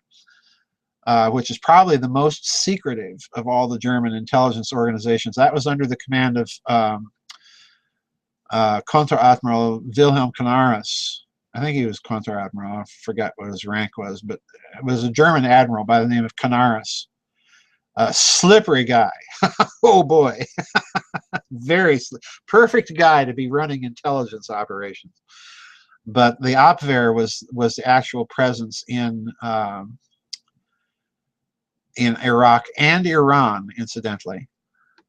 which is probably the most secretive of all the German intelligence organizations. That was under the command of Konteradmiral Wilhelm Canaris. I think he was Konteradmiral. I forget what his rank was, but it was a German admiral by the name of Canaris. A slippery guy. Oh boy. Very perfect guy to be running intelligence operations. But the Abwehr was the actual presence in Iraq and Iran, incidentally.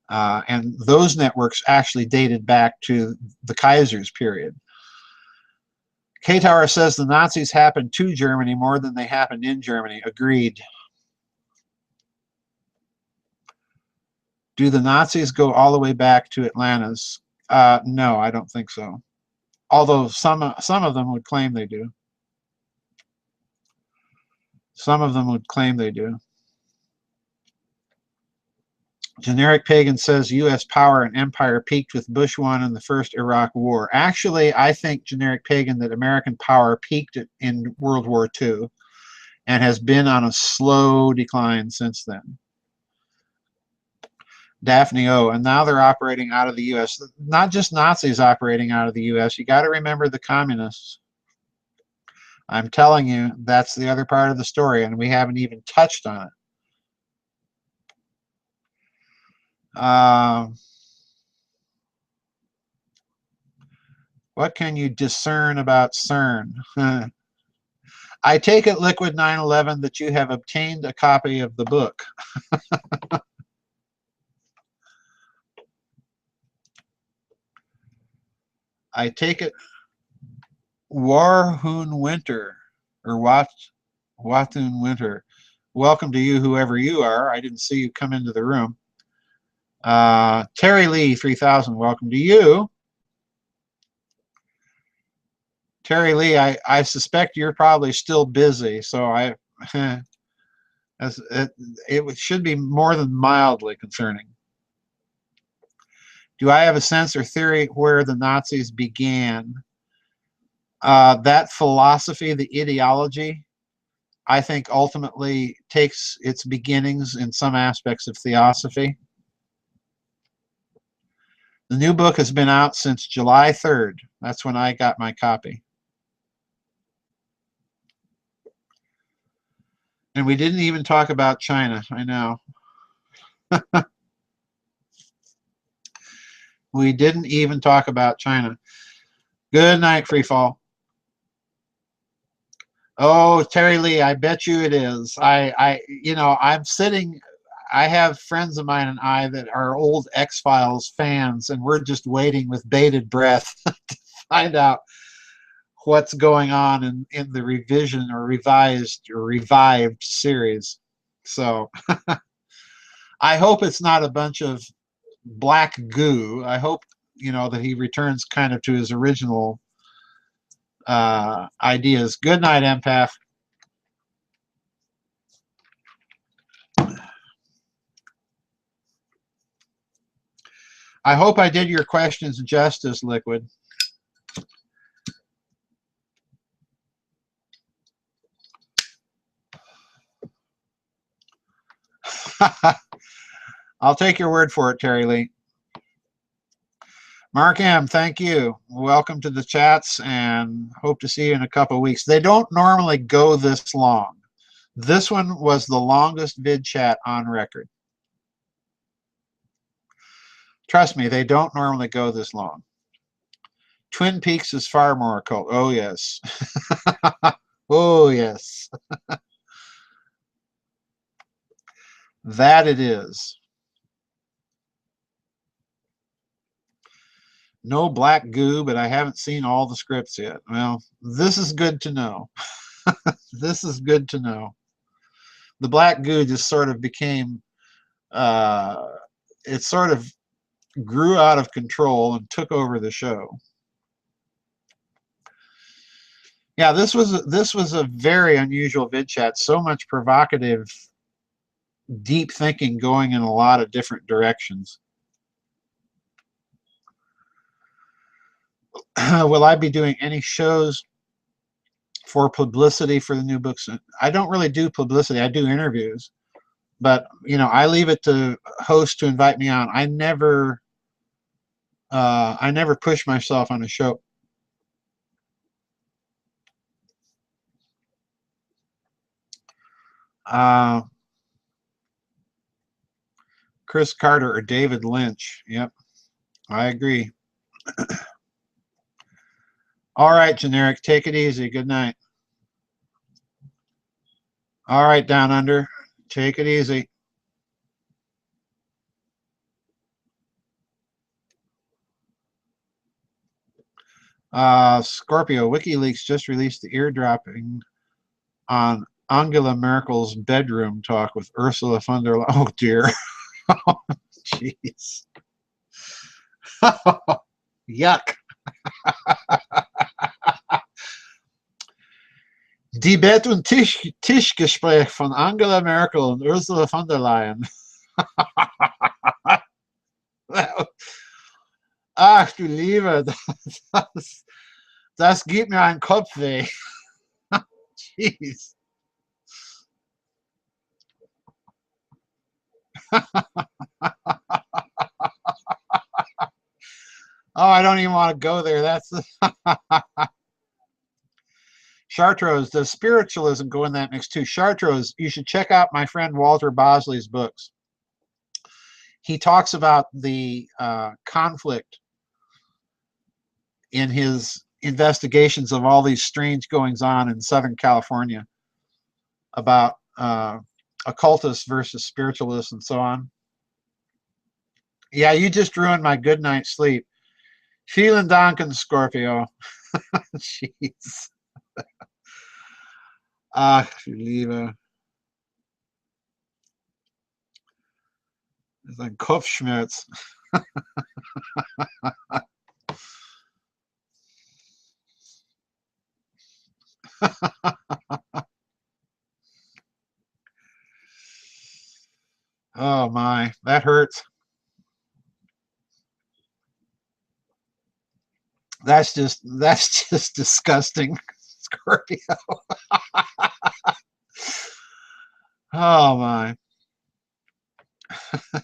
And those networks actually dated back to the Kaiser's period. K-Tower says the Nazis happened to Germany more than they happened in Germany. Agreed. Do the Nazis go all the way back to Atlantis? No, I don't think so. Although some of them would claim they do. Some of them would claim they do. Generic Pagan says U.S. power and empire peaked with Bush 1 in the first Iraq War. Actually, I think, Generic Pagan, that American power peaked in World War II and has been on a slow decline since then. Daphne O. And now they're operating out of the U.S. Not just Nazis operating out of the U.S. You got to remember the communists. I'm telling you, that's the other part of the story, and we haven't even touched on it. What can you discern about CERN? I take it, Liquid 911, that you have obtained a copy of the book. I take it, Warhoon Winter, or Wathoon Winter. Welcome to you, whoever you are. I didn't see you come into the room. Terry Lee 3000, welcome to you. Terry Lee, I suspect you're probably still busy, so it should be more than mildly concerning. Do I have a sense or theory where the Nazis began? That philosophy, the ideology, I think ultimately takes its beginnings in some aspects of theosophy. The new book has been out since July 3rd. That's when I got my copy. And we didn't even talk about China, I know. We didn't even talk about China. Good night, Freefall. Oh, Terry Lee, I bet you it is. I'm sitting, I have friends of mine and I that are old X-Files fans, and we're just waiting with bated breath to find out what's going on in the revision or revised or revived series. So I hope it's not a bunch of black goo. I hope, that he returns kind of to his original ideas. Good night, Empath. I hope I did your questions justice, Liquid. I'll take your word for it, Terry Lee. Mark M., thank you. Welcome to the chats, and hope to see you in a couple of weeks. They don't normally go this long. This one was the longest vid chat on record. Trust me, they don't normally go this long. Twin Peaks is far more occult. Oh, yes. Oh, yes. That it is. No black goo, but I haven't seen all the scripts yet. Well, this is good to know. This is good to know. The black goo just sort of became, uh, it sort of grew out of control and took over the show. Yeah, this was a very unusual vid chat. So much provocative, deep thinking going in a lot of different directions. Will I be doing any shows for publicity for the new books? I don't really do publicity. I do interviews, but I leave it to hosts to invite me on. I never push myself on a show. Uh, Chris Carter or David Lynch. Yep, I agree. All right, generic. Take it easy. Good night. All right, down under. Take it easy. Scorpio, WikiLeaks just released the eardropping on Angela Merkel's bedroom talk with Ursula von der Leyen. Oh, dear. Jeez. Yuck. Die Bett- und Tischgespräch von Angela Merkel und Ursula von der Leyen. Ach du Liebe, das gibt mir einen Kopfweh. Jeez. Oh, I don't even want to go there. That's Chartreuse. Does spiritualism go in that mix too? Chartreuse, you should check out my friend Walter Bosley's books. He talks about the conflict in his investigations of all these strange goings on in Southern California about occultists versus spiritualists and so on. Yeah, you just ruined my good night's sleep. Vielen Dank, Scorpio. Jeez. Ach, du Liebe. Das ist ein Kopfschmerz. Oh my, that hurts. That's just disgusting, Scorpio. Oh my.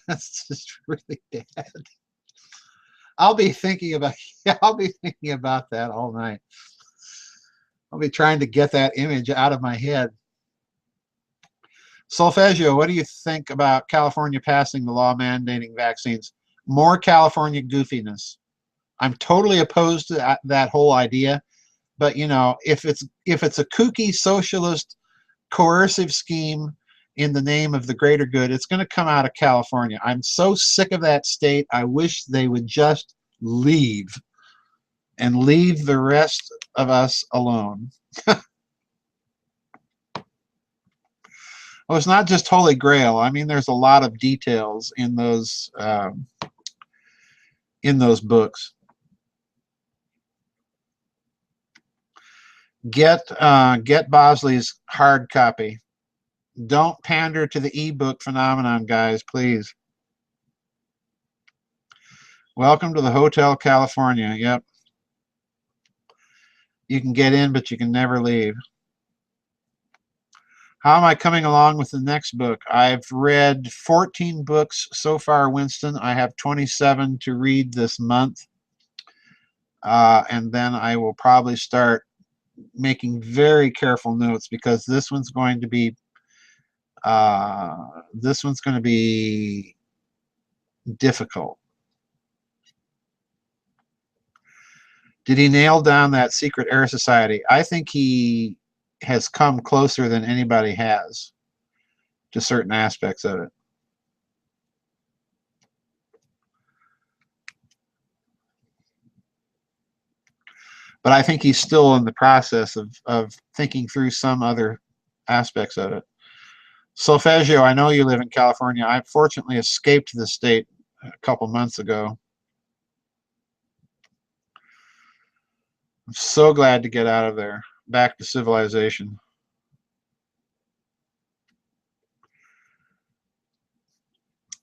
That's just really bad. I'll be thinking about I'll be thinking about that all night. I'll be trying to get that image out of my head. Solfeggio, what do you think about California passing the law mandating vaccines? More California goofiness. I'm totally opposed to that whole idea, but if it's a kooky socialist coercive scheme in the name of the greater good, it's going to come out of California. I'm so sick of that state. I wish they would just leave and leave the rest of us alone. Well, it's not just Holy Grail. I mean, there's a lot of details in those books. Get Bosley's hard copy. Don't pander to the ebook phenomenon, guys, please. Welcome to the Hotel California. Yep. You can get in, but you can never leave. How am I coming along with the next book? I've read 14 books so far, Winston. I have 27 to read this month. And then I will probably start making very careful notes because this one's going to be difficult. Did he nail down that secret air society? I think he has come closer than anybody has to certain aspects of it. But I think he's still in the process of thinking through some other aspects of it. Solfeggio, I know you live in California. I fortunately escaped the state a couple months ago. I'm so glad to get out of there, back to civilization.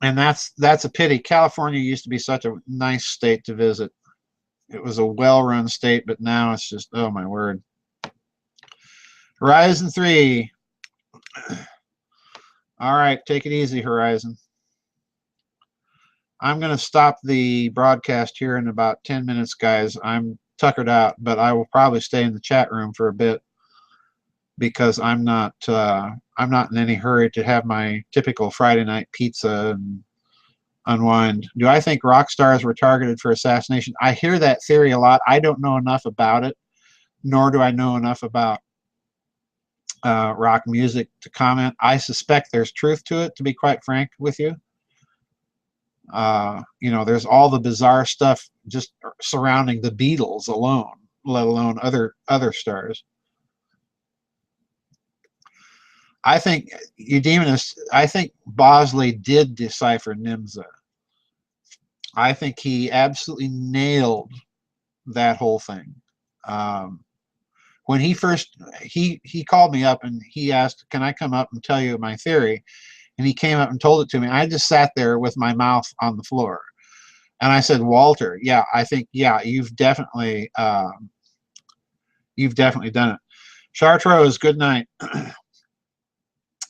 And that's a pity. California used to be such a nice state to visit. It was a well-run state, but now it's just, oh my word. Horizon 3. All right, take it easy, Horizon. I'm going to stop the broadcast here in about 10 minutes, guys. I'm tuckered out, but I will probably stay in the chat room for a bit because I'm not in any hurry to have my typical Friday night pizza and unwind. Do I think rock stars were targeted for assassination? I hear that theory a lot. I don't know enough about it, nor do I know enough about rock music to comment. I suspect there's truth to it, to be quite frank with you. You know, there's all the bizarre stuff just surrounding the Beatles alone, let alone other stars. I think I think Bosley did decipher Nimza. I think he absolutely nailed that whole thing. When he first he called me up and he asked, "Can I come up and tell you my theory?" And he came up and told it to me. I just sat there with my mouth on the floor, and I said, "Walter, yeah, I think you've definitely done it." Chartreuse, good night.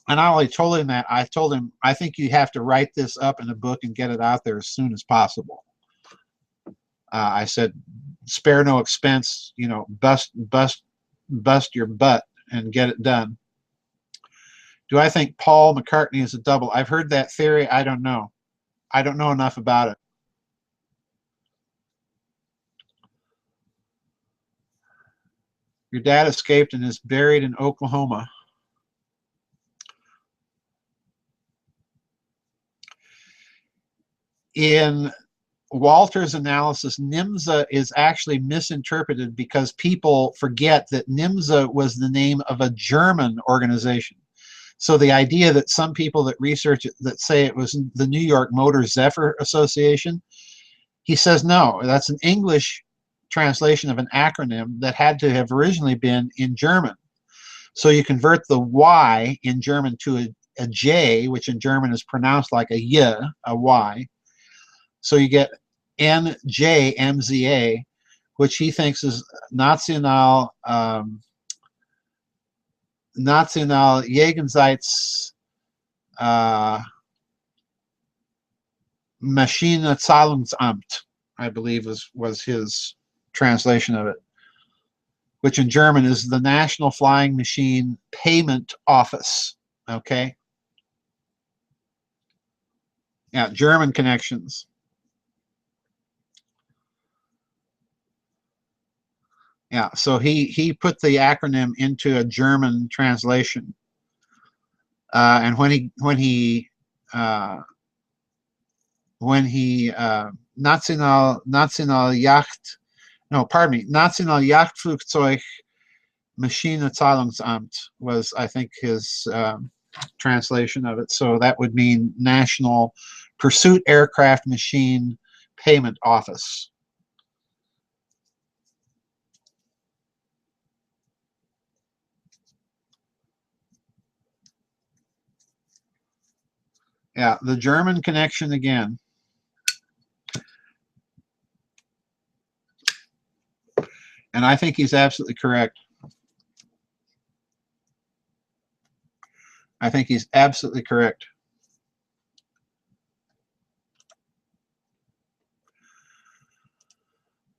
And I only told him that. I told him, I think you have to write this up in a book and get it out there as soon as possible. I said, spare no expense, you know, bust your butt and get it done. Do I think Paul McCartney is a double? I've heard that theory. I don't know. I don't know enough about it. Your dad escaped and is buried in Oklahoma. In Walter's analysis, Nimza is actually misinterpreted because people forget that Nimza was the name of a German organization. So the idea that some people that research it that say it was the New York Motor Zephyr Association, he says no, that's an English translation of an acronym that had to have originally been in German. So you convert the Y in German to a J, which in German is pronounced like a Y, a Y. So you get NJMZA, which he thinks is National Jägerseits Maschinenzahlungsamt, I believe was his translation of it, which in German is the National Flying Machine Payment Office. Okay. Yeah, German connections. Yeah, so he put the acronym into a German translation, and when he National Yacht, no, pardon me, National Yachtflugzeug Maschinenzahlungsamt was, I think, his translation of it. So that would mean National Pursuit Aircraft Machine Payment Office. Yeah, the German connection again. And I think he's absolutely correct. I think he's absolutely correct.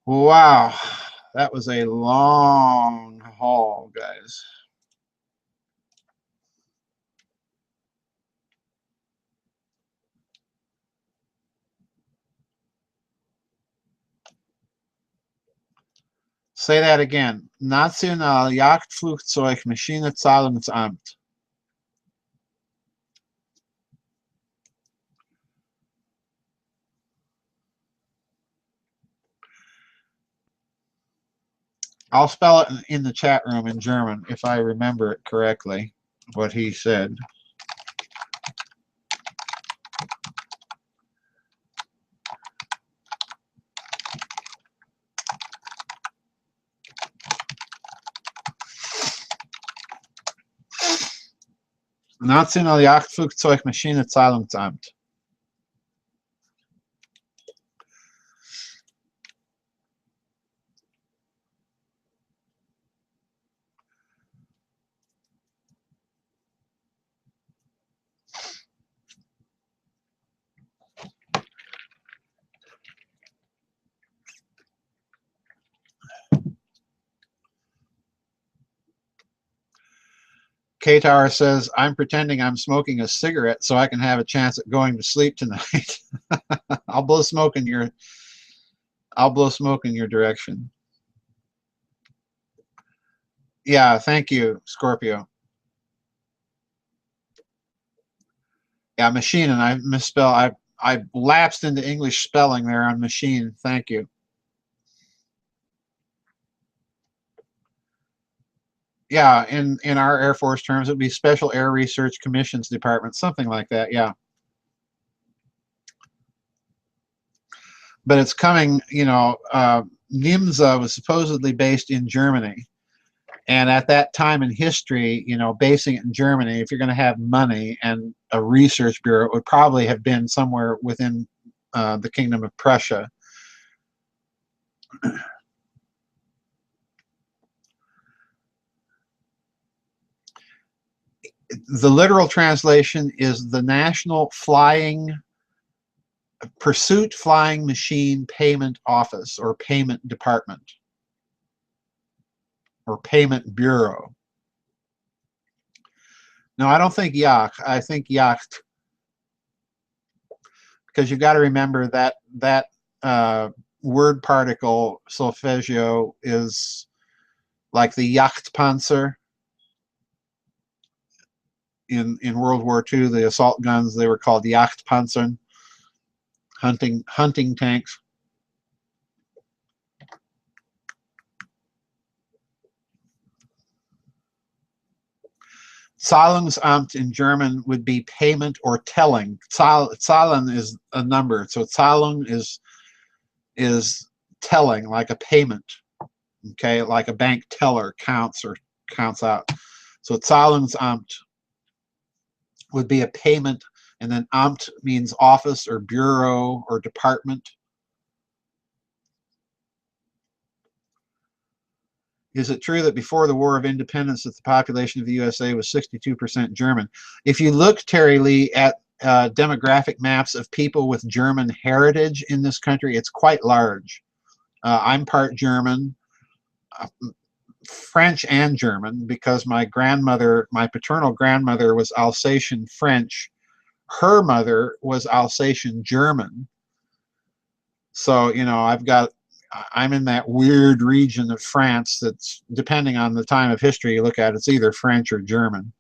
Wow, that was a long haul, guys. Say that again. Nationaljagdflugzeug Maschinenzahlungsamt. I'll spell it in the chat room in German if I remember it correctly, what he said. Nationaljagdflugzeug Maschinenzahlungsamt. Katar says, I'm pretending I'm smoking a cigarette so I can have a chance at going to sleep tonight. I'll blow smoke in your direction. Yeah, thank you, Scorpio. Yeah, machine, and I misspell. I lapsed into English spelling there on machine. Thank you. Yeah, in our Air Force terms, it would be Special Air Research Commissions Department, something like that. Yeah. But it's coming. You know, NIMSA was supposedly based in Germany. And at that time in history, you know, basing it in Germany, if you're going to have money and a research bureau, it would probably have been somewhere within the Kingdom of Prussia. The literal translation is the National Pursuit Flying Machine Payment Office or Payment Department or Payment Bureau. No, I don't think Yacht. I think Yacht, because you've got to remember that word particle solfeggio is like the Jagdpanzer in World War II. The assault guns, they were called Jagdpanzer, hunting tanks. Zahlungsamt in German would be payment or telling. Zahlen is a number, so Zahlung is telling, like a payment. Okay, like a bank teller counts out. So Zahlungsamt would be a payment, and then Amt means office or bureau or department. Is it true that before the War of Independence that the population of the USA was 62% German? If you look, Terry Lee, at demographic maps of people with German heritage in this country, it's quite large. I'm part German, French and German, because my paternal grandmother was Alsatian French. Her mother was Alsatian German. So, you know, I'm in that weird region of France that's, depending on the time of history you look at, it's either French or German.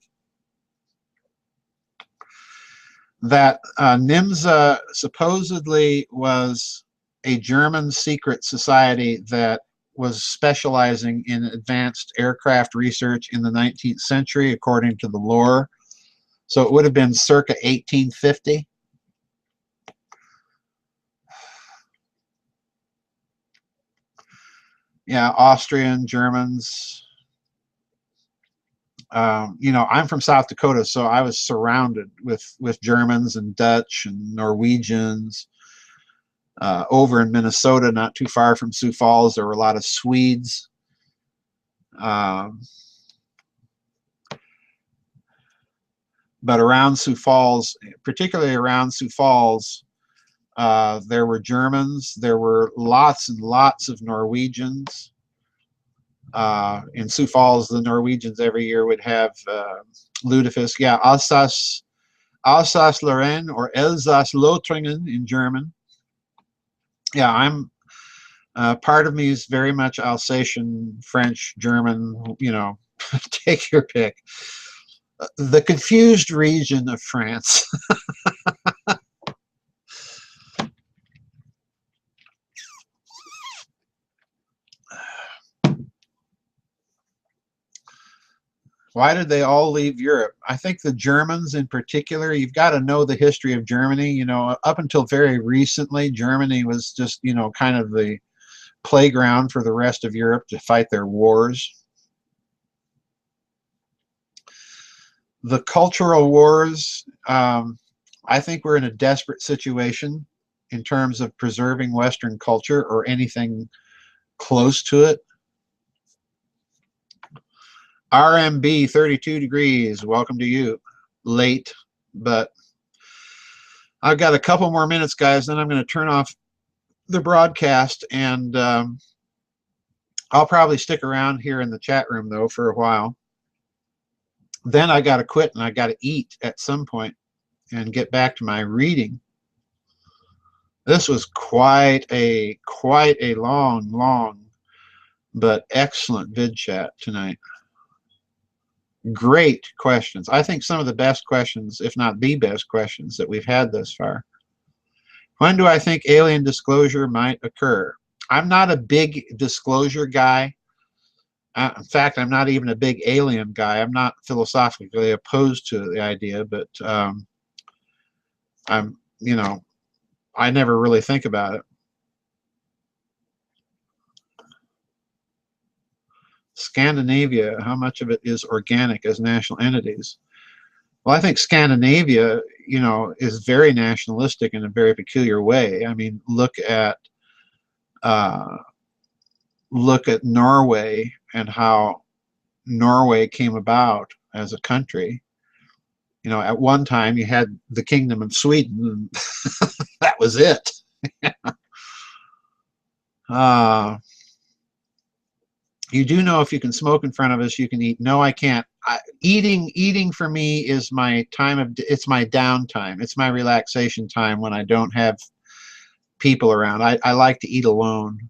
That NIMSA supposedly was a German secret society that was specializing in advanced aircraft research in the 19th century, according to the lore. So it would have been circa 1850. Yeah, Austrian, Germans. You know, I'm from South Dakota, so I was surrounded with Germans and Dutch and Norwegians. Over in Minnesota, not too far from Sioux Falls, there were a lot of Swedes. But around Sioux Falls, particularly around Sioux Falls, there were Germans. There were lots and lots of Norwegians. In Sioux Falls, the Norwegians every year would have Lutefisk. Yeah, Alsace-Lorraine or Elsass-Lothringen in German. Yeah, Part of me is very much Alsatian, French, German, you know, take your pick. The confused region of France. Why did they all leave Europe? I think the Germans in particular, you've got to know the history of Germany. You know, up until very recently, Germany was just, you know, kind of the playground for the rest of Europe to fight their wars. The cultural wars, I think we're in a desperate situation in terms of preserving Western culture or anything close to it. RMB 32 degrees, welcome to you. Late, but I've got a couple more minutes, guys, then I'm going to turn off the broadcast, and I'll probably stick around here in the chat room, though, for a while. Then I got to quit, and I got to eat at some point and get back to my reading. This was quite a long, but excellent vid chat tonight. Great questions. I think some of the best questions, if not the best questions that we've had thus far. When do I think alien disclosure might occur? I'm not a big disclosure guy. In fact, I'm not even a big alien guy. I'm not philosophically opposed to the idea, but I'm, you know, I never really think about it. Scandinavia, how much of it is organic as national entities? Well, I think Scandinavia, you know, is very nationalistic in a very peculiar way. I mean, look at Norway and how Norway came about as a country. You know, at one time you had the Kingdom of Sweden, and that was it. You do know if you can smoke in front of us, you can eat. No, I can't. Eating for me is my time of, it's my downtime. It's my relaxation time when I don't have people around. I like to eat alone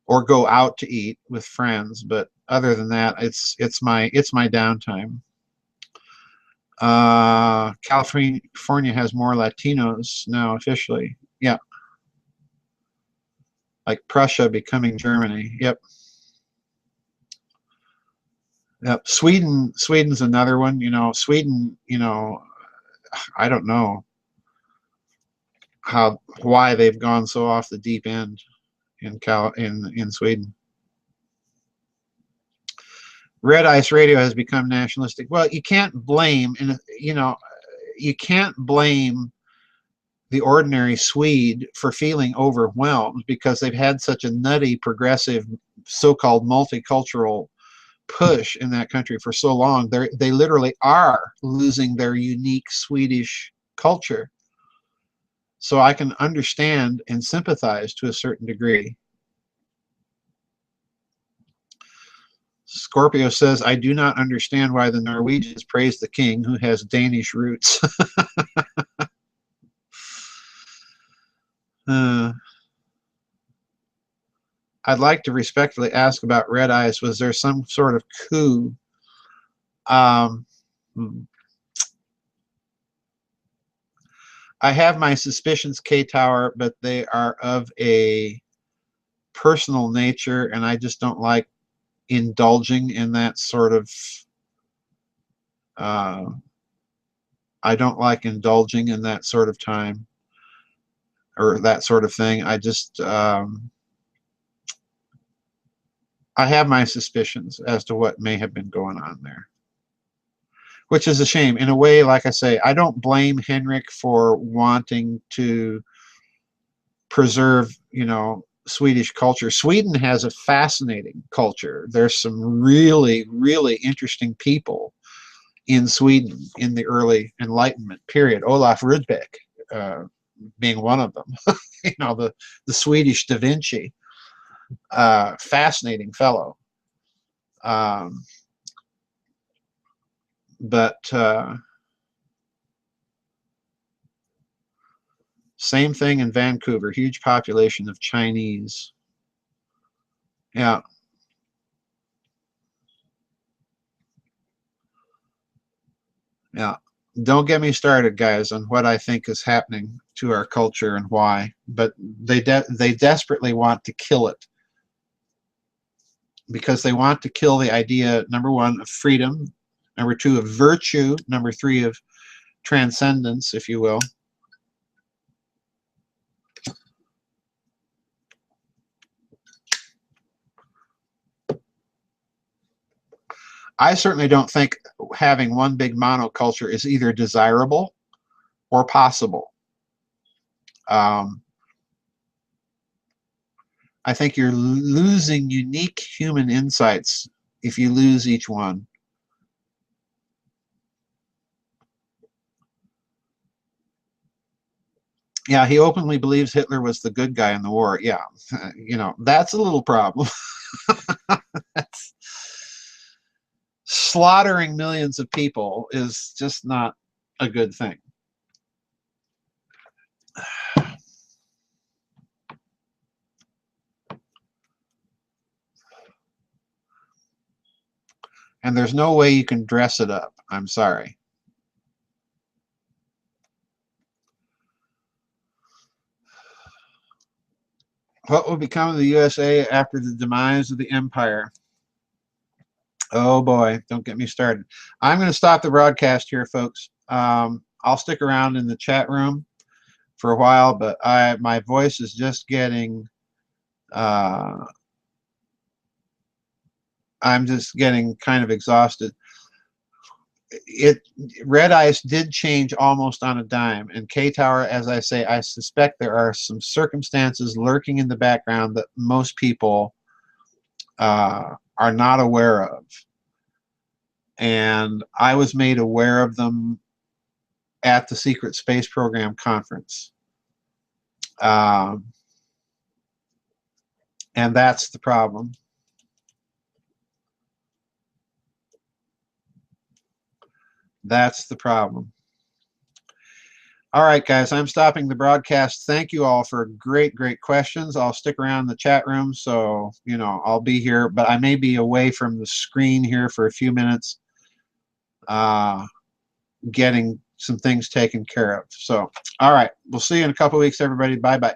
or go out to eat with friends, but other than that, it's my downtime. California has more Latinos now officially. Yeah. Like Prussia becoming Germany. Yep. Yep. Sweden's another one. You know, Sweden, you know, I don't know why they've gone so off the deep end in Sweden. Red Ice Radio has become nationalistic. Well, you can't blame, and you know, you can't blame the ordinary Swede for feeling overwhelmed because they've had such a nutty, progressive, so-called multicultural push in that country for so long. They literally are losing their unique Swedish culture. So I can understand and sympathize to a certain degree. Scorpio says, I do not understand why the Norwegians praise the king who has Danish roots. I'd like to respectfully ask about Red Ice. Was there some sort of coup? I have my suspicions, K-Tower, but they are of a personal nature, and I just don't like indulging in that sort of I don't like indulging in that sort of time or that sort of thing. I just I have my suspicions as to what may have been going on there, which is a shame. In a way, like I say, I don't blame Henrik for wanting to preserve, you know, Swedish culture. Sweden has a fascinating culture. There's some really, really interesting people in Sweden in the early Enlightenment period. Olaf Rudbeck being one of them. You know, the Swedish Da Vinci. Fascinating fellow. But Same thing in Vancouver, huge population of Chinese. Yeah. Yeah. Don't get me started, guys, on what I think is happening to our culture and why. But they desperately want to kill it because they want to kill the idea, number one, of freedom, number two, of virtue, number three, of transcendence, if you will. I certainly don't think having one big monoculture is either desirable or possible. I think you're losing unique human insights if you lose each one. Yeah, he openly believes Hitler was the good guy in the war. Yeah, you know, that's a little problem. That's, slaughtering millions of people is just not a good thing. And there's no way you can dress it up. I'm sorry. What will become of the USA after the demise of the empire? Oh boy, don't get me started. I'm going to stop the broadcast here, folks. I'll stick around in the chat room for a while, but my voice is just getting I'm just getting kind of exhausted. Red Ice did change almost on a dime, and K Tower, as I say, I suspect there are some circumstances lurking in the background that most people are not aware of, and I was made aware of them at the Secret Space Program conference, and that's the problem. That's the problem. All right, guys, I'm stopping the broadcast. Thank you all for great questions. I'll stick around in the chat room, so, you know, I'll be here, but I may be away from the screen here for a few minutes, getting some things taken care of. So, all right, we'll see you in a couple of weeks, everybody. Bye-bye.